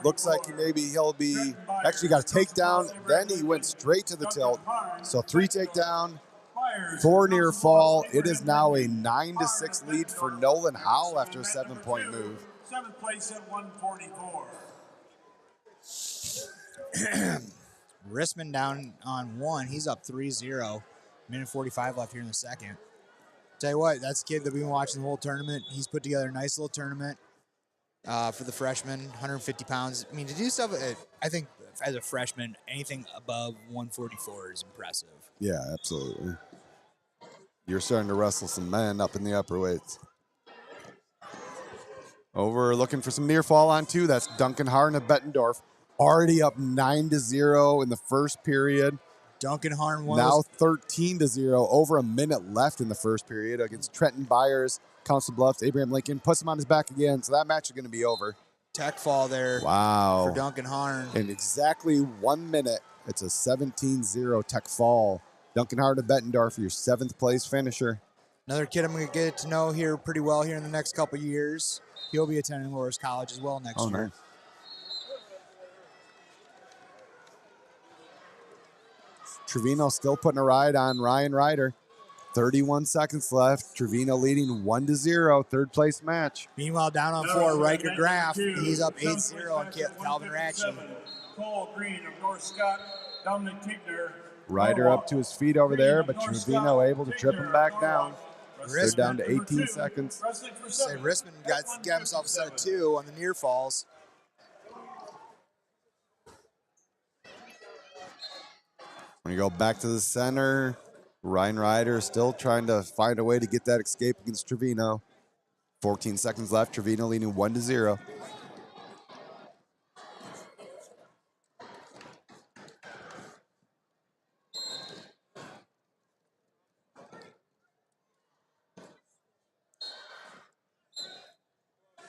B: looks like he'll be actually got a takedown. Then he went straight to the tilt. So 3 takedown, 4 near fall. It is now a 9-6 lead for Nolan Howell after a 7-point move.
C: 7th place at 144.
A: Rissman down on 1. He's up 3-0. Minute 45 left here in the second. Tell you what, that's a kid that we've been watching the whole tournament. He's put together a nice little tournament for the freshman, 150 pounds. I mean, to do stuff, I think as a freshman, anything above 144 is impressive.
B: Yeah, absolutely. You're starting to wrestle some men up in the upper weights. Over looking for some near fall on 2. That's Duncan Harn of Bettendorf. Already up 9-0 in the first period.
A: Duncan Harn
B: now 13-0. Over a minute left in the first period against Trenton Byers. Council Bluffs, Abraham Lincoln puts him on his back again. So that match is going to be over.
A: Tech fall there.
B: Wow.
A: For Duncan Harn.
B: In exactly 1 minute, it's a 17-0 Tech fall. Duncan Harn of Bettendorf, your 7th place finisher.
A: Another kid I'm going to get to know here pretty well here in the next couple years. He'll be attending Loras College as well next year.
B: Nice. Trevino still putting a ride on Ryan Ryder. 31 seconds left. Trevino leading 1-0, third place match.
A: Meanwhile, down on 4, Riker Graff. He's up 8-0 on Calvin Ratchey.
C: Cole Green of North Scott, Dominic Tigner.
B: Ryder up to his feet over there, but Trevino able to trip him back down. They're down to 18 seconds.
A: Say Rissman got himself a set of 2 on the near falls.
B: When you go back to the center, Ryan Ryder still trying to find a way to get that escape against Trevino. 14 seconds left. Trevino leading 1-0.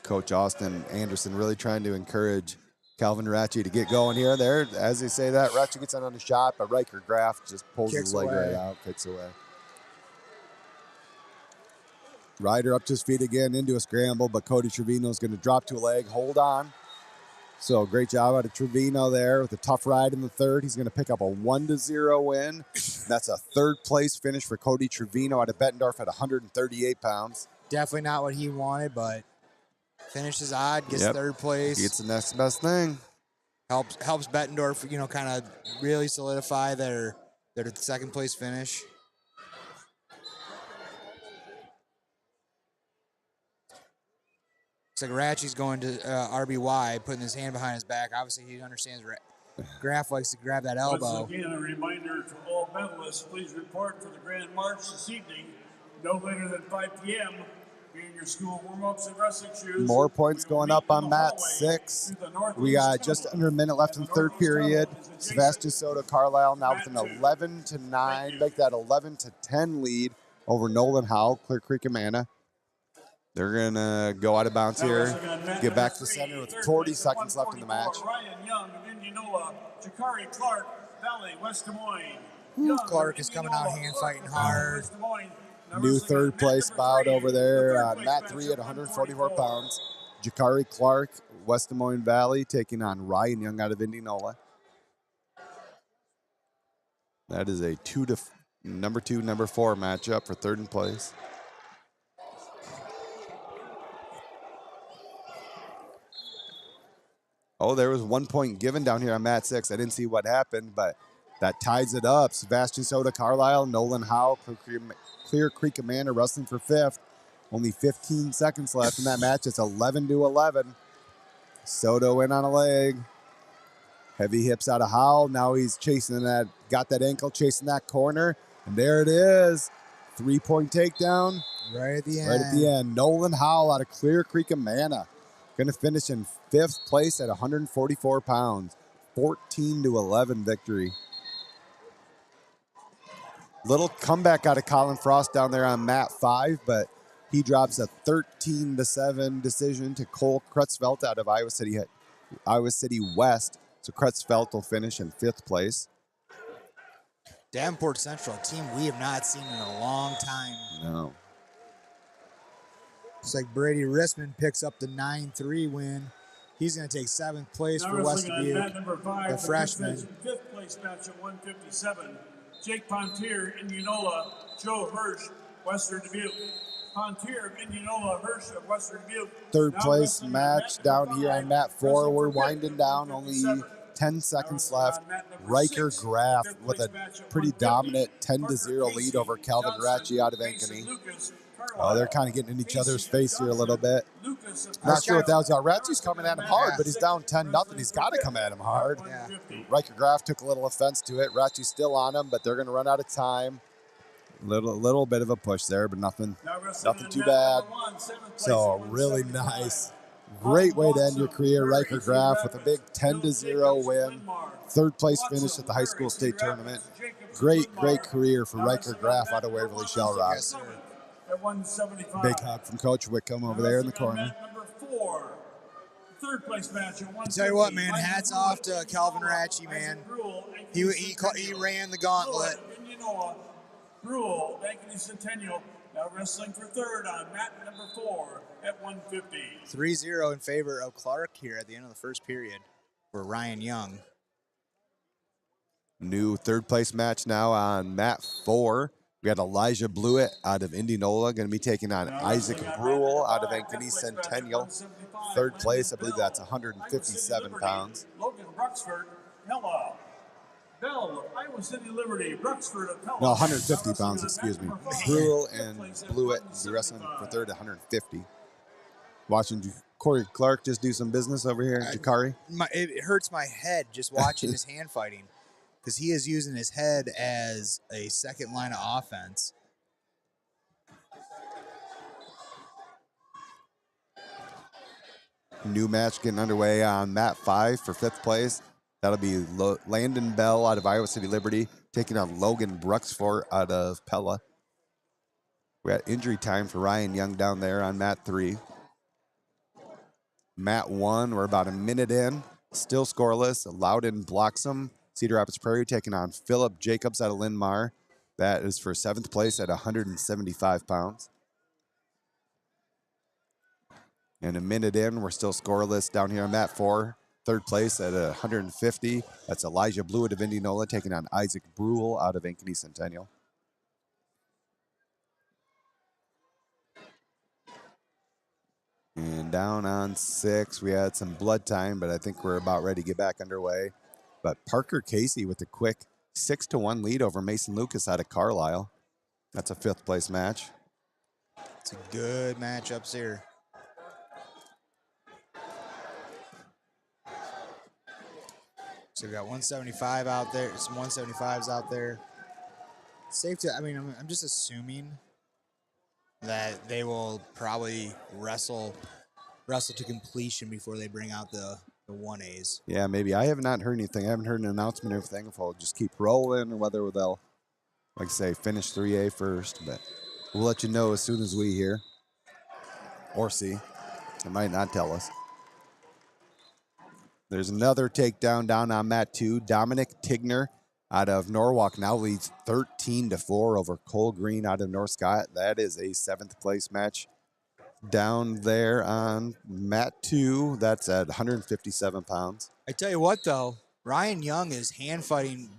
B: Coach Austin Anderson really trying to encourage Calvin Ratchey to get going here. There, as they say that, Ratchey gets in on the shot, but Riker Graff just pulls his leg right out, kicks away. Ryder up to his feet again into a scramble, but Cody Trevino is going to drop to a leg. Hold on. So great job out of Trevino there with a tough ride in the third. He's going to pick up a 1-0 win. That's a third place finish for Cody Trevino out of Bettendorf at 138 pounds.
A: Definitely not what he wanted, but finishes odd, gets third place.
B: Gets the next best thing.
A: Helps Bettendorf, kind of really solidify their second place finish. Looks like Ratchey's going to RBY, putting his hand behind his back. Obviously, he understands Graff likes to grab that elbow.
C: Once again, a reminder to all medalists, please report for the Grand March this evening, no later than 5 p.m. Be in your school warm-ups and wrestling shoes.
B: More points going up on mat 6. We got just under a minute left in the third period. Sebastian Soto Carlisle now with an 11-9, make that 11-10 lead over Nolan Howell, Clear Creek, Amana. They're going to go out of bounds here, get back to the center with 40 seconds left in the match.
C: Ryan Young of Indianola, Jakari Clark, Valley, West Des
A: Moines. Clark is coming out hand fighting hard.
B: New third place bout over there on mat 3 at 144 pounds. Jakari Clark, West Des Moines Valley, taking on Ryan Young out of Indianola. That is a number 2, number 4 matchup for third place. Oh, there was 1 point given down here on mat 6. I didn't see what happened, but that ties it up. Sebastian Soda Carlisle, Nolan Howe, Clear Creek Amanda wrestling for 5th. Only 15 seconds left in that match. It's 11-11. Soto in on a leg. Heavy hips out of Howe. Now he's chasing that, got that ankle, chasing that corner. And there it is. 3-point takedown.
A: Right at the end.
B: Right at the end. Nolan Howell out of Clear Creek, Amana. Going to finish in 5th place at 144 pounds. 14-11 victory. Little comeback out of Colin Frost down there on mat 5, but he drops a 13-7 decision to Cole Creutzfeldt out of Iowa City West. So Creutzfeldt will finish in 5th place.
A: Davenport Central, a team we have not seen in a long time.
B: No.
A: Looks like Brady Rissman picks up the 9-3 win. He's going to take 7th place for West Dubuque, the freshman.
C: 5th place match at 157. Jake Pontier, Indianola, Joe Hirsch, Western Dubuque. Pontier, Indianola, Hirsch of Western Dubuque.
B: 3rd place match down here on mat 4. We're winding down, only 10 seconds left. Riker Graf with a pretty dominant 10-0 lead over Calvin Ratchie out of Ankeny. Oh, they're kind of getting in each other's face here a little bit. Not sure what that was about. Ratchie's coming at him hard, but he's down 10-0. He's got to come at him hard.
A: Yeah.
B: Riker Graf took a little offense to it. Ratchie's still on him, but they're going to run out of time. Little bit of a push there, but nothing too bad. So really nice. Great way to end your career, Riker Graf, with a big 10-0 win. 3rd place finish at the high school state tournament. Great career for Riker Graf out of Waverly Shell Rock. Big hug from Coach Whitcomb over there in the corner.
C: Third place match.
A: I tell you what, man, hats off to Calvin Ratchie, man. He ran the gauntlet.
C: Brule, Ankeny Centennial, now wrestling for 3rd on mat number 4 at 150.
A: 3-0 in favor of Clark here at the end of the first period for Ryan Young.
B: New 3rd place match now on mat 4. We got Elijah Blewett out of Indianola going to be taking on Isaac Brule out of Ankeny Centennial. 3rd place, I believe that's 157 pounds.
C: Logan Bruxford, Pella. Bell, Iowa City Liberty, Bruxford of Pella.
B: No, 150 pounds, excuse me. Brule and Blewett be wrestling for 3rd at 150. Watching Corey Clark just do some business over here, Jakari.
A: It hurts my head just watching his hand fighting, because he is using his head as a second line of offense.
B: New match getting underway on mat 5 for 5th place. That'll be Landon Bell out of Iowa City Liberty taking on Logan Bruxford out of Pella. We got injury time for Ryan Young down there on mat 3. Mat 1, we're about a minute in. Still scoreless. Loudon Bloxham, Cedar Rapids Prairie, taking on Philip Jacobs out of Linn-Mar. That is for 7th place at 175 pounds. And a minute in, we're still scoreless down here on mat 4. 3rd place at 150. That's Elijah Blewett of Indianola taking on Isaac Brule out of Ankeny Centennial. And down on 6, we had some blood time, but I think we're about ready to get back underway. But Parker Casey with a quick 6-1 lead over Mason Lucas out of Carlisle. That's a 5th place match.
A: It's a good matchups here. So we got 175 out there, some 175s out there. Safe to, I'm just assuming that they will probably wrestle to completion before they bring out the 1As.
B: Yeah, maybe. I have not heard anything. I haven't heard an announcement or anything if they'll just keep rolling or whether they'll, like I say, finish 3A first. But we'll let you know as soon as we hear or see. They might not tell us. There's another takedown down on mat 2. Dominic Tigner out of Norwalk now leads 13-4 over Cole Green out of North Scott. That is a 7th place match. Down there on mat 2, that's at 157 pounds.
A: I tell you what, though, Ryan Young is hand fighting,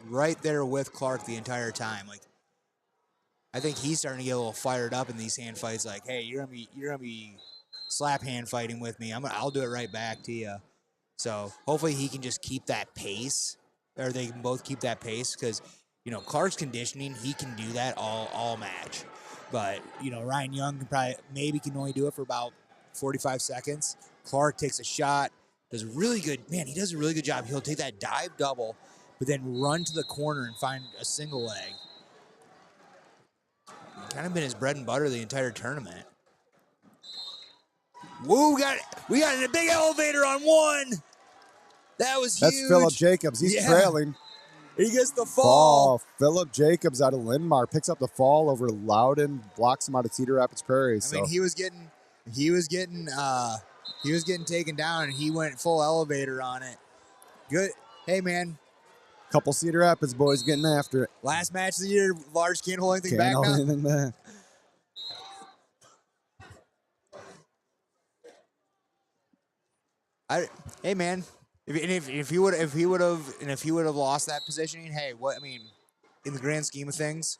A: right there with Clark the entire time. Like, I think he's starting to get a little fired up in these hand fights. Like, hey, you're gonna be slap hand fighting with me, I'll do it right back to you. So hopefully he can just keep that pace, or they can both keep that pace, because Clark's conditioning, he can do that all match. But Ryan Young can only do it for about 45 seconds. Clark takes a shot, does a really good job. He'll take that dive double, but then run to the corner and find a single leg. Kind of been his bread and butter the entire tournament. Woo, we got a big elevator on one. That was huge.
B: That's Philip Jacobs. He's trailing.
A: He gets the fall.
B: Philip Jacobs out of Lindmar picks up the fall over Loudon, blocks him out of Cedar Rapids Prairie.
A: I mean, he was getting taken down, and he went full elevator on it. Good. Hey, man.
B: Couple Cedar Rapids boys getting after it.
A: Last match of the year. Lars can't hold anything back now.
B: Can't hold anything back.
A: Hey, man. If he would have lost that positioning, hey, in the grand scheme of things,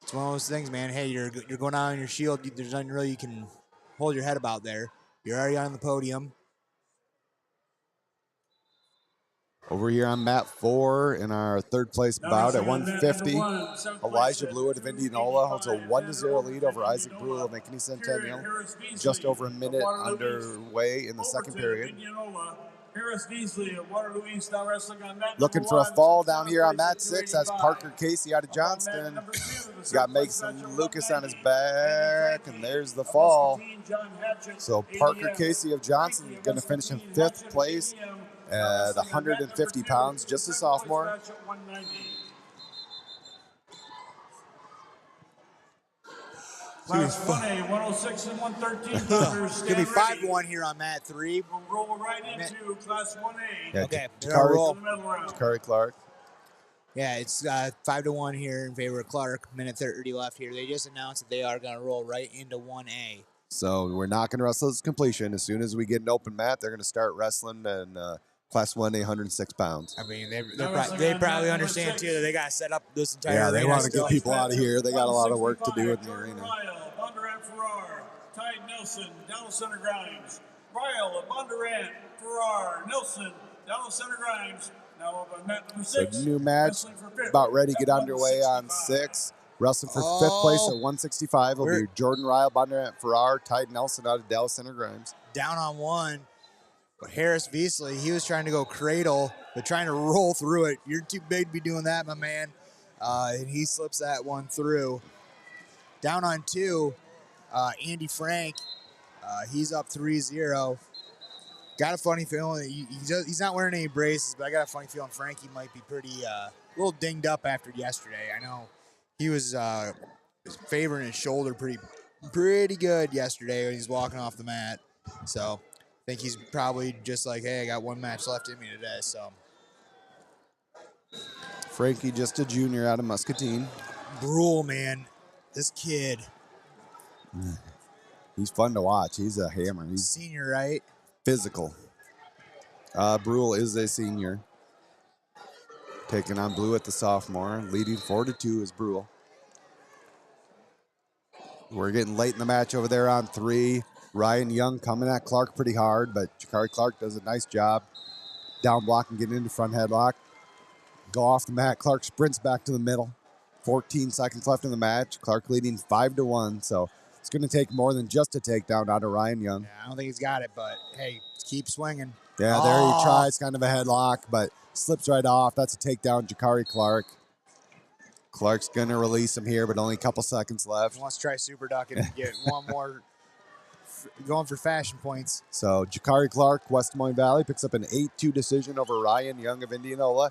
A: it's one of those things, man. Hey, you're going out on your shield. There's nothing really you can hold your head about there. You're already on the podium.
B: Over here on mat 4 in our third place bout at 150, Elijah Blewett of Indianola holds a 1-0 lead over Isaac Brule of McKinney Centennial. Just over a minute underway in the second period. Looking for a fall down here on mat 6. That's Parker Casey out of Johnston. He's got Mason Lucas on his back, and there's the fall. So Parker Casey of Johnston is going to finish in 5th place at 150 pounds, just a sophomore.
C: Class 1A, 106 and 113 pounders.
A: Give me 5-1 here on mat 3.
C: We'll roll right into Class 1A.
B: Yeah,
A: okay,
B: Jakari Clark.
A: Yeah, it's 5-1 here in favor of Clark. Minute 30 left here. They just announced that they are going to roll right into 1A.
B: So we're not going to wrestle this completion. As soon as we get an open mat, they're going to start wrestling in Class 1A, 100 pounds.
A: I mean, they probably understand, too, that they got to set up this entire
B: arena. Yeah, they want to
A: still.
B: get people out of here. They got a lot of work to do in the arena.
C: Bondurant Farrar, Tide Nelson, Donald Center Grimes. Ryle, Bondurant, Farrar, Nelson, Donald Center Grimes. Now on mat number 6.
B: So new match about ready to get underway on 6. Wrestling for 5th place at 165 will be Jordan Ryle, Bondurant Farrar, Tide Nelson out of Dallas Center Grimes.
A: Down on 1. Harris Beasley, he was trying to go cradle, but trying to roll through it. You're too big to be doing that, my man. And he slips that one through. Down on 2, Andy Frank, he's up 3-0. Got a funny feeling he's not wearing any braces, but I got a funny feeling Frankie might be pretty a little dinged up after yesterday. I know he was favoring his shoulder pretty good yesterday when he's walking off the mat. So I think he's probably just like, hey, I got one match left in me today. So
B: Frankie, just a junior out of Muscatine.
A: Brule, man, this kid.
B: He's fun to watch. He's a hammer. He's
A: senior, right?
B: Physical. Brule is a senior. Taking on Blue at the sophomore. Leading 4-2 is Brule. We're getting late in the match over there on 3. Ryan Young coming at Clark pretty hard, but Jakari Clark does a nice job. Down block and getting into front headlock. Go off the mat. Clark sprints back to the middle. 14 seconds left in the match. Clark leading 5-1, so it's going to take more than just a takedown out of Ryan Young.
A: Yeah, I don't think he's got it, but hey, keep swinging.
B: Yeah, there he tries kind of a headlock, but slips right off. That's a takedown, Jakari Clark. Clark's going to release him here, but only a couple seconds left.
A: He wants to try super ducking and get one more, going for fashion points.
B: So Jakari Clark, West Des Moines Valley, picks up an 8-2 decision over Ryan Young of Indianola.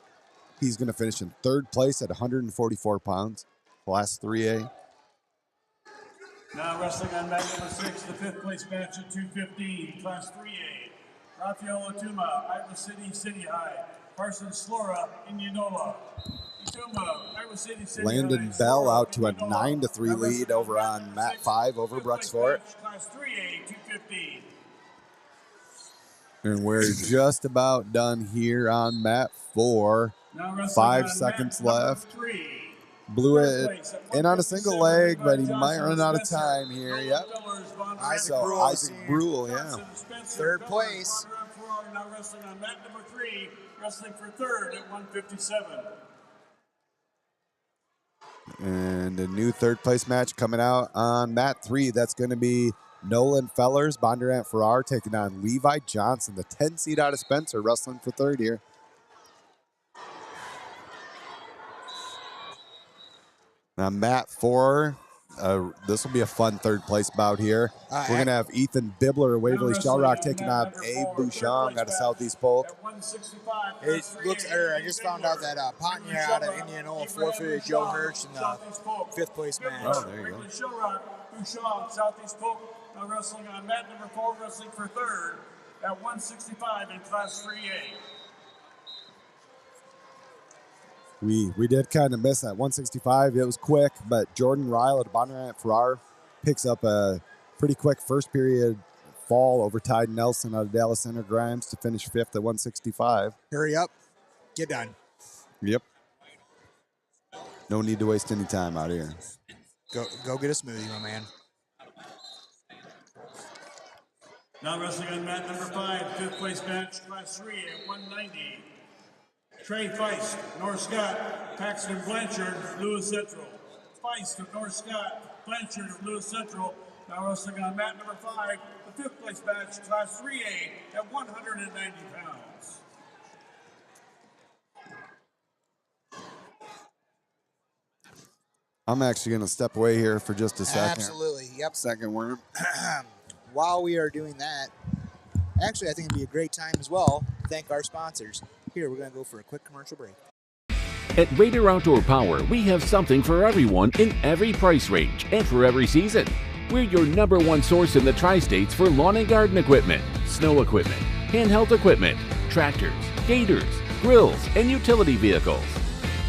B: He's going to finish in 3rd place at 144 pounds, Class 3A.
C: Now wrestling on mat number 6, the 5th place match at 215, Class 3A. Rafael Atuma, Iowa City, City High. Carson Slora, Indianola. Atuma, Iowa City, City
B: Landon
C: High.
B: Bell
C: Slora,
B: out to a
C: Indianola.
B: 9-3 lead over on mat 5 over Bruxfort.
C: Class 3A, 215.
B: And we're just about done here on mat 4. 5 seconds left.
C: 3.
B: blew it in on a single leg, but he might run out of time here. Yep. Isaac Brule, yeah.
A: Third place.
C: Now wrestling on mat number 3, wrestling for third at 157.
B: And a new third place match coming out on mat 3. That's going to be Nolan Fellers, Bondurant Farrar taking on Levi Johnson, the 10 seed out of Spencer, wrestling for third here. Now mat 4, this will be a fun third place bout here. We're going to have Ethan Bibler of Waverly Shell Rock taking on Abe Bouchon out of Southeast Polk.
A: It looks, I just found out that Pontier out of Indianola forfeited Joe Hirsch in the 5th place match.
B: Oh, there you go.
C: Bouchon, Southeast Polk, now wrestling on mat number 4, wrestling for third at 165 in Class 3A.
B: We did kind of miss that 165. It was quick, but Jordan Ryle at Bondurant Farrar picks up a pretty quick first period fall over Ty Nelson out of Dallas Center Grimes to finish 5th at 165.
A: Hurry up. Get done.
B: Yep. No need to waste any time out here.
A: Go get a smoothie, my man.
C: Now wrestling on mat number 5, 5th place match, Class 3 at 190. Trey Feist, North Scott, Paxton Blanchard, Lewis Central. Feist of North Scott, Blanchard of Lewis Central, now wrestling on mat number 5, the 5th place match, Class 3A at 190 pounds.
B: I'm actually going to step away here for just a second.
A: Absolutely. Yep.
B: Second worm.
A: While we are doing that, actually, I think it'd be a great time as well to thank our sponsors. Here, we're going to go for a quick commercial break.
D: At Raider Outdoor Power, we have something for everyone in every price range and for every season. We're your #1 source in the tri-states for lawn and garden equipment, snow equipment, handheld equipment, tractors, gators, grills, and utility vehicles.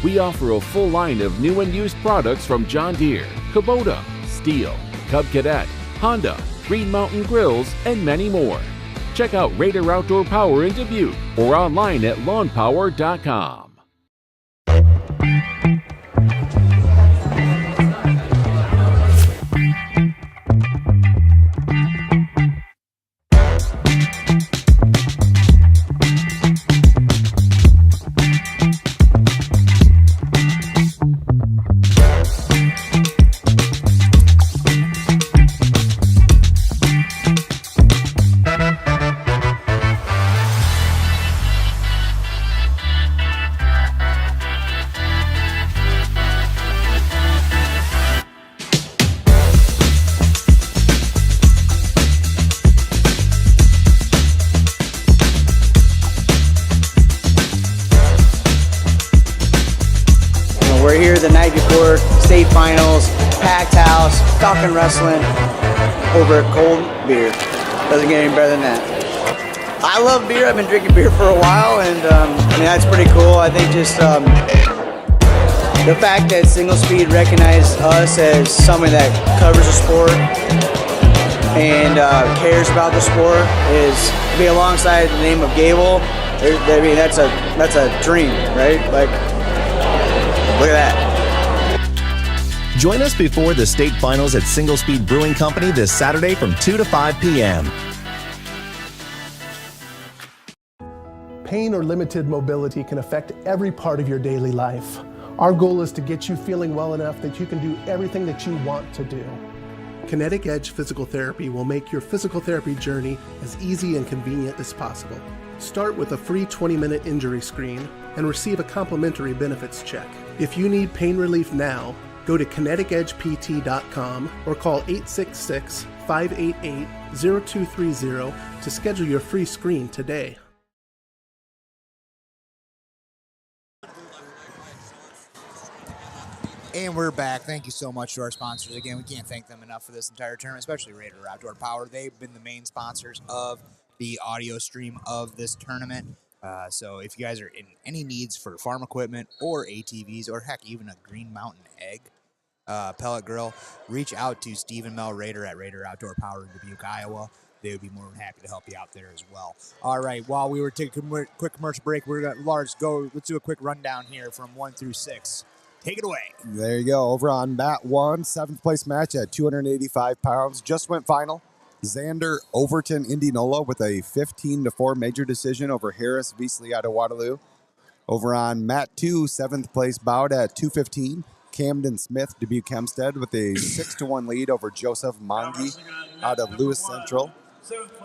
D: We offer a full line of new and used products from John Deere, Kubota, Steel, Cub Cadet, Honda, Green Mountain Grills, and many more. Check out Raider Outdoor Power in Dubuque or online at lawnpower.com.
E: We're here the night before state finals, packed house, talking wrestling over cold beer. Doesn't get any better than that. I love beer. I've been drinking beer for a while, and I mean, that's pretty cool. I think just the fact that Single Speed recognized us as somebody that covers the sport and cares about the sport is to be alongside the name of Gable. I mean, that's a dream, right? Like, look at that.
F: Join us before the state finals at Single Speed Brewing Company this Saturday from 2 to 5 p.m.
G: Pain or limited mobility can affect every part of your daily life. Our goal is to get you feeling well enough that you can do everything that you want to do. Kinetic Edge Physical Therapy will make your physical therapy journey as easy and convenient as possible. Start with a free 20-minute injury screen and receive a complimentary benefits check. If you need pain relief now, go to kineticedgept.com or call 866-588-0230 to schedule your free screen today.
A: And we're back. Thank you so much to our sponsors. Again, we can't thank them enough for this entire tournament, especially Raider Outdoor Power. They've been the main sponsors of the audio stream of this tournament. So if you guys are in any needs for farm equipment or ATVs or heck, even a Green Mountain egg pellet grill, reach out to Stephen Mel Raider at Raider Outdoor Power in Dubuque, Iowa. They would be more than happy to help you out there as well. All right, while we were taking a quick commercial break, we're going to, Lars, let's do a quick rundown here from 1 through 6. Take it away.
B: There you go. Over on mat 1, 7th place match at 285 pounds. Just went final. Xander Overton Indianola with a 15-4 major decision over Harris Beasley out of Waterloo. Over on mat 2, 7th place bout at 215. Camden Smith, Dubuque Hempstead with a 6-1 lead over Joseph Mongi out of Lewis Central.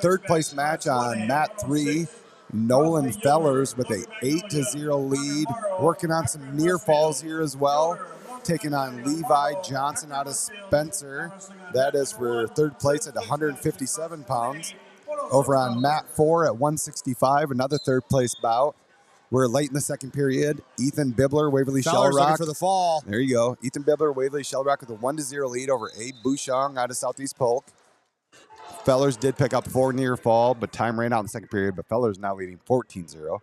B: 3rd place match on mat 3, Nolan Fellers with a 8-0 lead, working on some near falls here as well, taking on Levi Johnson out of Spencer. That is for 3rd place at 157 pounds. Over on mat 4 at 165, another 3rd place bout. We're late in the 2nd period. Ethan Bibler, Waverly
A: Fellers looking
B: Shellrock.
A: for the fall.
B: There you go. Ethan Bibler, Waverly Shellrock with a 1-0 lead over Abe Bouchon out of Southeast Polk. Fellers did pick up 4 near fall, but time ran out in the 2nd period, but Fellers now leading 14-0.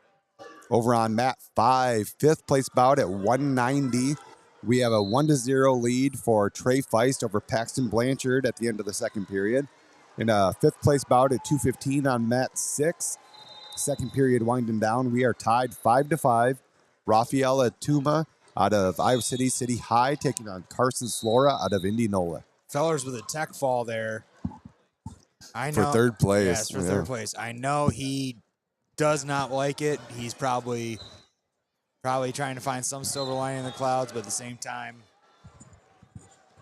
B: Over on mat 5, 5th place bout at 190. We have a 1-0 lead for Trey Feist over Paxton Blanchard at the end of the 2nd period. In a 5th place bout at 215 on mat 6. 2nd period winding down. We are tied 5-5. Rafael Atuma out of Iowa City City High taking on Carson Slora out of Indianola.
A: Fellers with a tech fall there. I
B: For
A: know.
B: 3rd place.
A: Yes, for 3rd place. I know he does not like it. He's probably trying to find some silver lining in the clouds, but at the same time,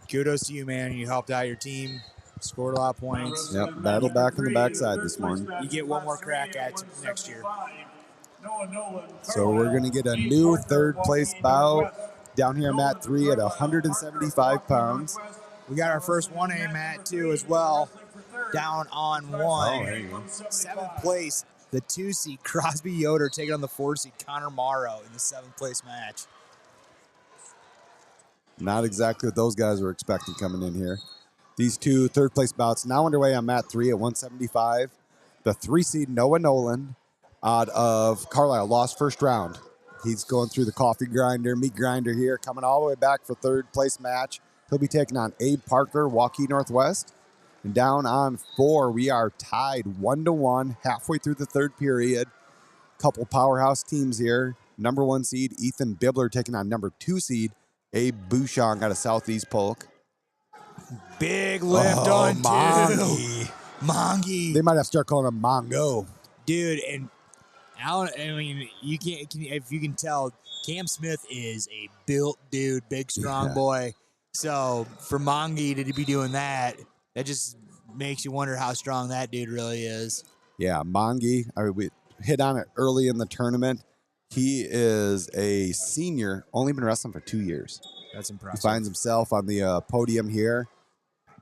A: kudos to you, man. You helped out your team, scored a lot of points.
B: Yep, battle back in the backside this morning.
A: You get one more crack at it next year.
B: So we're going to get a new 3rd place bout down here at mat 3 at 175 pounds.
A: We got our first 1A mat too as well, down on 1.
B: Oh, there you go.
A: 7th place, the 2 seed Crosby Yoder taking on the 4 seed Connor Morrow in the 7th place match.
B: Not exactly what those guys were expecting coming in here. These 2 3rd place bouts now underway on mat 3 at 175. The 3 seed Noah Nolan out of Carlisle lost 1st round. He's going through the coffee grinder, meat grinder here, coming all the way back for 3rd place match. He'll be taking on Abe Parker, Waukee Northwest. And down on 4, we are tied 1-1 halfway through the 3rd period. Couple powerhouse teams here. Number 1 seed Ethan Bibler taking on number 2 seed Abe Bouchon out of Southeast Polk.
A: Big lift on 2. Mongi.
B: They might have to start calling him Mongo.
A: Dude, and Alan, I mean, if you can tell, Cam Smith is a built dude, big, strong boy. So for Mongi to be doing that, that just makes you wonder how strong that dude really is.
B: Yeah, Mongi, we hit on it early in the tournament. He is a senior, only been wrestling for 2 years.
A: That's impressive.
B: He finds himself on the podium here.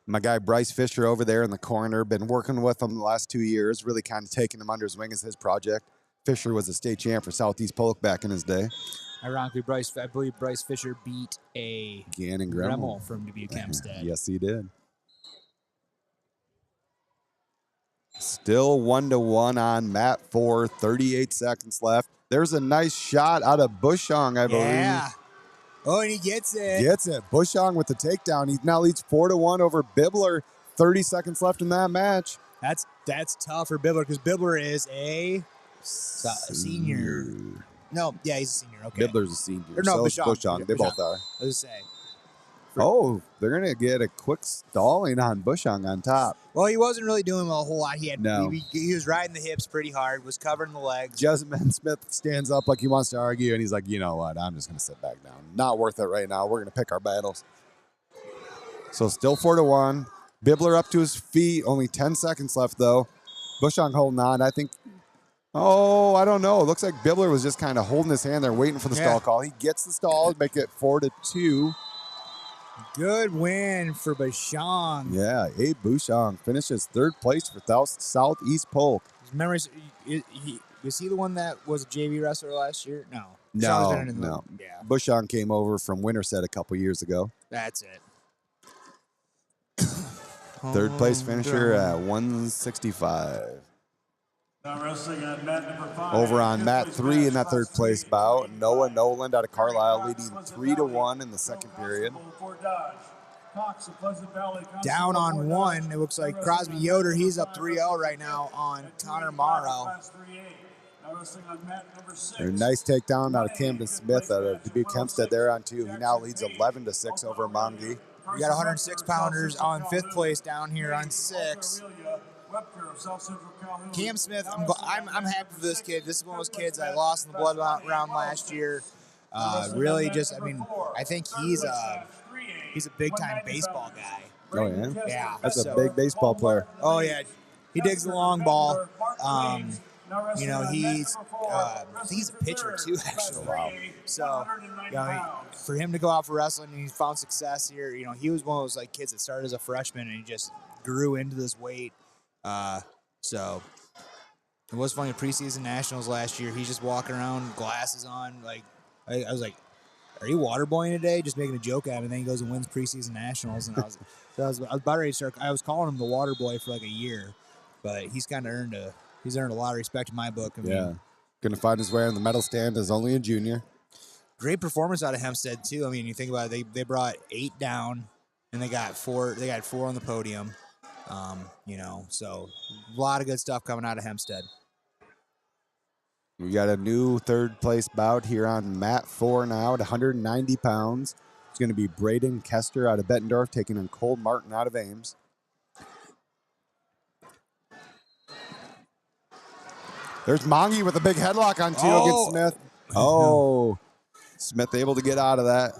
B: My guy Bryce Fisher over there in the corner, been working with him the last 2 years, really kind of taking him under his wing as his project. Fisher was a state champ for Southeast Polk back in his day.
A: Ironically, I believe Bryce Fisher beat a
B: Gannon
A: Gremmel from Dubuque Hempstead.
B: Yes, he did. Still 1-1 on mat 4, 38 seconds left. There's a nice shot out of Bushong, I believe.
A: Yeah. Oh, and he gets it.
B: Gets it. Bushong with the takedown. He now leads 4-1 over Bibler. 30 seconds left in that match.
A: That's tough for Bibler because Bibler is a senior. No, yeah, he's a senior. Okay.
B: Bibler's a senior.
A: Or no,
B: so is
A: Bushong.
B: Bushong. They both are.
A: I was say.
B: Oh, they're going to get a quick stalling on Bushong on top.
A: Well, he wasn't really doing a whole lot. He was riding the hips pretty hard, was covering the legs.
B: Jessamine Smith stands up like he wants to argue, and he's like, you know what? I'm just going to sit back down. Not worth it right now. We're going to pick our battles. So still 4-1. Bibler up to his feet. Only 10 seconds left, though. Bushong holding on. I think, I don't know. It looks like Bibler was just kind of holding his hand there, waiting for the stall call. He gets the stall, make it 4-2.
A: Good win for Bushong.
B: Yeah, Abe Bushong finishes 3rd place for Southeast Polk.
A: Remember, was he the one that was a JV wrestler last year? No.
B: No.
A: Yeah.
B: Bushong came over from Winterset a couple years ago.
A: That's it.
B: 3rd place finisher at 165. Over on mat 3 in that 3rd place bout, Noah Noland out of Carlisle leading 3-1 in the 2nd period.
A: Down on 1, it looks like Crosby Yoder, he's up 3-0 right now on Connor Morrow.
B: A nice takedown out of Camden Smith out of Dubuque Hempstead there on 2. He now leads 11-6 over Mongi.
A: We got 106 pounders on 5th place down here on 6. Cam Smith, I'm happy for this kid. This is one of those kids I lost in the blood round last year. Really just, I mean, I think he's a big time baseball guy.
B: Oh, yeah?
A: Yeah.
B: That's a big baseball player.
A: Oh, yeah. He digs the long ball. You know, he's I think he's a pitcher too, actually. Wow. So, you know, for him to go out for wrestling and he found success here, you know, he was one of those like kids that started as a freshman and he just grew into this weight. So it was funny, preseason nationals last year, he's just walking around, glasses on, like I was like, are you waterboying today? Just making a joke at him, and then he goes and wins preseason nationals. And I was about ready to start. I was calling him the water boy for like a year, but he's kind of earned a lot of respect in my book. I mean,
B: Going to find his way on the medal stand as only a junior.
A: Great performance out of Hempstead too. I mean, you think about it, they brought 8 down, and they got 4 on the podium. You know, so a lot of good stuff coming out of Hempstead.
B: We got a new 3rd place bout here on mat 4 now at 190 pounds. It's going to be Braden Kester out of Bettendorf taking on Cole Martin out of Ames. There's Mongi with a big headlock on 2 against Smith. Oh, Smith able to get out of that.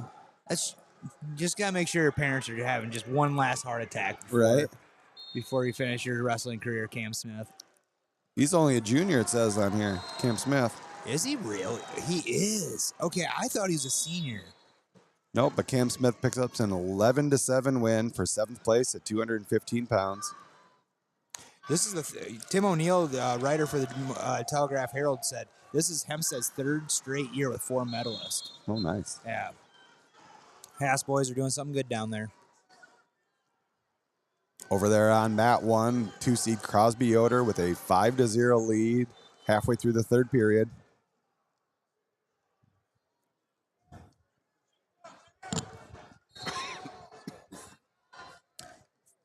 A: That's just got to make sure your parents are having just one last heart attack before you finish your wrestling career, Cam Smith.
B: He's only a junior, it says on here, Cam Smith.
A: Is he really? He is. Okay, I thought he was a senior.
B: Nope, but Cam Smith picks up an 11-7 win for 7th place at 215 pounds.
A: This is Tim O'Neill, the writer for the Telegraph Herald, said this is Hempstead's 3rd straight year with 4 medalists.
B: Oh, nice.
A: Yeah. Haas boys are doing something good down there.
B: Over there on mat 1, 2-seed Crosby Yoder with a 5-0 lead halfway through the 3rd period.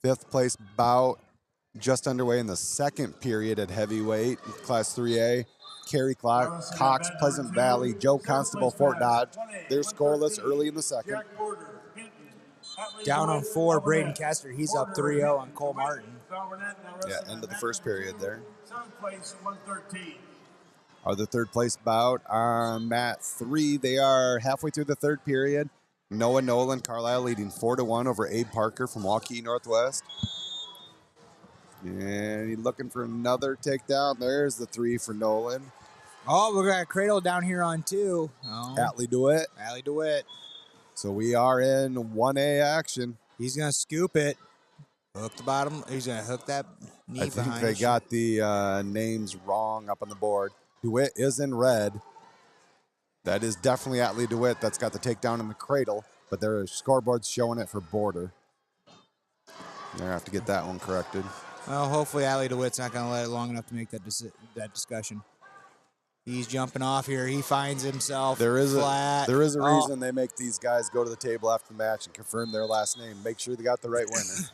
B: Fifth place bout just underway in the 2nd period at heavyweight, Class 3A. Kerry Cox, Pleasant Valley, Joe Constable, Fort Dodge. They're scoreless early in the 2nd.
A: Down on 4, Braden Kester. He's up 3-0 on Cole Martin.
B: Yeah, end of the 1st period there. Our the 3rd place bout on mat 3. They are halfway through the 3rd period. Noah Nolan, Carlisle leading 4-1 over Abe Parker from Waukee Northwest. And he's looking for another takedown. There's the 3 for Nolan.
A: Oh, we got a cradle down here on 2. Oh.
B: Atlee DeWitt.
A: Atlee DeWitt.
B: So we are in 1A action.
A: He's going to scoop it. Hook the bottom. He's going to hook that knee behind.
B: I think they got the names wrong up on the board. DeWitt is in red. That is definitely Atlee DeWitt. That's got the takedown in the cradle, but there are scoreboards showing it for border. They're going to have to get that one corrected.
A: Well, hopefully Atlee DeWitt's not going to let it long enough to make that discussion. He's jumping off here. He finds himself flat.
B: There is a reason they make these guys go to the table after the match and confirm their last name. Make sure they got the right winner.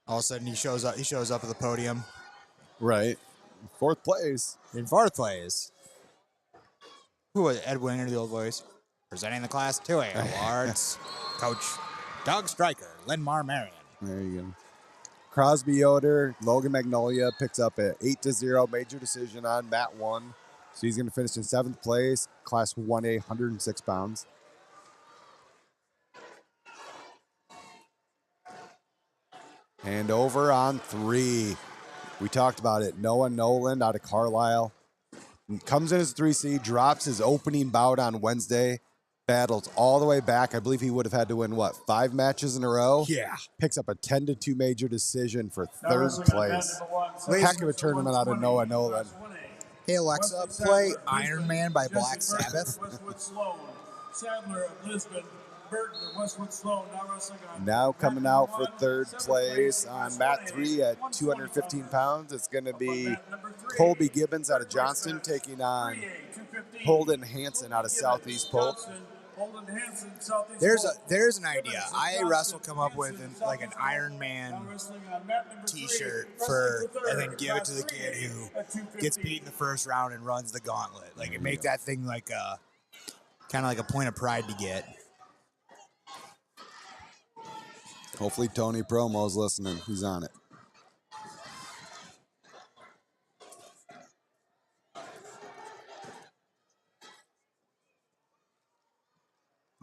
A: All of a sudden, he shows up. He shows up at the podium.
B: Right. 4th place.
A: In 4th place. Who was Ed Winger, the old voice? Presenting the Class 2A awards, Coach Doug Stryker, Linmar Marion.
B: There you go. Crosby Yoder, Logan Magnolia picks up an 8-0 major decision on mat 1. So he's going to finish in 7th place, Class 1A, 106 pounds. And over on 3. We talked about it. Noah Noland out of Carlisle. Comes in as 3C, drops his opening bout on Wednesday. Battles all the way back. I believe he would have had to win, 5 matches in a row?
A: Yeah.
B: Picks up a 10-2 major decision for 3rd place. Heck of a tournament out of Noah Noland.
A: Hey, Alexa, play Iron Man by Black Sabbath.
B: Now coming out for 3rd place on mat 3 at 215 pounds. It's going to be Colby Gibbons out of Johnston taking on Holden Hansen out of Southeast Polk.
C: Holden Hansen, Southeast
A: There's an idea. Russell come up with like an Iron Man T-shirt and then give it to the kid who gets beat in the first round and runs the gauntlet. Like, make that thing like a kind of like a point of pride to get.
B: Hopefully Tony Promo's listening. He's on it.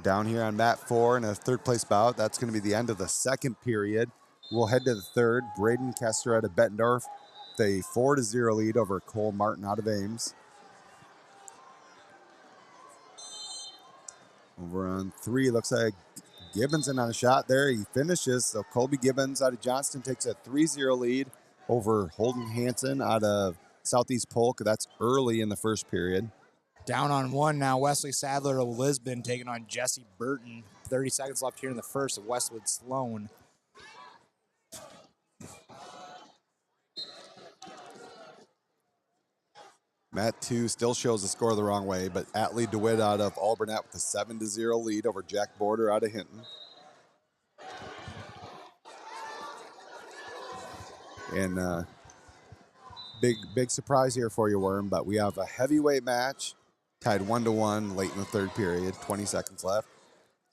B: Down here on mat 4 in a third place bout. That's going to be the end of the second period. We'll head to the third. Braden Kester out of Bettendorf, the 4-0 lead over Cole Martin out of Ames. Over on 3, looks like Gibbons in on a shot there. He finishes. So Colby Gibbons out of Johnston takes a 3-0 lead over Holden Hansen out of Southeast Polk. That's early in the first period.
A: Down on 1 now, Wesley Sadler of Lisbon taking on Jesse Burton. 30 seconds left here in the first of Westwood Sloan.
B: Mat 2 still shows the score the wrong way, but Atlee DeWitt out of Alburnett with a 7-0 lead over Jack Border out of Hinton. And big surprise here for you, Worm, but we have a heavyweight match tied 1-1 late in the third period, 20 seconds left.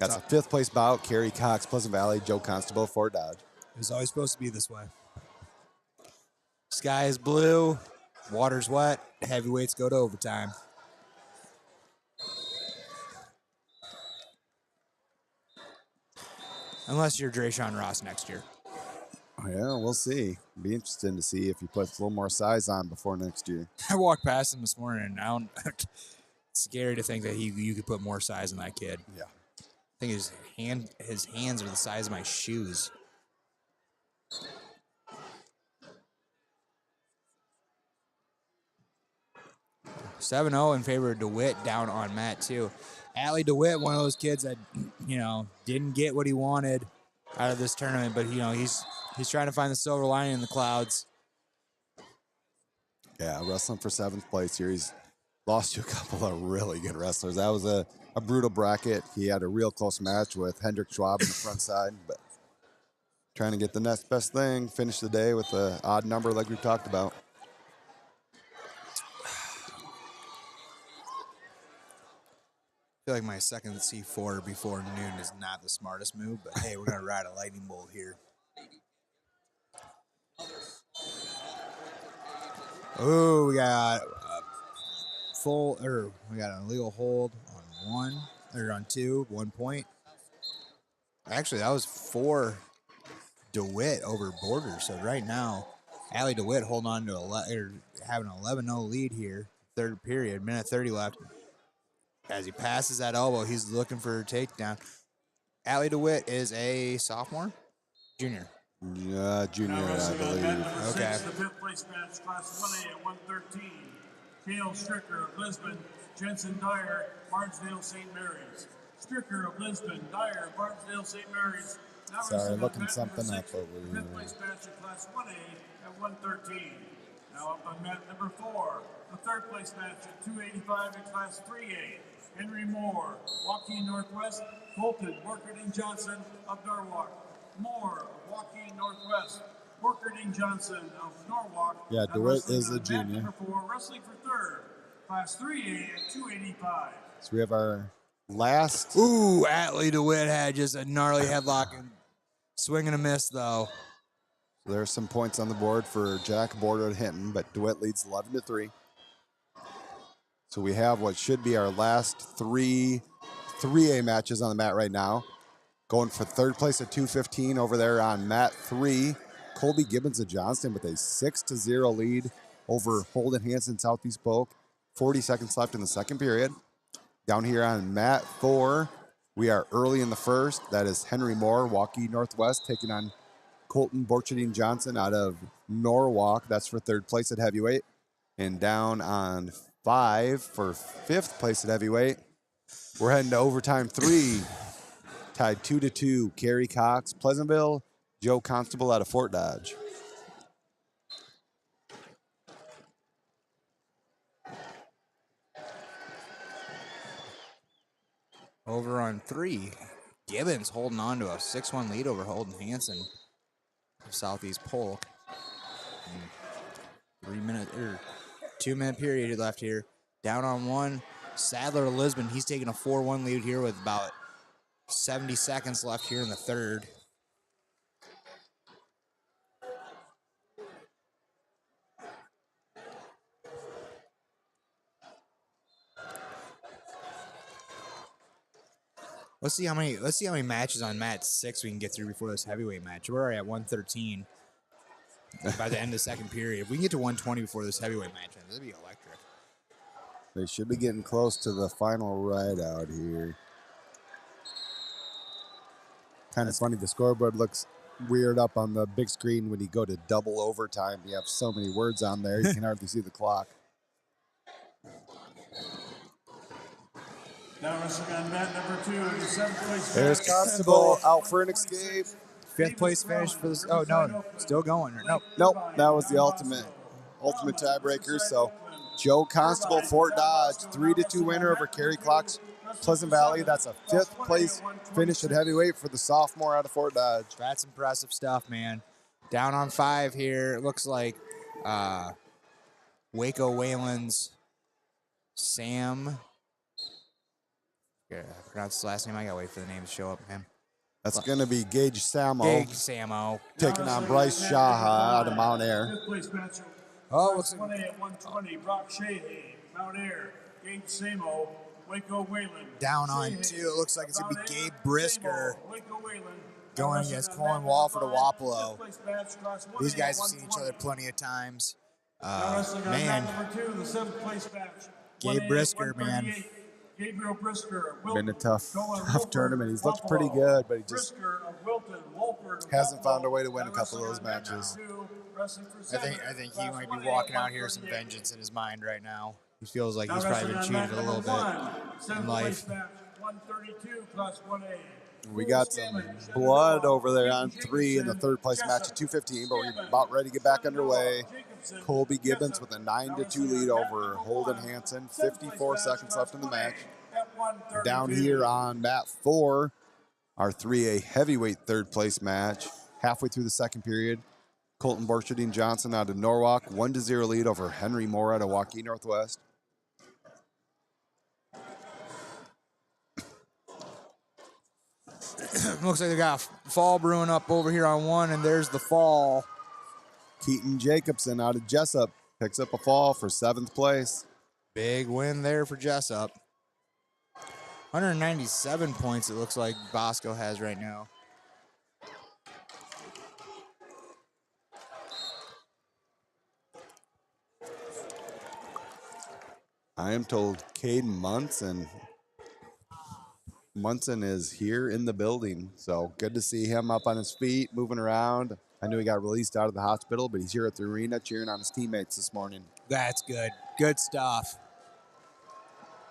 B: That's a 5th place bout. Kerry Cox, Pleasant Valley, Joe Constable, Fort Dodge.
A: It was always supposed to be this way. Sky is blue, water's wet, heavyweights go to overtime. Unless you're Drayshawn Ross next year.
B: Yeah, we'll see. Be interesting to see if he puts a little more size on before next year.
A: I walked past him this morning, and I don't. It's scary to think that you could put more size in that kid.
B: Yeah.
A: I think his hands are the size of my shoes. (7-0) in favor of DeWitt down on mat 2. Atlee DeWitt, one of those kids that didn't get what he wanted out of this tournament, but he's trying to find the silver lining in the clouds.
B: Yeah, wrestling for 7th place here. He's lost to a couple of really good wrestlers. That was a brutal bracket. He had a real close match with Hendrik Schwab in the front side, but trying to get the next best thing, finish the day with an odd number like we've talked about.
A: I feel like my second C4 before noon is not the smartest move, but hey, we're going to ride a lightning bolt here. Oh, we got we got an illegal hold on 2, 1 point. Actually, that was for DeWitt over Border. So right now, Atlee DeWitt holding on to having an 11-0 lead here. Third period, minute 30 left. As he passes that elbow, he's looking for a takedown. Atlee DeWitt is a sophomore? Junior?
B: Yeah, junior, I believe.
A: Okay.
C: The 5th place match, Class 1A at 113. Kale Stricker of Lisbon, Jensen Dyer, Barnesdale St. Mary's. Stricker of Lisbon, Dyer, Barnesdale St. Mary's. Now
B: Sorry, looking something up over
C: here. 5th place match in Class 1A at 113. Now up on mat number 4. The 3rd place match at 285 in Class 3A. Henry Moore, Joaquin Northwest, Colton Workerding Johnson of Norwalk. Moore of Joaquin Northwest, Workerding Johnson of Norwalk.
B: Yeah, DeWitt is a junior.
C: Number 4, wrestling for 3rd, Class 3A at 285.
B: So we have our last.
A: Ooh, Atlee DeWitt had just a gnarly headlock and swing and a miss, though.
B: So there's some points on the board for Jack Border at Hinton, but DeWitt leads 11-3. So we have what should be our last 3A matches on the mat right now. Going for 3rd place at 215 over there on mat 3. Colby Gibbons of Johnston with a 6-0 lead over Holden Hansen Southeast Polk. 40 seconds left in the second period. Down here on mat 4, we are early in the first. That is Henry Moore, Waukee Northwest, taking on Colton Borcherding Johnson out of Norwalk. That's for 3rd place at heavyweight. And down on 5 for 5th place at heavyweight. We're heading to overtime 3. Tied 2-2. Kerry Cox, Pleasantville, Joe Constable out of Fort Dodge.
A: over on 3. Gibbons holding on to a 6-1 lead over Holden Hansen of Southeast Polk. 2-minute period left here. Down on 1. Sadler to Lisbon. He's taking a 4-1 lead here with about 70 seconds left here in the third. Let's see how many matches on mat 6 we can get through before this heavyweight match. We're already at 113 by the end of the second period. If we can get to 120 before this heavyweight match, that'd be electric.
B: They should be getting close to the final ride out here. Kind of funny, the scoreboard looks weird up on the big screen when you go to double overtime. You have so many words on there, you can hardly see the clock.
C: Now wrestling on mat number 2, the 7th place.
B: There's Constable out for an escape.
A: 5th place finish for this. Oh, no, still going.
B: Nope, that was the ultimate tiebreaker. So Joe Constable, Fort Dodge, 3-2 winner over Kerry Clocks, Pleasant Valley. That's a 5th place finish at heavyweight for the sophomore out of Fort Dodge.
A: That's impressive stuff, man. Down on 5 here. It looks like Waco Whalen's Sam. I forgot his last name. I gotta wait for the name to show up, man.
B: That's going to be Gage Samo.
A: Gage Samo.
B: Taking on Bryce Shaha out of Mount Air.
A: Oh, looks like
C: 1A at 120, Brock Sheehy, Mount Air, Gabe Samo, Waco Whalen.
A: down on 2. It looks like it's going to be Gabe Brisker
C: Waco Whalen.
A: going against Colin Walford of Wapello. These guys have seen each other plenty of times. Man, Gabe Brisker, man.
C: Gabriel Brisker,
B: Been a tough tournament. He's looked pretty good, but he just hasn't found a way to win a couple of those matches.
A: I think he might be walking out here some vengeance in his mind right now. He feels like he's probably been cheated a little bit in life.
C: 132 plus 1A.
B: We got some blood over there on 3 in the 3rd place match at 2:15, but we're about ready to get back underway. Colby Gibbons with a 9-2 lead over Holden Hansen. 54 seconds left in the match. Down here on mat 4, our 3A heavyweight 3rd place match. Halfway through the second period, Colton Borcherding Johnson out of Norwalk, 1-0 lead over Henry Moore out of Waukee Northwest.
A: Looks like they got a fall brewing up over here on 1, and there's the fall.
B: Keaton Jacobson out of Jessup picks up a fall for 7th place.
A: Big win there for Jessup. 197 points it looks like Bosco has right now.
B: I am told Caden Munson is here in the building, so good to see him up on his feet, moving around. I knew he got released out of the hospital, but he's here at the arena cheering on his teammates this morning.
A: That's good. Good stuff.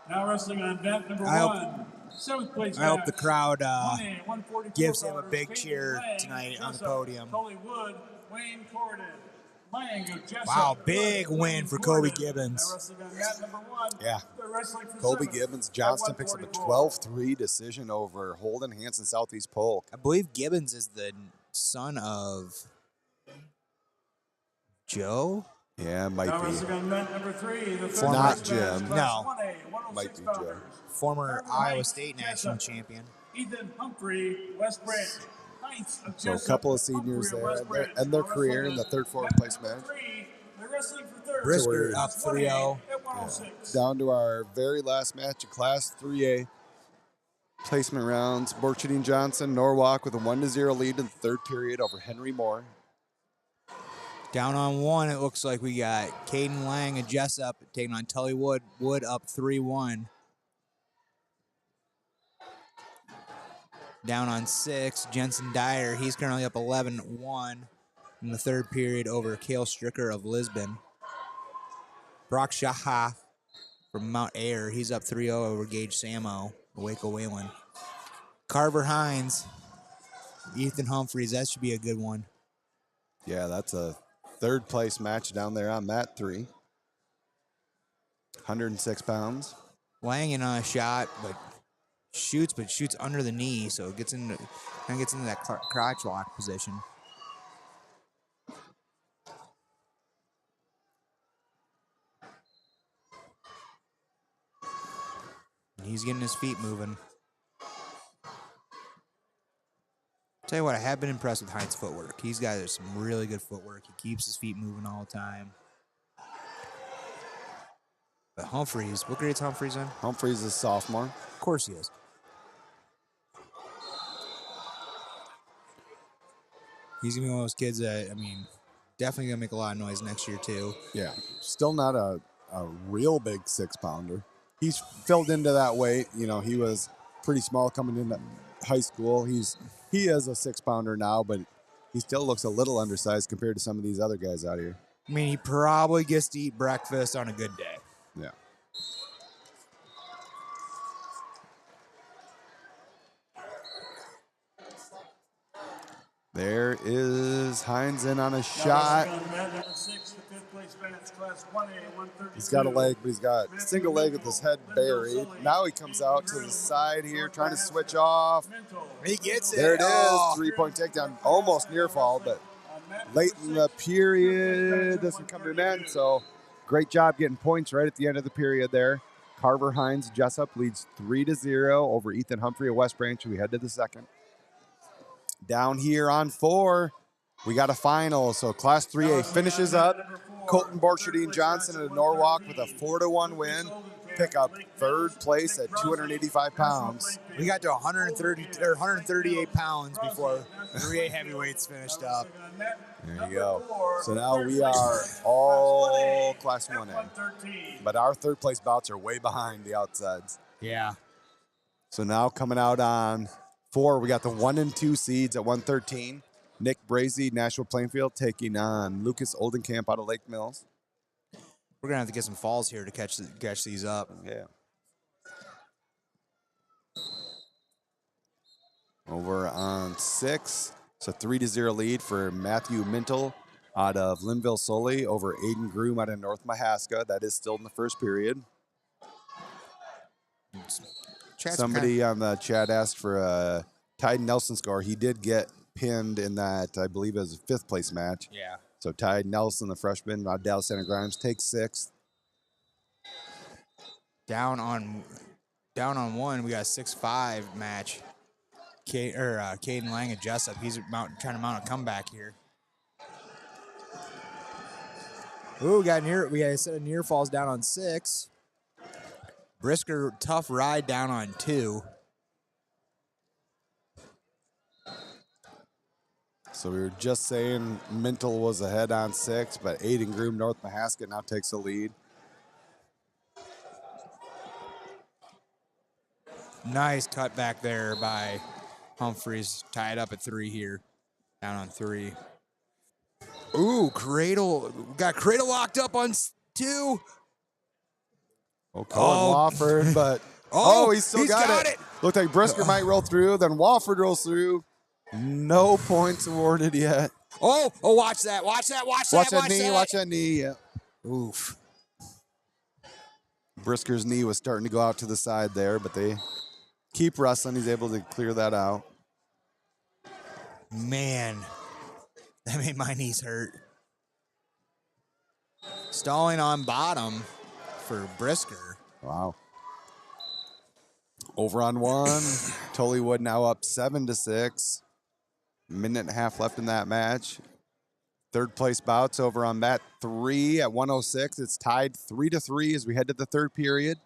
C: Now wrestling on mat number 1. 7th place.
A: I hope the crowd
C: 1A, 144
A: gives him a
C: pounders,
A: big
C: Peyton
A: cheer
C: Lang,
A: tonight on the
C: Jessup,
A: podium.
C: Tully Wood, Wayne Corden.
A: Wow, big win for Kobe Gibbons.
C: Now wrestling on mat number 1.
B: Yeah.
C: They're wrestling for
B: Colby
C: 7th
B: Gibbons
C: at
B: Johnston picks up a
C: 144.
B: 12-3 decision over Holden Hansen Southeast Polk.
A: I believe Gibbons is the son of Joe?
B: Yeah, might
C: Now
B: be.
C: wrestling on mat number 3. The
A: Former-
B: Not Jim.
A: No.
C: 1A, 106
B: Might be
C: pounders.
B: Joe.
A: Former
C: Trevor
A: Iowa
C: Heinz,
A: State
C: Jessup.
A: national champion.
C: Ethan Humphrey, West Branch. Heinz of
B: So a
C: Jessup,
B: couple of seniors
C: Humphrey of
B: there
C: West
B: and their-
C: Branch.
B: and their
C: Now
B: career
C: wrestling
B: in the
C: on
B: third, fourth
C: mat
B: place
C: number
B: match.
C: 3. They're wrestling for 3rd.
A: Brisker up
C: 1A
A: 3-0.
C: at 106.
B: Down to our very last match of Class 3A placement rounds. Borcherding Johnson, Norwalk with a 1-0 lead in the 3rd period over Henry Moore.
A: Down on 1, it looks like we got Caden Lang and Jessup taking on Tully Wood. Wood up 3-1. Down on 6, Jensen Dyer. He's currently up 11-1 in the 3rd period over Cale Stricker of Lisbon. Brock Shaha from Mount Air. He's up 3-0 over Gage Samo, Waco Whalen. Carver Hines, Ethan Humphreys. That should be a good one.
B: Yeah, that's a 3rd place match down there on mat 3. 106 pounds.
A: Lang in on a shot, but shoots, but shoots under the knee, so it kind of gets into that crotch lock position. He's getting his feet moving. Tell you what, I have been impressed with Hines' footwork. He's got some really good footwork. He keeps his feet moving all the time. But Humphreys, what grade's Humphreys in?
B: Humphreys is sophomore.
A: Of course he is. He's going to be one of those kids that, I mean, definitely going to make a lot of noise next year, too.
B: Yeah. Still not a real big 6-pounder. He's filled into that weight. You know, he was pretty small coming into high school. He is a 6-pounder now, but he still looks a little undersized compared to some of these other guys out here.
A: I mean, he probably gets to eat breakfast on a good day.
B: Yeah. There is Hines in on a shot. He's got a leg, but he's got single leg with his head buried. Now he comes out to the side here, trying to switch off.
A: He gets it.
B: There it is, 3-point takedown. Almost near fall, but late in the period doesn't come to an end. So great job getting points right at the end of the period there. Carver Hines Jessup leads 3-0 over Ethan Humphrey of West Branch. We head to the second. Down here on 4, we got a final. So Class 3A finishes up. Colton Borchardine Johnson of Norwalk with a 4-1 win. Pick up third place at 285 pounds.
A: We got to 138 pounds before 3A heavyweights finished up.
B: There you go. So now we are all Class 1A. But our third place bouts are way behind the outsides.
A: Yeah.
B: So now coming out on 4, we got the 1 and 2 seeds at 113. Nick Brazy, Nashville Plainfield, taking on Lucas Oldenkamp out of Lake Mills.
A: We're going to have to get some falls here to catch these up.
B: Yeah. Over on 6, it's a 3-0 lead for Matthew Mintle out of Linville Sully over Aiden Groom out of North Mahaska. That is still in the first period. Somebody on the chat asked for a Tide Nelson score. He did get pinned in that, I believe it was a 5th place match.
A: Yeah.
B: So Tide Nelson, the freshman, Dallas Center Grimes, takes 6th.
A: Down on 1, we got a 6-5 match. Caden Lang and Jessup. He's trying to mount a comeback here. Ooh, we got a set of near falls down on 6. Brisker, tough ride down on 2.
B: So we were just saying Mintle was ahead on 6, but Aiden Groom, North Mahaska now takes the lead.
A: Nice cut back there by Humphreys. Tied up at 3 here. Down on 3. Ooh, Cradle. Got Cradle locked up on 2.
B: Oh, Colin Wofford, but he's still got it. Looked like Brisker might roll through, then Wofford rolls through. No points awarded yet.
A: Oh, watch that. Watch that
B: knee. Yeah.
A: Oof.
B: Brisker's knee was starting to go out to the side there, but they keep wrestling. He's able to clear that out.
A: Man, that made my knees hurt. Stalling on bottom for Brisker.
B: Wow. Over on 1. Tullywood now up 7-6. Minute and a half left in that match. Third place bouts over on mat 3 at 106. It's tied 3-3 as we head to the third period.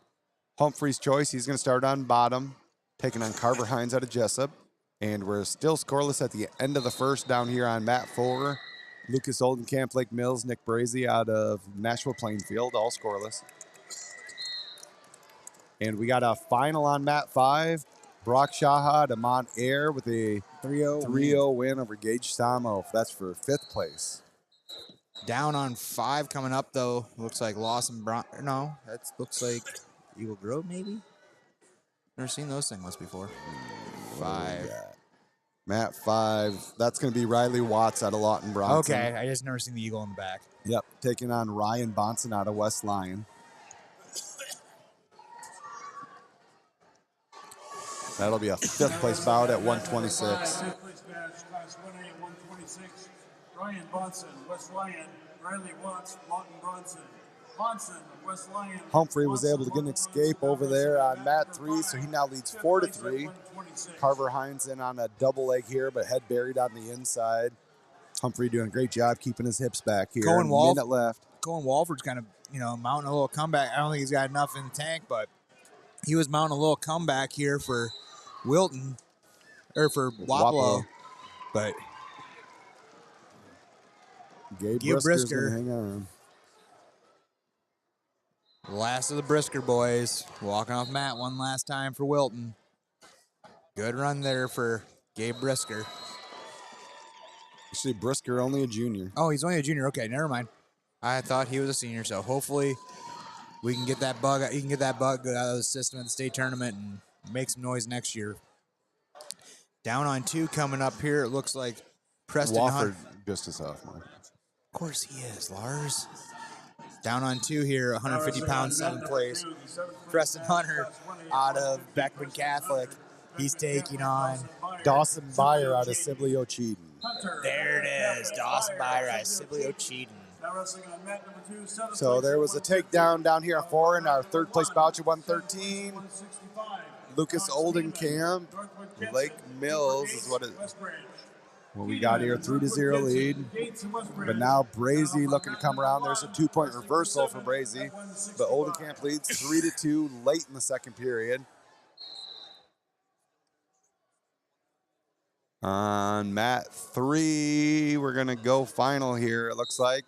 B: Humphrey's choice. He's going to start on bottom, taking on Carver Hines out of Jessup. And we're still scoreless at the end of the first down here on mat 4. Lucas Oldenkamp, Lake Mills, Nick Brazy out of Nashville Plainfield, all scoreless. And we got a final on mat 5. Brock Shaha to Mont Air with a 3-0 win over Gage Samo. That's for 5th place.
A: Down on 5 coming up, though. Looks like Lawson Brown. No, that looks like Eagle Grove, maybe? Never seen those things before. 5.
B: Mat 5. That's going to be Riley Watts out of Lawton Bronson.
A: Okay, I just never seen the Eagle in the back.
B: Yep, taking on Ryan Bonson out of West Lyon. That'll be a 5th place bout at 126.
C: 5th place badge, class 1A at 126. Ryan Bonson, West Lyon. Riley Watts, Lawton Bronson. Bonson, West Lyon.
B: Humphrey was able to get an escape over there on mat 3, so he now leads 4-3. Carver Hines in on a double leg here, but head buried on the inside. Humphrey doing a great job keeping his hips back here. Minute left.
A: Cohen Walford's kind of, mounting a little comeback. I don't think he's got enough in the tank, but he was mounting a little comeback here for Wilton, or for Wapello. But
B: Gabe Brisker's gonna hang on.
A: Last of the Brisker boys walking off mat one last time for Wilton. Good run there for Gabe Brisker.
B: Actually, Brisker only a junior.
A: Oh, he's only a junior. Okay, never mind. I thought he was a senior, so hopefully we can get that bug. He can get that bug out of the system at the state tournament and make some noise next year. Down on 2 coming up here. It looks like Preston
B: Wofford,
A: Hunter.
B: just a sophomore.
A: Of course he is, Lars. Down on 2 here, 150 pounds, 7th place. Preston Hunter out of Beckman Catholic. He's taking on
B: Dawson Byer out of Sibley Ocheeden.
A: There it is, Dawson Byer out of Sibley Ocheeden.
B: So there was a takedown down here on 4 in our 3rd place bout at 113. Lucas Oldenkamp, Lake Mills is what we got here, 3-0 lead. But now Brazy looking to come around. There's a 2-point reversal for Brazy. But Oldenkamp leads 3-2 late in the 2nd period. On mat 3, we're going to go final here, it looks like.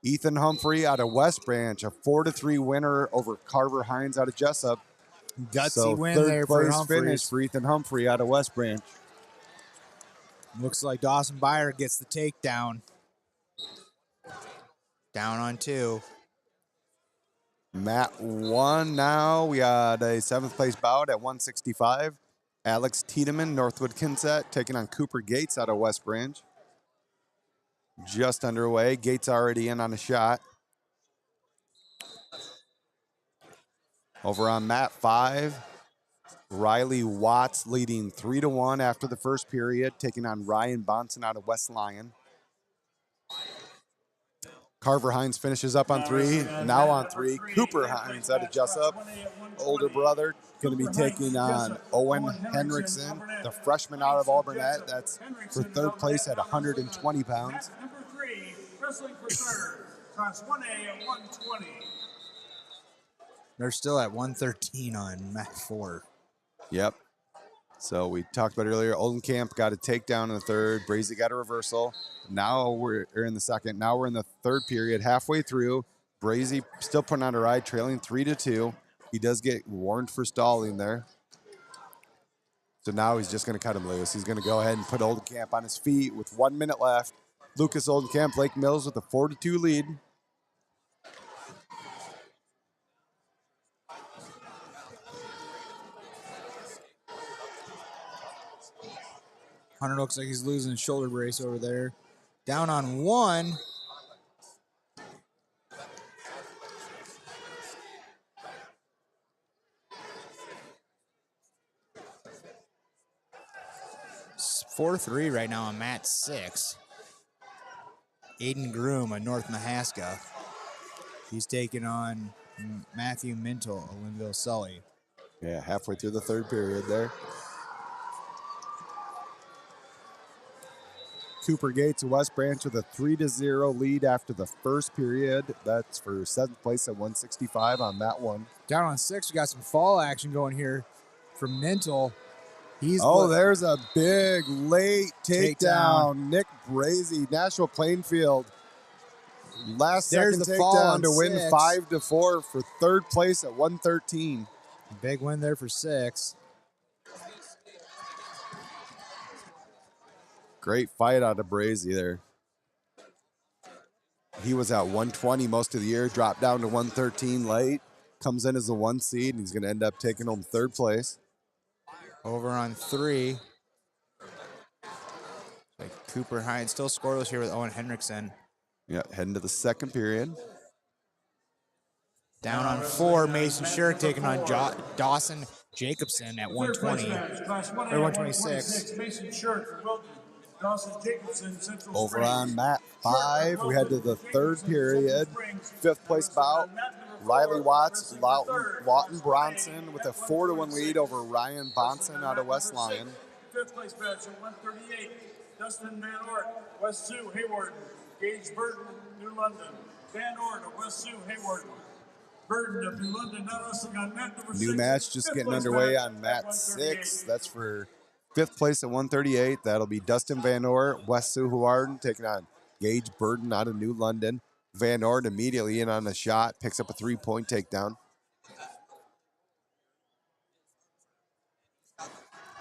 B: Ethan Humphrey out of West Branch, a 4-3 winner over Carver Hines out of Jessup.
A: Gutsy win there for Humphreys.
B: Finish for Ethan Humphrey out of West Branch.
A: Looks like Dawson Byer gets the takedown. Down on 2.
B: Mat 1 now. We got a 7th place bout at 165. Alex Tiedemann, Northwood Kinset, taking on Cooper Gates out of West Branch. Just underway. Gates already in on a shot. Over on mat 5, Riley Watts leading 3-1 after the 1st period, taking on Ryan Bonson out of West Lyon. Carver Hines finishes up on 3. Now on 3, Cooper Hines out of Jessup. Older brother going to be taking on Owen Henriksen, the freshman out of Alburnett. That's for 3rd place at 120 pounds.
C: Number 3, wrestling for 3rd, class 1A at 120.
A: They're still at 113 on mat 4.
B: Yep. So we talked about earlier, Oldenkamp got a takedown in the 3rd. Brazy got a reversal. Now we're in the 2nd. Now we're in the 3rd period, halfway through. Brazy still putting on a ride, trailing 3-2. He does get warned for stalling there. So now he's just going to cut him loose. He's going to go ahead and put Oldenkamp on his feet with 1 minute left. Lucas Oldenkamp, Lake Mills with a 4-2 lead.
A: Hunter looks like he's losing his shoulder brace over there. Down on 1. It's 4-3 right now on mat 6. Aiden Groom of North Mahaska. He's taking on Matthew Mintle of Linville Sully.
B: Yeah, halfway through the 3rd period there. Cooper Gates of West Branch with a 3-0 lead after the 1st period. That's for 7th place at 165 on mat 1.
A: Down on 6, we got some fall action going here from Mintle.
B: There's a big late takedown. Nick Brazy, Nashville Plainfield. Last second takedown to win 5-4 for 3rd place at 113.
A: Big win there for 6.
B: Great fight out of Brazy there. He was at 120 most of the year, dropped down to 113 late, comes in as a 1 seed, and he's going to end up taking home 3rd place.
A: Over on 3. Like Cooper Hines still scoreless here with Owen Henriksen.
B: Yeah, heading to the 2nd period.
A: Down on 4, Mason Shirk taking on Dawson Jacobson at
C: Third place
A: 120
C: match, Class 1A,
A: or 126.
C: Mason Shirt from Wilton. Dawson Jacobson, Central
B: Over
C: Springs.
B: on mat
C: Short
B: 5,
C: from
B: we head to the
C: Wilton,
B: third
C: Jacobson,
B: period.
C: Central Springs.
B: Fifth
C: Now
B: place
C: wrestling
B: bout.
C: on mat number 4,
B: Riley Watts,
C: wrestling for third,
B: Lawton
C: Class 1A
B: Bronson with a
C: at
B: 4-1 lead
C: 146.
B: over Ryan Bonson
C: Wrestling
B: out of
C: on
B: West
C: mat number
B: Lyon.
C: 6, fifth place match at 138. Dustin Van Ort, West Sioux, Hayward. Gage Burton, New London. Van Ort of West Sioux, Hayward. Burton of New London, now wrestling on mat number 6.
B: New match just
C: fifth
B: getting
C: place
B: underway
C: match
B: on
C: at
B: mat
C: 138.
B: 6. That's for 5th place at 138. That'll be Dustin Van Ort, West Sioux Hawarden, taking on Gage Burton out of New London. Van Ort immediately in on the shot, picks up a 3-point takedown.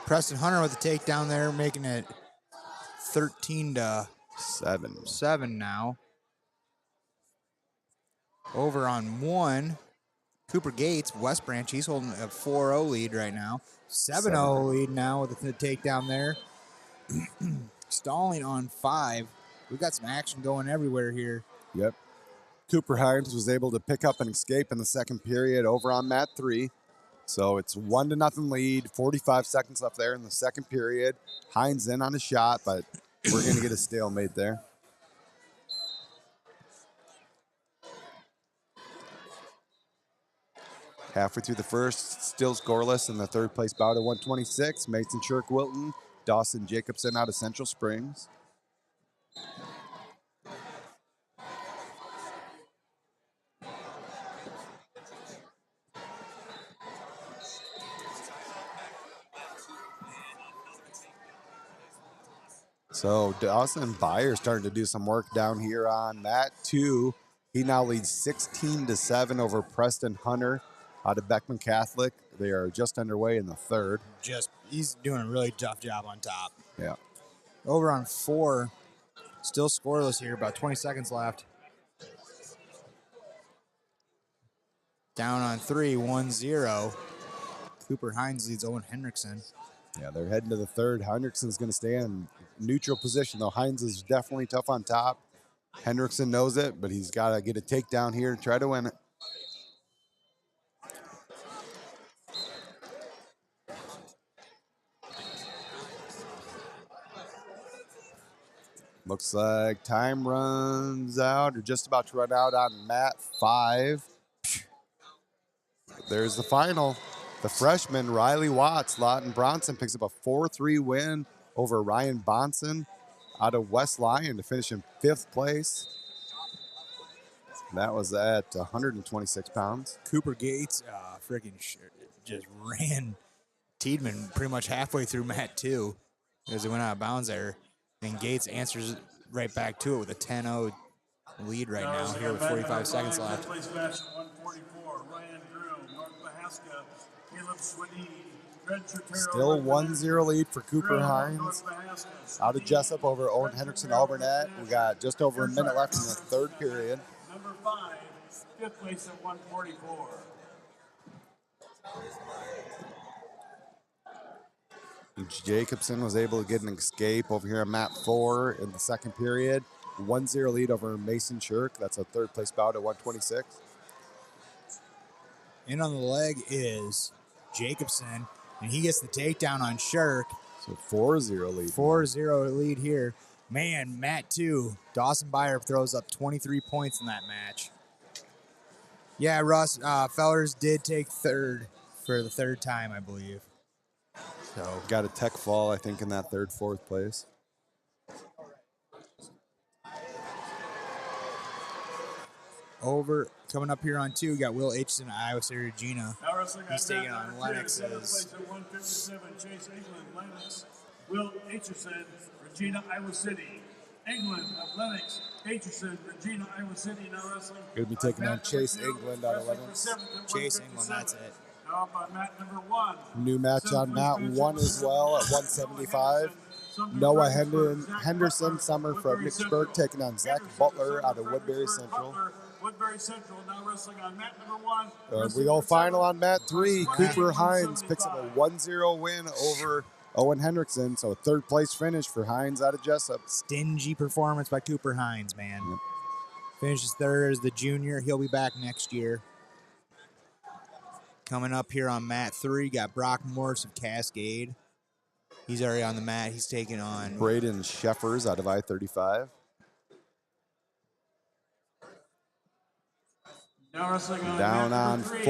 A: Preston Hunter with the takedown there, making it 13-7 now. Over on 1, Cooper Gates, West Branch, he's holding a 4-0 lead right now. 7-0 lead now with the takedown there. Stalling on 5. We've got some action going everywhere here.
B: Yep. Cooper Hines was able to pick up an escape in the second period over on mat 3. So it's 1-0 lead, 45 seconds left there in the second period. Hines in on a shot, but we're going to get a stalemate there. Halfway through the first, still scoreless in the third place bout at 126. Mason Shirk Wilton, Dawson Jacobson out of Central Springs. So Dawson Byer starting to do some work down here on mat 2. He now leads 16-7 over Preston Hunter out of Beckman Catholic. They are just underway in the third.
A: He's doing a really tough job on top.
B: Yeah.
A: Over on 4, still scoreless here, about 20 seconds left. Down on 3, 1-0. Cooper Hines leads Owen Hendrickson.
B: Yeah, they're heading to the third. Hendrickson's going to stay in neutral position, though. Hines is definitely tough on top. Hendrickson knows it, but he's got to get a takedown here and try to win it. Looks like time runs out, or just about to run out on mat 5. There's the final. The freshman, Riley Watts, Lawton Bronson, picks up a 4-3 win over Ryan Bonson out of West Lyon to finish in 5th place. That was at 126 pounds.
A: Cooper Gates just ran Tiedemann pretty much halfway through mat 2 as he went out of bounds there. And Gates answers right back to it with a 10-0 lead right now here with 45 seconds left.
C: Place match at 144. Ryan Drew, North Mahaska, Caleb Swinee, Red Trotero,
B: Still 1-0 lead for Cooper Hines. Out of Jessup over Owen Hendrickson Alburnett. We got just over a minute left in the third period.
C: Number 5, 5th place at 144.
B: Jacobson was able to get an escape over here on mat 4 in the second period. 1-0 lead over Mason Shirk. That's a third place bout at 126.
A: In on the leg is Jacobson, and he gets the takedown on Shirk.
B: So 4-0 lead.
A: 4-0 lead here. Man, mat 2, Dawson Byer throws up 23 points in that match. Yeah, Russ, Fellers did take third for the third time, I believe.
B: So got a tech fall, I think, in that third, fourth place.
A: Over, coming up here on 2, we got Will Aitchison of Iowa City, Regina. He's taking on Lennox's.
C: 157, Chase England, Lennox. Will Aitchison, Regina, Iowa City. England of Lennox, Aitchison, Regina, Iowa City, now wrestling.
B: Going to be taking on Chase England out of Lennox.
A: Chase England, that's it.
C: Now up on mat number 1.
B: New match on mat 1 as well at 175. Noah Henderson Summer from Nicksburg taking on Zach Butler out of Woodbury Central.
C: Woodbury Central now wrestling on mat number 1.
B: We go final on mat 3. Cooper Hines picks up a 1-0 win over Owen Hendrickson. So a third place finish for Hines out of Jessup.
A: Stingy performance by Cooper Hines, man. Finishes third as the junior. He'll be back next year. Coming up here on mat 3, got Brock Morris of Cascade. He's already on the mat. He's taking on
B: Braden Sheffers out of I-35. Down on 4.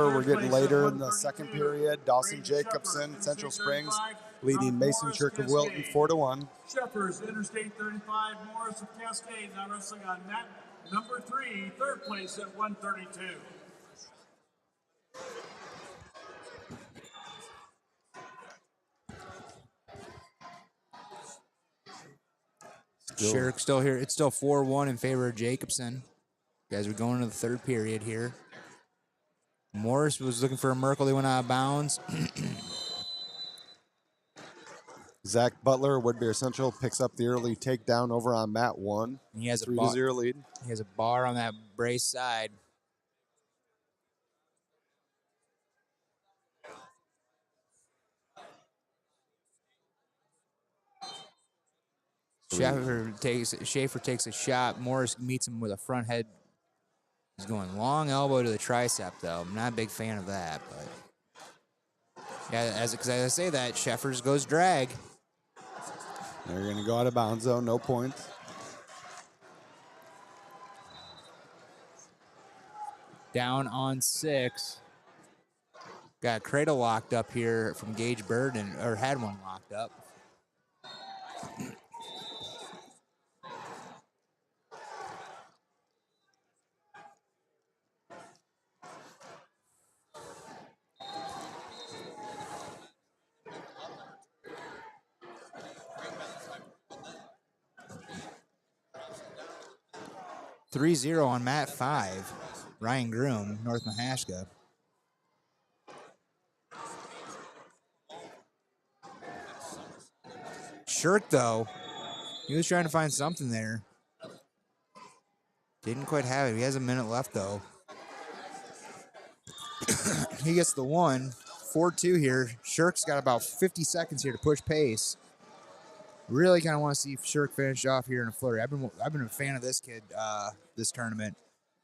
B: We're getting later in the second period. Dawson Jacobson, Central Springs, leading Mason Chirk of Wilton 4-1.
C: Sheffers, Interstate 35, Morris of Cascade, now wrestling on mat number 3, third place at 132.
A: Shirk still here. It's still 4-1 in favor of Jacobson. Guys, we're going to the third period here. Morris was looking for a Merkle. They went out of bounds.
B: Zach Butler, Woodbury Central, picks up the early takedown over on mat 1.
A: And he has a
B: 3-0 lead.
A: He has a bar on that brace side. Schaefer takes a shot. Morris meets him with a front head. He's going long elbow to the tricep, though. I'm not a big fan of that, but yeah, because as I say that, Sheffers goes drag.
B: They're going to go out of bounds, though. No points.
A: Down on 6. Got a cradle locked up here from Gage Burden, or had one locked up. 3-0 on mat 5. Ryan Groom, North Mahaska. Shirk, though, he was trying to find something there. Didn't quite have it. He has a minute left, though. He gets the 1. 4-2 here. Shirk's got about 50 seconds here to push pace. Really kind of want to see Shirk finish off here in a flurry. I've been a fan of this kid this tournament.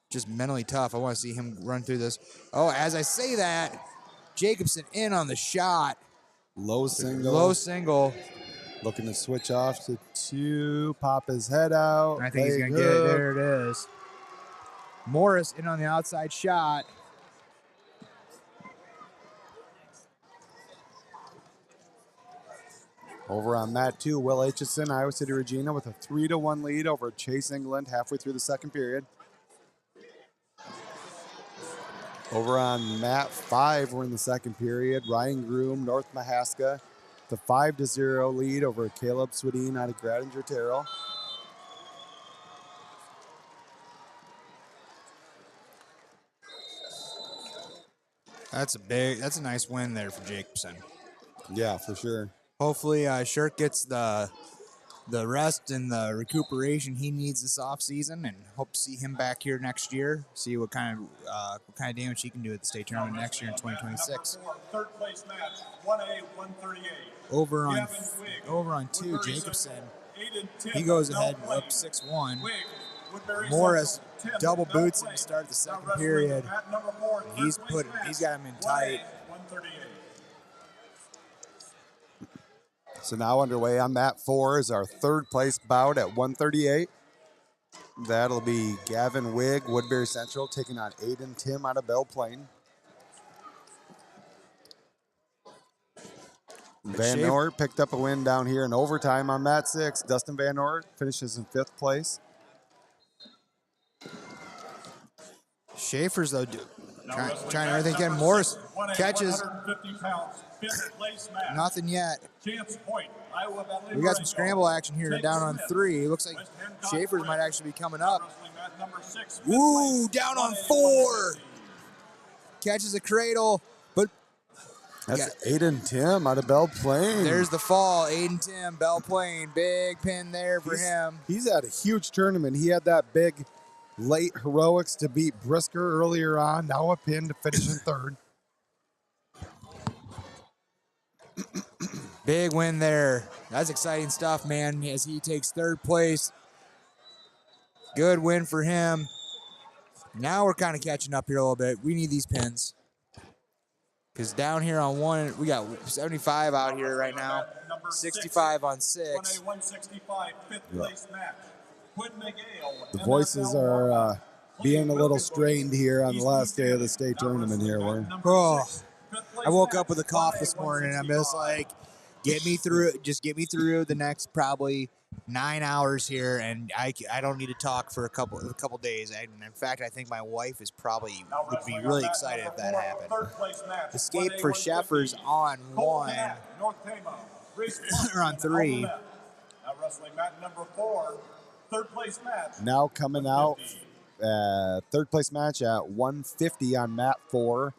A: Just mentally tough. I want to see him run through this. Oh, as I say that, Jacobson in on the shot.
B: Low single.
A: Low single.
B: Looking to switch off to 2. Pop his head out.
A: I think he's going to get it. There it is. Morris in on the outside shot.
B: Over on mat 2, Will Aitchison, Iowa City Regina, with a 3-1 lead over Chase England halfway through the second period. Over on mat 5, we're in the second period. Ryan Groom, North Mahaska, the 5-0 lead over Caleb Swedin out of Gradinger Terrell.
A: That's a nice win there for Jacobson.
B: Yeah, for sure.
A: Hopefully, Shirk gets the rest and the recuperation he needs this offseason, and hope to see him back here next year. See what kind of damage he can do at the state tournament next year in 2026.
C: Third place match, 1A, 138.
A: Over on 2, Jacobson. He goes ahead up 6-1. Morris double boots him to start the second period. He's got him in tight.
B: So now underway on mat 4 is our third place bout at 138. That'll be Gavin Wigg, Woodbury Central, taking on Aiden Tim out of Belle Plaine. Van Noort picked up a win down here in overtime on mat 6. Dustin Van Noort finishes in 5th place.
A: Schaefer's, though, trying everything again. Morris catches. Nothing yet. We got some scramble action here down on 3. It looks like Schaefer's might actually be coming up. Ooh, down on 4. Catches a cradle, but
B: that's Aiden Tim out of Belle Plaine.
A: There's the fall. Aiden Tim, Belle Plaine. Big pin there for him.
B: He's had a huge tournament. He had that big late heroics to beat Brisker earlier on. Now a pin to finish in 3rd.
A: Big win there. That's exciting stuff, man, as he takes 3rd place. Good win for him. Now we're kind of catching up here a little bit. We need these pins. Because down here on 1, we got 75 out here right now. 65 on 6.
C: 165, fifth place match.
B: The voices are being a little strained here on the last day of the state tournament here.
A: Oh, I woke up with a cough this morning, and I'm just like, get me through the next probably 9 hours here, and I don't need to talk for a couple days. And in fact, I think my wife would be really excited if that happened. Escape for Sheffers on 1 or on 3.
C: Now wrestling mat number 4, third place match.
B: Now coming out, third place match at 150 on mat 4.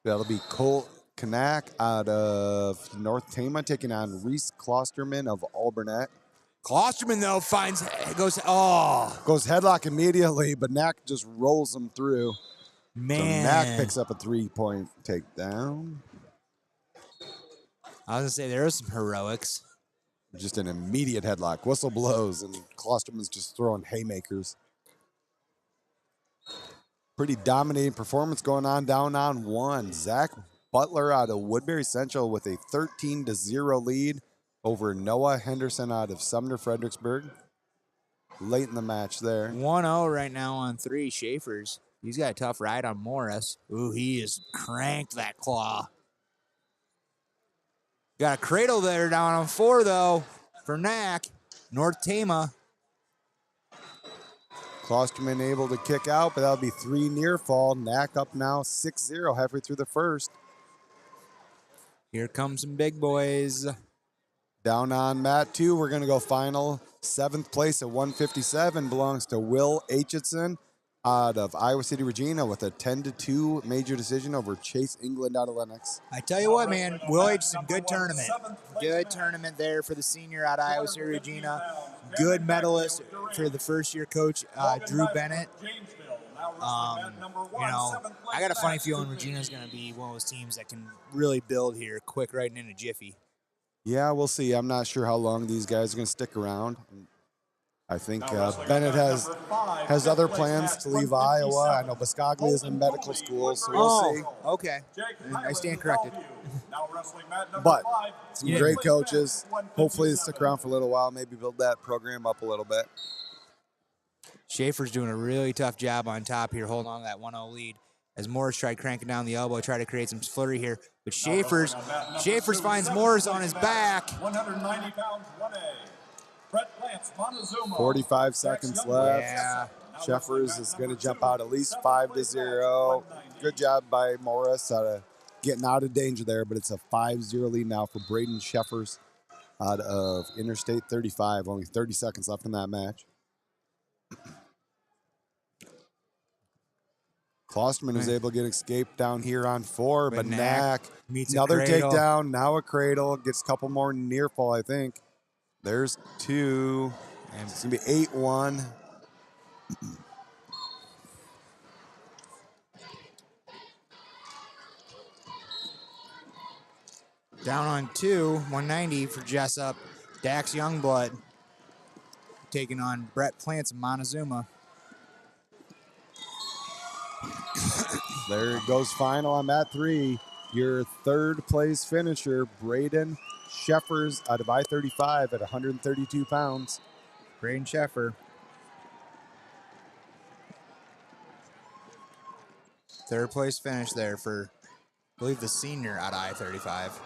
B: That'll be Colt Kanak out of North Tama taking on Reese Klosterman of Alburnett.
A: Klosterman, though, goes
B: headlock immediately, but Knack just rolls him through.
A: Man.
B: So Knack picks up a 3-point takedown.
A: I was going to say, there was some heroics.
B: Just an immediate headlock. Whistle blows, and Klosterman's just throwing haymakers. Pretty dominating performance going on down on 1. Zach Butler out of Woodbury Central with a 13-0 lead over Noah Henderson out of Sumner Fredericksburg. Late in the match there.
A: 1-0 right now on 3, Schaefer's. He's got a tough ride on Morris. Ooh, he has cranked that claw. Got a cradle there down on 4, though, for Knack. North Tama.
B: Klosterman able to kick out, but that'll be 3 near fall. Knack up now 6-0 halfway through the first.
A: Here comes some big boys.
B: Down on mat 2, we're going to go final. 7th place at 157 belongs to Will Aitchison out of Iowa City, Regina with a 10-2 major decision over Chase England out of Lennox.
A: I tell you what, man, Will Aitchison, good tournament. Good tournament there for the senior out of Iowa City, Regina. Good medalist for the first-year coach, Drew Bennett. I got a funny feeling Regina's going to be one of those teams that can really build here quick, right in a jiffy.
B: Yeah, we'll see. I'm not sure how long these guys are going to stick around. I think Bennett has other plans to leave Iowa. I know Biscaglia is in medical school, so we'll see.
A: Okay. I stand corrected.
B: But some great coaches. Hopefully they stick around for a little while, maybe build that program up a little bit.
A: Schaefer's doing a really tough job on top here, holding on to that 1-0 lead. As Morris tried cranking down the elbow, tried to create some flurry here. But Schaefer's finds Morris on his back.
C: 190 pounds, 1A. Brett Plants, Montezuma.
B: 45 seconds left.
A: Yeah.
B: Sheffers is going to jump out at least 5-0. Good job by Morris getting out of danger there, but it's a 5-0 lead now for Braden Sheffers out of Interstate 35. Only 30 seconds left in that match. Klosterman is able to get escape down here on 4, but Knack
A: meets
B: another
A: cradle.
B: takedown, now a cradle, gets a couple more near fall, I think. There's 2, and it's going to be 8-1.
A: Down on 2, 190 for Jessup. Dax Youngblood taking on Brett Plants and Montezuma.
B: There it goes final on mat 3. Your third place finisher, Braden Sheffers out of I-35 at 132 pounds.
A: Braden Sheffer. Third place finish there for, I believe, the senior out of I-35.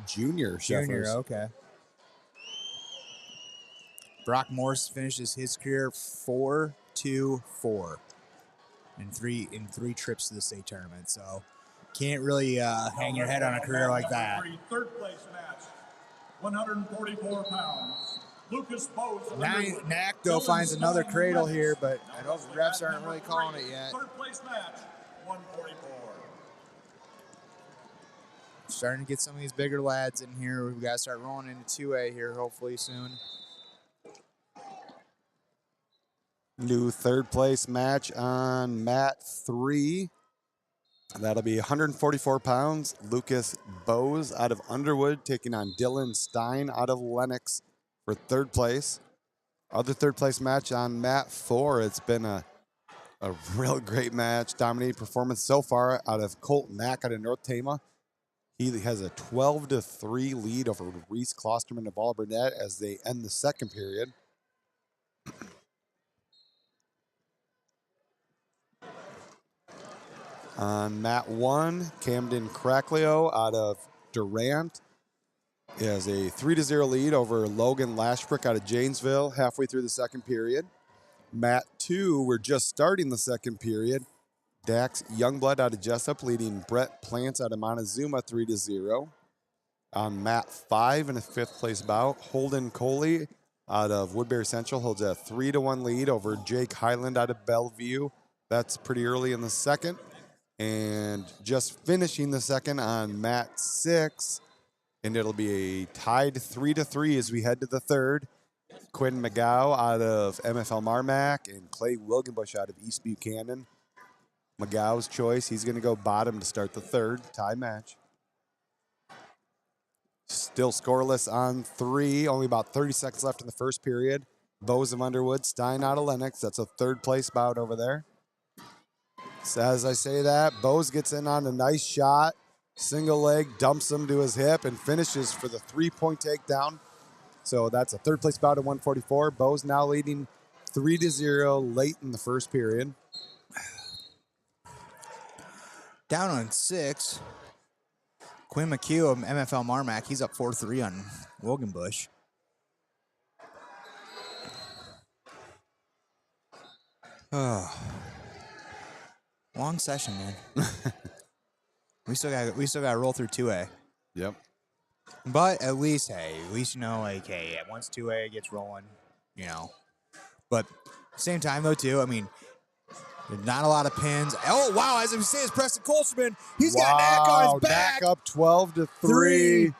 B: Junior Sheffers.
A: Okay. Brock Morse finishes his career 4-2-4 in three trips to the state tournament. So can't really hang your head on a career like that.
C: Third place match, 144 pounds. Lucas Bose.
A: Knack, though, finds another cradle here, but I know the refs aren't really calling it yet.
C: Third place match, 144.
A: Starting to get some of these bigger lads in here. We've got to start rolling into 2A here hopefully soon.
B: New third place match on mat 3. That'll be 144 pounds. Lucas Bose out of Underwood taking on Dylan Stein out of Lennox for third place. Other third place match on mat 4. It's been a A real great match. Dominating performance so far out of Colt Mack out of North Tama. He has a 12-3 lead over Reese Klosterman of Ball Burnett as they end the second period. On mat 1, Camden Cracklio out of Durant has a 3-0 lead over Logan Lashbrook out of Janesville halfway through the second period. Mat 2, we're just starting the second period. Dax Youngblood out of Jessup leading Brett Plants out of Montezuma 3-0. On mat 5 in a 5th place bout, Holden Coley out of Woodbury Central holds a 3-1 lead over Jake Highland out of Bellevue. That's pretty early in the second. And just finishing the second on mat 6, and it'll be a tied 3-3 as we head to the third. Quinn McGow out of MFL Marmac and Clay Wilgenbush out of East Buchanan. McGow's choice, he's going to go bottom to start the third tie match. Still scoreless on 3, only about 30 seconds left in the first period. Bose of Underwood, Stein out of Lennox, that's a 3rd place bout over there. So as I say that, Bose gets in on a nice shot, single leg, dumps him to his hip, and finishes for the 3-point takedown. So that's a 3rd place bout at 144. Bose now leading 3-0 late in the first period.
A: Down on 6. Quinn McHugh of MFL Marmac, he's up 4-3 on Wilgenbush. Oh. Long session, man. we still got to roll through 2A.
B: Yep.
A: But at least you know, like, hey, once 2A gets rolling, you know. But at the same time, though, too, I mean, there's not a lot of pins. Oh, wow, as we say, it's Preston Colsterman. He's got Knack on his back.
B: Knack up 12-3.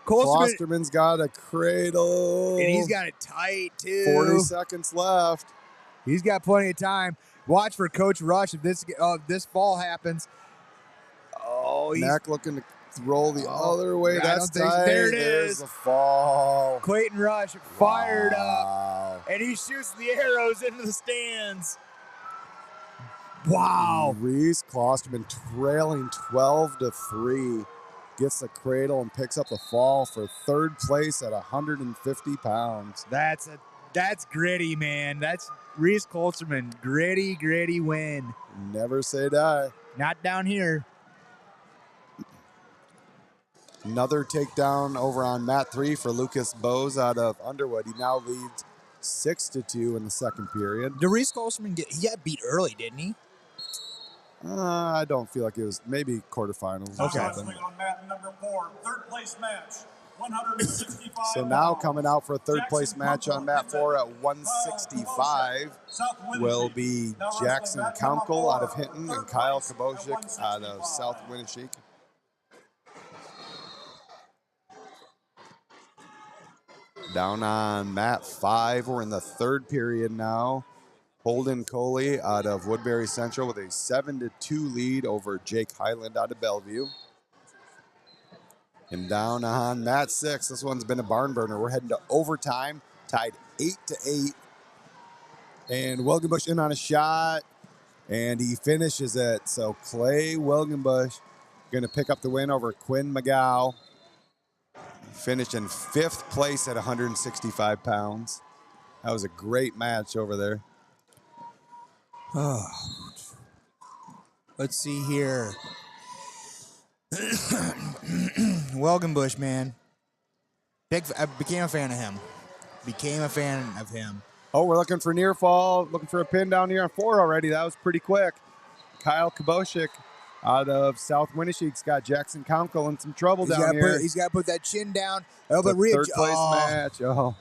B: Klosterman's got a cradle.
A: And he's got it tight, too.
B: 40 seconds left.
A: He's got plenty of time. Watch for Coach Rush if this fall happens. Oh,
B: Knack looking to roll the other way. That's tight.
A: There it
B: There's
A: is.
B: the fall.
A: Clayton Rush fired up, and he shoots the arrows into the stands. Wow.
B: Reese Klosterman trailing 12-3. Gets the cradle and picks up the fall for 3rd place at 150 pounds.
A: That's gritty, man. That's Reese Klosterman. Gritty win.
B: Never say die.
A: Not down here.
B: Another takedown over on mat 3 for Lucas Bose out of Underwood. He now leads 6-2 in the second period.
A: Did Reese Klosterman he got beat early, didn't he?
B: I don't feel like it was. Maybe quarterfinals or something.
C: On mat number 4, 3rd place match. 165
B: So now coming out for a 3rd place match on mat 4 at 165 will be Jackson Counkel out of Hinton and Kyle Kabosik out of South Winneshiek. Down on mat 5, we're in the 3rd period now. Holden Coley out of Woodbury Central with a 7-2 lead over Jake Highland out of Bellevue. And down on mat 6, this one's been a barn burner. We're heading to overtime, tied 8-8. And Wilgenbush in on a shot, and he finishes it. So Clay Wilgenbush going to pick up the win over Quinn McGow. Finished in 5th place at 165 pounds. That was a great match over there.
A: Oh. Let's see here. Wilgenbush, man. I became a fan of him.
B: Oh, we're looking for near fall. Looking for a pin down here on 4 already. That was pretty quick. Kyle Kabosik out of South Winneshiek's got Jackson Counkel in some trouble down here.
A: He's got to put that chin down. Oh, but
B: 3rd place match. Oh.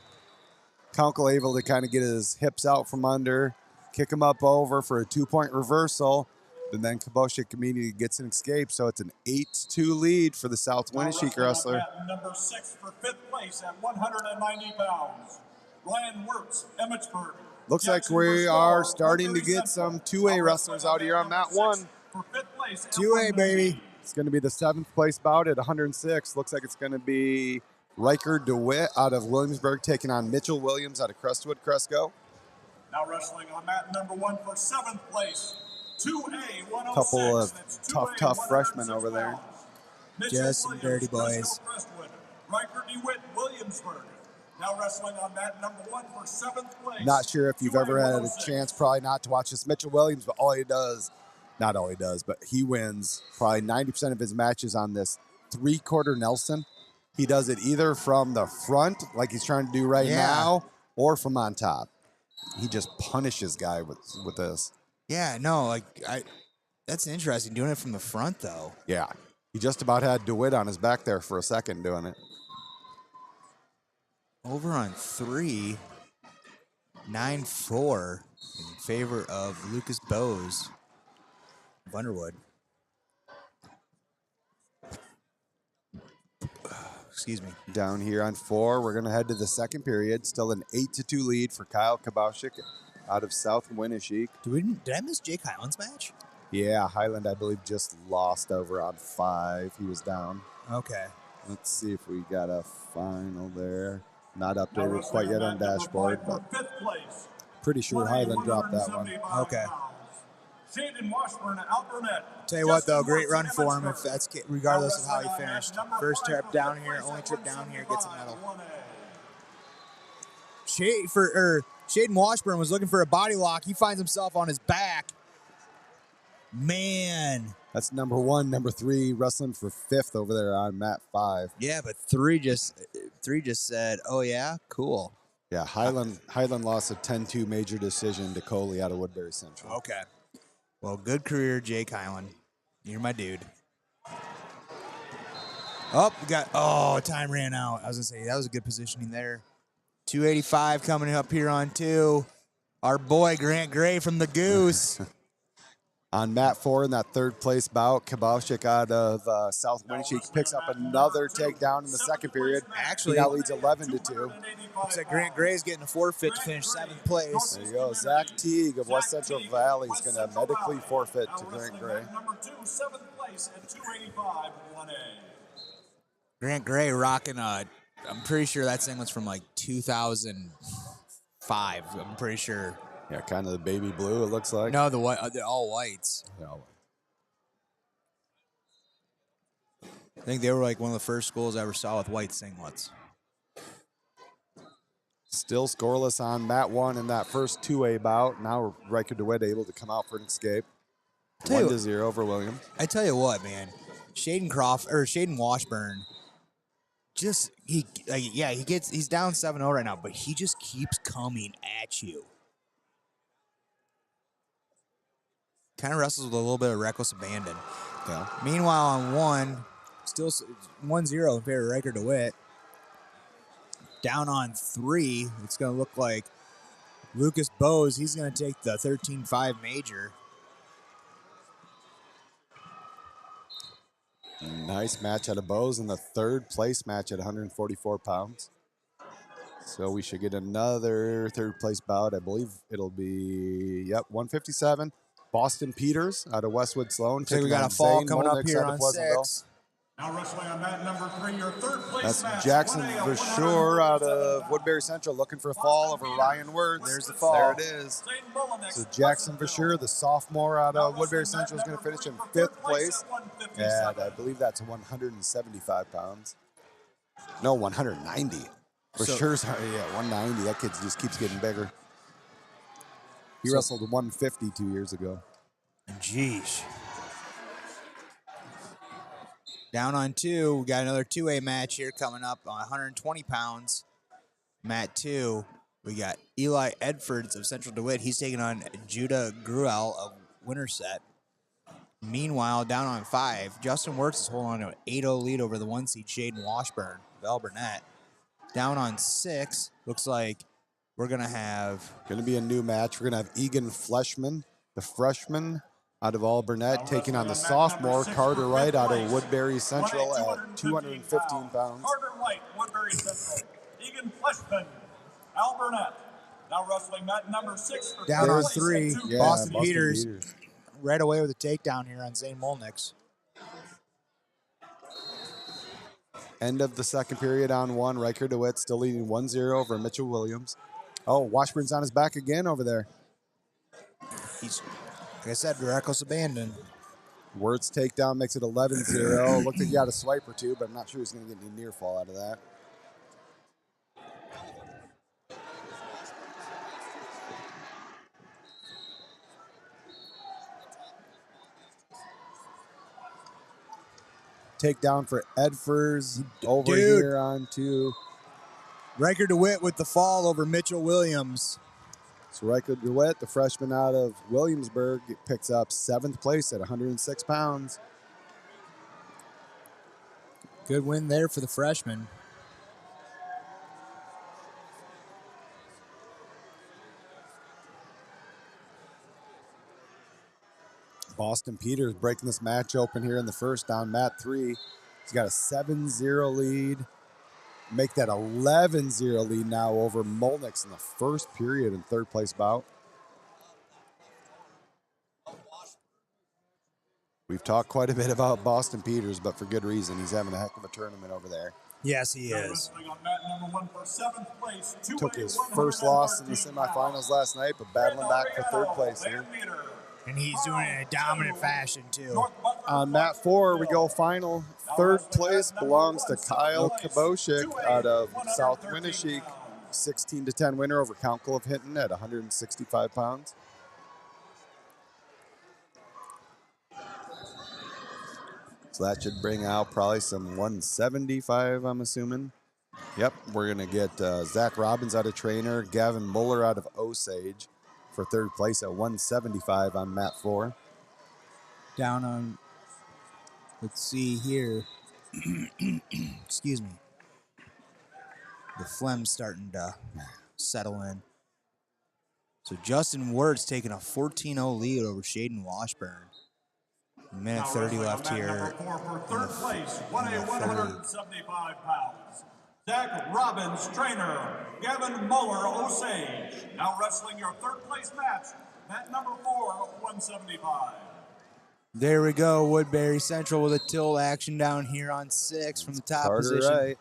B: Counkel able to kind of get his hips out from under, kick him up over for a 2-point reversal. And then Kabosik immediately gets an escape. So it's an 8-2 lead for the South Winneshiek wrestler.
C: Number 6 for 5th place at 190 pounds. Ryan Wirtz, Emmitsburg.
B: Looks like we are starting to get some 2A wrestlers out here on mat 1.
A: 2A, baby.
B: It's going to be the 7th place bout at 106. Looks like it's going to be Riker DeWitt out of Williamsburg taking on Mitchell Williams out of Crestwood Cresco.
C: Now wrestling on mat number 1 for 7th place, 2A 106.
B: Couple of
C: That's
B: tough
C: 2A,
B: freshmen
C: 106
B: over there.
C: pounds. Mitchell
A: Just some dirty
C: Williams,
A: boys.
C: Briscoe Crestwood, Riker DeWitt, Williamsburg. Now wrestling on mat number 1 for 7th place.
B: Not sure if you've
C: 2A
B: ever had a
C: 106.
B: chance, probably not, to watch this Mitchell Williams, but not all he does, but he wins probably 90% of his matches on this 3/4 Nelson. He does it either from the front, like he's trying to do right now, or from on top. He just punishes guy with this.
A: Yeah, no, that's interesting. Doing it from the front though.
B: Yeah. He just about had DeWitt on his back there for a second doing it.
A: Over on 3, 9-4 in favor of Lucas Bose of Underwood. Excuse me.
B: Down here on 4, we're going to head to the second period. Still an 8-2 lead for Kyle Kabauschik out of South Winneshiek.
A: Did I miss Jake Highland's match?
B: Yeah, Highland, I believe, just lost over on 5. He was down.
A: Okay.
B: Let's see if we got a final there. Not updated quite yet on dashboard, but pretty sure Highland dropped that one.
A: Okay.
C: Shaden Washburn, Alburnett.
A: Tell you what, though, great run for him. If that's regardless of how he finished. First trip down here, only trip down here, gets a medal. Shaden Washburn was looking for a body lock. He finds himself on his back. Man.
B: That's number 1. Number 3 wrestling for 5th over there on mat 5.
A: Yeah, but 3 just said, "Oh yeah, cool."
B: Yeah, Highland lost a 10-2 major decision to Coley out of Woodbury Central.
A: Okay. Well, good career, Jake Highland. You're my dude. Time ran out. I was gonna say that was a good positioning there. 285 coming up here on 2. Our boy Grant Gray from the Goose.
B: On mat 4 in that 3rd place bout, Kabauschik out of South Winneshiek picks up another takedown in the second period.
A: Actually,
B: he now leads 11-2.
A: Looks like Grant Gray's getting a forfeit to finish 7th place.
B: There you go. Zach Teague of West Central Valley is going to medically forfeit to Grant Gray.
C: Number 2, 7th place at 285, 1A.
A: Grant Gray rocking I'm pretty sure that thing was from like 2005. I'm pretty sure.
B: Yeah, kind of the baby blue, it looks like.
A: No, the all whites.
B: Yeah.
A: I think they were like one of the first schools I ever saw with white singlets.
B: Still scoreless on mat 1 in that first 2A bout. Now Riker DeWitt able to come out for an escape. 1-0 over Williams.
A: I tell you what, man, Shaden Washburn, he's down 7-0 right now, but he just keeps coming at you. Kind of wrestles with a little bit of reckless abandon.
B: Yeah.
A: Meanwhile, on 1, still 1-0 in favor of Riker DeWitt. Down on 3, it's going to look like Lucas Bose, he's going to take the 13-5 major.
B: Nice match out of Bose in the 3rd place match at 144 pounds. So we should get another 3rd place bout. I believe it'll be, 157. Boston Peters out of Westwood Sloan.
A: So we got a fall coming up here on 6.
C: Now wrestling on mat number 3, your 3rd place match.
B: That's Jackson Verschure out of Woodbury Central looking for a fall over Ryan Wirtz.
A: There's the fall.
B: There it is. So Jackson Verschure, the sophomore out of Woodbury Central, is going to finish in 5th place. And I believe that's 175 pounds. No, 190. Versure's, 190. That kid just keeps getting bigger. He wrestled 150 2 years ago.
A: Jeez. Down on 2, we got another 2A match here coming up on 120 pounds. Mat 2, we got Eli Edfords of Central DeWitt. He's taking on Judah Gruel of Winterset. Meanwhile, down on 5, Justin Wirtz is holding on to an 8-0 lead over the 1 seed Shaden Washburn of Alburnett. Down on 6, looks like we're going to have...
B: Going to be a new match. We're going to have Egan Fleshman, the freshman out of Alburnett, taking on the sophomore Carter Wright out of Woodbury Central at 215 pounds.
C: Carter Wright, Woodbury Central. Egan Fleshman, Alburnett. Now wrestling mat number 6.
A: Down on 3, Boston
B: Boston
A: Peters right away with a takedown here on Zane Molniks.
B: End of the second period on 1. Riker DeWitt still leading 1-0 over Mitchell Williams. Oh, Washburn's on his back again over there.
A: He's, like I said, reckless abandon.
B: Wirtz takedown makes it 11-0. Looked like he got a swipe or two, but I'm not sure he's going to get any near fall out of that. Takedown for Edfers over here onto
A: Riker DeWitt with the fall over Mitchell Williams.
B: So Riker DeWitt, the freshman out of Williamsburg, picks up 7th place at 106 pounds.
A: Good win there for the freshman.
B: Boston Peters breaking this match open here in the first down, mat 3. He's got a 7-0 lead. Make that 11-0 lead now over Molnix in the first period in 3rd place bout. We've talked quite a bit about Boston Peters, but for good reason. He's having a heck of a tournament over there.
A: Yes, he is.
B: Took his first loss in the semifinals last night, but battling back for 3rd place here.
A: And he's doing it in a dominant fashion, too.
B: On mat 4, we go final. 3rd place belongs to Kyle Kaboshik out of South Winneshiek. 16-10 winner over Council of Hinton at 165 pounds. So that should bring out probably some 175, I'm assuming. Yep, we're going to get Zach Robbins out of trainer, Gavin Muller out of Osage for 3rd place at 175 on mat 4.
A: Down on, let's see here. Excuse me. The phlegm's starting to settle in. So Justin Wirtz taking a 14-0 lead over Shaden Washburn. Minute 30 left here.
C: For 3rd place, 175 pounds. Zach Robbins, trainer, Gavin Muller, Osage. Now wrestling your 3rd place match, mat number 4, 175.
A: There we go. Woodbury Central with a tilt action down here on 6 from the top
B: Carter
A: position.
B: Wright.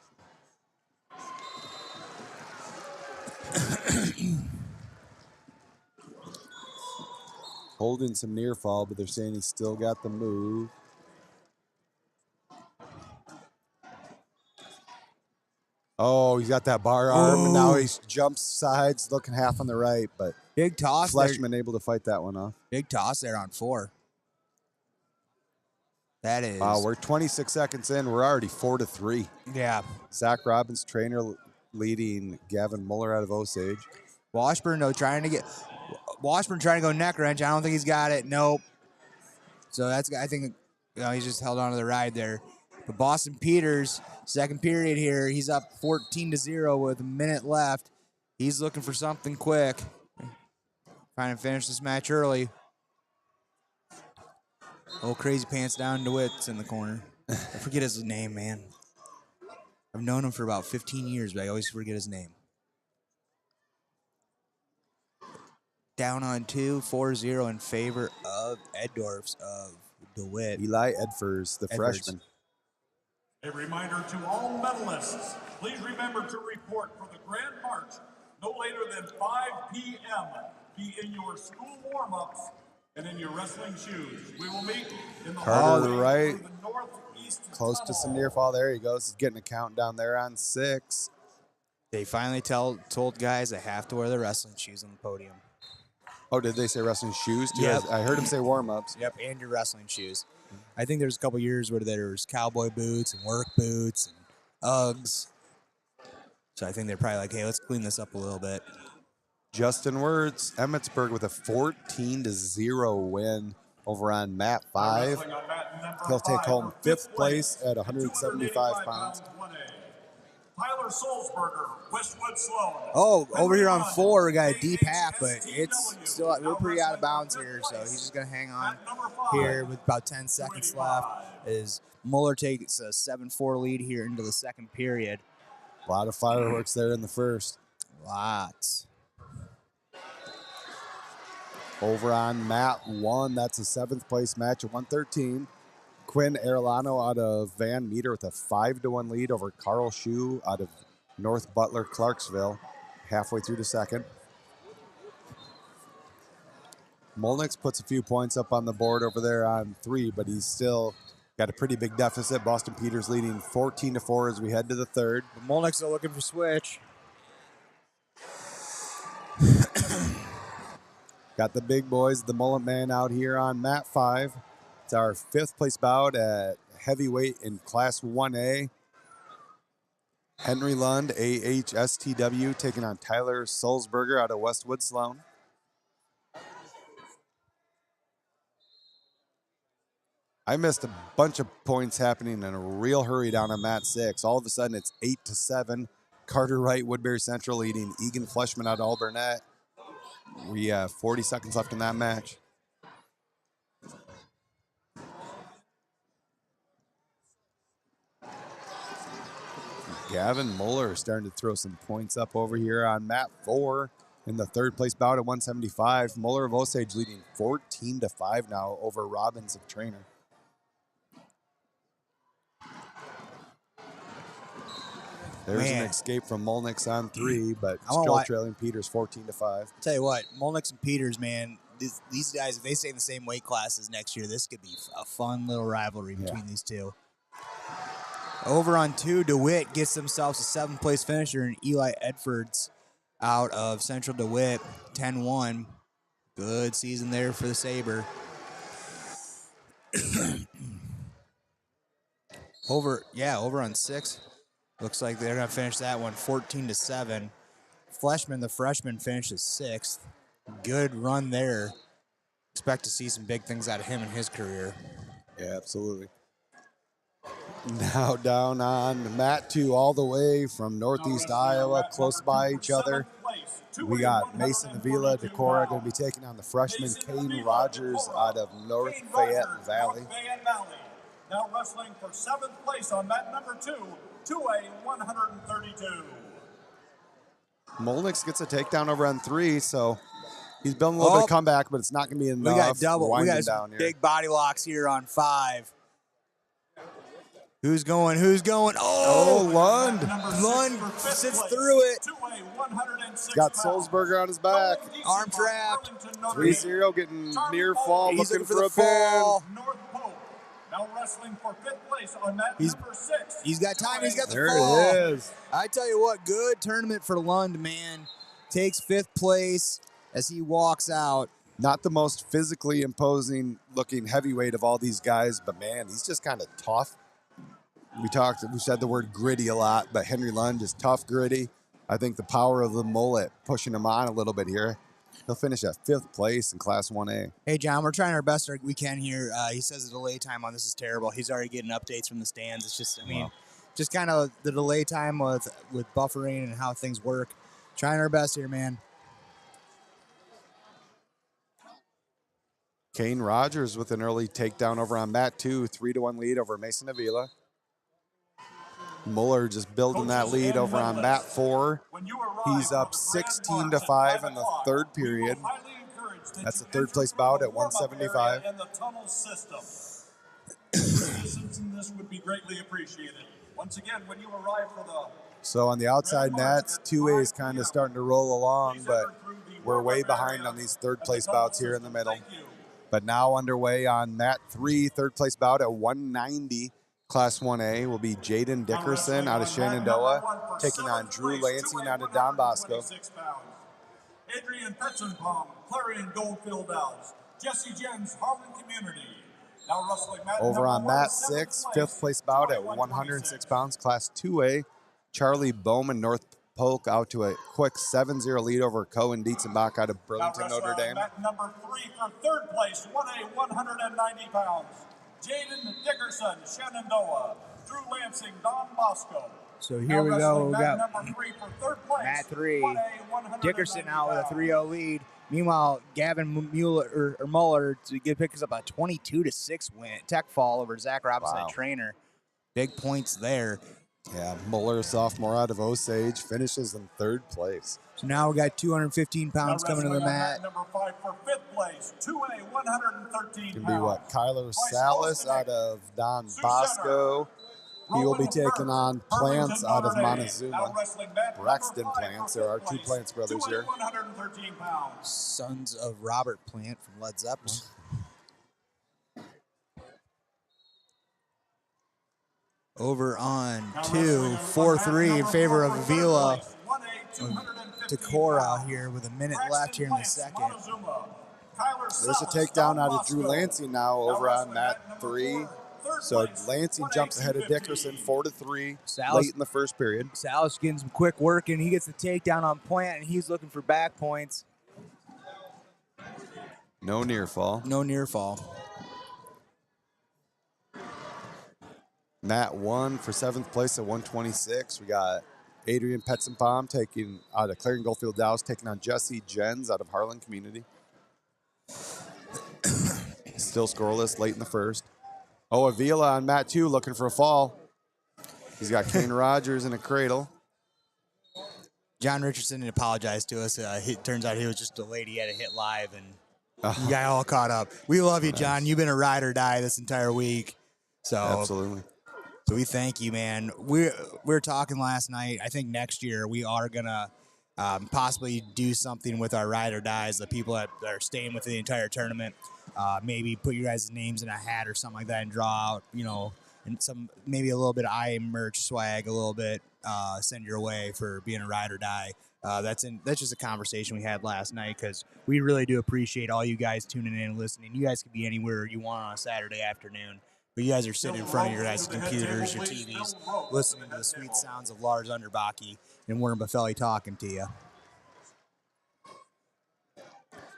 B: Holding some near fall, but they're saying he's still got the move. Oh, he's got that bar arm, and now he jumps sides, looking half on the right, but
A: big toss.
B: Fleshman able to fight that one off.
A: Big toss there on 4. That is.
B: Wow, we're 26 seconds in. We're already 4-3.
A: Yeah.
B: Zach Robbins, trainer, leading Gavin Muller out of Osage.
A: Washburn, though, trying to go neck wrench. I don't think he's got it. Nope. So that's, I think, he's just held on to the ride there. But Boston Peters, 2nd period here, he's up 14-0 with a minute left. He's looking for something quick. Trying to finish this match early. Oh, Crazy Pants down DeWitt's in the corner. I forget his name, man. I've known him for about 15 years, but I always forget his name. Down on 2, 4-0 in favor of Eddorf's of DeWitt.
B: Eli Edfers, the freshman.
C: A reminder to all medalists, please remember to report for the Grand March no later than 5 p.m. Be in your school warm-ups and in your wrestling shoes. We will meet in the
B: Carter Wright,
C: the northeast
B: close to some near fall. There he goes. He's getting a countdown there on 6.
A: They finally told guys they have to wear their wrestling shoes on the podium.
B: Oh, did they say wrestling shoes? Too?
A: Yep.
B: I heard him say warm-ups.
A: Yep, and your wrestling shoes. I think there's a couple years where there was cowboy boots and work boots and Uggs. So I think they're probably like, hey, let's clean this up a little bit.
B: Justin Wirtz, Emmetsburg with a 14-0 win over on mat 5. He'll take home 5th place at 175 pounds.
C: Tyler Solzberger, Westwood Sloan.
A: Oh, over here on 4, we got a deep half, but it's still, we're pretty out of bounds here, so he's just going to hang on here with about 10 seconds left as Muller takes a 7-4 lead here into the 2nd period.
B: A lot of fireworks there in the first.
A: Lots.
B: Over on mat 1, that's a 7th place match at 113. Quinn Arellano out of Van Meter with a 5-1 lead over Carl Shue out of North Butler, Clarksville, halfway through the 2nd. Molnick's puts a few points up on the board over there on 3, but he's still got a pretty big deficit. Boston Peters leading 14-4 as we head to the third.
A: But Molnick's still looking for switch.
B: Got the big boys, the mullet man out here on mat 5. It's our 5th place bout at heavyweight in Class 1A. Henry Lund, AHSTW, taking on Tyler Sulzberger out of Westwood Sloan. I missed a bunch of points happening in a real hurry down on mat 6. All of a sudden, it's 8-7. Carter Wright, Woodbury Central leading Egan Fleshman out of Alburnett. We have 40 seconds left in that match. Gavin Muller starting to throw some points up over here on mat 4 in the 3rd place bout at 175. Muller of Osage leading 14-5 now over Robbins of Trainer. There's an escape from Molnick's on 3, but still trailing Peters 14-5.
A: Tell you what, Molnick's and Peters, man, these guys, if they stay in the same weight classes next year, this could be a fun little rivalry between these two. Over on 2, DeWitt gets themselves a 7th place finisher in Eli Edfords out of Central DeWitt, 10-1. Good season there for the Sabre. over on 6. Looks like they're going to finish that one 14-7. Fleshman, the freshman, finishes 6th. Good run there. Expect to see some big things out of him in his career.
B: Yeah, absolutely. Now down on mat 2 all the way from Northeast Iowa, close by each other. We got Mason Avila Decora going to be taking on the freshman Caden Rogers out of North Fayette Valley.
C: Now wrestling for 7th place on mat number 2, 2A 132.
B: Molnick gets a takedown over on 3, so he's building a little bit of comeback, but it's not going to be enough.
A: We got double. We got
B: down here.
A: Big body locks here on 5. Who's going?
B: Oh, Lund.
A: Lund sits through it.
B: Got Sulzberger on his back.
A: Arm trapped.
B: 3-0, getting near fall,
A: He's
B: looking
A: for
B: for a pin.
C: Now wrestling for 5th place on mat number 6.
A: He's got time. He's got the
B: There
A: fall.
B: it is.
A: I tell you what, good tournament for Lund, man. Takes 5th place as he walks out.
B: Not the most physically imposing looking heavyweight of all these guys, but man, he's just kind of tough. We said the word gritty a lot, but Henry Lund is tough, gritty. I think the power of the mullet pushing him on a little bit here. He'll finish at 5th place in Class 1A.
A: Hey, John, we're trying our best we can here. He says the delay time on this is terrible. He's already getting updates from the stands. It's just, just kind of the delay time with buffering and how things work. Trying our best here, man.
B: Kane Rogers with an early takedown over on mat 2, 3-1 lead over Mason Avila. Muller just building that lead over on mat 4. He's up 16-5 in the 3rd period. That's the 3rd place bout at 175.
C: This would be greatly appreciated. Once again, when you arrive for the
B: So on the outside nets, 2A is kind of starting to roll along, but we're way behind on these 3rd place bouts here in the middle. But now underway on mat 3, 3rd place bout at 190. Class 1A will be Jaden Dickerson out of Shenandoah taking on Drew Lansing out of Don Bosco.
C: Adrian Petzenbaum, Clarion Goldfield Elves. Jesse Jens, Harlan Community. Now wrestling mat
B: over on mat
C: 7th
B: 6, 5th place bout at 106 pounds. Class 2A, Charlie Bowman, North Polk out to a quick 7-0 lead over Cohen Dietzenbach out of Burlington, Notre Dame.
C: Mat number 3 for 3rd place, 1A 190 pounds. Jaden Dickerson, Shenandoah. Drew Lansing, Don Bosco.
A: So here we go. We got
C: number 3 for 3rd place,
A: mat 3.
C: 1A,
A: Dickerson out with a 3-0 lead. Meanwhile, Gavin Muller picks up a 22-6 win. Tech fall over Zach Robinson at Trainer. Big points there.
B: Yeah, Muller, sophomore out of Osage, finishes in 3rd place.
A: So now we got 215 pounds coming to the mat.
C: Number 5 for 5th place, 2A 113
B: Can be what? Kyler Salas out of Don Bosco. He will be taking on Plants out of
C: Now
B: Montezuma.
C: wrestling match number
B: Braxton
C: 5
B: Plants.
C: for
B: There are
C: fifth
B: two
C: place,
B: Plants brothers here.
C: 113 pounds.
A: Sons of Robert Plant from Led Zeppelin. Over on 2, 4-3 in favor of Avila. Decorah here with a minute left here in the second.
B: There's a takedown out of Drew Lansing now over on mat 3. So Lansing jumps ahead of Dickerson 4-3 late in the first period.
A: Salas getting some quick work, and he gets the takedown on Plant, and he's looking for back points.
B: No near fall.
A: No near fall.
B: Mat 1 for 7th place at 126. We got Adrian Petzenbaum taking out of Clarion Goldfield Dallas, taking on Jesse Jens out of Harlan Community. Still scoreless late in the first. Oh, Avila on mat 2 looking for a fall. He's got Kane Rogers in a cradle.
A: John Richardson apologized to us. It turns out he was just delayed. He had to hit live, and you got all caught up. We love you, John. You've been a ride or die this entire week. So
B: Absolutely.
A: So we thank you, man. We were talking last night. I think next year we are gonna possibly do something with our ride or dies, the people that are staying with the entire tournament. Maybe put your guys' names in a hat or something like that and draw out, and some maybe a little bit of merch swag, a little bit send your way for being a ride or die. That's just a conversation we had last night because we really do appreciate all you guys tuning in and listening. You guys can be anywhere you want on a Saturday afternoon. But you guys are sitting in front of your guys' computers, your TVs, listening to the sweet sounds of Lars Underbaki and Warren Buffelli talking to you.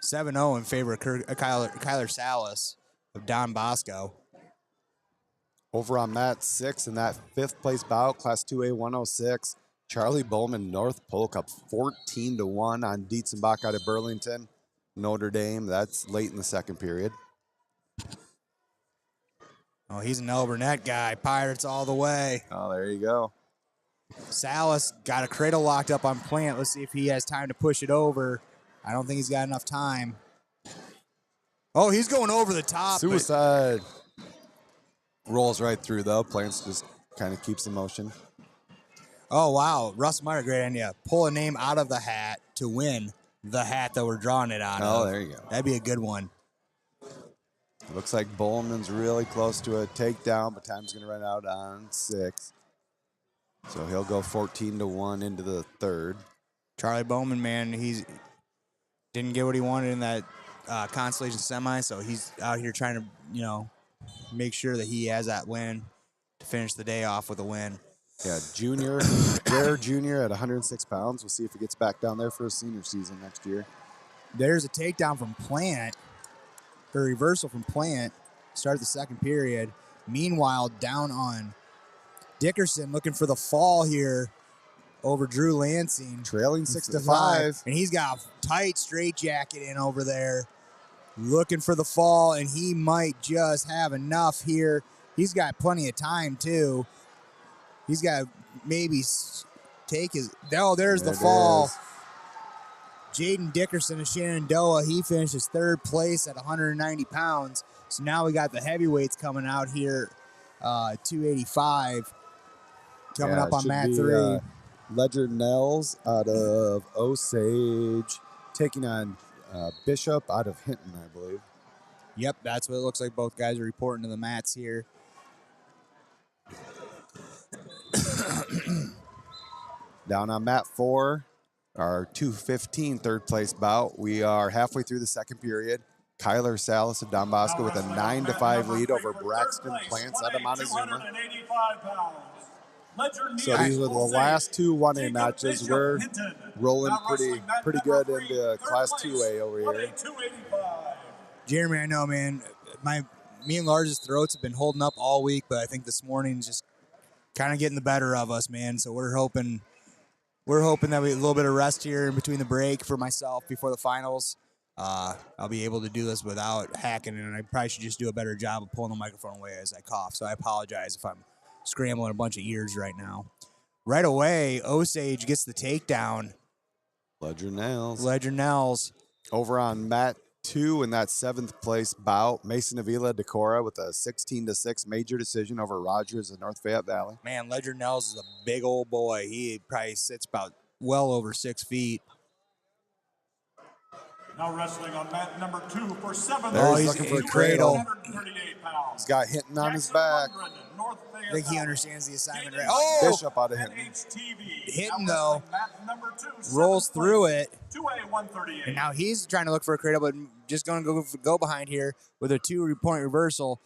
A: 7-0 in favor of Kyler Salas of Don Bosco.
B: Over on mat 6 in that 5th place bout, Class 2A 106, Charlie Bowman, North Polk up 14-1 on Dietzenbach out of Burlington, Notre Dame. That's late in the second period.
A: Oh, he's an Elburnett guy. Pirates all the way.
B: Oh, there you go.
A: Salas got a cradle locked up on Plant. Let's see if he has time to push it over. I don't think he's got enough time. Oh, he's going over the top.
B: Suicide. Rolls right through, though. Plants just kind of keeps in motion.
A: Oh, wow. Russ Meyer, great idea. Pull a name out of the hat to win the hat that we're drawing it out of.
B: Oh, there you go.
A: That'd be a good one.
B: Looks like Bowman's really close to a takedown, but time's going to run out on 6. So he'll go 14-1 into the third.
A: Charlie Bowman, man, he's didn't get what he wanted in that consolation semi, so he's out here trying to, make sure that he has that win to finish the day off with a win.
B: Yeah, Rare Junior at 106 pounds. We'll see if he gets back down there for his senior season next year.
A: There's a takedown from Plant. A reversal from Plant, start the second period. Meanwhile, down on Dickerson, looking for the fall here over Drew Lansing.
B: Trailing 6-5.
A: And he's got a tight straight jacket in over there. Looking for the fall, and he might just have enough here. He's got plenty of time, too. He's got to maybe take his... Oh, there's the fall.
B: Is.
A: Jaden Dickerson of Shenandoah, he finishes 3rd place at 190 pounds. So now we got the heavyweights coming out here, 285, coming up on mat 3.
B: Ledger Nels out of Osage, taking on Bishop out of Hinton, I believe.
A: Yep, that's what it looks like. Both guys are reporting to the mats here.
B: Down on mat 4. Our 2:15 third place bout. We are halfway through the second period. Kyler Salas of Don Bosco with a 9-5 lead over Braxton Plants out of Montezuma. So these are the last two 1A matches. We're rolling pretty good into Class 2A over here.
A: Jeremy, I know, man. Me and Lars' throats have been holding up all week, but I think this morning's just kind of getting the better of us, man. So we're hoping that we a little bit of rest here in between the break for myself before the finals. I'll be able to do this without hacking, and I probably should just do a better job of pulling the microphone away as I cough. So I apologize if I'm scrambling a bunch of ears right now. Right away, Osage gets the takedown.
B: Ledger Nels.
A: Over
B: on mat 2 in that 7th place bout. Mason Avila Decora with a 16-6 major decision over Rogers of North Fayette Valley.
A: Man, Ledger Nels is a big old boy. He probably sits about well over 6 feet.
C: Now wrestling on mat number 2 for 7.
B: There he's
A: he's
B: looking for a
A: in
B: cradle.
C: 138 pounds.
B: He's got Hinton on his back.
A: I think he understands the assignment right. Oh!
B: Bishop out of Hinton.
A: Hinton, though, rolls through it.
C: 2A 138.
A: And now he's trying to look for a cradle, but just going to go behind here with a 2-point reversal.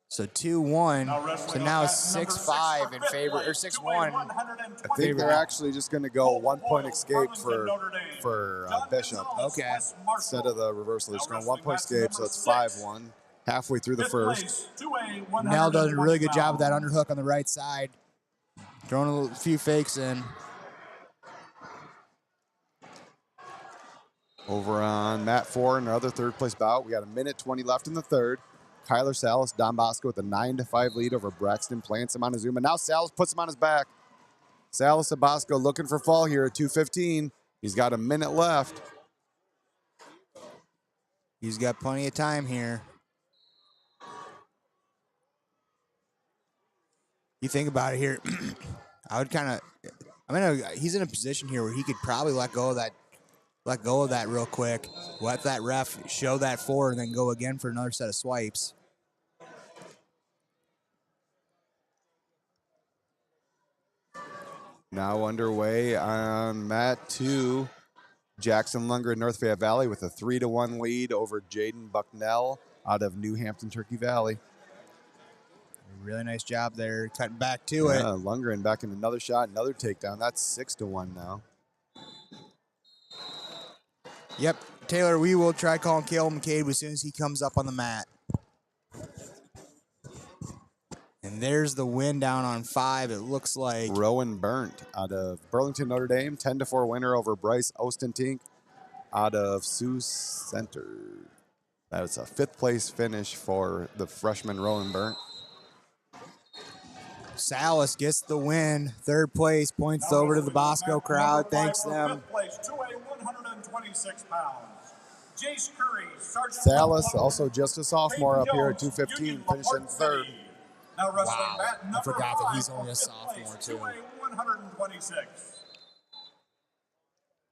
A: So 2-1. So now 6-5 in favor, or 6-1.
B: I think they're actually just going to go 1-point escape for Bishop.
A: Okay.
B: Instead of the reversal, they're just going 1-point escape, so it's 5-1. Halfway through the first.
A: Nell does a really good job of that underhook on the right side. Throwing a few fakes in.
B: Over on mat 4, another 3rd place bout. We got 1:20 left in the 3rd. Kyler Salas, Don Bosco with a 9-5 lead over Braxton. Plants him on his zoom. And now Salas puts him on his back. Salas and Bosco looking for fall here at 2:15. He's got a minute left.
A: He's got plenty of time here. You think about it here, I would kind of, he's in a position here where he could probably let go of that real quick. Let that ref show that forward and then go again for another set of swipes.
B: Now underway on mat 2. Jackson Lunger in North Fayette Valley with a 3-1 lead over Jaden Bucknell out of New Hampton Turkey Valley.
A: Really nice job there, cutting back to it.
B: Lundgren back in another shot, another takedown. That's 6-1 now.
A: Yep, Taylor, we will try calling Cale McCabe as soon as he comes up on the mat. And there's the win down on 5, it looks like.
B: Rowan Burnt out of Burlington, Notre Dame. 10-4 winner over Bryce Ostentink out of Sioux Center. That is a 5th place finish for the freshman Rowan Burnt.
A: Salas gets the win. 3rd place, points over to the Bosco crowd. Thanks them.
C: 2A 126 pounds. Jace Curry, Sergeant
B: Salas, also just a sophomore up here at 2:15, finishing 3rd.
C: Now wrestling
A: Wow,
C: mat
A: I
C: number
A: forgot that
C: 5
A: he's only a
C: for 5th
A: sophomore,
C: place,
A: too.
C: 2A 126.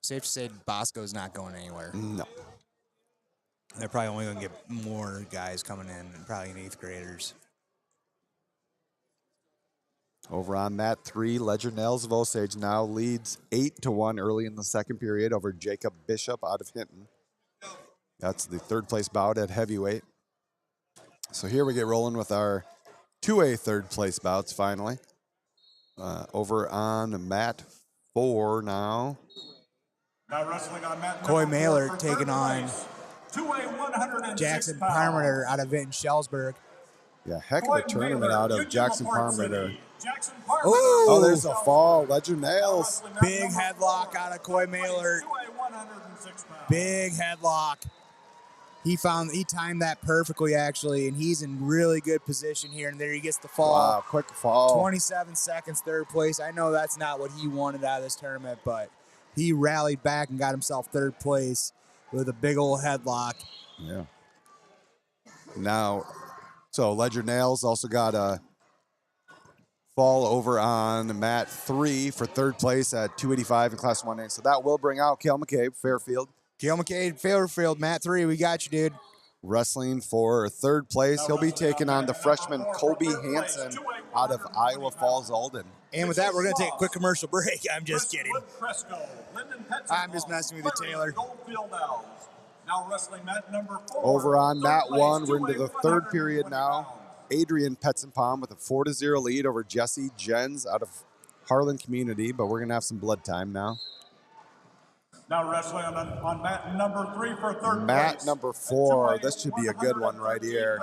A: Safe to say Bosco's not going anywhere.
B: No.
A: They're probably only going to get more guys coming in, probably in 8th graders.
B: Over on mat 3, Ledger Nels of Osage now leads 8-1 early in the 2nd period over Jacob Bishop out of Hinton. That's the 3rd place bout at heavyweight. So here we get rolling with our 2A 3rd place bouts finally. Over on mat 4 now.
C: Now wrestling on mat
A: Coy
C: number
A: Mailer
C: 4 for
A: taking
C: 3rd
A: on
C: place, 2A 106
A: Jackson
C: pounds.
A: Parmenter out of Vinton Shellsburg.
B: Yeah, heck of a tournament out of Jackson Parmenter.
C: Jackson Parmenter.
B: Oh, there's a fall. Ledger Nails.
A: Big headlock out of Coy Mailer.
C: 2A 106 pounds.
A: Big headlock. He timed that perfectly, actually, and he's in really good position here. And there he gets the fall.
B: Wow, quick fall.
A: 27 seconds, 3rd place. I know that's not what he wanted out of this tournament, but he rallied back and got himself 3rd place with a big old headlock.
B: Yeah. Now, so Ledger Nails also got a fall over on mat 3 for 3rd place at 285 in Class 1A. So that will bring out Cale McCabe, Fairfield.
A: Cale McCabe, Fairfield, mat 3, we got you, dude.
B: Wrestling for 3rd place. He'll be taking on the freshman Colby Hansen out of Iowa Falls, Alden.
A: And with that, we're going to take a quick commercial break. I'm just kidding. I'm just messing with you, Taylor.
C: Now wrestling mat number 4.
B: Over on mat 1, we're into the 3rd
C: 120
B: period now. Adrian Petzenpalm with a 4-0 lead over Jesse Jens out of Harlan Community, but we're going to have some blood time now.
C: Now wrestling on mat number 3 for 3rd place.
B: Mat number 4, this should be a good one right here.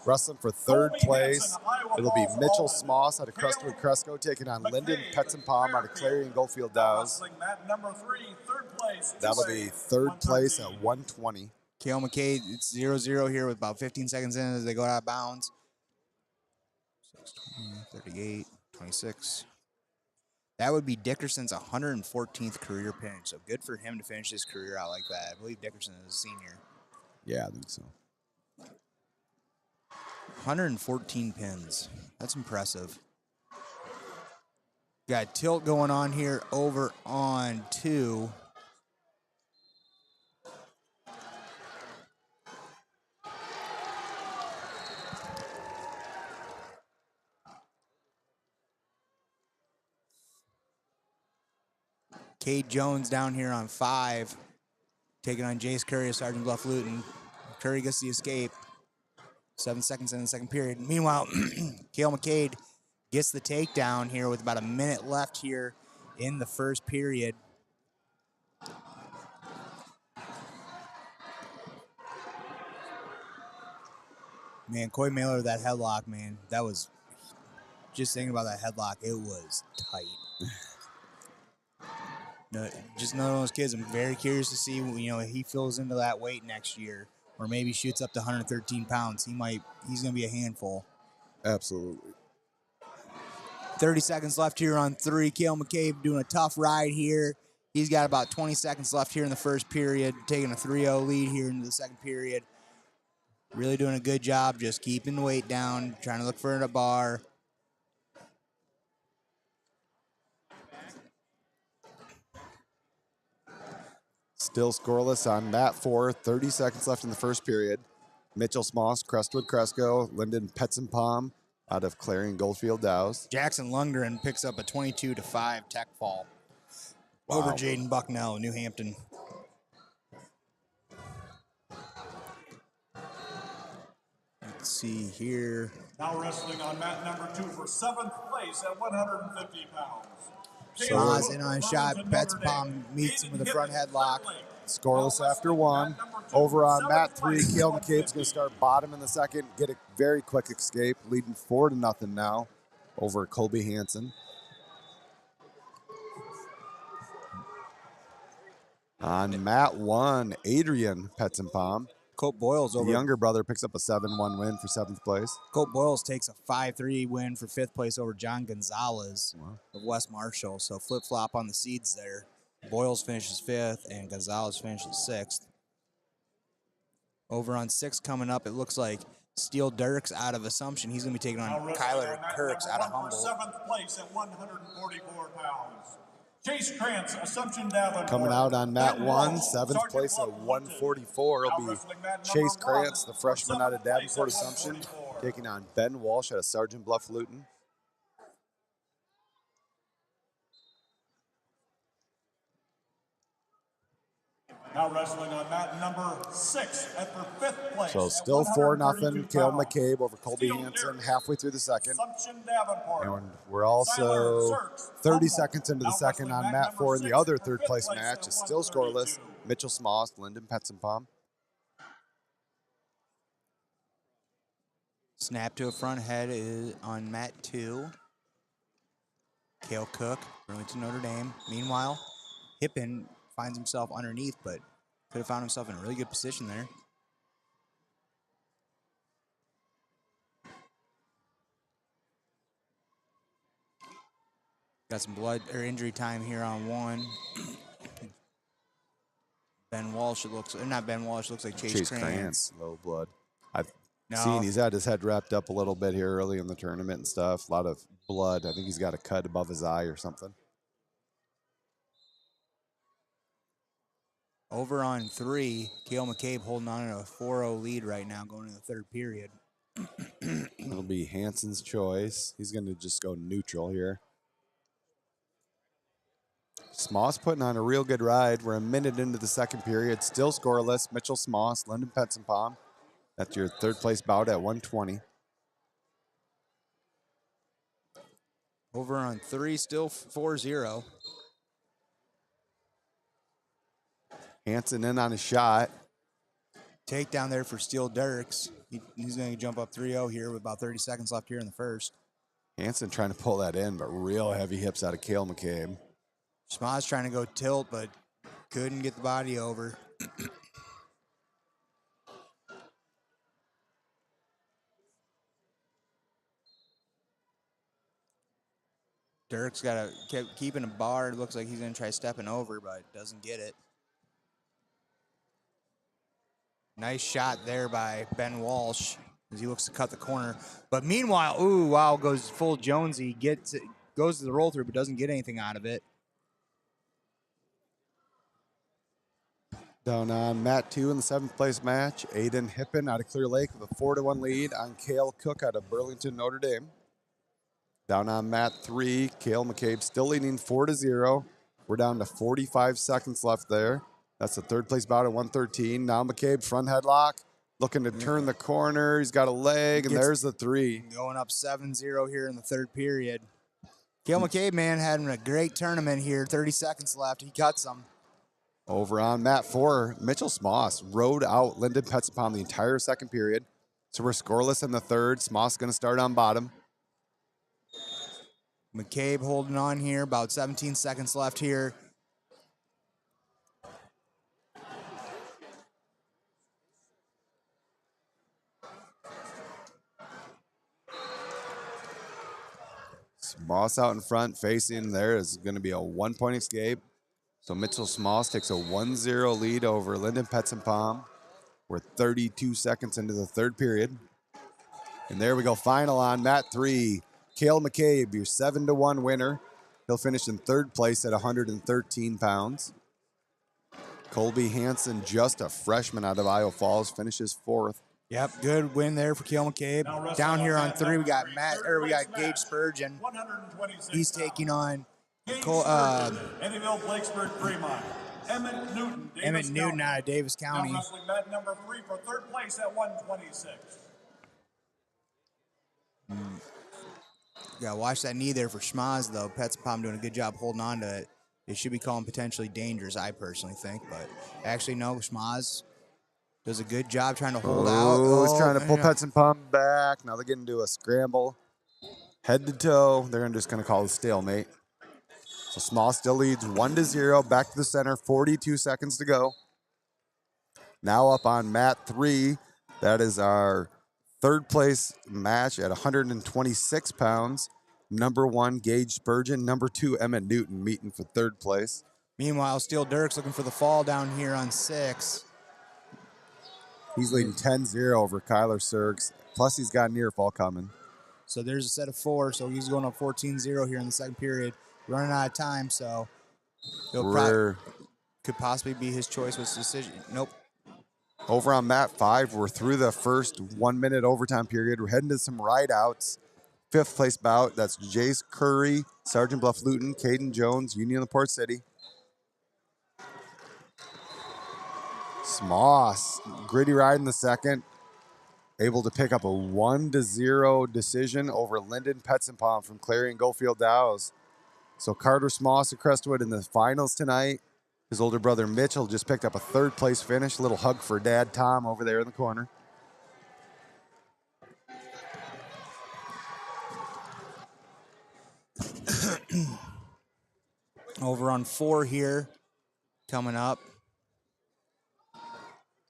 B: Wrestling for 3rd place, it'll be Mitchell Smoss out of Crestwood Cresco taking on Lyndon Petzenpalm out of Clarion Goldfield Dows.
C: Mat number 3, 3rd place.
B: That'll be 3rd place at 120.
A: Cale McCabe, it's 0-0 here with about 15 seconds in as they go out of bounds. 38, 26. That would be Dickerson's 114th career pinch, so good for him to finish his career out like that. I believe Dickerson is a senior.
B: Yeah, I think so.
A: 114 pins. That's impressive. Got tilt going on here over on 2. Cade Jones down here on 5, taking on Jace Curry of Sergeant Bluff Luton. Curry gets the escape. 7 seconds in the second period. Meanwhile, Cale McCade gets the takedown here with about a minute left here in the first period. Man, Coy Mailer, that headlock, man, that was, just thinking about that headlock, it was tight. No, just another one of those kids. I'm very curious to see, if he fills into that weight next year, or maybe shoots up to 113 pounds. He's going to be a handful.
B: Absolutely.
A: 30 seconds left here on 3. Cale McCabe doing a tough ride here. He's got about 20 seconds left here in the first period, taking a 3-0 lead here into the second period. Really doing a good job just keeping the weight down, trying to look for a bar.
B: Still scoreless on mat 4. 30 seconds left in the first period. Mitchell Smoss, Crestwood Cresco, Lyndon Petzenpalm out of Clarion Goldfield Dows.
A: Jackson Lundgren picks up a 22-5 tech fall over Jaden Bucknell, New Hampton. Let's see here.
C: Now wrestling on mat number 2 for 7th place at 150 pounds.
A: Smoss in on a shot. Petzenpalm meets him with a front headlock.
B: Scoreless after 1. Over on mat 3, Cale McCabe's going to start bottom in the second, get a very quick escape, leading 4-0 now over Colby Hansen. On mat 1, Adrian Petzenpalm.
A: Colt Boyles over.
B: The younger brother picks up a 7-1 win for 7th place.
A: Colt Boyles takes a 5-3 win for 5th place over John Gonzalez of West Marshall. So flip-flop on the seeds there. Boyles finishes 5th and Gonzalez finishes 6th. Over on 6 coming up, it looks like Steele Dirks out of Assumption. He's going to be taking on Kyler Kirks out of Humboldt.
C: 7th place at 144 pounds. Chase Krantz, Assumption Davenport.
B: Coming out on mat 1, 7th place at 144 will be Chase Krantz, the freshman out of Davenport Assumption, taking on Ben Walsh out of Sergeant Bluff Luton.
C: Now wrestling on mat number 6 at their 5th place.
B: So still 4-0, Cale McCabe over Colby Hansen halfway through the second. And we're also 30 seconds into the second on mat 4 in the other 3rd place match. Is still scoreless. Mitchell Smoss, Lyndon Petzenpalm.
A: Snap to a front head is on mat 2. Cale Cook, Burlington Notre Dame. Meanwhile, Hippen finds himself underneath, but could have found himself in a really good position there. Got some blood or injury time here on 1. Ben Walsh, it looks, or not Ben Walsh, looks like Chase Krantz.
B: Low blood. I've seen he's had his head wrapped up a little bit here early in the tournament and stuff. A lot of blood. I think he's got a cut above his eye or something.
A: Over on 3, Cale McCabe holding on to a 4-0 lead right now going into the 3rd period.
B: It'll be Hansen's choice. He's going to just go neutral here. Smoss putting on a real good ride. We're a minute into the 2nd period. Still scoreless. Mitchell Smoss, Lyndon Petzenpalm. That's your 3rd place bout at 120.
A: Over on 3, still 4-0.
B: Hansen in on a shot.
A: Takedown there for Steele Dirks. He's going to jump up 3-0 here with about 30 seconds left here in the first.
B: Hansen trying to pull that in, but real heavy hips out of Cale McCabe.
A: Smoss trying to go tilt, but couldn't get the body over. Dirk's got to keep in a bar. It looks like he's going to try stepping over, but doesn't get it. Nice shot there by Ben Walsh as he looks to cut the corner. But meanwhile, ooh, wow, goes full Jonesy, goes to the roll through, but doesn't get anything out of it.
B: Down on mat 2 in the 7th place match, Aiden Hippen out of Clear Lake with a 4-1 lead on Cale Cook out of Burlington, Notre Dame. Down on mat 3, Cale McCabe still leading 4-0. We're down to 45 seconds left there. That's the 3rd place bout at 113. Now McCabe front headlock, looking to turn the corner. He's got a leg, and there's the 3.
A: Going up 7-0 here in the 3rd period. Cale McCabe, man, having a great tournament here. 30 seconds left. He cuts them.
B: Over on mat 4, Mitchell Smoss rode out Lyndon Petzenbaum the entire 2nd period. So we're scoreless in the 3rd. Smoss going to start on bottom.
A: McCabe holding on here. About 17 seconds left here.
B: Smoss out in front, facing there is going to be a 1-point escape. So Mitchell Smoss takes a 1-0 lead over Lyndon Petzenbaum. We're 32 seconds into the 3rd period. And there we go, final on mat 3. Cale McCabe, your 7-1 winner. He'll finish in 3rd place at 113 pounds. Colby Hansen, just a freshman out of Iowa Falls, finishes 4th.
A: Yep, good win there for Cale McCabe. Down here on 3, we got Gage Spurgeon. He's taking on
C: Eddyville, Blakesburg, Fremont. Emmett
A: Newton out of Davis County.
C: Now wrestling mat number 3 for 3rd place at 126.
A: Yeah, watch that knee there for Schmaz, though. Petzenbaum doing a good job holding on to it. It should be calling potentially dangerous, I personally think. But actually, no, Schmaz does a good job trying to hold out.
B: Oh, he's trying to pull Petzenbaum back. Now they're getting into a scramble. Head to toe. They're just going to call it a stalemate. So Small still leads 1-0. Back to the center. 42 seconds to go. Now up on mat 3. That is our 3rd place match at 126 pounds. Number 1, Gage Spurgeon. Number 2, Emmett Newton meeting for 3rd place.
A: Meanwhile, Steele Dirks looking for the fall down here on 6.
B: He's leading 10-0 over Kyler Sergs. Plus, he's got near fall coming.
A: So there's a set of 4. So he's going up 14-0 here in the 2nd period. Running out of time, so could possibly be his choice with decision. Nope.
B: Over on mat 5, we're through the first 1-minute overtime period. We're heading to some ride-outs. 5th place bout. That's Jace Curry, Sergeant Bluff Luton, Caden Jones, Union of Port City. Smoss, gritty ride in the 2nd. Able to pick up a 1-0 decision over Lyndon Petzenbaum from Clarion Goldfield Dows. So Carter Smoss of Crestwood in the finals tonight. His older brother Mitchell just picked up a 3rd place finish. A little hug for Dad Tom over there in the corner.
A: Over on 4 here, coming up.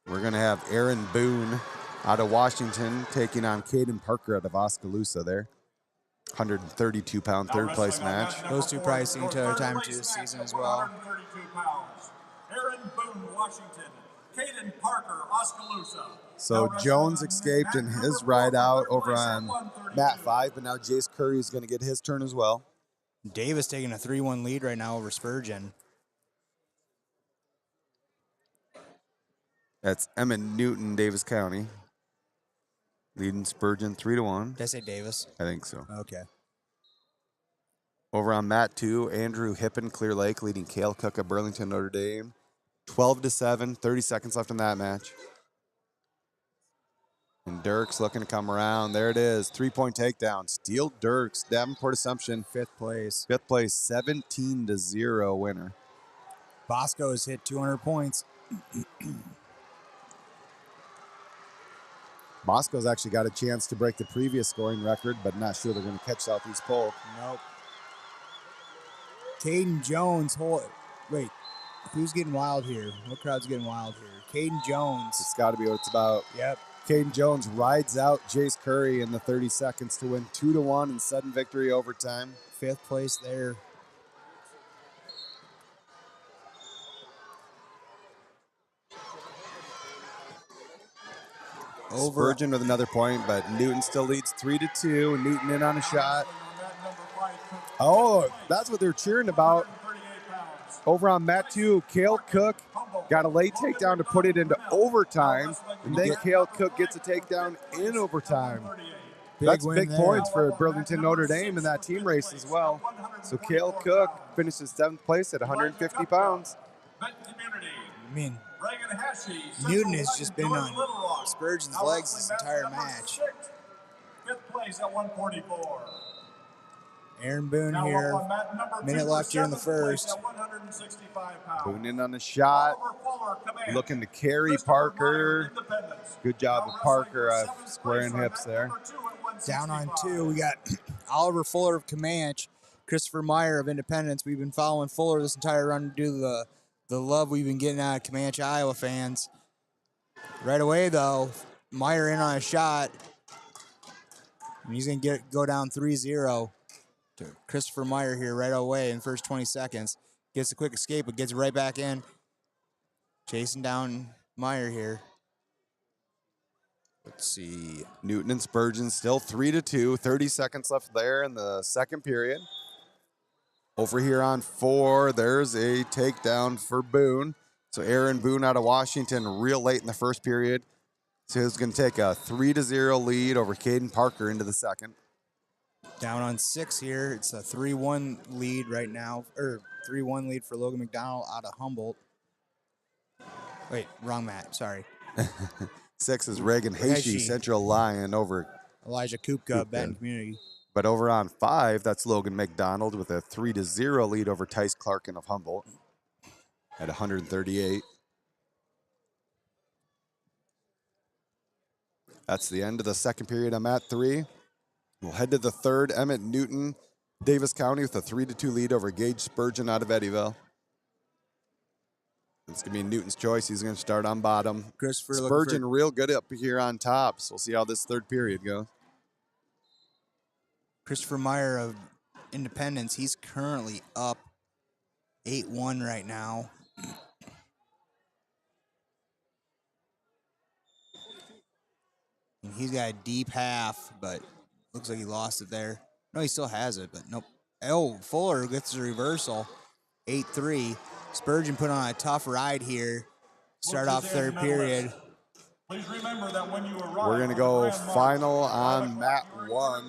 B: We're going to have Aaron Boone out of Washington taking on Caden Parker out of Oskaloosa there. 132-pound 3rd place match.
A: Those two probably seeing each other time 2 this season as well.
C: 132 pounds. Aaron Boone, Washington. Caden Parker, Oskaloosa.
B: So Jones escaped in his ride out over on mat 5, but now Jace Curry is going to get his turn as well.
A: Davis taking a 3-1 lead right now over Spurgeon.
B: That's Emmett Newton, Davis County. Leading Spurgeon 3-1.
A: Did I say Davis?
B: I think so.
A: Okay.
B: Over on mat 2, Andrew Hippen, Clear Lake, leading Cale Cook of Burlington, Notre Dame. 12-7, 30 seconds left in that match. And Dirks looking to come around. There it is, 3-point takedown. Steele Dirks, Davenport Assumption.
A: 5th place.
B: 5th place, 17-0 winner.
A: Bosco has hit 200 points.
B: Bosco's actually got a chance to break the previous scoring record, but not sure they're going to catch Southeast Polk.
A: Nope. Caden Jones, wait, who's getting wild here? What crowd's getting wild here? Caden Jones.
B: It's got to be what it's about.
A: Yep.
B: Caden Jones rides out Jace Curry in the 30 seconds to win 2-1 in sudden victory overtime.
A: 5th place there.
B: Spurgeon with another point, but Newton still leads 3-2. Newton in on a shot. Oh, that's what they're cheering about. Over on mat 2, Cale Cook got a late takedown to put it into overtime, and then Cale Cook gets a takedown in overtime. That's big points for Burlington Notre Dame in that team race as well. So Cale Cook finishes 7th place at 150 pounds.
A: I mean, Newton has just been on Spurgeon's legs this entire match.
C: 5th place at 144.
A: Aaron Boone here. Minute left here in the first.
B: Boone in on the shot. Looking to carry Parker. Good job of Parker squaring hips there.
A: Down on 2, we got Oliver Fuller of Comanche, Christopher Meyer of Independence. We've been following Fuller this entire run due to the love we've been getting out of Comanche, Iowa fans. Right away, though, Meyer in on a shot. And he's going to go down 3-0 to Christopher Meyer here right away in the first 20 seconds. Gets a quick escape, but gets right back in. Chasing down Meyer here. Let's see.
B: Newton and Spurgeon still 3-2. 30 seconds left there in the second period. Over here on 4, there's a takedown for Boone. So Aaron Boone out of Washington real late in the first period. So he's going to take a 3-0 lead over Caden Parker into the second.
A: Down on 6 here. It's a 3-1 lead right now, or 3-1 lead for Logan McDonald out of Humboldt. Wait, wrong mat. Sorry.
B: 6 is Reagan Haishi, Central Lion over
A: Elijah Kupka, Benton Community.
B: But over on 5, that's Logan McDonald with a 3-0 lead over Tice Clarkin of Humboldt at 138. That's the end of the second period on mat 3. We'll head to the third. Emmett Newton, Davis County with a 3-2 lead over Gage Spurgeon out of Eddyville. It's going to be Newton's choice. He's going to start on bottom. Spurgeon real good up here on top, so we'll see how this third period goes.
A: Christopher Meyer of Independence, he's currently up 8-1 right now. And he's got a deep half, but looks like he lost it there. No, he still has it, but nope. Oh, Fuller gets the reversal. 8-3. Spurgeon put on a tough ride here. Start off third period.
C: Please remember that when you arrive,
B: we're going to go final on mat 1.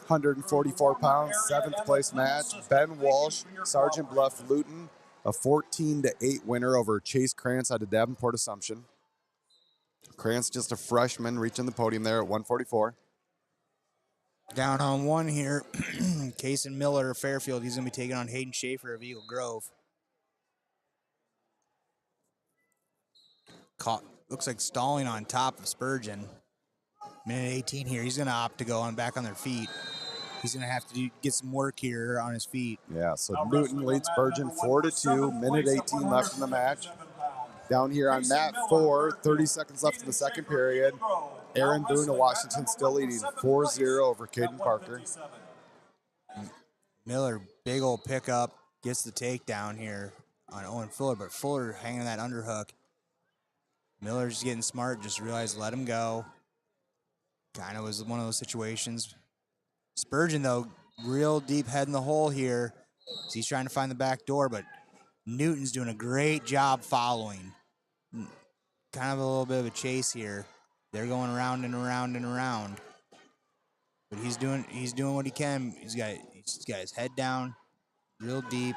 B: 144 pounds, 7th place match. Ben Walsh, Sergeant Bluff Luton, a 14-8 winner over Chase Krantz out of Davenport Assumption. Krantz just a freshman reaching the podium there at 144.
A: Down on 1 here. Kason Miller of Fairfield. He's going to be taking on Hayden Schaefer of Eagle Grove. Looks like stalling on top of Spurgeon. Minute 18 here. He's going to opt to go on back on their feet. He's going to have to get some work here on his feet.
B: Yeah, so Newton leads Spurgeon 4-2. Minute 18 left in the match. Down here on mat 4, 30 seconds left in the second period. Aaron Boone of Washington still leading 4-0 over Caden Parker.
A: Miller, big old pickup, gets the takedown here on Owen Fuller, but Fuller hanging that underhook. Miller's getting smart, just realized let him go. Kind of was one of those situations. Spurgeon, though, real deep head in the hole here. So he's trying to find the back door, but Newton's doing a great job following. Kind of a little bit of a chase here. They're going around and around and around. But he's doing what he can. He's got his head down, real deep.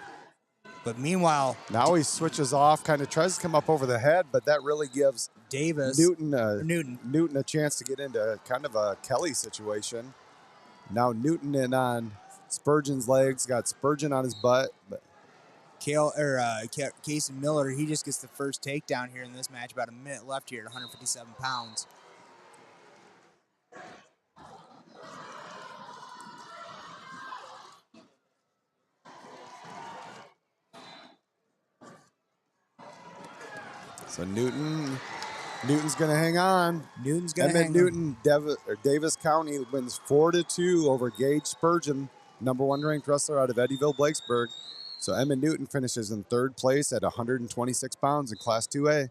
A: But meanwhile,
B: now he switches off, kind of tries to come up over the head, but that really gives Newton a chance to get into kind of a Kelly situation. Now Newton in on Spurgeon's legs, got Spurgeon on his butt. But
A: Casey Miller, he just gets the first takedown here in this match. About a minute left here at 157 pounds.
B: So Newton's going to hang on.
A: Newton's going to hang
B: on. Davis County wins 4-2 over Gage Spurgeon, #1 ranked wrestler out of Eddyville, Blacksburg. So Emmett Newton finishes in 3rd place at 126 pounds in Class 2A.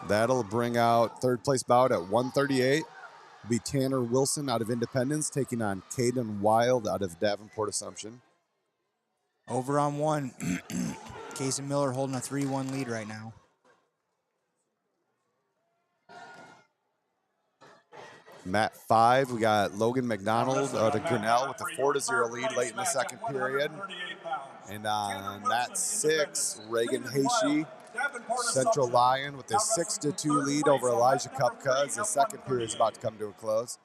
B: That'll bring out third place bout at 138. It'll be Tanner Wilson out of Independence taking on Caden Wild out of Davenport Assumption.
A: Over on 1. Casey Miller holding a 3-1 lead right now.
B: Mat 5, we got Logan McDonald out of Grinnell with a 4-0 lead late in the second period. And on mat 6, Reagan Hayshe, Central Lion with a 6-2 lead over Elijah Kupka as the second period is about to come to a close.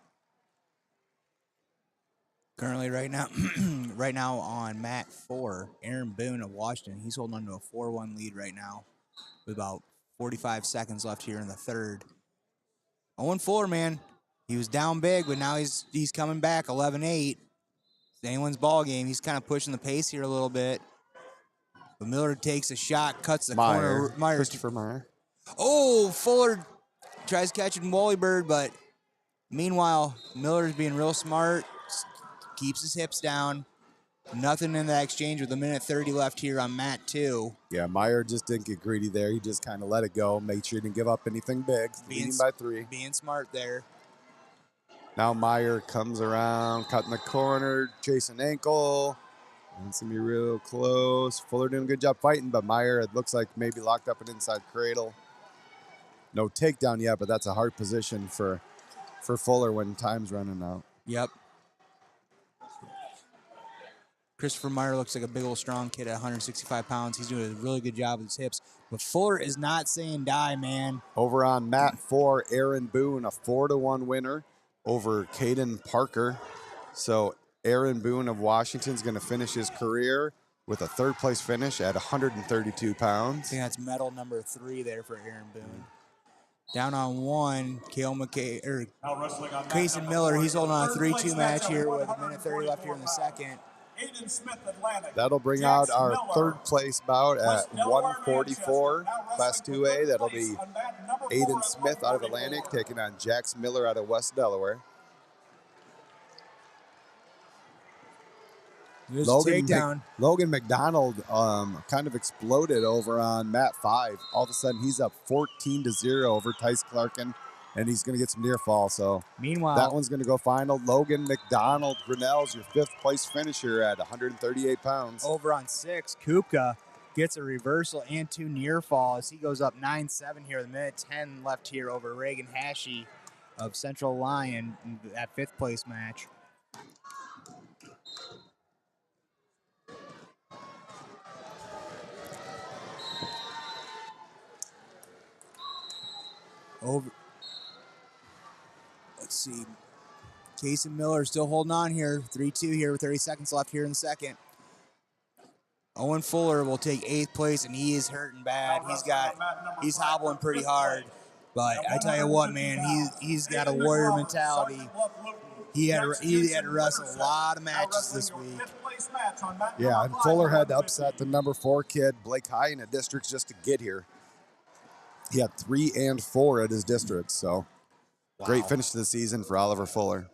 A: Currently right now on mat 4, Aaron Boone of Washington, he's holding on to a 4-1 lead right now with about 45 seconds left here in the third. Owen Fuller, man, he was down big, but now he's coming back 11-8. It's anyone's ball game. He's kind of pushing the pace here a little bit. But Miller takes a shot, cuts the corner.
B: Christopher Meyer.
A: Oh, Fuller tries catching Wally Bird, but meanwhile, Miller's being real smart, keeps his hips down. Nothing in that exchange with 1:30 left here on mat 2.
B: Yeah, Meyer just didn't get greedy there. He just kind of let it go, made sure he didn't give up anything big. Leading by 3.
A: Being smart there.
B: Now Meyer comes around, cutting the corner, chasing ankle. And it's going to be real close. Fuller doing a good job fighting, but Meyer, it looks like maybe locked up an inside cradle. No takedown yet, but that's a hard position for Fuller when time's running out.
A: Yep. Christopher Meyer looks like a big old strong kid at 165 pounds. He's doing a really good job with his hips. But Fuller is not saying die, man.
B: Over on mat 4, Aaron Boone, a 4-1 winner over Caden Parker. So Aaron Boone of Washington is going to finish his career with a third-place finish at 132 pounds.
A: I think that's medal number 3 there for Aaron Boone. Down on 1, Casey Miller, he's holding on a 3-2 match here with 1:30 left here in the second.
B: That'll bring out our third-place bout at 144, Class 2A. That'll be Aiden Smith out of Atlantic taking on Jax Miller out of West Delaware. Logan McDonald kind of exploded over on mat 5. All of a sudden, he's up 14-0 over Tice Clarkin, and he's going to get some near fall. So
A: meanwhile,
B: that one's going to go final. Logan McDonald, Grinnell's your 5th place finisher at 138 pounds.
A: Over on 6, Kupka gets a reversal and 2 near falls. He goes up 9-7 here with 1:10 left here over Reagan Hayshe of Central Lion in that 5th place match. Let's see. Casey Miller still holding on here. 3-2 here with 30 seconds left here in the second. Owen Fuller will take 8th place, and he is hurting bad. He's hobbling pretty hard. But I tell you what, man, he's got a warrior mentality. He had to wrestle a lot of matches this week.
B: Yeah, and Fuller had to upset the number 4 kid, Blake High, in a district just to get here. He had 3 and 4 at his district, so great finish to the season for Oliver Fuller.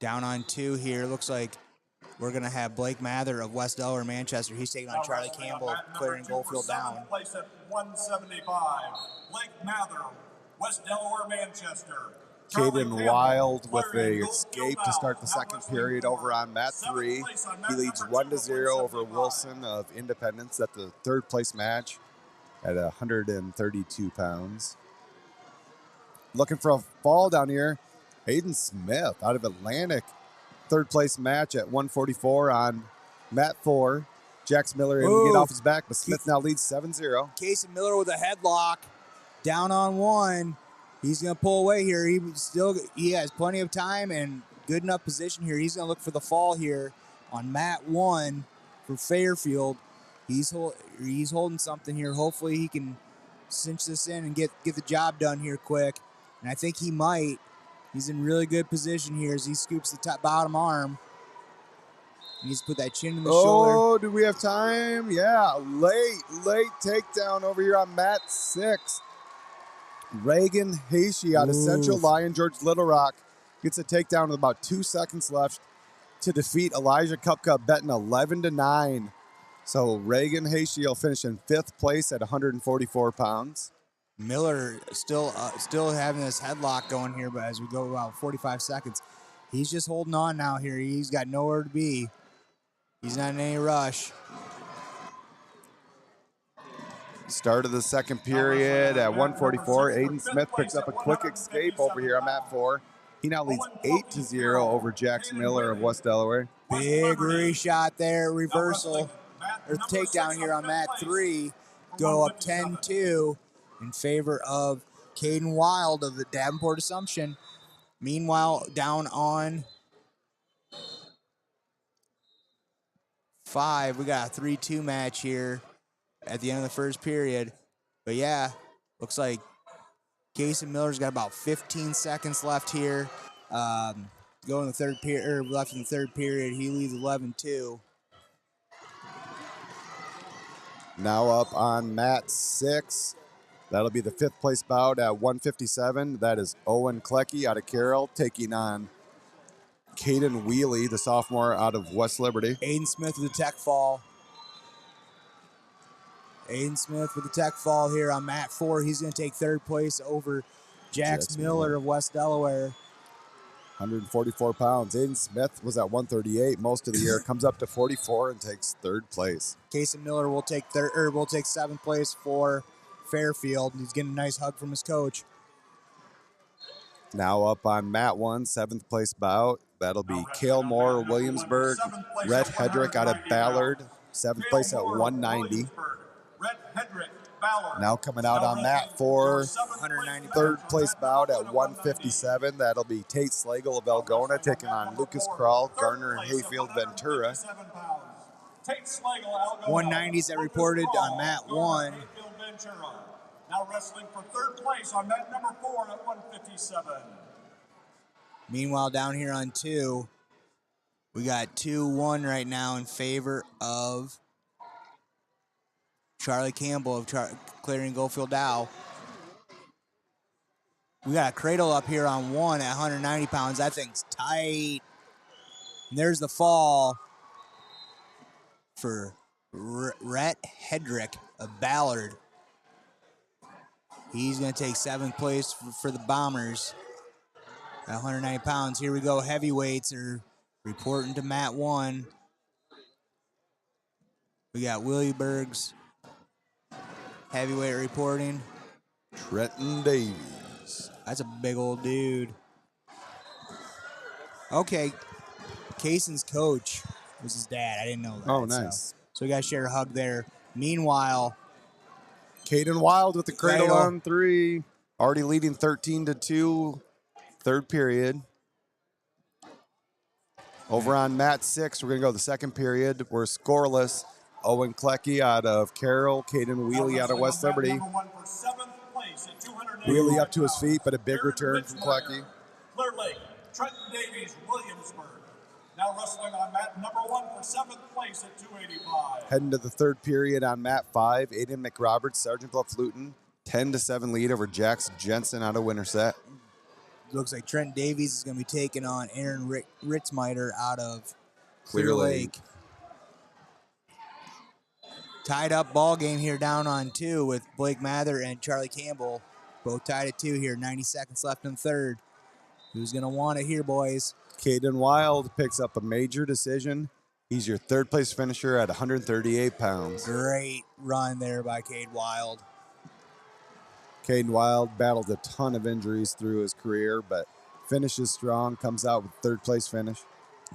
A: Down on 2 here. Looks like we're going to have Blake Mather of West Delaware, Manchester. He's taking on Charlie Campbell of Clarion Goldfield down.
C: Place at 175. Blake Mather, West Delaware, Manchester.
B: Caden Wild with a escape to start the second period over on mat 3. He leads 1-0 over Wilson of Independence at the 3rd place match at 132 pounds. Looking for a fall down here. Hayden Smith out of Atlantic. 3rd place match at 144 on mat 4. Jax Miller able to get off his back, but Smith now leads 7-0.
A: Casey Miller with a headlock. Down on 1. He's going to pull away here. He has plenty of time and good enough position here. He's going to look for the fall here on mat 1 for Fairfield. He's holding something here. Hopefully he can cinch this in and get the job done here quick. And I think he might. He's in really good position here as he scoops the bottom arm. He needs to put that chin in the shoulder.
B: Oh, do we have time? Yeah, late takedown over here on mat 6. Reagan Hayshe out of Central Lion, George Little Rock, gets a takedown with about 2 seconds left to defeat Elijah Kupka, betting 11-9 So Reagan Hayshiel finishing 5th place at 144 pounds.
A: Miller still having this headlock going here, but as we go about 45 seconds, he's just holding on now here. He's got nowhere to be. He's not in any rush.
B: Start of the second period at 144. Aiden Smith picks up a quick escape over here on mat 4. He now leads 8-0 over Jackson Miller of West Delaware.
A: Big reshot there, reversal, or takedown here on mat 3. Go up 10-2 in favor of Caden Wild of the Davenport Assumption. Meanwhile, down on 5, we got a 3-2 match here at the end of the first period. But yeah, looks like Jason Miller's got about 15 seconds left here. Go in the third period, or left in the third period. He leads 11-2.
B: Now up on mat 6. That'll be the 5th place bout at 157. That is Owen Klecki out of Carroll taking on Caden Wheely, the sophomore out of West Liberty.
A: Aiden Smith with the tech fall. Aiden Smith with the tech fall here on mat 4. He's going to take 3rd place over Jax Miller of West Delaware.
B: 144 pounds. Aiden Smith was at 138 most of the year. Comes up to 44 and takes 3rd place.
A: Casey Miller will take 7th place for Fairfield. He's getting a nice hug from his coach.
B: Now up on mat 1, 7th place bout. That'll be Cale Moore, Williamsburg. Rhett Hedrick out of Ballard, 7th place at 190. Now coming out on mat 4, 3rd place bout at 157. That'll be Tate Slagle of Algona taking on Lucas Kral, Garner, and Hayfield Ventura.
A: 190s that reported on mat 1.
C: Now wrestling for 3rd place on mat number 4 at 157.
A: Meanwhile, down here on 2, we got 2-1 right now in favor of Charlie Campbell of Clarion Goldfield Dow. We got a cradle up here on 1 at 190 pounds. That thing's tight. And there's the fall for Rhett Hedrick of Ballard. He's going to take 7th place for the Bombers at 190 pounds. Here we go. Heavyweights are reporting to mat 1. We got Williamsburg's heavyweight reporting.
B: Trenton Davies.
A: That's a big old dude. Okay. Kaysen's coach was his dad. I didn't know that.
B: Oh, nice.
A: So we got to share a hug there. Meanwhile,
B: Caden Wild with the cradle on 3. Already leading 13-2. 3rd period. Over on mat 6, we're going to go the 2nd period. We're scoreless. Owen Klecki out of Carroll. Caden Wheely out of West Liberty. Wheely up to his feet, but a big return from Klecki.
C: Clear Lake, Trenton Davies, Williamsburg. Now wrestling on mat number 1 for 7th place at 285.
B: Heading to the 3rd period on mat 5. Aiden McRoberts, Sergeant Bluff Luton. 10-7 lead over Jax Jensen out of Winterset.
A: looks like Trent Davies is going to be taking on Aaron Ritzmiter out of
B: Clear Lake.
A: Tied up ball game here down on 2 with Blake Mather and Charlie Campbell. Both tied at 2 here. 90 seconds left in third. Who's going to want it here, boys?
B: Caden Wild picks up a major decision. He's your third place finisher at 138 pounds.
A: Great run there by Cade Wild.
B: Caden Wild battled a ton of injuries through his career, but finishes strong, comes out with third place finish.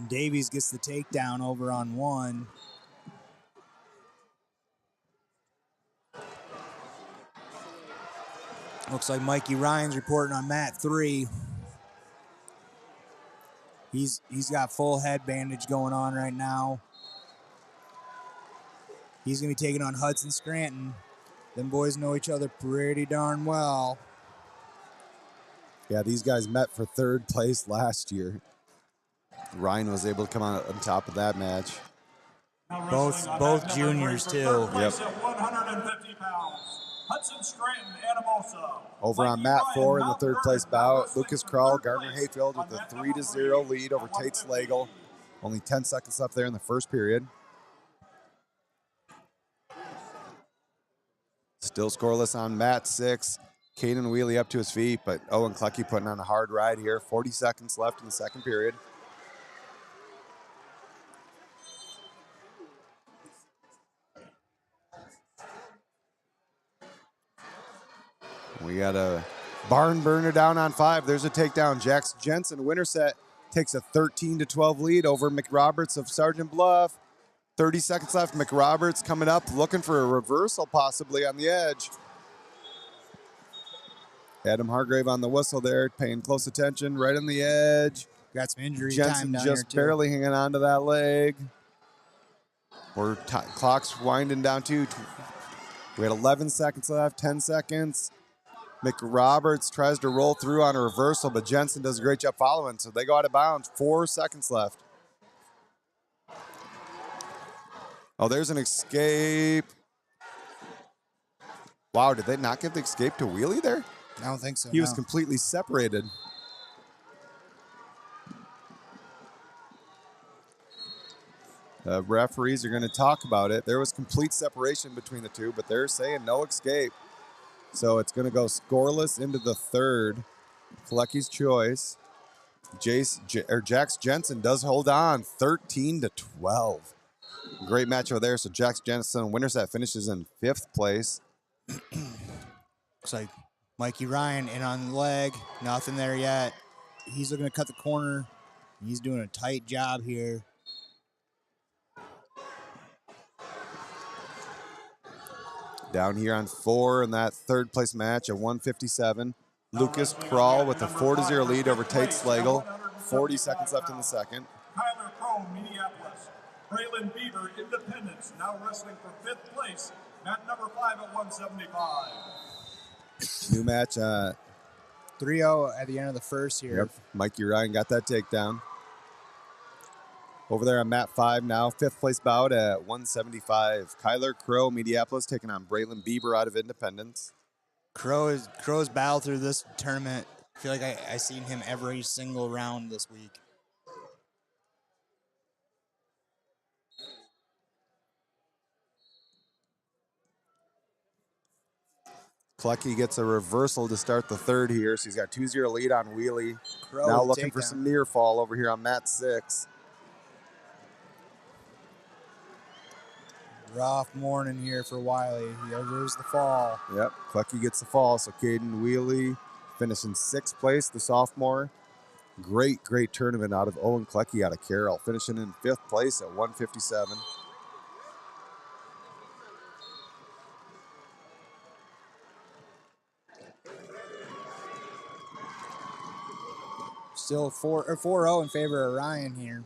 A: Davies gets the takedown over on 1. Looks like Mikey Ryan's reporting on mat 3. He's got full head bandage going on right now. He's going to be taking on Hudson Scranton. Them boys know each other pretty darn well.
B: Yeah, these guys met for third place last year. Ryan was able to come out on top of that match.
A: Both juniors too.
B: Yep.
C: 150 pounds. Hudson Scranton, Anamosa.
B: Over on mat 4 in the third place bout, Lucas Kral, Gardner Hayfield with a 3-0 lead over Tate Slagle. Only 10 seconds left there in the first period. Still scoreless on mat 6. Caden Wheely up to his feet, but Owen Clucky putting on a hard ride here. 40 seconds left in the second period. We got a barn burner down on 5. There's a takedown. Jax Jensen, winner set, takes a 13-12 lead over McRoberts of Sergeant Bluff. 30 seconds left. McRoberts coming up, looking for a reversal possibly on the edge. Adam Hargrave on the whistle there, paying close attention, right on the edge.
A: Got some injury
B: Jensen
A: time down
B: just
A: here, too.
B: barely hanging on to that leg. We're clock's winding down too. We had 11 seconds left, 10 seconds. McRoberts tries to roll through on a reversal, but Jensen does a great job following, so they go out of bounds. 4 seconds left. Oh, there's an escape. Wow, did they not give the escape to Wheely there?
A: I don't think so.
B: He was completely separated. The referees are going to talk about it. There was complete separation between the two, but they're saying no escape. So it's going to go scoreless into the third. Kalecki's choice. Jax Jensen does hold on, 13-12. Great match over there. So Jax Jensen, winner set, finishes in 5th place.
A: Looks like Mikey Ryan in on the leg. Nothing there yet. He's looking to cut the corner. He's doing a tight job here.
B: Down here on 4 in that 3rd place match at 157. Lucas Kral with a 4-0 lead over Tate Slagle. 40 seconds left in the second.
C: Kyler Crow, Minneapolis. Braylon Beaver, Independence, now wrestling for 5th place. Mat number 5 at 175.
B: New match.
A: 3-0 at the end of the first here.
B: Yep. Mikey Ryan got that takedown. Over there on mat 5 now, 5th place bout at 175. Kyler Crow, Minneapolis, taking on Braylon Bieber out of Independence.
A: Crow's battle through this tournament. I feel like I seen him every single round this week.
B: Clucky gets a reversal to start the third here, so he's got 2-0 lead on Wheely.
A: Crow
B: now
A: with a
B: looking for
A: takedown.
B: some near fall over here on mat 6.
A: Rough morning here for Wiley. There's the fall.
B: Yep, Clucky gets the fall, so Caden Wheely finishing 6th place, the sophomore. Great tournament out of Owen Clucky out of Carroll, finishing in 5th place at 157.
A: Still 4-0 in favor of Ryan here.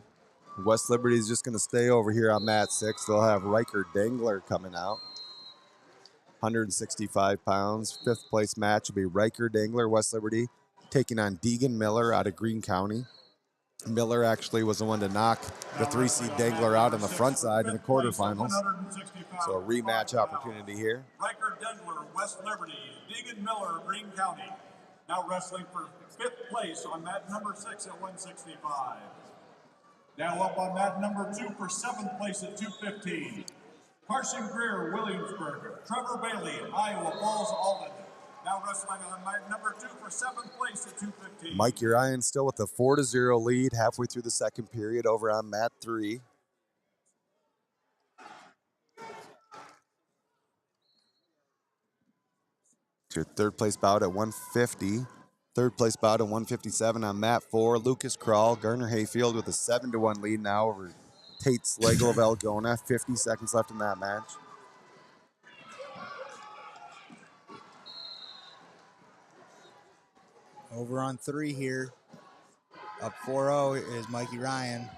B: West Liberty's just going to stay over here on mat 6. They'll have Riker Dangler coming out. 165 pounds. 5th place match will be Riker Dangler, West Liberty, taking on Deegan Miller out of Greene County. Miller actually was the one to knock the 3-seed Dangler out on the front side in the quarterfinals. So a rematch opportunity here.
C: Riker Dangler, West Liberty. Deegan Miller, Greene County. Now wrestling for 5th place on mat number 6 at 165. Now up on mat number 2 for 7th place at 215. Carson Greer, Williamsburg. Trevor Bailey, Iowa Falls, Alden. Now wrestling on mat number 2 for 7th place at 215.
B: Mikey Ryan still with a 4-0 lead halfway through the second period over on mat 3. It's your 3rd place bout at 150. 3rd place bout at 157 on mat 4. Lucas Kral, Garner Hayfield with a 7-1 lead now over Tate Slagle of Algona. 50 seconds left in that match.
A: Over on 3 here. Up 4-0 is Mikey Ryan.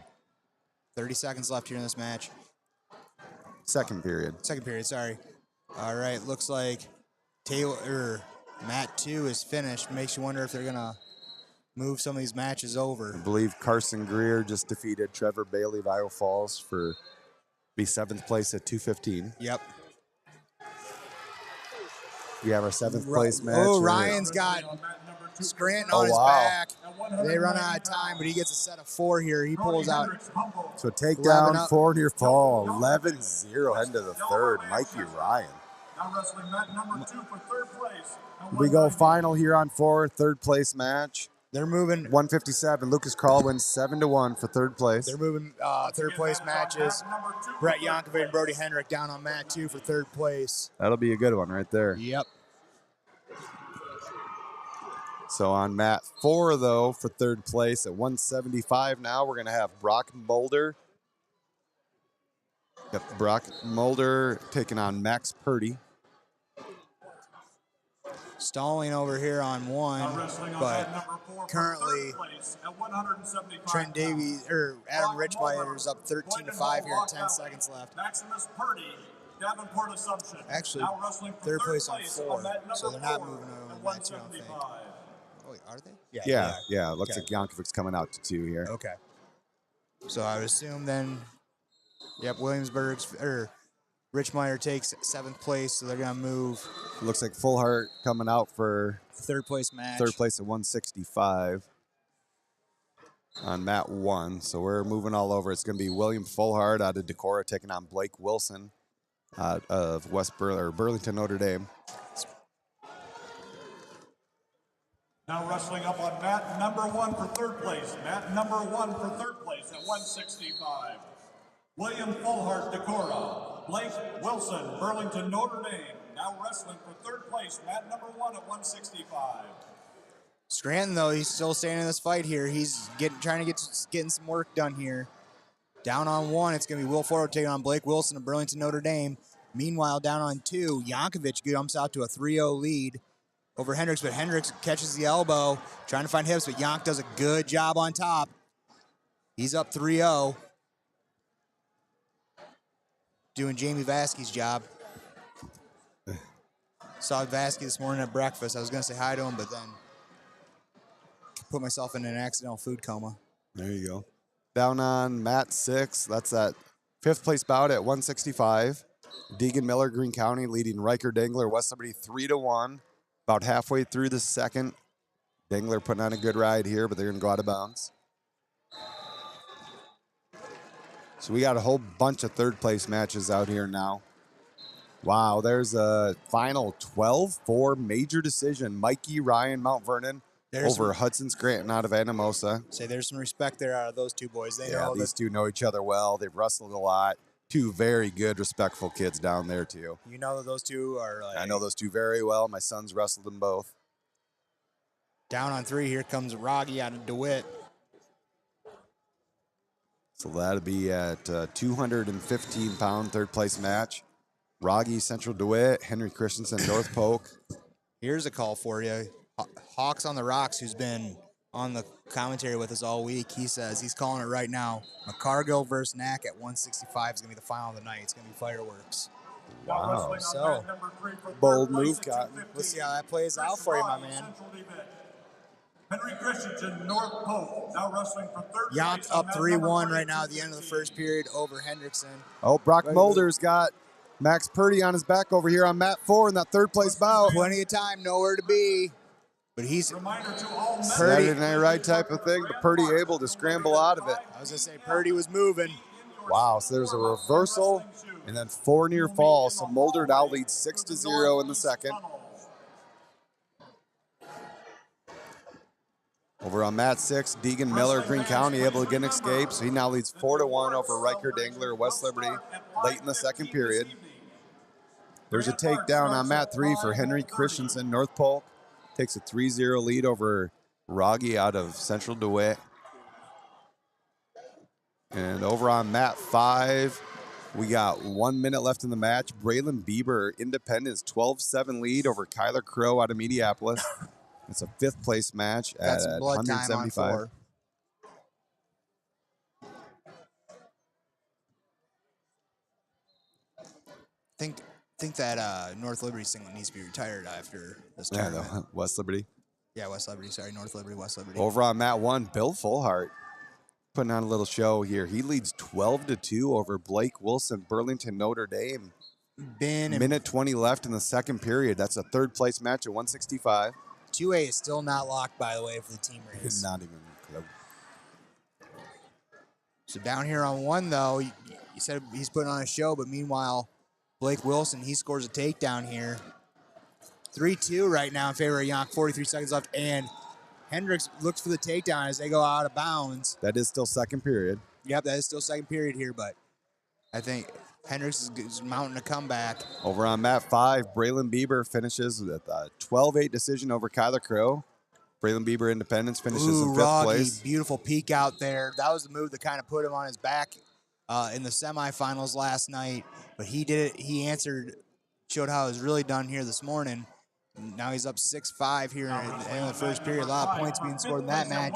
A: 30 seconds left here in this match.
B: Second period,
A: sorry. All right, looks like mat 2 is finished. Makes you wonder if they're going to move some of these matches over.
B: I believe Carson Greer just defeated Trevor Bailey of Iowa Falls for be 7th place at 215.
A: Yep.
B: We have our 7th place match.
A: Oh, Ryan's got Scranton on his back. They run out of time, but he gets a set of 4 here. He pulls out.
B: So takedown, 4 near fall, 11-0 heading to the third. Mikey Ryan.
C: Now wrestling mat number 2 for third place.
B: We go final here on 4, third place match.
A: They're moving.
B: 157. Lucas Carl wins 7-1 for third place.
A: They're moving third place matches. Brett Yankovic and Brody Hendrick down on mat 2 for third place.
B: That'll be a good one right there.
A: Yep.
B: So on mat 4, though, for third place at 175 now, we're going to have Brock Mulder. Got Brock Mulder taking on Max Purdy.
A: Stalling over here on 1, but currently Trent Davies or Adam Richmeyer is up 13-5 here, 10 seconds left.
C: Maximus Purdy, Davenport Assumption.
A: Actually, third place on 4, so they're not moving over to mat 2, I don't think. Oh, wait, are they?
B: Yeah. Looks like Yankovic's coming out to 2 here.
A: Okay. So I would assume then, yep, Williamsburg's or Richmeyer takes 7th place, so they're gonna move.
B: Looks like Full Heart coming out for
A: third place match.
B: Third place at 165 on mat 1. So we're moving all over. It's going to be William Fullhart out of Decorah taking on Blake Wilson out of Burlington, Notre Dame.
C: Now wrestling up on mat number 1 for third place. Mat number 1 for third place at 165. William Fullhart, Decorah. Blake Wilson, Burlington, Notre Dame. Now wrestling for third place. Mat number 1 at 165.
A: Scranton, though, he's still staying in this fight here. He's trying to get some work done here. Down on 1, it's going to be Will Ford taking on Blake Wilson of Burlington, Notre Dame. Meanwhile, down on 2, Yankovic jumps out to a 3-0 lead over Hendricks, but Hendricks catches the elbow, trying to find hips, but Yank does a good job on top. He's up 3-0. Doing Jamie Vasky's job. Saw Vasky this morning at breakfast. I was going to say hi to him, but then put myself in an accidental food coma.
B: There you go. Down on mat 6, that's that 5th place bout at 165. Deegan Miller, Greene County, leading Riker Dangler, West Liberty 3-1. About halfway through the second. Dangler putting on a good ride here, but they're going to go out of bounds. So we got a whole bunch of third place matches out here now. Wow, there's a final 12-4 major decision. Mikey Ryan, Mount Vernon, over Hudson Scranton out of Anamosa.
A: Say there's some respect there out of those two boys. They
B: Yeah,
A: know
B: these two know each other well. They've wrestled a lot. Two very good, respectful kids down there, too.
A: You know that those two are like...
B: I know those two very well. My son's wrestled them both.
A: Down on 3, here comes Rogge out of DeWitt.
B: So that'll be at 215-pound third-place match. Rogge, Central DeWitt, Henry Christensen, North Polk.
A: Here's a call for you. Hawks on the Rocks, who's been on the commentary with us all week, he says he's calling it right now. McCargill versus Knack at 165 is going to be the final of the night. It's going to be fireworks.
B: Wow.
A: So,
B: bold move, Cotton.
A: Let's see how that plays out for you, my man.
C: Henry Christensen, North Polk, now wrestling for third
A: Yank
C: place.
A: up 3-1 right now at the end of the first period over Hendrickson.
B: Oh, Brock Mulder's got Max Purdy on his back over here on mat 4 in that third-place bout.
A: Plenty of time, nowhere to be. But he's
B: Saturday Night Ride type of thing, but Purdy able to scramble out of it.
A: I was going to say, Purdy was moving.
B: Wow, so there's a reversal and then 4 near falls. So Mulder now leads 6-0 in the second. Over on mat 6, Deegan Miller, Greene County, able to get an escape. So he now leads 4-1 over Riker Dangler, West Liberty, late in the second period. There's a takedown on mat 3 for Henry Christensen, North Polk. Takes a 3-0 lead over Rogge out of Central DeWitt. And over on mat 5, we got 1 minute left in the match. Braylon Bieber, Independence, 12-7 lead over Kyler Crow out of Mediapolis. It's a 5th place match at 175.
A: Think that North Liberty singlet needs to be retired after this tournament.
B: Yeah, West Liberty.
A: Yeah, West Liberty. Sorry, North Liberty, West Liberty.
B: Over on mat 1, Bill Fullhart putting on a little show here. He leads 12-2 over Blake Wilson, Burlington, Notre Dame. Minute 20 left in the second period. That's a 3rd place match at 165.
A: 2A is still not locked, by the way, for the team race.
B: It's not even close.
A: So down here on 1, though, you said he's putting on a show, but meanwhile, Blake Wilson, he scores a takedown here. 3-2 right now in favor of Yonk. 43 seconds left, and Hendricks looks for the takedown as they go out of bounds.
B: That is still second period.
A: Yep, that is still second period here, but I think Hendricks is mounting a comeback.
B: Over on mat 5, Braylon Bieber finishes with a 12-8 decision over Kyler Crow. Braylon Bieber Independence finishes in 5th place.
A: Beautiful peek out there. That was the move that kind of put him on his back in the semifinals last night, but he did it. He answered, showed how it was really done here this morning. Now he's up 6-5 here in the first period. A lot of points being scored in that match.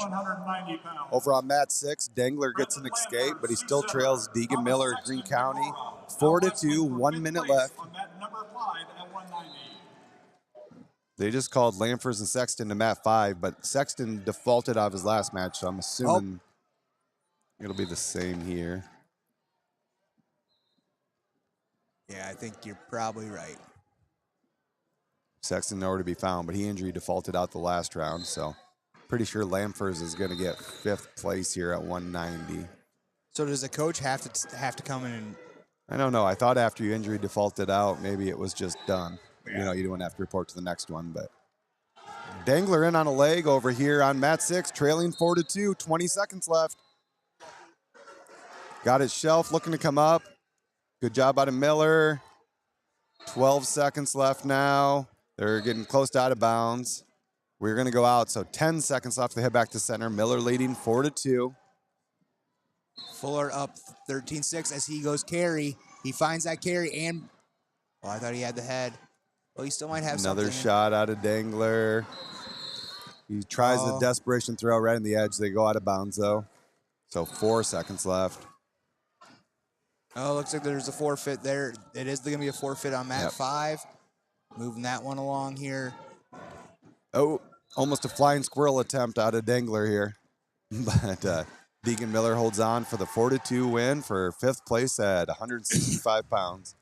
B: Over on mat 6, Dangler gets an escape, but he still trails Deegan Miller, Greene County. 4-2, 1 minute left. They just called Lamfers and Sexton to mat 5, but Sexton defaulted out of his last match, so I'm assuming it'll be the same here.
A: Yeah, I think you're probably right.
B: Sexton nowhere to be found, but he injury defaulted out the last round, so pretty sure Lamfers is going to get 5th place here at 190.
A: So does the coach have to come in and?
B: I don't know. I thought after you injury defaulted out, maybe it was just done. Yeah. You know, you don't have to report to the next one, but Dangler in on a leg over here on mat 6, trailing 4-2, 20 seconds left. Got his shelf looking to come up. Good job out of Miller. 12 seconds left now. They're getting close to out of bounds. We're going to go out, so 10 seconds left to head back to center. Miller leading 4-2.
A: Fuller up 13-6 as he goes carry. He finds that carry and, I thought he had the head. Well, he still might have
B: another
A: something.
B: Shot out of Dangler. He tries a desperation throw right in the edge. They go out of bounds, though. So 4 seconds left.
A: Oh, looks like there's a forfeit there. It is going to be a forfeit on mat 5. Moving that one along here.
B: Oh, almost a flying squirrel attempt out of Dangler here. But Deegan Miller holds on for the 4-2 win for 5th place at 165 pounds.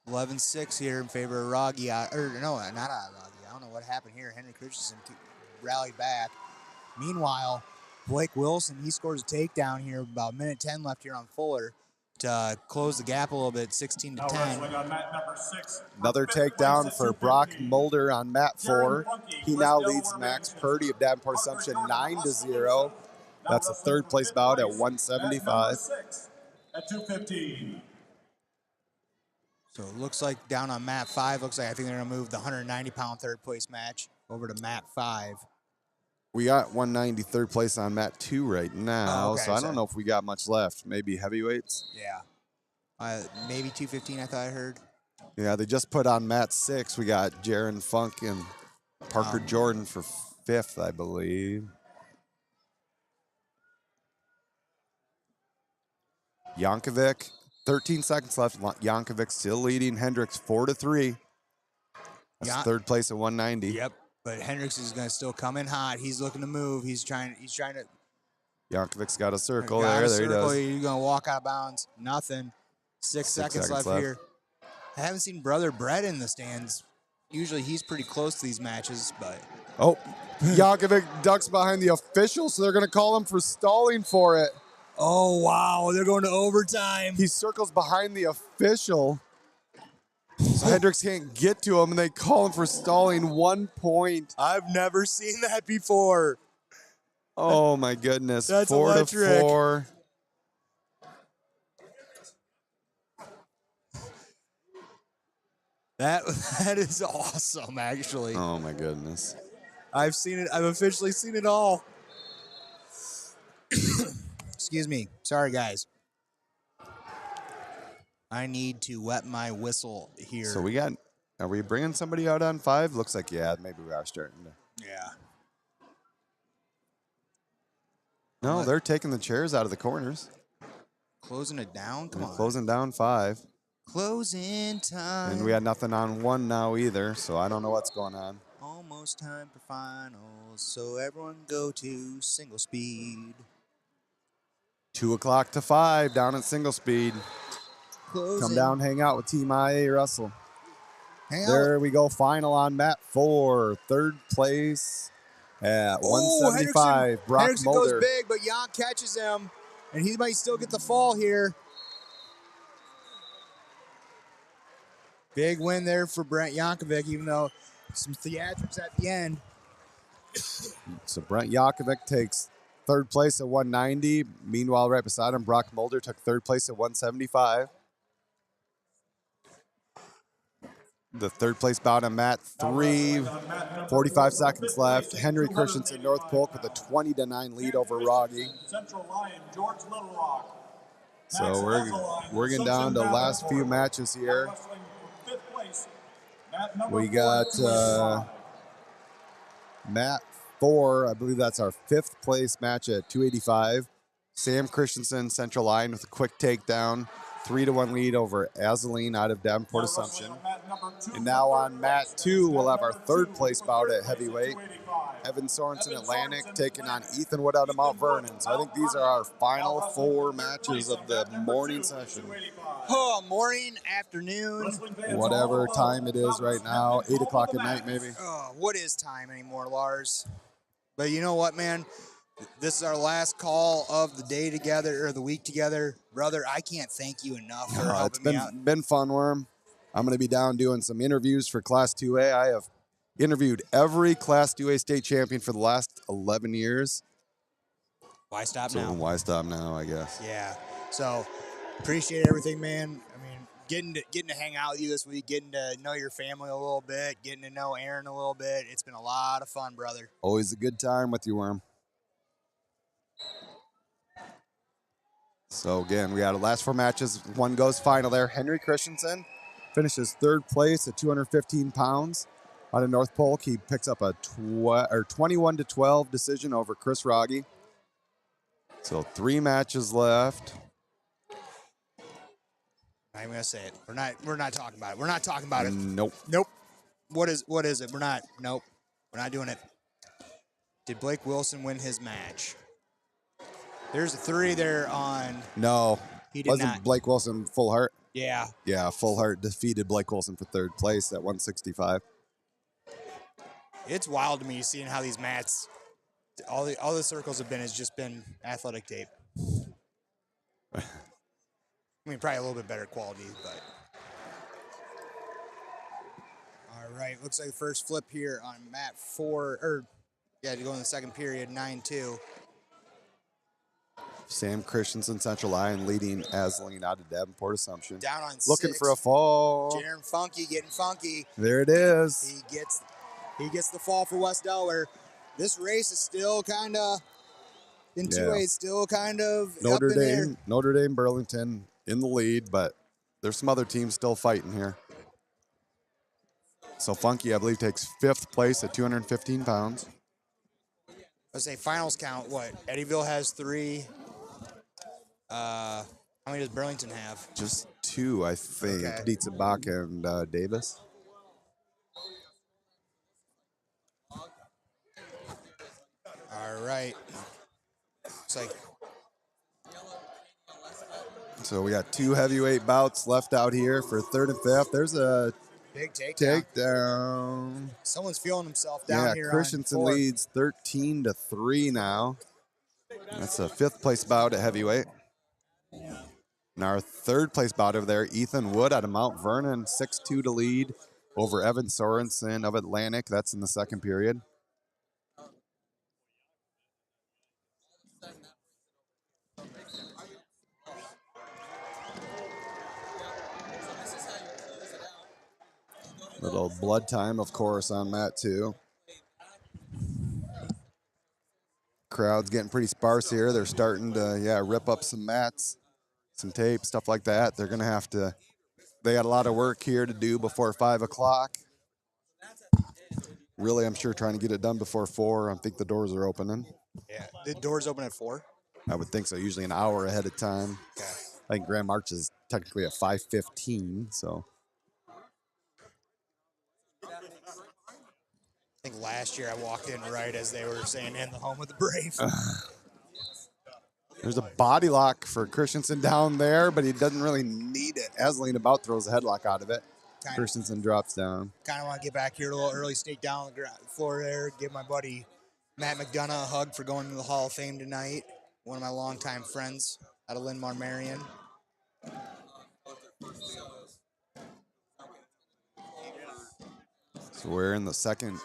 A: $11-6 here in favor of Rogge. Or no, not Rogge. I don't know what happened here. Henry Christensen rallied back. Meanwhile, Blake Wilson, he scores a takedown here. About 1:10 left here on Fuller to close the gap a little bit, 16-10.
B: Another takedown for Brock Mulder on mat 4. He now leads Max Purdy of Davenport Assumption 9-0. That's a 3rd place bout at 175.
C: At 215.
A: So it looks like down on mat 5, looks like I think they're going to move the 190-pound 3rd place match over to mat 5.
B: We got 190 3rd place on mat 2 right now,
A: okay,
B: so I don't know if we got much left. Maybe heavyweights?
A: Yeah. Maybe 215, I thought I heard.
B: Yeah, they just put on mat 6. We got Jaron Funk and Parker Jordan for 5th, I believe. Yankovic, 13 seconds left. Yankovic still leading Hendricks 4-3. That's 3rd place at 190.
A: Yep. But Hendricks is going to still come in hot. He's looking to move. He's trying to.
B: Yankovic's got a circle there. There he does.
A: He's going to walk out of bounds. Nothing. 6 seconds left here. I haven't seen Brother Brett in the stands. Usually he's pretty close to these matches, but.
B: Oh, Yankovic ducks behind the official, so they're going to call him for stalling for it.
A: Oh, wow. They're going to overtime.
B: He circles behind the official. So Hendricks can't get to him, and they call him for stalling 1 point.
A: I've never seen that before.
B: Oh, my goodness.
A: That's
B: 4-4.
A: That is awesome, actually.
B: Oh, my goodness.
A: I've seen it. I've officially seen it all. Excuse me. Sorry, guys. I need to wet my whistle here.
B: So are we bringing somebody out on 5? Looks like, yeah, maybe we are starting to.
A: Yeah.
B: No, they're taking the chairs out of the corners.
A: Closing it down? Come on.
B: Closing down 5.
A: Closing time.
B: And we had nothing on 1 now either, so I don't know what's going on.
A: Almost time for finals, so everyone go to single speed.
B: 2 o'clock to 5 down at single speed.
A: Closing.
B: Come down, hang out with Team IA Russell.
A: Hang
B: There we go, final on mat 4. 3rd place at 175. Brock
A: Hendrickson
B: Mulder.
A: goes big, but Jan catches him. And he might still get the fall here. Big win there for Brent Yankovic, even though some theatrics at the end.
B: So Brent Yakovic takes third place at 190. Meanwhile, right beside him, Brock Mulder took third place at 175. The third place bout on mat 3, 45 seconds left. Henry Christensen, North Polk with a 20-9 lead over Rogge.
C: Central Line, George Little Rock.
B: So we're getting down to the last few matches here. We got mat 4, I believe that's our 5th place match at 285. Sam Christensen, Central Line with a quick takedown. 3-1 lead over Azaline out of Davenport Assumption. And now on mat 2, we'll have our third place bout at heavyweight. Evan Sorensen Atlantic taking on Ethan Wood out of Mount Vernon. So I think these are our final 4 matches of the morning session.
A: Oh, morning, afternoon.
B: Whatever time it is right now, 8 o'clock at night maybe.
A: Oh, what is time anymore, Lars? But you know what, man? This is our last call of the day together, or the week together. Brother, I can't thank you enough for helping me out.
B: It's been fun, Worm. I'm going to be down doing some interviews for Class 2A. I have interviewed every Class 2A state champion for the last 11 years.
A: Why stop
B: So
A: now?
B: why stop now, I guess.
A: Yeah. So appreciate everything, man. I mean, getting to hang out with you this week, getting to know your family a little bit, getting to know Aaron a little bit. It's been a lot of fun, brother.
B: Always a good time with you, Worm. So again, we got the last 4 matches. One goes final there. Henry Christensen finishes third place at 215 pounds. Out of North Polk, he picks up a 21-12 decision over Chris Rogge. So 3 matches left.
A: I'm gonna say it. We're not talking about it. We're not talking about it.
B: Nope.
A: What is it? Nope. We're not doing it. Did Blake Wilson win his match? There's a 3 there on.
B: No.
A: He did
B: Wasn't
A: not.
B: Blake Wilson full heart?
A: Yeah.
B: Yeah, full heart defeated Blake Wilson for third place at 165.
A: It's wild to me seeing how these mats, all the circles have been has just been athletic tape. I mean, probably a little bit better quality, but. All right, looks like the first flip here on mat 4, to go in the second period, 9-2.
B: Sam Christensen, Central Line, leading Azaline out of Davenport Assumption.
A: Down on
B: Looking
A: 6.
B: for a fall.
A: Jaron Funky getting funky.
B: There it is.
A: He gets the fall for West Delaware. This race is still kind of in 2A. It's still kind of up in there.
B: Notre Dame, Burlington in the lead, but there's some other teams still fighting here. So Funky, I believe, takes 5th place at 215 pounds.
A: Let's say finals count. What? Eddyville has 3. How many does Burlington have?
B: Just 2, I think.
A: Okay.
B: Dietzebach and Davis.
A: All right. It's like
B: So we got 2 heavyweight bouts left out here for 3rd and 5th. There's a
A: big takedown.
B: takedown.
A: Someone's feeling himself down here.
B: Christensen
A: on 4.
B: leads 13-3 now. That's a 5th place bout at heavyweight. And our 3rd place bout over there, Ethan Wood out of Mount Vernon, 6-2 to lead over Evan Sorensen of Atlantic. That's in the second period. Little blood time, of course, on mat 2. Crowd's getting pretty sparse here. They're starting to, rip up some mats, some tape, stuff like that. They're going to have to, they got a lot of work here to do before 5 o'clock. Really, I'm sure trying to get it done before 4. I think the doors are opening.
A: Yeah. The doors open at 4?
B: I would think so, usually an hour ahead of time.
A: Okay.
B: I think Grand March is technically at 5:15, so.
A: I think last year I walked in right as they were saying in the home of the brave.
B: There's a body lock for Christensen down there, but he doesn't really need it. Azaline about throws a headlock out of it. Christensen drops down.
A: Kind of want to get back here a little early, sneak down on the floor there, give my buddy Matt McDonough a hug for going to the Hall of Fame tonight. one of my longtime friends out of Linn-Mar, Marion.
B: So we're in the second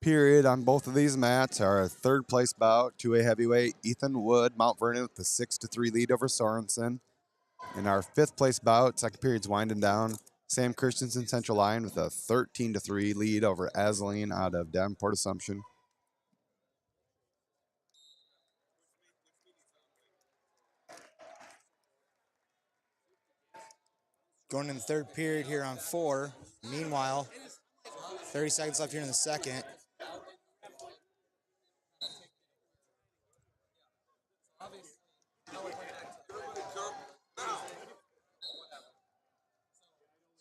B: period on both of these mats. Our third place bout, 2A heavyweight Ethan Wood, Mount Vernon with the 6-3 lead over Sorensen. In our fifth place bout, second period's winding down. Sam Christensen Central Line with a 13-3 lead over Abilene out of Davenport Assumption.
A: Going in the third period here on 4. Meanwhile, 30 seconds left here in the second.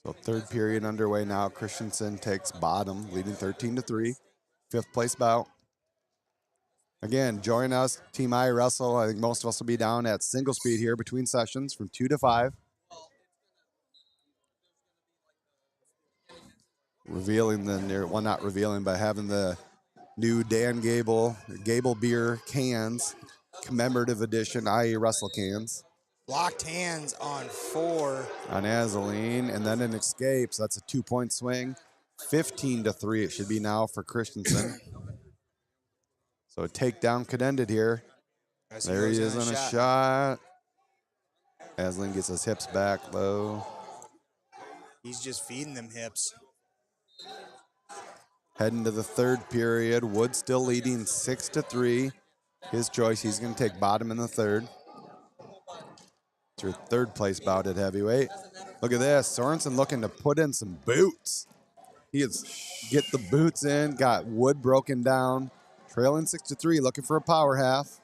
B: So third period underway now. Christensen takes bottom, leading 13-3. Fifth place bout. Again, join us, Team I Wrestle. I think most of us will be down at single speed here between sessions from 2 to 5. Revealing well, not revealing, but having the new Dan Gable beer cans, commemorative edition IE Wrestle cans.
A: Locked hands on 4.
B: On Abilene, and then an escape. So that's a 2-point swing. 15-3 it should be now for Christensen. So a takedown could end it here. There he is on a shot. Abilene gets his hips back low.
A: He's just feeding them hips.
B: Heading to the third period. Wood still leading 6-3. His choice. He's going to take bottom in the third. It's your third place bout at heavyweight. Look at this. Sorensen looking to put in some boots. He is get the boots in. Got Wood broken down. Trailing 6-3. Looking for a power half.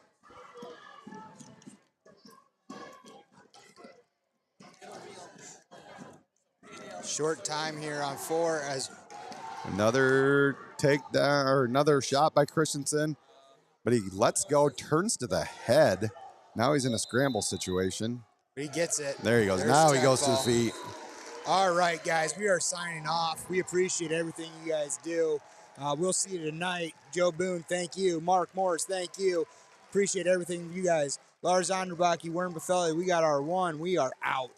A: Short time here on 4 as
B: Another takedown or another shot by Christensen, but he lets go, turns to the head. Now he's in a scramble situation.
A: he gets it.
B: There he goes.
A: There's
B: now he
A: tech
B: goes to
A: ball.
B: his feet.
A: All right, guys, we are signing off. We appreciate everything you guys do. We'll see you tonight. Joe Boone, thank you. Mark Morris, thank you. Appreciate everything you guys. Lars Onderbach, Wern Buffelli, we got our one. We are out.